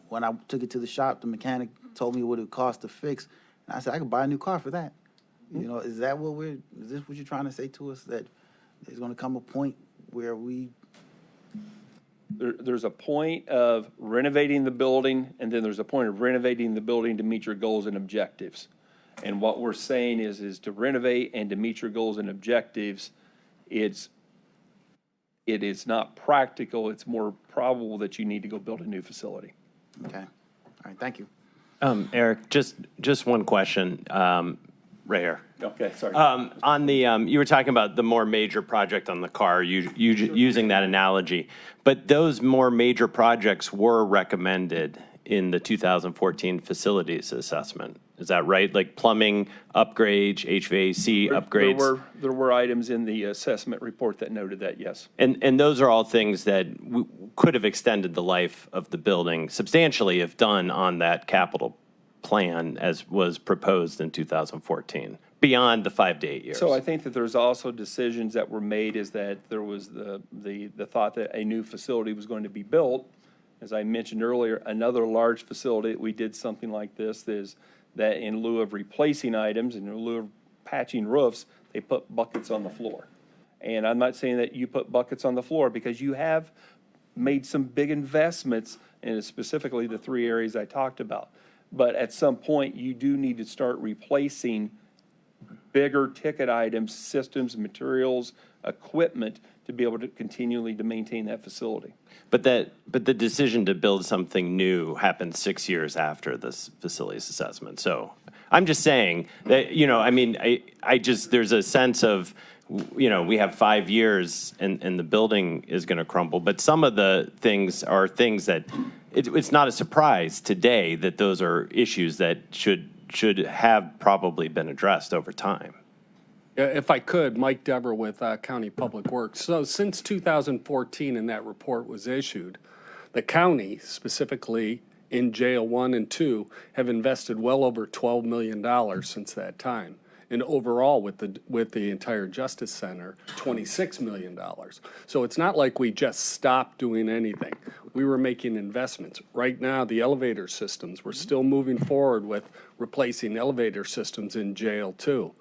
Speaker 8: when I took it to the shop, the mechanic told me what it would cost to fix. And I said, I could buy a new car for that. You know, is this what you're trying to say to us, that there's going to come a point where
Speaker 12: there's a point of renovating the building, and then there's a point of renovating the building to meet your goals and objectives. And what we're saying is to renovate and to meet your goals and objectives, it is not practical. It's more probable that you need to go build a new facility.
Speaker 8: Okay. All right. Thank you.
Speaker 4: Eric, just one question, right here.
Speaker 12: Okay, sorry.
Speaker 4: On the, you were talking about the more major project on the car, using that analogy, but those more major projects were recommended in the 2014 facilities assessment. Is that right? Like plumbing upgrades, HVAC upgrades?
Speaker 12: There were items in the assessment report that noted that, yes.
Speaker 4: And those are all things that could have extended the life of the building substantially if done on that capital plan as was proposed in 2014, beyond the 5 to 8 years.
Speaker 12: So I think that there's also decisions that were made is that there was the thought that a new facility was going to be built. As I mentioned earlier, another large facility that we did something like this is that in lieu of replacing items, in lieu of patching roofs, they put buckets on the floor. And I'm not saying that you put buckets on the floor because you have made some big investments in specifically the 3 areas I talked about. But at some point, you do need to start replacing bigger ticket items, systems, materials, equipment to be able to continually to maintain that facility.
Speaker 4: But the decision to build something new happened 6 years after this facilities assessment. So I'm just saying that, you know, I mean, I just, there's a sense of, you know, we have 5 years and the building is going to crumble. But some of the things are things that it's not a surprise today that those are issues that should have probably been addressed over time.
Speaker 5: If I could, Mike Dever with County Public Works. So since 2014 and that report was issued, the county, specifically in Jail 1 and 2, have invested well over $12 million since that time. And overall, with the entire Justice Center, $26 million. So it's not like we just stopped doing anything. We were making investments. Right now, the elevator systems, we're still moving forward with replacing elevator systems in Jail 2.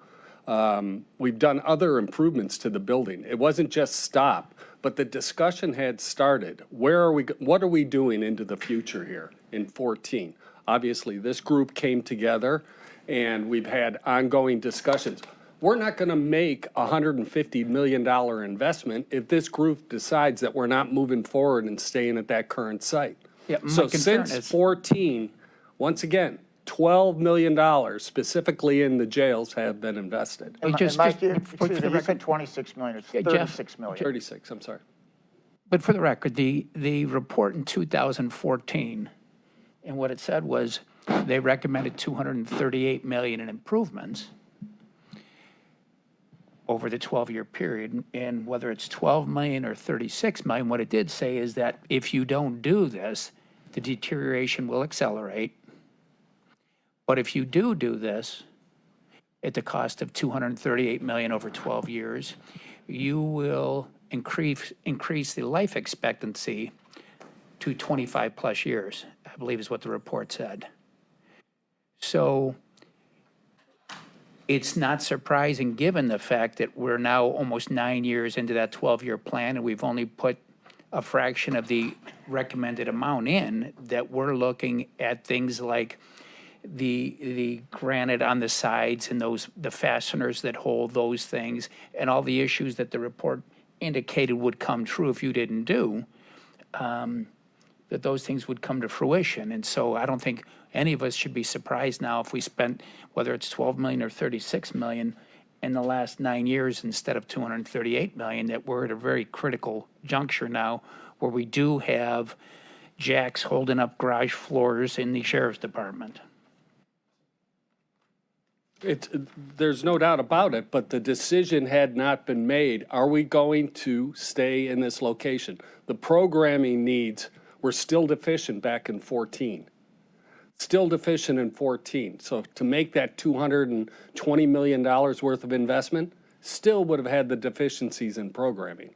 Speaker 5: We've done other improvements to the building. It wasn't just stop, but the discussion had started. What are we doing into the future here in 14? Obviously, this group came together and we've had ongoing discussions. We're not going to make a $150 million investment if this group decides that we're not moving forward and staying at that current site.
Speaker 21: Yeah,
Speaker 5: so since 14, once again, $12 million specifically in the jails have been invested.
Speaker 1: Mike, you said 26 million, it's 36 million.
Speaker 5: 36, I'm sorry.
Speaker 21: But for the record, the report in 2014, and what it said was they recommended $238 million in improvements over the 12-year period. And whether it's 12 million or 36 million, what it did say is that if you don't do this, the deterioration will accelerate. But if you do this at the cost of $238 million over 12 years, you will increase the life expectancy to 25 plus years, I believe is what the report said. So it's not surprising, given the fact that we're now almost 9 years into that 12-year plan and we've only put a fraction of the recommended amount in, that we're looking at things like the granite on the sides and the fasteners that hold those things, and all the issues that the report indicated would come true if you didn't do, that those things would come to fruition. And so I don't think any of us should be surprised now if we spent, whether it's 12 million or 36 million in the last 9 years instead of 238 million, that we're at a very critical juncture now where we do have jacks holding up garage floors in the sheriff's department.
Speaker 5: There's no doubt about it, but the decision had not been made. Are we going to stay in this location? The programming needs were still deficient back in 14. Still deficient in 14. So to make that $220 million worth of investment, still would have had the deficiencies in programming.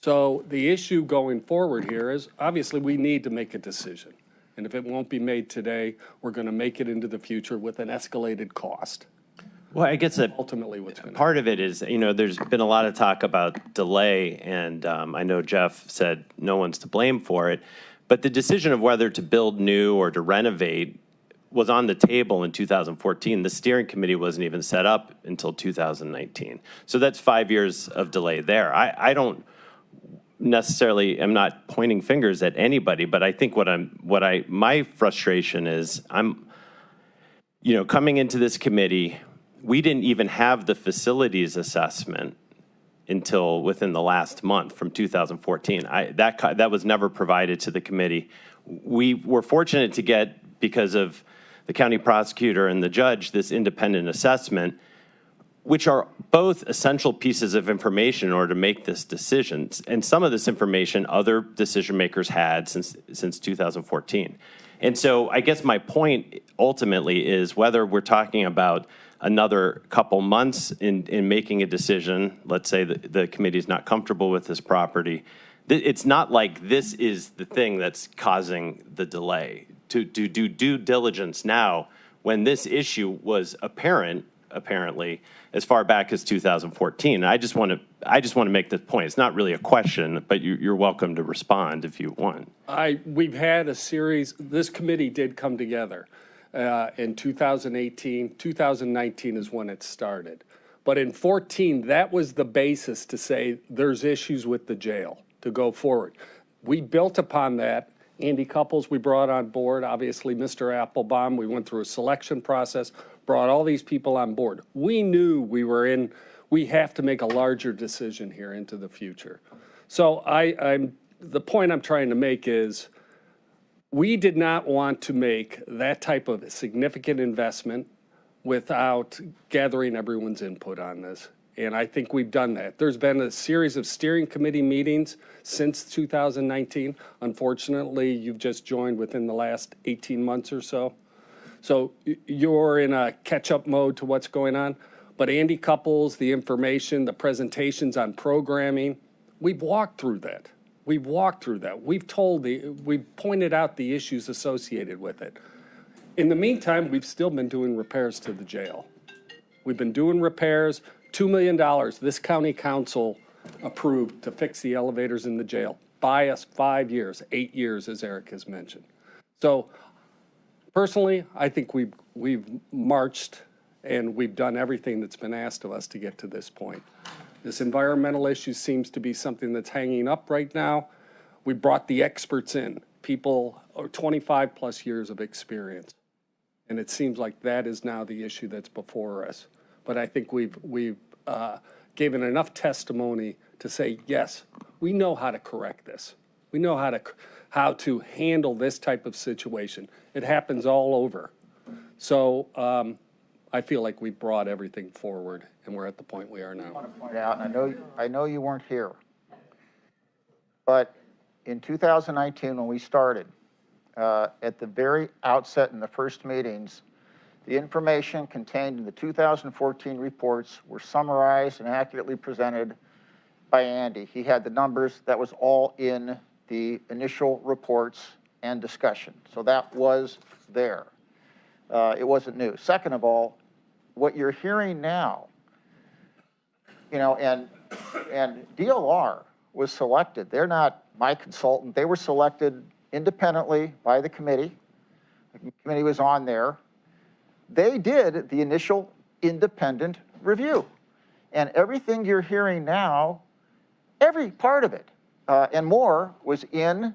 Speaker 5: So the issue going forward here is obviously we need to make a decision. And if it won't be made today, we're going to make it into the future with an escalated cost.
Speaker 4: Well, I guess that
Speaker 5: ultimately what's going to
Speaker 4: part of it is, there's been a lot of talk about delay, and I know Jeff said no one's to blame for it, but the decision of whether to build new or to renovate was on the table in 2014. The steering committee wasn't even set up until 2019. So that's 5 years of delay there. I don't necessarily am not pointing fingers at anybody, but I think my frustration is coming into this committee, we didn't even have the facilities assessment until within the last month from 2014. That was never provided to the committee. We were fortunate to get, because of the county prosecutor and the judge, this independent assessment, which are both essential pieces of information in order to make this decision. And some of this information other decision makers had since 2014. And so I guess my point ultimately is whether we're talking about another couple months in making a decision, let's say that the committee is not comfortable with this property, it's not like this is the thing that's causing the delay. To do due diligence now when this issue was apparently, as far back as 2014. I just want to make this point. It's not really a question, but you're welcome to respond if you want.
Speaker 5: We've had a series, this committee did come together in 2018. 2019 is when it started. But in 14, that was the basis to say there's issues with the jail to go forward. We built upon that. Andy Couples we brought on board, obviously Mr. Applebaum. We went through a selection process, brought all these people on board. We knew we have to make a larger decision here into the future. So the point I'm trying to make is we did not want to make that type of significant investment without gathering everyone's input on this. And I think we've done that. There's been a series of steering committee meetings since 2019. Unfortunately, you've just joined within the last 18 months or so. So you're in a catch-up mode to what's going on. But Andy Couples, the information, the presentations on programming, we've walked through that. We've pointed out the issues associated with it. In the meantime, we've still been doing repairs to the jail. We've been doing repairs. $2 million this county council approved to fix the elevators in the jail. Buy us 5 years, 8 years, as Eric has mentioned. So personally, I think we've marched and we've done everything that's been asked of us to get to this point. This environmental issue seems to be something that's hanging up right now. We brought the experts in, people 25 plus years of experience. And it seems like that is now the issue that's before us. But I think we've given enough testimony to say, yes, we know how to correct this. We know how to handle this type of situation. It happens all over. So I feel like we brought everything forward, and we're at the point we are now.
Speaker 1: I want to point out, and I know you weren't here, but in 2019 when we started, at the very outset in the first meetings, the information contained in the 2014 reports were summarized and accurately presented by Andy. He had the numbers. That was all in the initial reports and discussion. So that was there. It wasn't new. Second of all, what you're hearing now, and DLR was selected. They're not my consultant. They were selected independently by the committee. the committee was on there. They did the initial independent review. And everything you're hearing now, every part of it and more was in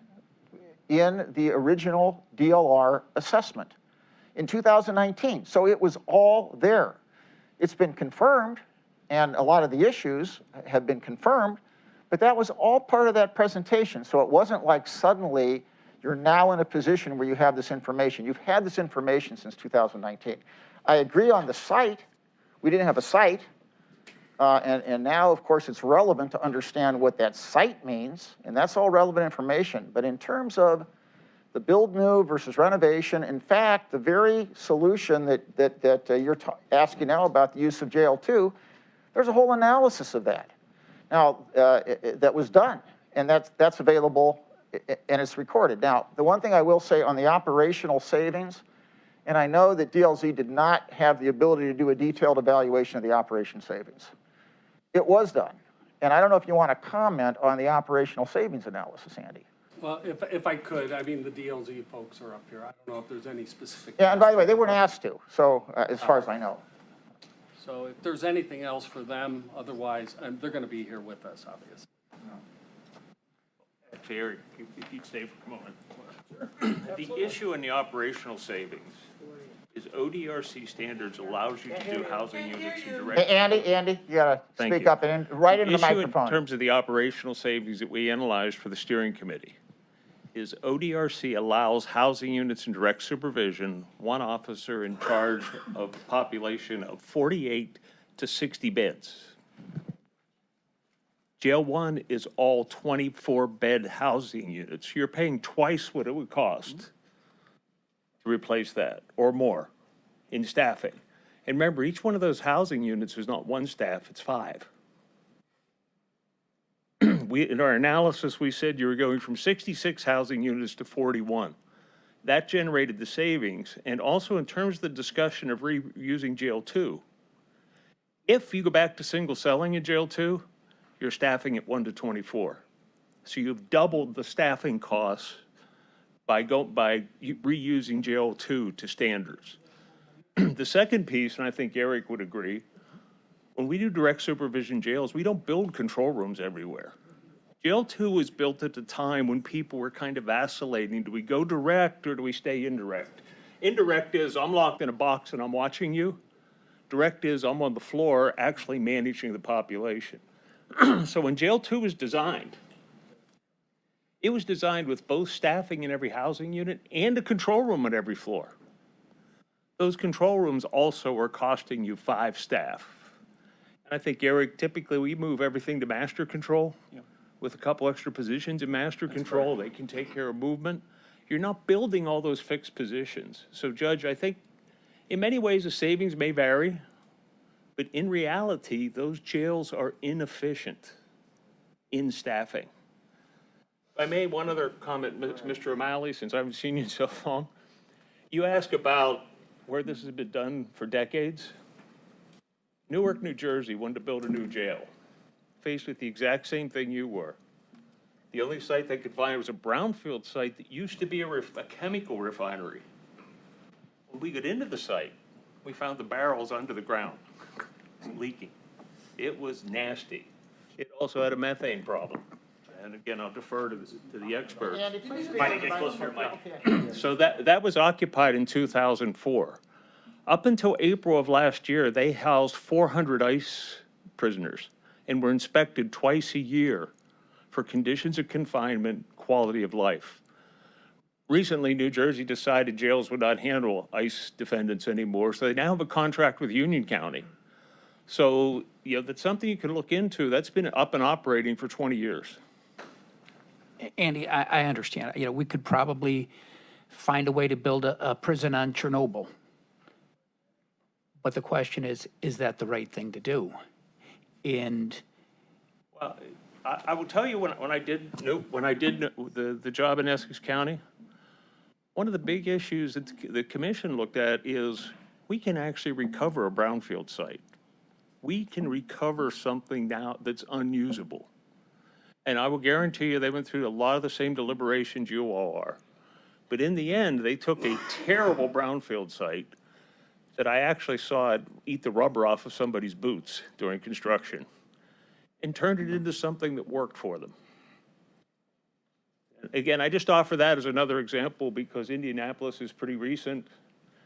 Speaker 1: the original DLR assessment in 2019. So it was all there. It's been confirmed, and a lot of the issues have been confirmed, but that was all part of that presentation. So it wasn't like suddenly you're now in a position where you have this information. You've had this information since 2019. I agree on the site. We didn't have a site. And now, of course, it's relevant to understand what that site means, and that's all relevant information. But in terms of the build new versus renovation, in fact, the very solution that you're asking now about the use of JL2, there's a whole analysis of that. Now, that was done, and that's available, and it's recorded. Now, the one thing I will say on the operational savings, and I know that DLZ did not have the ability to do a detailed evaluation of the operation savings. It was done. And I don't know if you want to comment on the operational savings analysis, Andy.
Speaker 5: Well, if I could, I mean, the DLZ folks are up here. I don't know if there's any specific.
Speaker 1: Yeah, and by the way, they weren't asked to, so as far as I know.
Speaker 5: So if there's anything else for them, otherwise, they're going to be here with us, obviously.
Speaker 16: Actually, Eric, if you'd stay for a moment. The issue in the operational savings is ODRC standards allows you to do housing units in direct.
Speaker 1: Hey, Andy, you got to
Speaker 16: Thank
Speaker 1: speak
Speaker 16: you.
Speaker 1: up and right into the microphone.
Speaker 16: In terms of the operational savings that we analyzed for the steering committee is ODRC allows housing units in direct supervision, one officer in charge of a population of 48 to 60 beds. Jail 1 is all 24-bed housing units. You're paying twice what it would cost to replace that or more in staffing. And remember, each one of those housing units is not one staff, it's 5. In our analysis, we said you were going from 66 housing units to 41. That generated the savings. And also in terms of the discussion of reusing jail 2, if you go back to single selling in jail 2, you're staffing at 1 to 24. So you've doubled the staffing costs by reusing jail 2 to standards. The second piece, and I think Eric would agree, when we do direct supervision jails, we don't build control rooms everywhere. Jail 2 was built at the time when people were kind of vacillating. Do we go direct or do we stay indirect? Indirect is I'm locked in a box and I'm watching you. Direct is I'm on the floor actually managing the population. So when jail 2 was designed, it was designed with both staffing in every housing unit and a control room at every floor. Those control rooms also are costing you 5 staff. And I think, Eric, typically we move everything to master control. Yeah. With a couple extra positions in master control, they can take care of movement. You're not building all those fixed positions. So, Judge, I think in many ways the savings may vary, but in reality, those jails are inefficient in staffing. If I may, one other comment, Mr. O'Malley, since I haven't seen you in so long. You ask about where this has been done for decades. Newark, New Jersey wanted to build a new jail, faced with the exact same thing you were. The only site they could find was a brownfield site that used to be a chemical refinery. When we got into the site, we found the barrels under the ground, leaking. It was nasty. It also had a methane problem. And again, I'll defer to the experts.
Speaker 1: Mike, get closer, Mike.
Speaker 16: So that was occupied in 2004. Up until April of last year, they housed 400 ICE prisoners and were inspected twice a year for conditions of confinement, quality of life. Recently, New Jersey decided jails would not handle ICE defendants anymore, so they now have a contract with Union County. So, that's something you can look into. That's been up and operating for 20 years.
Speaker 21: Andy, I understand. We could probably find a way to build a prison on Chernobyl. But the question is that the right thing to do? And
Speaker 16: well, I will tell you when I did the job in Essex County, one of the big issues that the commission looked at is we can actually recover a brownfield site. We can recover something now that's unusable. And I will guarantee you they went through a lot of the same deliberations you all are. But in the end, they took a terrible brownfield site that I actually saw it eat the rubber off of somebody's boots during construction and turned it into something that worked for them. Again, I just offer that as another example because Indianapolis is pretty recent.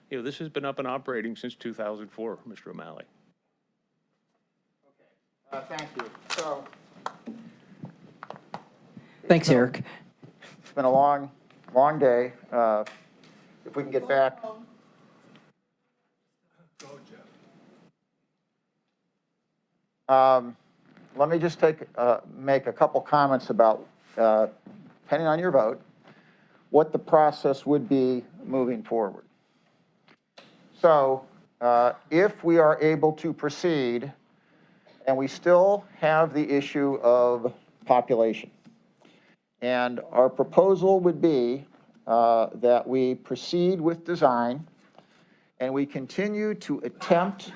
Speaker 16: You know, this has been up and operating since 2004, Mr. O'Malley.
Speaker 1: Thank you. So,
Speaker 3: Thanks, Eric.
Speaker 1: it's been a long day. If we can get back. Let me just make a couple comments about, depending on your vote, what the process would be moving forward. So, if we are able to proceed, and we still have the issue of population, and our proposal would be that we proceed with design, and we continue to attempt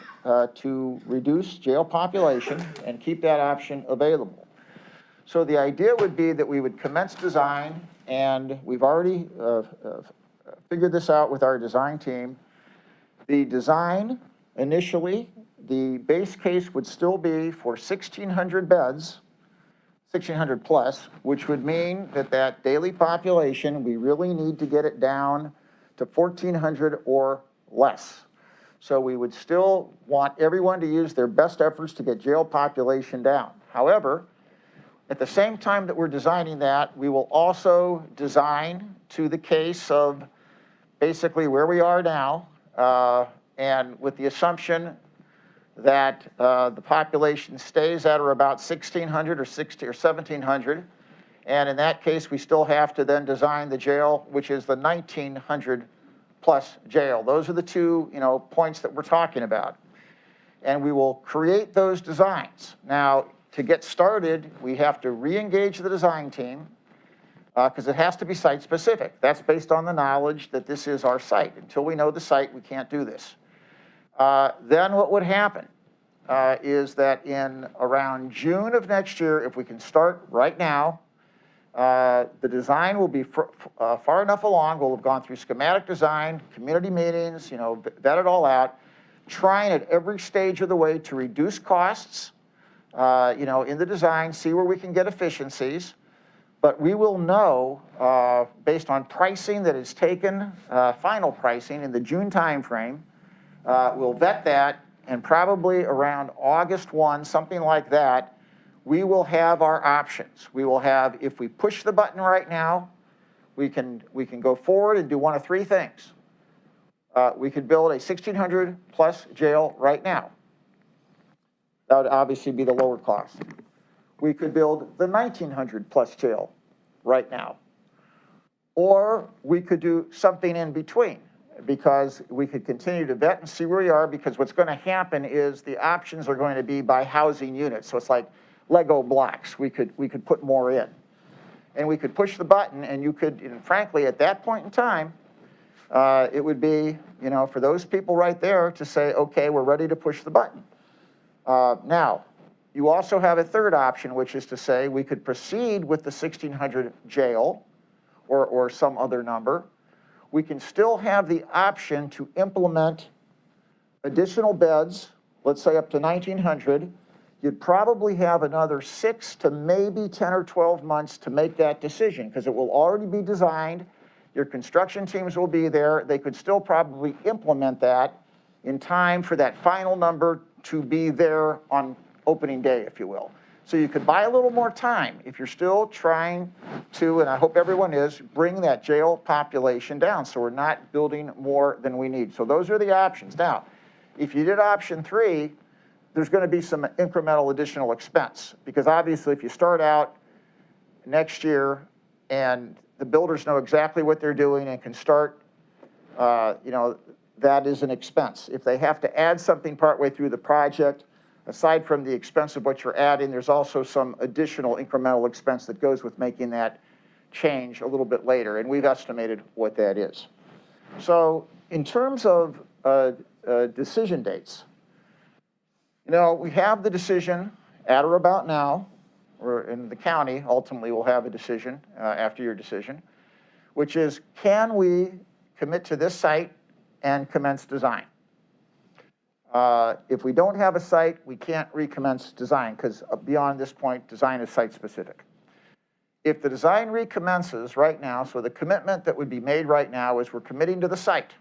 Speaker 1: to reduce jail population and keep that option available. So the idea would be that we would commence design, and we've already figured this out with our design team. The design, initially, the base case would still be for 1,600 beds, 1,600 plus, which would mean that that daily population, we really need to get it down to 1,400 or less. So we would still want everyone to use their best efforts to get jail population down. However, at the same time that we're designing that, we will also design to the case of basically where we are now, and with the assumption that the population stays at or about 1,600 or 1,700. And in that case, we still have to then design the jail, which is the 1,900 plus jail. Those are the two, points that we're talking about. And we will create those designs. Now, to get started, we have to re-engage the design team because it has to be site specific. That's based on the knowledge that this is our site. Until we know the site, we can't do this. Then what would happen is that in around June of next year, if we can start right now, the design will be far enough along. We'll have gone through schematic design, community meetings, vet it all out, trying at every stage of the way to reduce costs, in the design, see where we can get efficiencies. But we will know, based on pricing that is taken, final pricing in the June timeframe, we'll vet that, and probably around August 1, something like that, we will have our options. We will have, if we push the button right now, we can go forward and do one of three things. We could build a 1,600 plus jail right now. That would obviously be the lower cost. We could build the 1,900 plus jail right now. Or we could do something in between, because we could continue to vet and see where we are, because what's going to happen is the options are going to be by housing units. So it's like Lego blocks. We could put more in. And we could push the button, and you could, and frankly, at that point in time, it would be, for those people right there to say, okay, we're ready to push the button. Now, you also have a third option, which is to say we could proceed with the 1,600 jail or some other number. We can still have the option to implement additional beds, let's say up to 1,900. You'd probably have another 6 to maybe 10 or 12 months to make that decision, because it will already be designed. Your construction teams will be there. They could still probably implement that in time for that final number to be there on opening day, if you will. So you could buy a little more time if you're still trying to, and I hope everyone is, bring that jail population down so we're not building more than we need. So those are the options. Now, if you did option 3, there's going to be some incremental additional expense, because obviously if you start out next year and the builders know exactly what they're doing and can start, that is an expense. If they have to add something partway through the project, aside from the expense of what you're adding, there's also some additional incremental expense that goes with making that change a little bit later, and we've estimated what that is. So in terms of decision dates, we have the decision at or about now, or in the county ultimately will have a decision after your decision. which is, can we commit to this site and commence design? If we don't have a site, we can't recommence design because beyond this point, design is site-specific. If the design recommences right now, so the commitment that would be made right now is we're committing to the site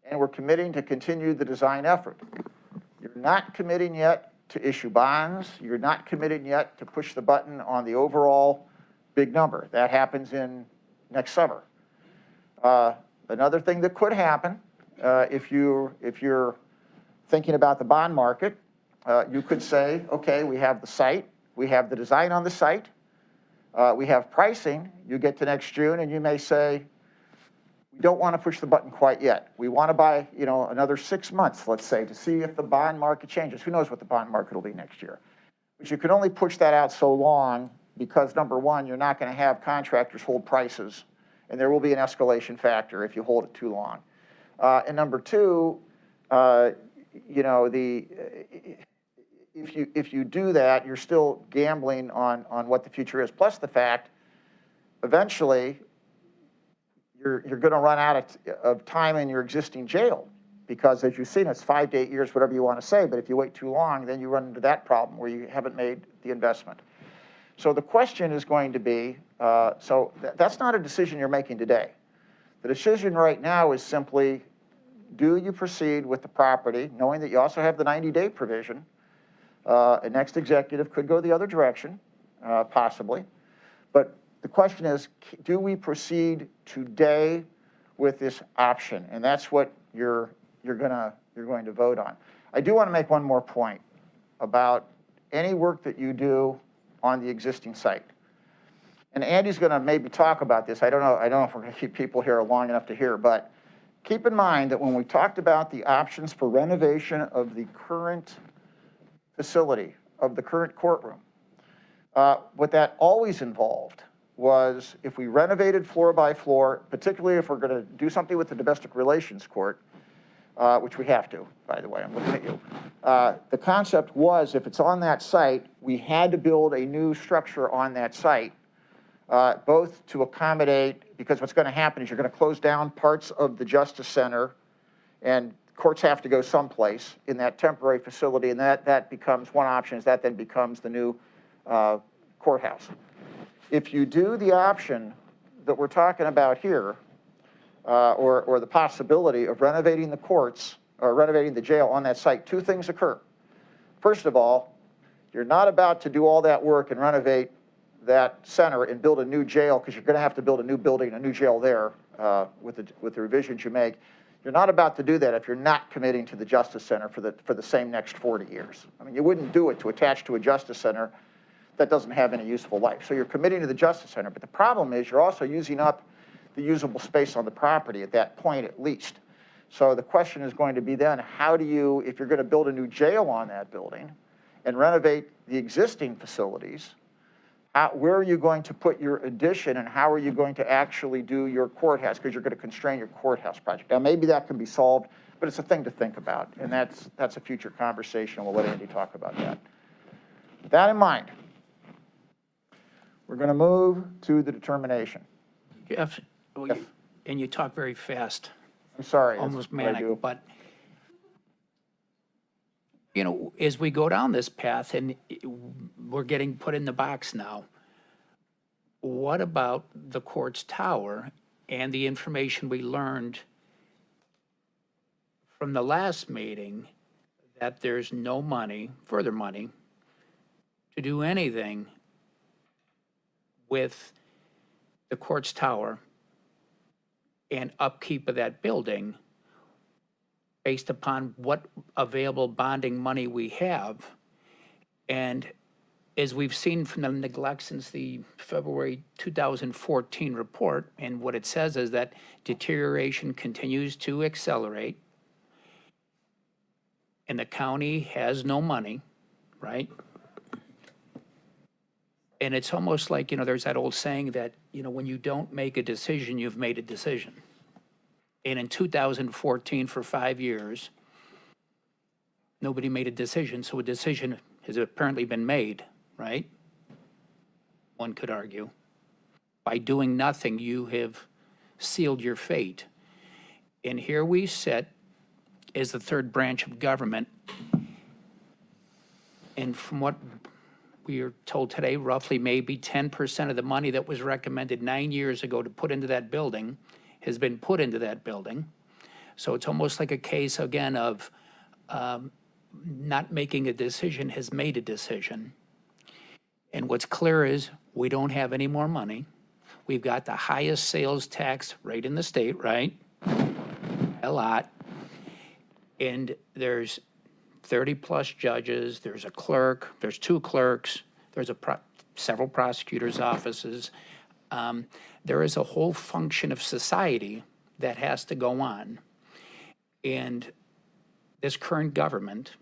Speaker 1: and we're committing to continue the design effort. You're not committing yet to issue bonds. You're not committing yet to push the button on the overall big number. That happens in next summer. Another thing that could happen, if you're thinking about the bond market, you could say, okay, we have the site, we have the design on the site, we have pricing. You get to next June and you may say, we don't want to push the button quite yet. We want to buy, another 6 months, let's say, to see if the bond market changes. Who knows what the bond market will be next year? But you can only push that out so long because, number one, you're not going to have contractors hold prices, and there will be an escalation factor if you hold it too long. And number two, if you do that, you're still gambling on what the future is. Plus the fact, eventually, you're going to run out of time in your existing jail because, as you've seen, it's 5 to 8 years, whatever you want to say. But if you wait too long, then you run into that problem where you haven't made the investment. So the question is going to be, that's not a decision you're making today. The decision right now is simply, do you proceed with the property, knowing that you also have the 90-day provision? A next executive could go the other direction, possibly. But the question is, do we proceed today with this option? And that's what you're going to vote on. I do want to make one more point about any work that you do on the existing site. And Andy's going to maybe talk about this. I don't know if we're going to keep people here long enough to hear, but keep in mind that when we talked about the options for renovation of the current facility, of the current courtroom, what that always involved was, if we renovated floor by floor, particularly if we're going to do something with the domestic relations court, which we have to, by the way, I'm looking at you. The concept was, if it's on that site, we had to build a new structure on that site, both to accommodate, because what's going to happen is you're going to close down parts of the Justice Center, and courts have to go someplace in that temporary facility, and that becomes one option, is that then becomes the new courthouse. If you do the option that we're talking about here, or the possibility of renovating the courts or renovating the jail on that site, two things occur. First of all, you're not about to do all that work and renovate that center and build a new jail, because you're going to have to build a new building, a new jail there with the revisions you make. You're not about to do that if you're not committing to the Justice Center for the same next 40 years. I mean, you wouldn't do it to attach to a Justice Center that doesn't have any useful life. So you're committing to the Justice Center, but the problem is you're also using up the usable space on the property at that point at least. So the question is going to be then, how do you, if you're going to build a new jail on that building and renovate the existing facilities, where are you going to put your addition, and how are you going to actually do your courthouse, because you're going to constrain your courthouse project. Now, maybe that can be solved, but it's a thing to think about, and that's a future conversation. We'll let Andy talk about that. With that in mind, we're going to move to the determination.
Speaker 21: Jeff,
Speaker 1: Yes.
Speaker 21: and you talk very fast.
Speaker 1: I'm sorry.
Speaker 21: Almost
Speaker 1: that's what I do.
Speaker 21: manic, but as we go down this path and we're getting put in the box now, what about the court's tower and the information we learned from the last meeting that there's no money, further money, to do anything with the court's tower and upkeep of that building based upon what available bonding money we have? And as we've seen from the neglect since the February 2014 report, and what it says is that deterioration continues to accelerate, and the county has no money, right? And it's almost like, there's that old saying that, when you don't make a decision, you've made a decision. And in 2014, for 5 years, nobody made a decision, so a decision has apparently been made, right? One could argue. By doing nothing, you have sealed your fate. And here we sit as the third branch of government. And from what we are told today, roughly maybe 10% of the money that was recommended 9 years ago to put into that building has been put into that building. So it's almost like a case, again, of not making a decision has made a decision. And what's clear is we don't have any more money. We've got the highest sales tax rate in the state, right? A lot. And there's 30-plus judges, there's a clerk, there's 2 clerks, there's several prosecutors' offices. There is a whole function of society that has to go on. And this current government,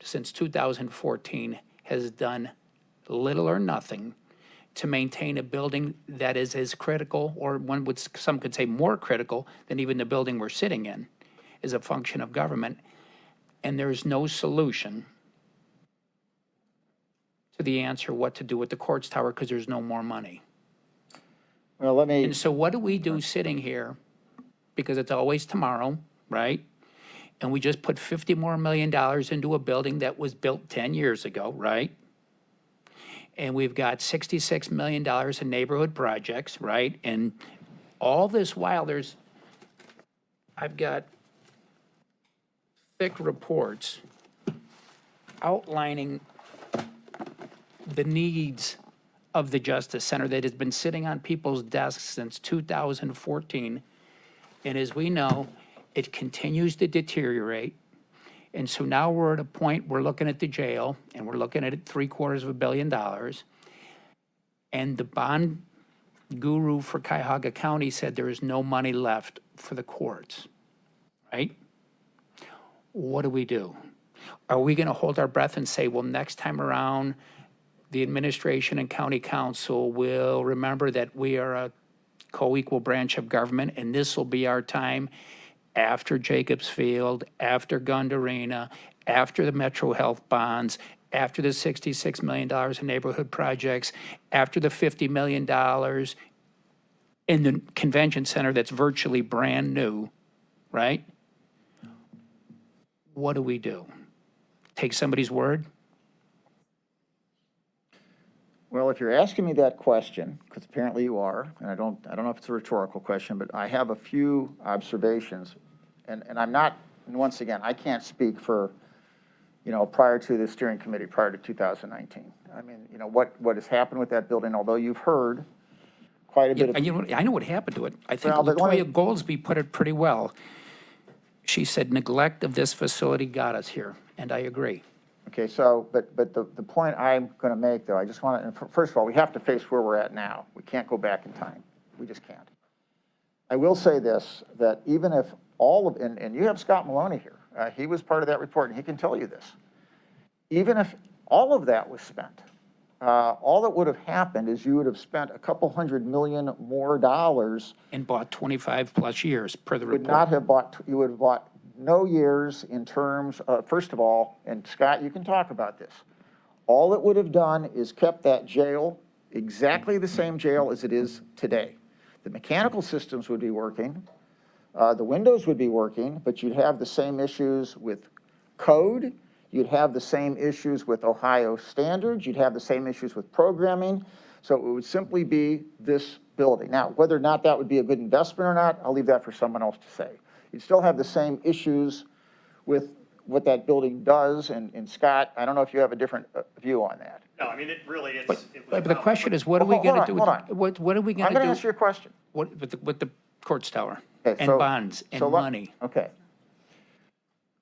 Speaker 21: since 2014, has done little or nothing to maintain a building that is as critical, or some could say more critical than even the building we're sitting in, is a function of government. And there's no solution to the answer what to do with the courts tower because there's no more money.
Speaker 1: Well, let me.
Speaker 21: And so what do we do sitting here? Because it's always tomorrow, right? And we just put $50 million more into a building that was built 10 years ago, right? And we've got $66 million in neighborhood projects, right? And all this while I've got thick reports outlining the needs of the Justice Center that has been sitting on people's desks since 2014. And as we know, it continues to deteriorate. And so now we're at a point, we're looking at the jail, and we're looking at $750 million. And the bond guru for Cuyahoga County said there is no money left for the courts, right? What do? Are we going to hold our breath and say, well, next time around, the administration and county council will remember that we are a co-equal branch of government, and this will be our time after Jacobs Field, after Gund Arena, after the Metro Health bonds, after the $66 million in neighborhood projects, after the $50 million in the convention center that's virtually brand new, right? What do? Take somebody's word?
Speaker 1: Well, if you're asking me that question, because apparently you are, and I don't know if it's a rhetorical question, but I have a few observations, and I'm not, and once again, I can't speak for, prior to the steering committee, prior to 2019. I mean, what has happened with that building, although you've heard quite a bit of.
Speaker 21: I know what happened to it. I think
Speaker 1: Well,
Speaker 21: Latoya Goldsby put it pretty well. She said, neglect of this facility got us here, and I agree.
Speaker 1: Okay, so, but the point I'm going to make, though, I just want to, first of all, we have to face where we're at now. We can't go back in time. We just can't. I will say this, that even if all of, and you have Scott Maloney here. He was part of that report, and he can tell you this. Even if all of that was spent, all that would have happened is you would have spent a couple $100 million more dollars.
Speaker 21: And bought 25 plus years per the report.
Speaker 1: Would not have bought, you would have bought no years in terms of, first of all, and Scott, you can talk about this. All it would have done is kept that jail exactly the same jail as it is today. The mechanical systems would be working, the windows would be working, but you'd have the same issues with code, you'd have the same issues with Ohio standards, you'd have the same issues with programming, so it would simply be this building. Now, whether or not that would be a good investment or not, I'll leave that for someone else to say. You'd still have the same issues with what that building does, and Scott, I don't know if you have a different view on that.
Speaker 9: No, I mean, it really is.
Speaker 21: But the question is, what are we going to do? What are we going to do?
Speaker 1: I'm going to answer your question.
Speaker 21: With the courts tower
Speaker 1: Okay,
Speaker 21: and bonds and money?
Speaker 1: Okay.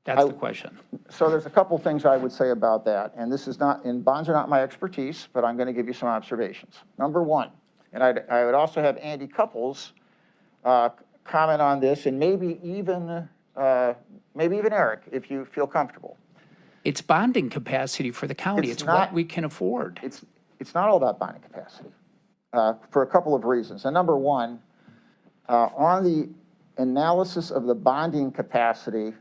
Speaker 21: That's the question.
Speaker 1: So there's a couple things I would say about that, and this is not, and bonds are not my expertise, but I'm going to give you some observations. Number one, and I would also have Andy Couples comment on this, and maybe even Eric, if you feel comfortable.
Speaker 21: It's bonding capacity for the county. It's what we can afford.
Speaker 1: It's not all about bonding capacity for a couple of reasons. And number one, on the analysis of the bonding capacity,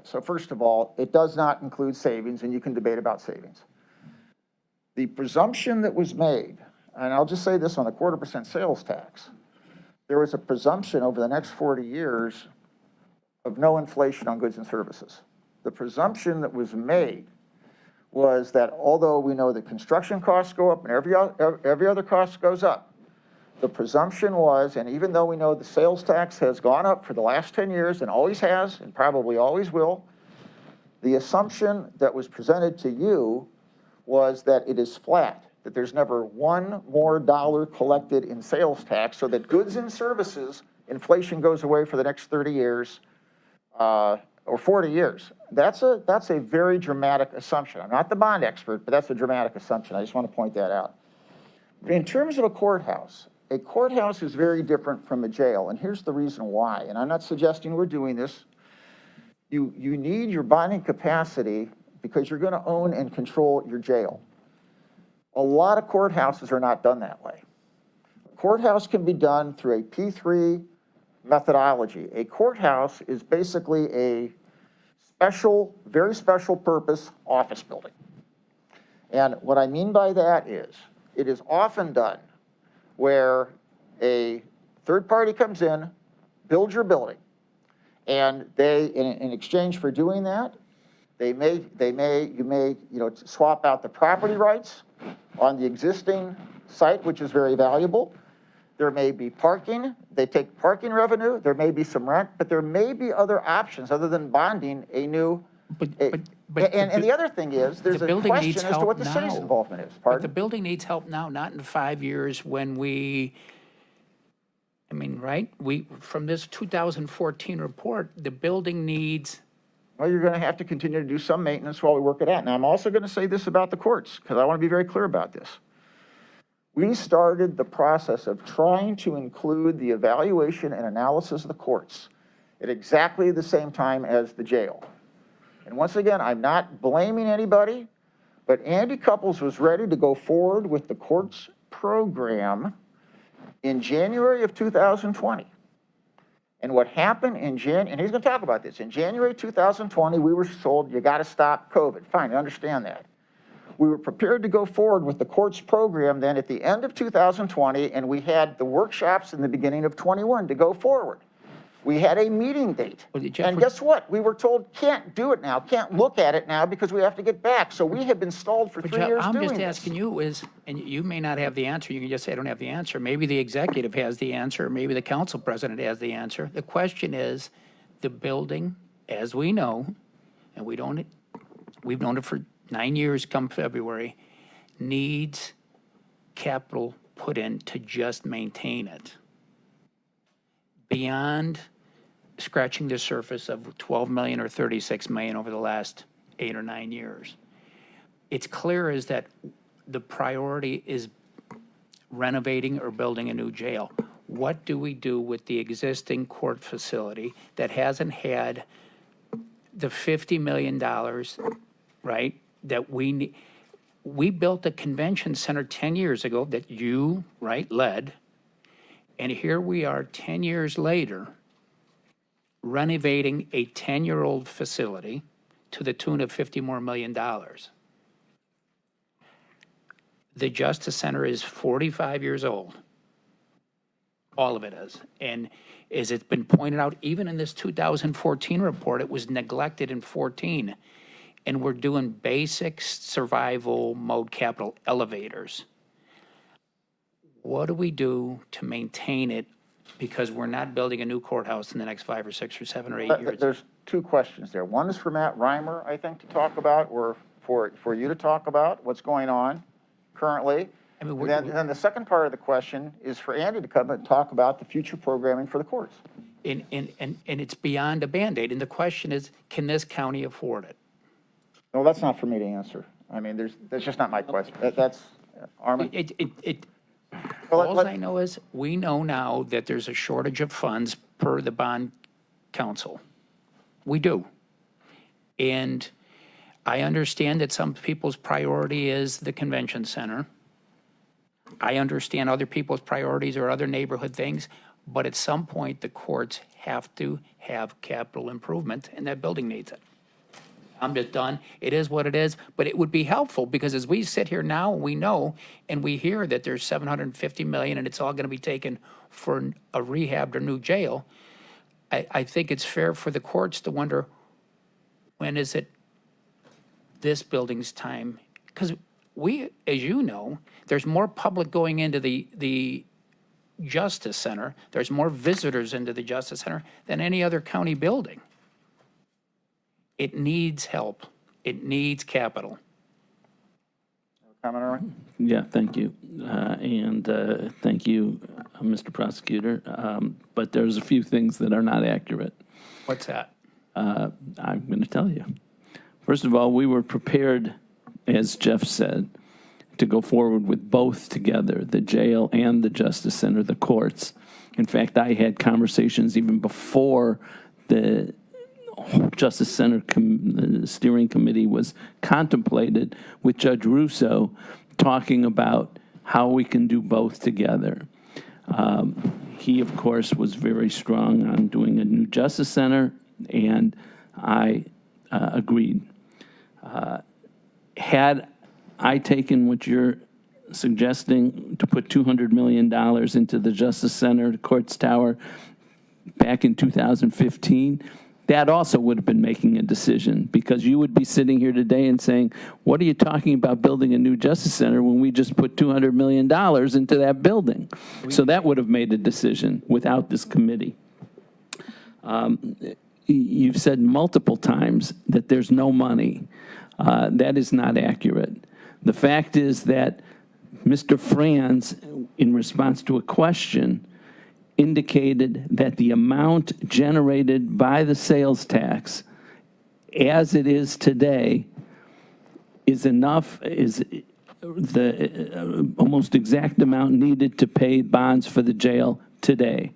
Speaker 1: so first of all, it does not include savings, and you can debate about savings. The presumption that was made and I'll just say this on the 1/4% sales tax, there was a presumption over the next 40 years of no inflation on goods and services. The presumption that was made was that although we know that construction costs go up and every other cost goes up, the presumption was, and even though we know the sales tax has gone up for the last 10 years and always has and probably always will, the assumption that was presented to you was that it is flat, that there's never one more dollar collected in sales tax, so that goods and services, inflation goes away for the next 30 years, or 40 years. That's a very dramatic assumption. I'm not the bond expert, but that's a dramatic assumption. I just want to point that out. But in terms of a courthouse is very different from a jail, and here's the reason why. And I'm not suggesting we're doing this. You need your bonding capacity because you're going to own and control your jail. A lot of courthouses are not done that way. A courthouse can be done through a P3 methodology. A courthouse is basically a special, very special purpose office building. And what I mean by that is, it is often done where a third party comes in, builds your building, and they, in exchange for doing that, you may swap out the property rights on the existing site, which is very valuable. There may be parking. They take parking revenue. There may be some rent, but there may be other options other than bonding a new. And the other thing is, there's a question as to what the city's involvement is.
Speaker 21: But the building needs help now, not in 5 years when from this 2014 report, the building needs.
Speaker 1: Well, you're going to have to continue to do some maintenance while we work it out. Now, I'm also going to say this about the courts, because I want to be very clear about this. We started the process of trying to include the evaluation and analysis of the courts at exactly the same time as the jail. And once again, I'm not blaming anybody, but Andy Couples was ready to go forward with the courts program in January of 2020. And what happened in January, and he's going to talk about this, in January 2020, we were told, you got to stop COVID. Fine, I understand that. We were prepared to go forward with the courts program then at the end of 2020, and we had the workshops in the beginning of 21 to go forward. We had a meeting date. And guess what? We were told, can't do it now, can't look at it now because we have to get back. So we have been stalled for 3 years doing this.
Speaker 21: I'm just asking you and you may not have the answer. You can just say, I don't have the answer. Maybe the executive has the answer. Maybe the council president has the answer. The question is, the building, as we know, and we've known it for 9 years come February, needs capital put in to just maintain it. Beyond scratching the surface of 12 million or 36 million over the last 8 or 9 years. It's clear is that the priority is renovating or building a new jail. What do we do with the existing court facility that hasn't had the $50 million, right, that we need? We built a convention center 10 years ago that you, right, led. And here we are 10 years later, renovating a 10-year-old facility to the tune of $50 more million. The Justice Center is 45 years old. All of it is. And as it's been pointed out, even in this 2014 report, it was neglected in 14. And we're doing basic survival mode capital elevators. What do we do to maintain it? Because we're not building a new courthouse in the next 5 or 6 or 7 or 8 years.
Speaker 1: There's two questions there. One is for Matt Reimer, I think, to talk about, or for you to talk about what's going on currently.
Speaker 21: I mean,
Speaker 1: then the second part of the question is for Andy to come and talk about the future programming for the courts.
Speaker 21: And it's beyond a Band-Aid. And the question is, can this county afford it?
Speaker 1: No, that's not for me to answer. I mean, that's just not my question. That's Armin.
Speaker 21: All I know is we know now that there's a shortage of funds per the bond council. We do. And I understand that some people's priority is the convention center. I understand other people's priorities are other neighborhood things, but at some point the courts have to have capital improvement and that building needs it. I'm just done. It is what it is. But it would be helpful because as we sit here now, we know and we hear that there's $750 million and it's all going to be taken for a rehabbed or new jail. I think it's fair for the courts to wonder, when is it this building's time? Because we, as you know, there's more public going into the Justice Center. There's more visitors into the Justice Center than any other county building. It needs help. It needs capital.
Speaker 1: Comment, Erwin?
Speaker 2: Yeah, thank you. And thank you, Mr. Prosecutor. But there's a few things that are not accurate.
Speaker 21: What's that?
Speaker 2: I'm going to tell you. First of all, we were prepared, as Jeff said, to go forward with both together, the jail and the Justice Center, the courts. In fact, I had conversations even before the Justice Center the steering committee was contemplated with Judge Russo, talking about how we can do both together. He, of course, was very strong on doing a new Justice Center, and I agreed. Had I taken what you're suggesting to put $200 million into the Justice Center, the Courts Tower, back in 2015, that also would have been making a decision, because you would be sitting here today and saying, what are you talking about building a new Justice Center when we just put $200 million into that building? So that would have made a decision without this committee. You've said multiple times that there's no money. That is not accurate. The fact is that Mr. Franz, in response to a question, indicated that the amount generated by the sales tax as it is today is enough, is the almost exact amount needed to pay bonds for the jail today.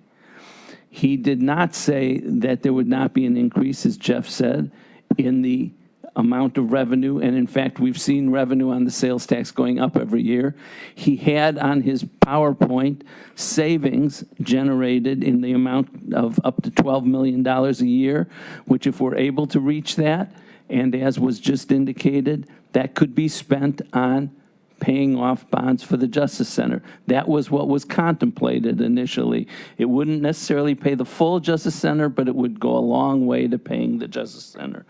Speaker 2: He did not say that there would not be an increase, as Jeff said, in the amount of revenue, and in fact, we've seen revenue on the sales tax going up every year. He had on his PowerPoint savings generated in the amount of up to $12 million a year, which if we're able to reach that, and as was just indicated, that could be spent on paying off bonds for the Justice Center. That was what was contemplated initially. It wouldn't necessarily pay the full Justice Center, but it would go a long way to paying the Justice Center.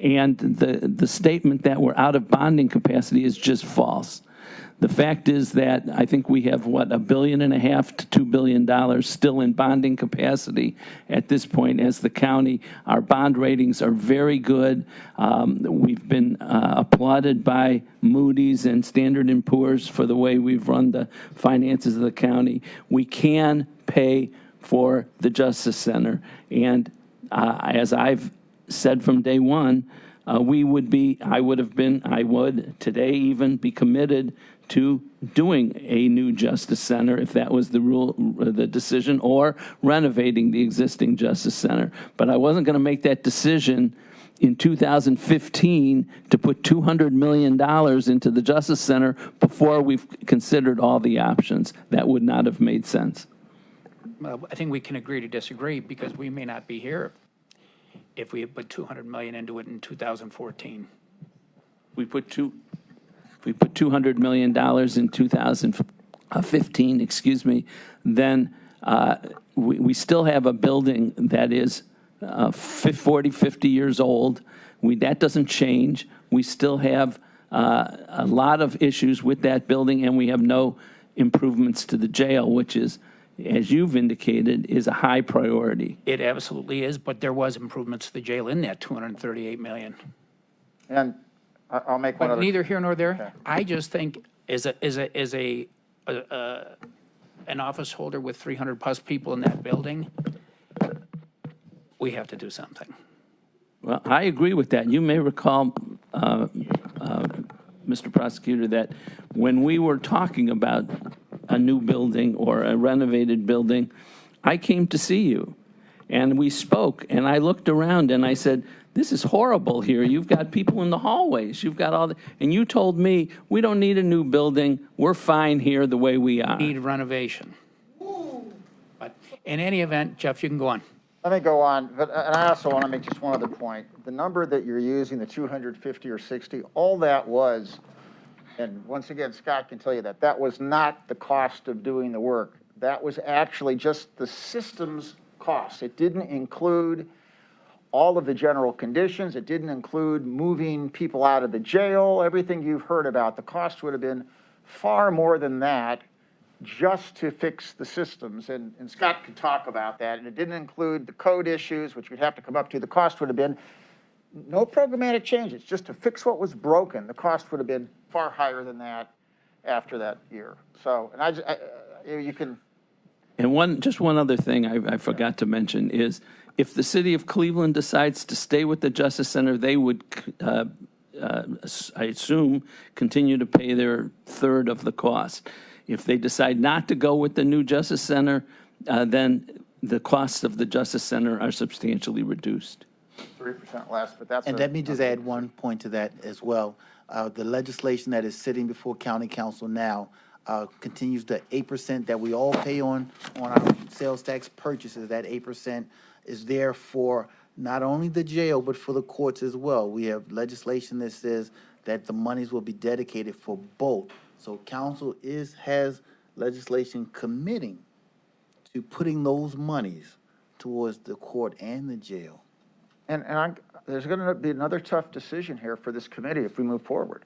Speaker 2: And the statement that we're out of bonding capacity is just false. The fact is that I think we have, $1.5 billion to $2 billion still in bonding capacity at this point as the county. Our bond ratings are very good. We've been applauded by Moody's and Standard & Poor's for the way we've run the finances of the county. We can pay for the Justice Center. And as I've said from day one, I would today even be committed to doing a new Justice Center if that was the decision, or renovating the existing Justice Center. But I wasn't going to make that decision in 2015 to put $200 million into the Justice Center before we've considered all the options. That would not have made sense.
Speaker 21: Well, I think we can agree to disagree, because we may not be here if we had put $200 million into it in 2014.
Speaker 2: We put $200 million in 2015, then we still have a building that is 40, 50 years old. That doesn't change. We still have a lot of issues with that building, and we have no improvements to the jail, which is, as you've indicated, is a high priority.
Speaker 21: It absolutely is, but there was improvements to the jail in that $238 million.
Speaker 1: And I'll make one
Speaker 21: But
Speaker 1: other.
Speaker 21: neither here nor there.
Speaker 1: Okay.
Speaker 21: I just think as an office holder with 300 plus people in that building, we have to do something.
Speaker 2: Well, I agree with that. You may recall, Mr. Prosecutor, that when we were talking about a new building or a renovated building, I came to see you, and we spoke, and I looked around, and I said, this is horrible here. You've got people in the hallways. You've got all the, and you told me, we don't need a new building. We're fine here the way we are.
Speaker 21: Need renovation. But in any event, Jeff, you can go on.
Speaker 1: Let me go on, but and I also want to make just one other point. The number that you're using, the 250 or 60, all that was, and once again, Scott can tell you that, that was not the cost of doing the work. That was actually just the system's cost. It didn't include all of the general conditions. It didn't include moving people out of the jail, everything you've heard about. The cost would have been far more than that just to fix the systems. And Scott could talk about that. And it didn't include the code issues, which we'd have to come up to. The cost would have been no programmatic changes, just to fix what was broken. The cost would have been far higher than that after that year. So, and you can.
Speaker 2: And just one other thing I forgot to mention is if the city of Cleveland decides to stay with the Justice Center, they would, I assume, continue to pay their third of the cost. If they decide not to go with the new Justice Center, then the costs of the Justice Center are substantially reduced.
Speaker 1: 3% less, but that's.
Speaker 8: And let me just add one point to that as well. The legislation that is sitting before County Council now continues the 8% that we all pay on our sales tax purchases. That 8% is there for not only the jail, but for the courts as well. We have legislation that says that the monies will be dedicated for both. So council has legislation committing to putting those monies towards the court and the jail.
Speaker 1: And there's going to be another tough decision here for this committee if we move forward.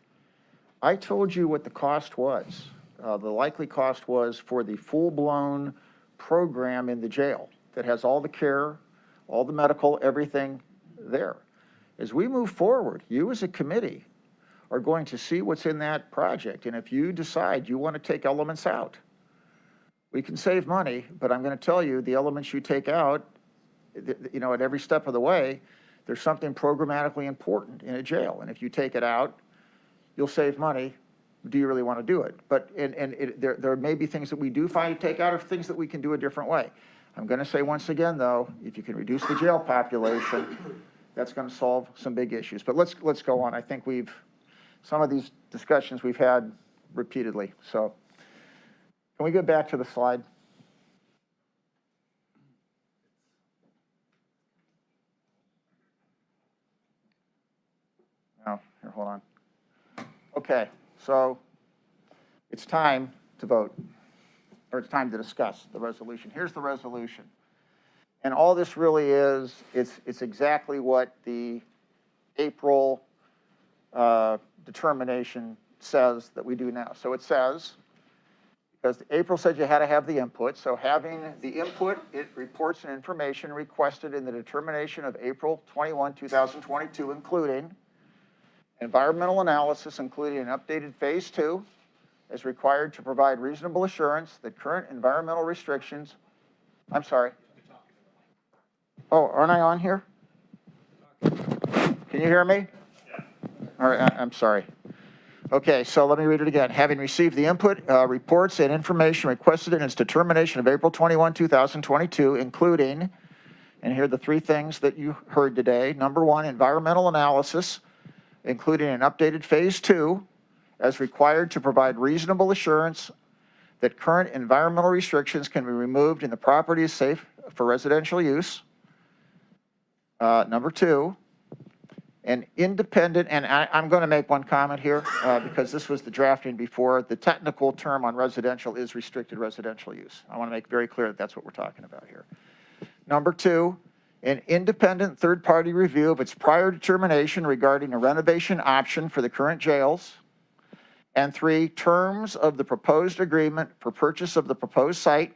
Speaker 1: I told you what the cost was. The likely cost was for the full-blown program in the jail that has all the care, all the medical, everything there. As we move forward, you as a committee are going to see what's in that project. And if you decide you want to take elements out, we can save money, but I'm going to tell you the elements you take out, you know, at every step of the way, there's something programmatically important in a jail. And if you take it out, you'll save money. Do you really want to do it? But there may be things that we do find to take out or things that we can do a different way. I'm going to say once again, though, if you can reduce the jail population, that's going to solve some big issues. But let's go on. I think some of these discussions we've had repeatedly. So can we go back to the slide? No, here, hold on. Okay, so it's time to vote, or it's time to discuss the resolution. Here's the resolution. And all this really is, it's exactly what the April determination says that we do now. So it says, because April said you had to have the input, so having the input, it reports and information requested in the determination of April 21, 2022, including environmental analysis, including an updated phase 2, is required to provide reasonable assurance that current environmental restrictions, I'm sorry. Oh, aren't I on here? Can you hear me? All right, I'm sorry. Okay, so let me read it again. Having received the input, reports, and information requested in its determination of April 21, 2022, including, and here are the 3 things that you heard today. Number 1, environmental analysis, including an updated phase 2, as required to provide reasonable assurance that current environmental restrictions can be removed and the property is safe for residential use. Number 2, an independent, and I'm going to make one comment here because this was the drafting before. The technical term on residential is restricted residential use. I want to make very clear that that's what we're talking about here. Number 2, an independent third-party review of its prior determination regarding a renovation option for the current jails. And 3, terms of the proposed agreement for purchase of the proposed site.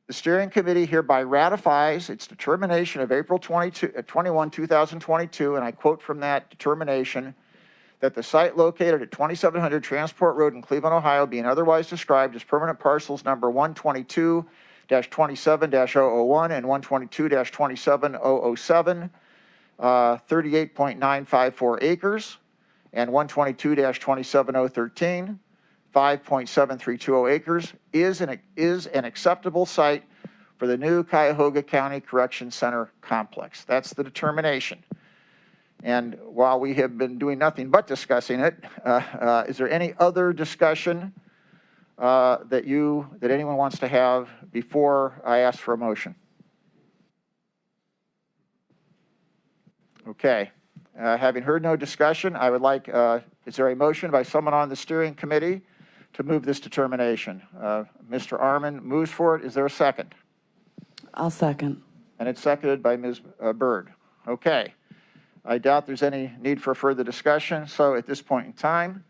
Speaker 1: The steering committee hereby ratifies its determination of April 21, 2022, and I quote from that determination, that the site located at 2700 Transport Road in Cleveland, Ohio, being otherwise described as permanent parcels number 122-27-001 and 122-27007, 38.954 acres, and 122-27013, 5.7320 acres, is an acceptable site for the new Cuyahoga County Correction Center complex. That's the determination. And while we have been doing nothing but discussing it, is there any other discussion that anyone wants to have before I ask for a motion? Okay. Having heard no discussion, I would like, is there a motion by someone on the steering committee to move this determination? Mr. Arman moves for it. Is there a second?
Speaker 10: I'll second.
Speaker 1: And it's seconded by Ms. Byrd. Okay. I doubt there's any need for further discussion. So at this point in time,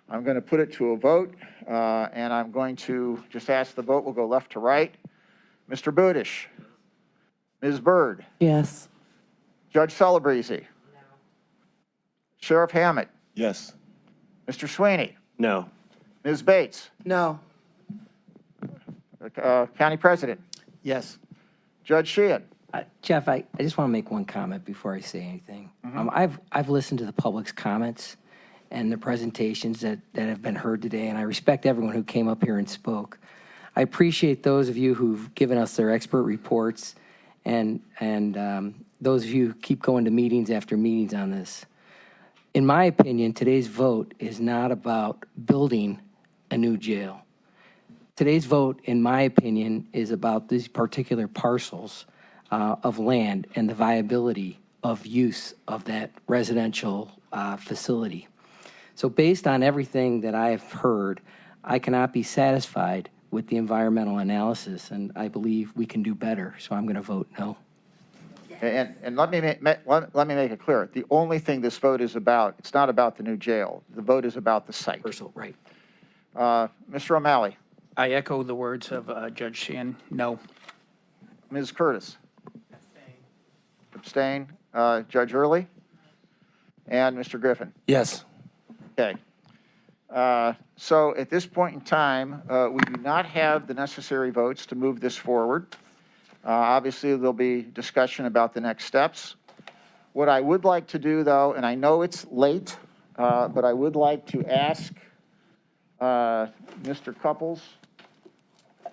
Speaker 1: I'm going to put it to a vote, and I'm going to just ask the vote will go left to right. Mr. Budish? Ms. Byrd?
Speaker 10: Yes.
Speaker 1: Judge Celebrezzi? Sheriff Hammett?
Speaker 15: Yes.
Speaker 1: Mr. Sweeney?
Speaker 4: No.
Speaker 1: Ms. Bates?
Speaker 10: No.
Speaker 1: County President?
Speaker 8: Yes.
Speaker 1: Judge Sheehan?
Speaker 3: Jeff, I just want to make one comment before I say anything. I've listened to the public's comments and the presentations that have been heard today, and I respect everyone who came up here and spoke. I appreciate those of you who've given us their expert reports, and those of you who keep going to meetings after meetings on this. In my opinion, today's vote is not about building a new jail. Today's vote, in my opinion, is about these particular parcels of land and the viability of use of that residential facility. So based on everything that I've heard, I cannot be satisfied with the environmental analysis, and I believe we can do better. So I'm going to vote no.
Speaker 1: And let me make it clear. The only thing this vote is about, it's not about the new jail. The vote is about the site.
Speaker 3: Right.
Speaker 1: Mr. O'Malley?
Speaker 21: I echo the words of Judge Sheehan, no.
Speaker 1: Ms. Curtis? Abstain. Judge Early? And Mr. Griffin?
Speaker 11: Yes.
Speaker 1: Okay. So at this point in time, we do not have the necessary votes to move this forward. Obviously, there'll be discussion about the next steps. What I would like to do, though, and I know it's late, but I would like to ask Mr. Couples. Can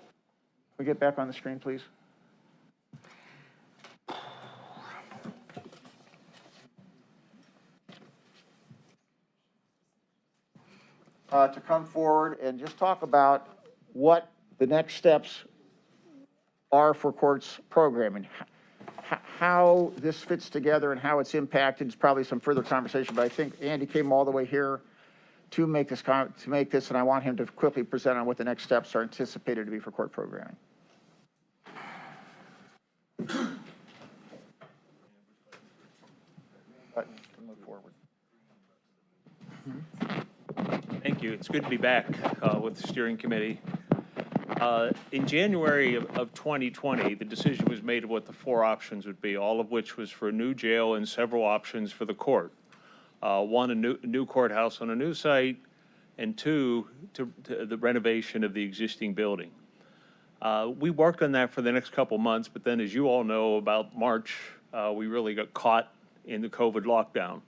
Speaker 1: we get back on the screen, please? To come forward and just talk about what the next steps are for courts programming, how this fits together and how it's impacted. It's probably some further conversation, but I think Andy came all the way here to make this, and I want him to quickly present on what the next steps are anticipated to be for court programming. Move forward.
Speaker 16: Thank you. It's good to be back with the steering committee. In January of 2020, the decision was made of what the 4 options would be, all of which was for a new jail and several options for the court. 1, a new courthouse on a new site, and 2, to the renovation of the existing building. We worked on that for the next couple months, but then, as you all know, about March, we really got caught in the COVID lockdown.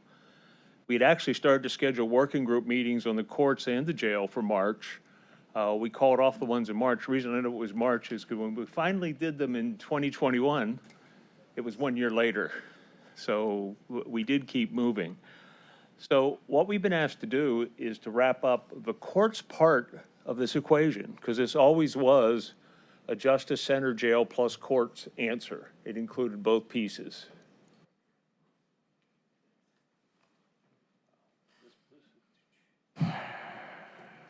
Speaker 16: We'd actually started to schedule working group meetings on the courts and the jail for March. We called off the ones in March. The reason I know it was March is because when we finally did them in 2021, it was 1 year later. So we did keep moving. So what we've been asked to do is to wrap up the court's part of this equation, because this always was a justice center, jail plus courts answer. It included both pieces.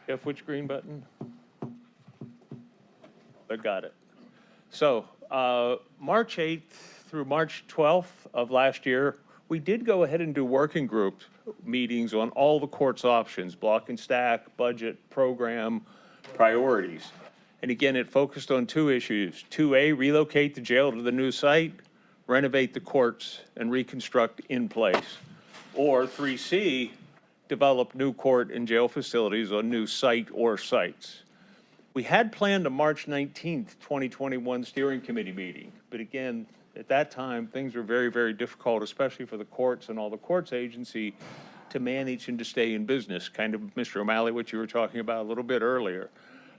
Speaker 16: Jeff, which green button? I got it. So March 8th through March 12th of last year, we did go ahead and do working group meetings on all the court's options, block and stack, budget, program, priorities. And again, it focused on 2 issues. 2A, relocate the jail to the new site, renovate the courts, and reconstruct in place. Or 3C, develop new court and jail facilities on new site or sites. We had planned a March 19th, 2021 steering committee meeting, but again, at that time, things were very, very difficult, especially for the courts and all the courts agency to manage and to stay in business, kind of, Mr. O'Malley, what you were talking about a little bit earlier.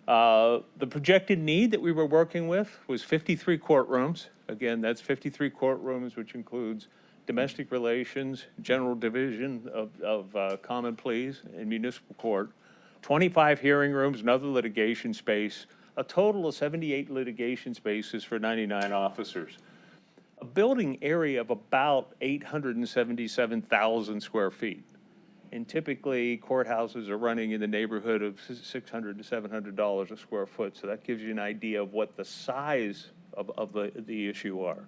Speaker 16: The projected need that we were working with was 53 courtrooms. Again, that's 53 courtrooms, which includes domestic relations, general division of common pleas, and municipal court, 25 hearing rooms, and other litigation space, a total of 78 litigation spaces for 99 officers. a building area of about 877,000 square feet. And typically, courthouses are running in the neighborhood of $600 to $700 a square foot. So that gives you an idea of what the size of the issue are.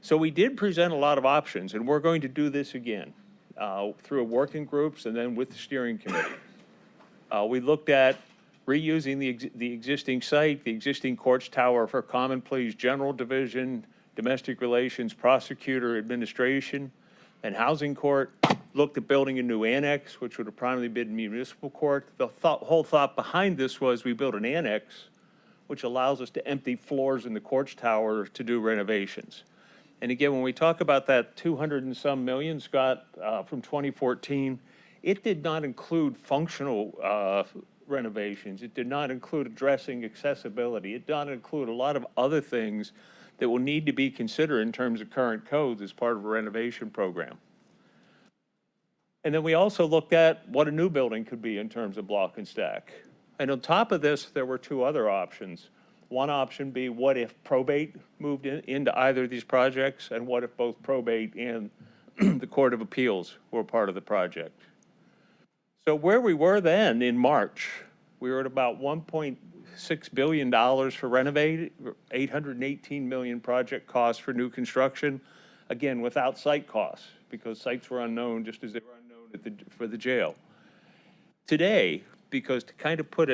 Speaker 16: So we did present a lot of options, and we're going to do this again through working groups and then with the steering committee. We looked at reusing the existing site, the existing courts tower for common pleas, general division, domestic relations, prosecutor, administration, and housing court. Looked at building a new annex, which would have primarily been municipal court. The whole thought behind this was we built an annex, which allows us to empty floors in the courts tower to do renovations. And again, when we talk about that 200 and some million, Scott, from 2014, it did not include functional renovations. It did not include addressing accessibility. It did not include a lot of other things that will need to be considered in terms of current codes as part of a renovation program. And then we also looked at what a new building could be in terms of block and stack. And on top of this, there were two other options. One option be what if probate moved into either of these projects, and what if both probate and the Court of Appeals were part of the project. So where we were then in March, we were at about $1.6 billion for renovate, 818 million project costs for new construction, again, without site costs, because sites were unknown just as they were unknown for the jail. Today, because to kind of put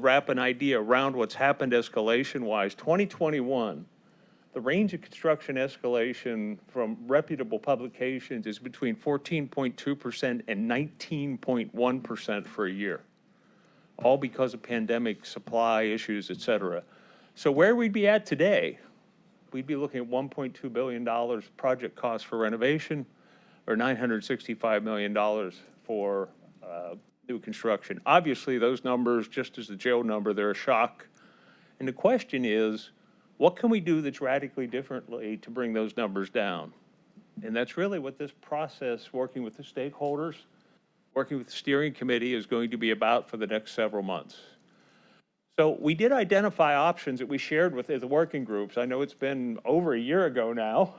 Speaker 16: wrap an idea around what's happened escalation-wise, 2021, the range of construction escalation from reputable publications is between 14.2% and 19.1% for a year, all because of pandemic supply issues, et cetera. So where we'd be at today, we'd be looking at $1.2 billion project costs for renovation, or $965 million for new construction. Obviously, those numbers, just as the jail number, they're a shock. And the question is, what can we do that's radically differently to bring those numbers down? And that's really what this process, working with the stakeholders, working with the steering committee, is going to be about for the next several months. So we did identify options that we shared with the working groups. I know it's been over a year ago now,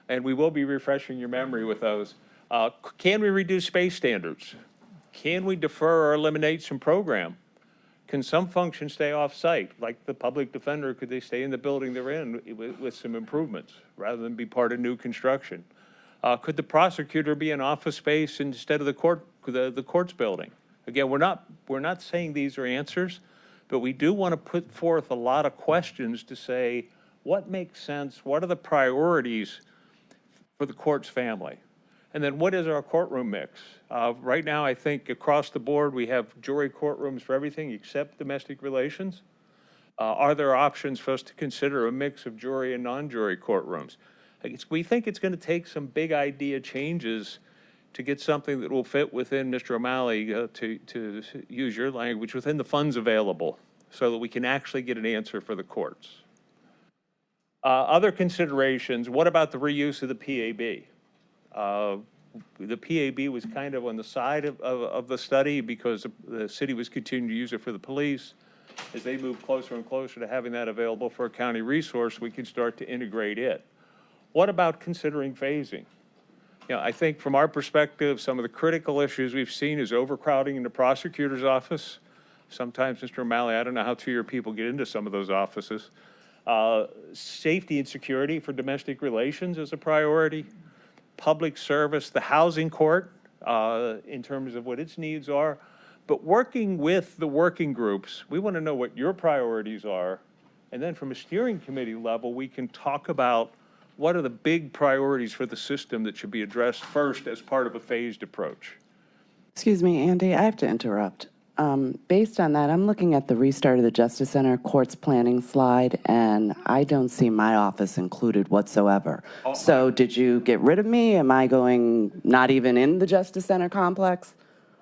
Speaker 16: and we will be refreshing your memory with those. Can we reduce space standards? Can we defer or eliminate some program? Can some functions stay off-site, like the public defender? Could they stay in the building they're in with some improvements rather than be part of new construction? Could the prosecutor be in office space instead of the courts building? Again, we're not saying these are answers, but we do want to put forth a lot of questions to say what makes sense, what are the priorities for the courts family? And then what is our courtroom mix? Right now, I think across the board, we have jury courtrooms for everything except domestic relations. Are there options for us to consider a mix of jury and non-jury courtrooms? We think it's going to take some big idea changes to get something that will fit within, Mr. O'Malley, to use your language, within the funds available, so that we can actually get an answer for the courts. Other considerations, what about the reuse of the PAB? The PAB was kind of on the side of the study because the city was continuing to use it for the police. As they move closer and closer to having that available for a county resource, we can start to integrate it. What about considering phasing? You know, I think from our perspective, some of the critical issues we've seen is overcrowding in the prosecutor's office. Sometimes, Mr. O'Malley, I don't know how two of your people get into some of those offices. Safety and security for domestic relations is a priority. Public service, the housing court, in terms of what its needs are. But working with the working groups, we want to know what your priorities are. And then from a steering committee level, we can talk about what are the big priorities for the system that should be addressed first as part of a phased approach.
Speaker 10: Excuse me, Andy, I have to interrupt. Based on that, I'm looking at the restart of the Justice Center courts planning slide, and I don't see my office included whatsoever. So did you get rid of me? Am I going not even in the Justice Center complex?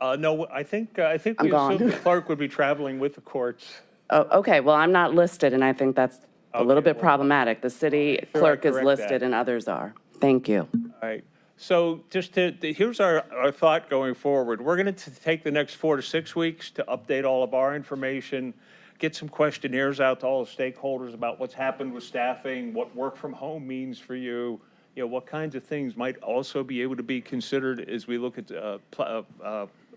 Speaker 16: No, I think we
Speaker 10: gone.
Speaker 16: assumed the clerk would be traveling with the courts.
Speaker 10: Oh, okay, well, I'm not listed, and I think that's a little bit problematic. The city clerk is
Speaker 16: correct
Speaker 10: listed
Speaker 16: that.
Speaker 10: and others are. Thank you.
Speaker 16: All right. So just here's our thought going forward. We're going to take the next 4 to 6 weeks to update all of our information, get some questionnaires out to all the stakeholders about what's happened with staffing, what work from home means for you, what kinds of things might also be able to be considered as we look at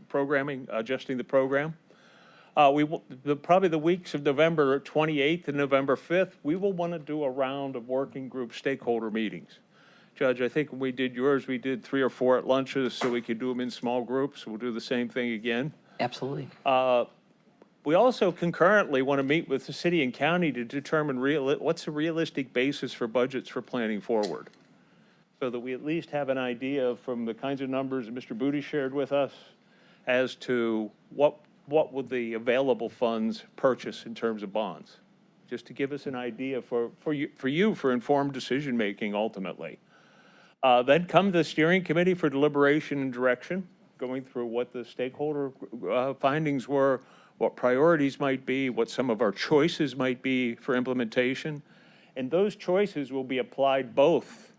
Speaker 16: programming, adjusting the program. Probably the weeks of November 28th and November 5th, we will want to do a round of working group stakeholder meetings. Judge, I think when we did yours, we did 3 or 4 at lunches so we could do them in small groups. We'll do the same thing again.
Speaker 3: Absolutely.
Speaker 16: We also concurrently want to meet with the city and county to determine what's a realistic basis for budgets for planning forward, so that we at least have an idea from the kinds of numbers that Mr. Booty shared with us as to what would the available funds purchase in terms of bonds, just to give us an idea for informed decision-making ultimately. Then come the steering committee for deliberation and direction, going through what the stakeholder findings were, what priorities might be, what some of our choices might be for implementation. And those choices will be applied both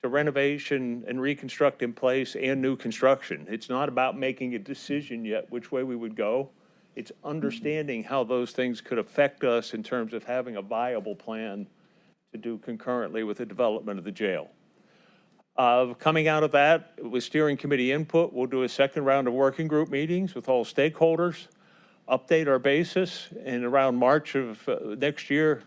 Speaker 16: to renovation and reconstruct in place and new construction. It's not about making a decision yet which way we would go. It's understanding how those things could affect us in terms of having a viable plan to do concurrently with the development of the jail. Coming out of that, with steering committee input, we'll do a second round of working group meetings with all stakeholders, update our basis, and around March of next year,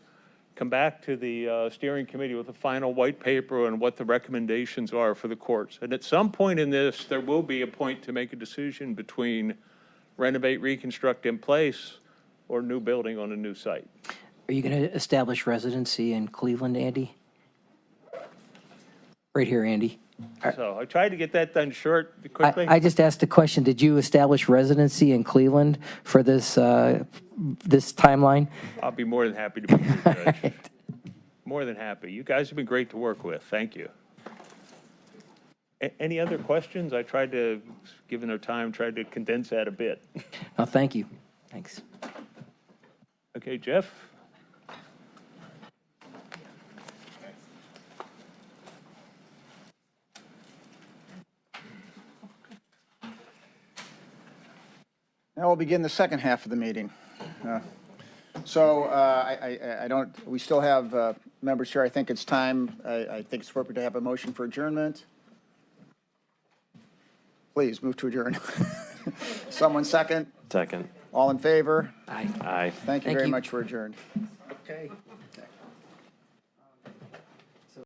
Speaker 16: come back to the steering committee with a final white paper on what the recommendations are for the courts. And at some point in this, there will be a point to make a decision between renovate, reconstruct in place, or new building on a new site.
Speaker 3: Are you going to establish residency in Cleveland, Andy? Right here, Andy.
Speaker 16: So I tried to get that done short, quickly.
Speaker 3: I just asked a question. Did you establish residency in Cleveland for this this timeline?
Speaker 16: I'll be more than happy to be here, Judge. More than happy. You guys have been great to work with. Thank you. Any other questions? I tried to, given our time, tried to condense that a bit.
Speaker 3: Oh, thank you. Thanks.
Speaker 16: Okay, Jeff?
Speaker 1: Now we'll begin the second half of the meeting. We still have members here. I think it's time, I think it's appropriate to have a motion for adjournment. Please move to adjourn. Someone second?
Speaker 4: Second.
Speaker 1: All in favor?
Speaker 3: Aye.
Speaker 4: Aye.
Speaker 1: Thank you very much for adjourned.
Speaker 16: Okay.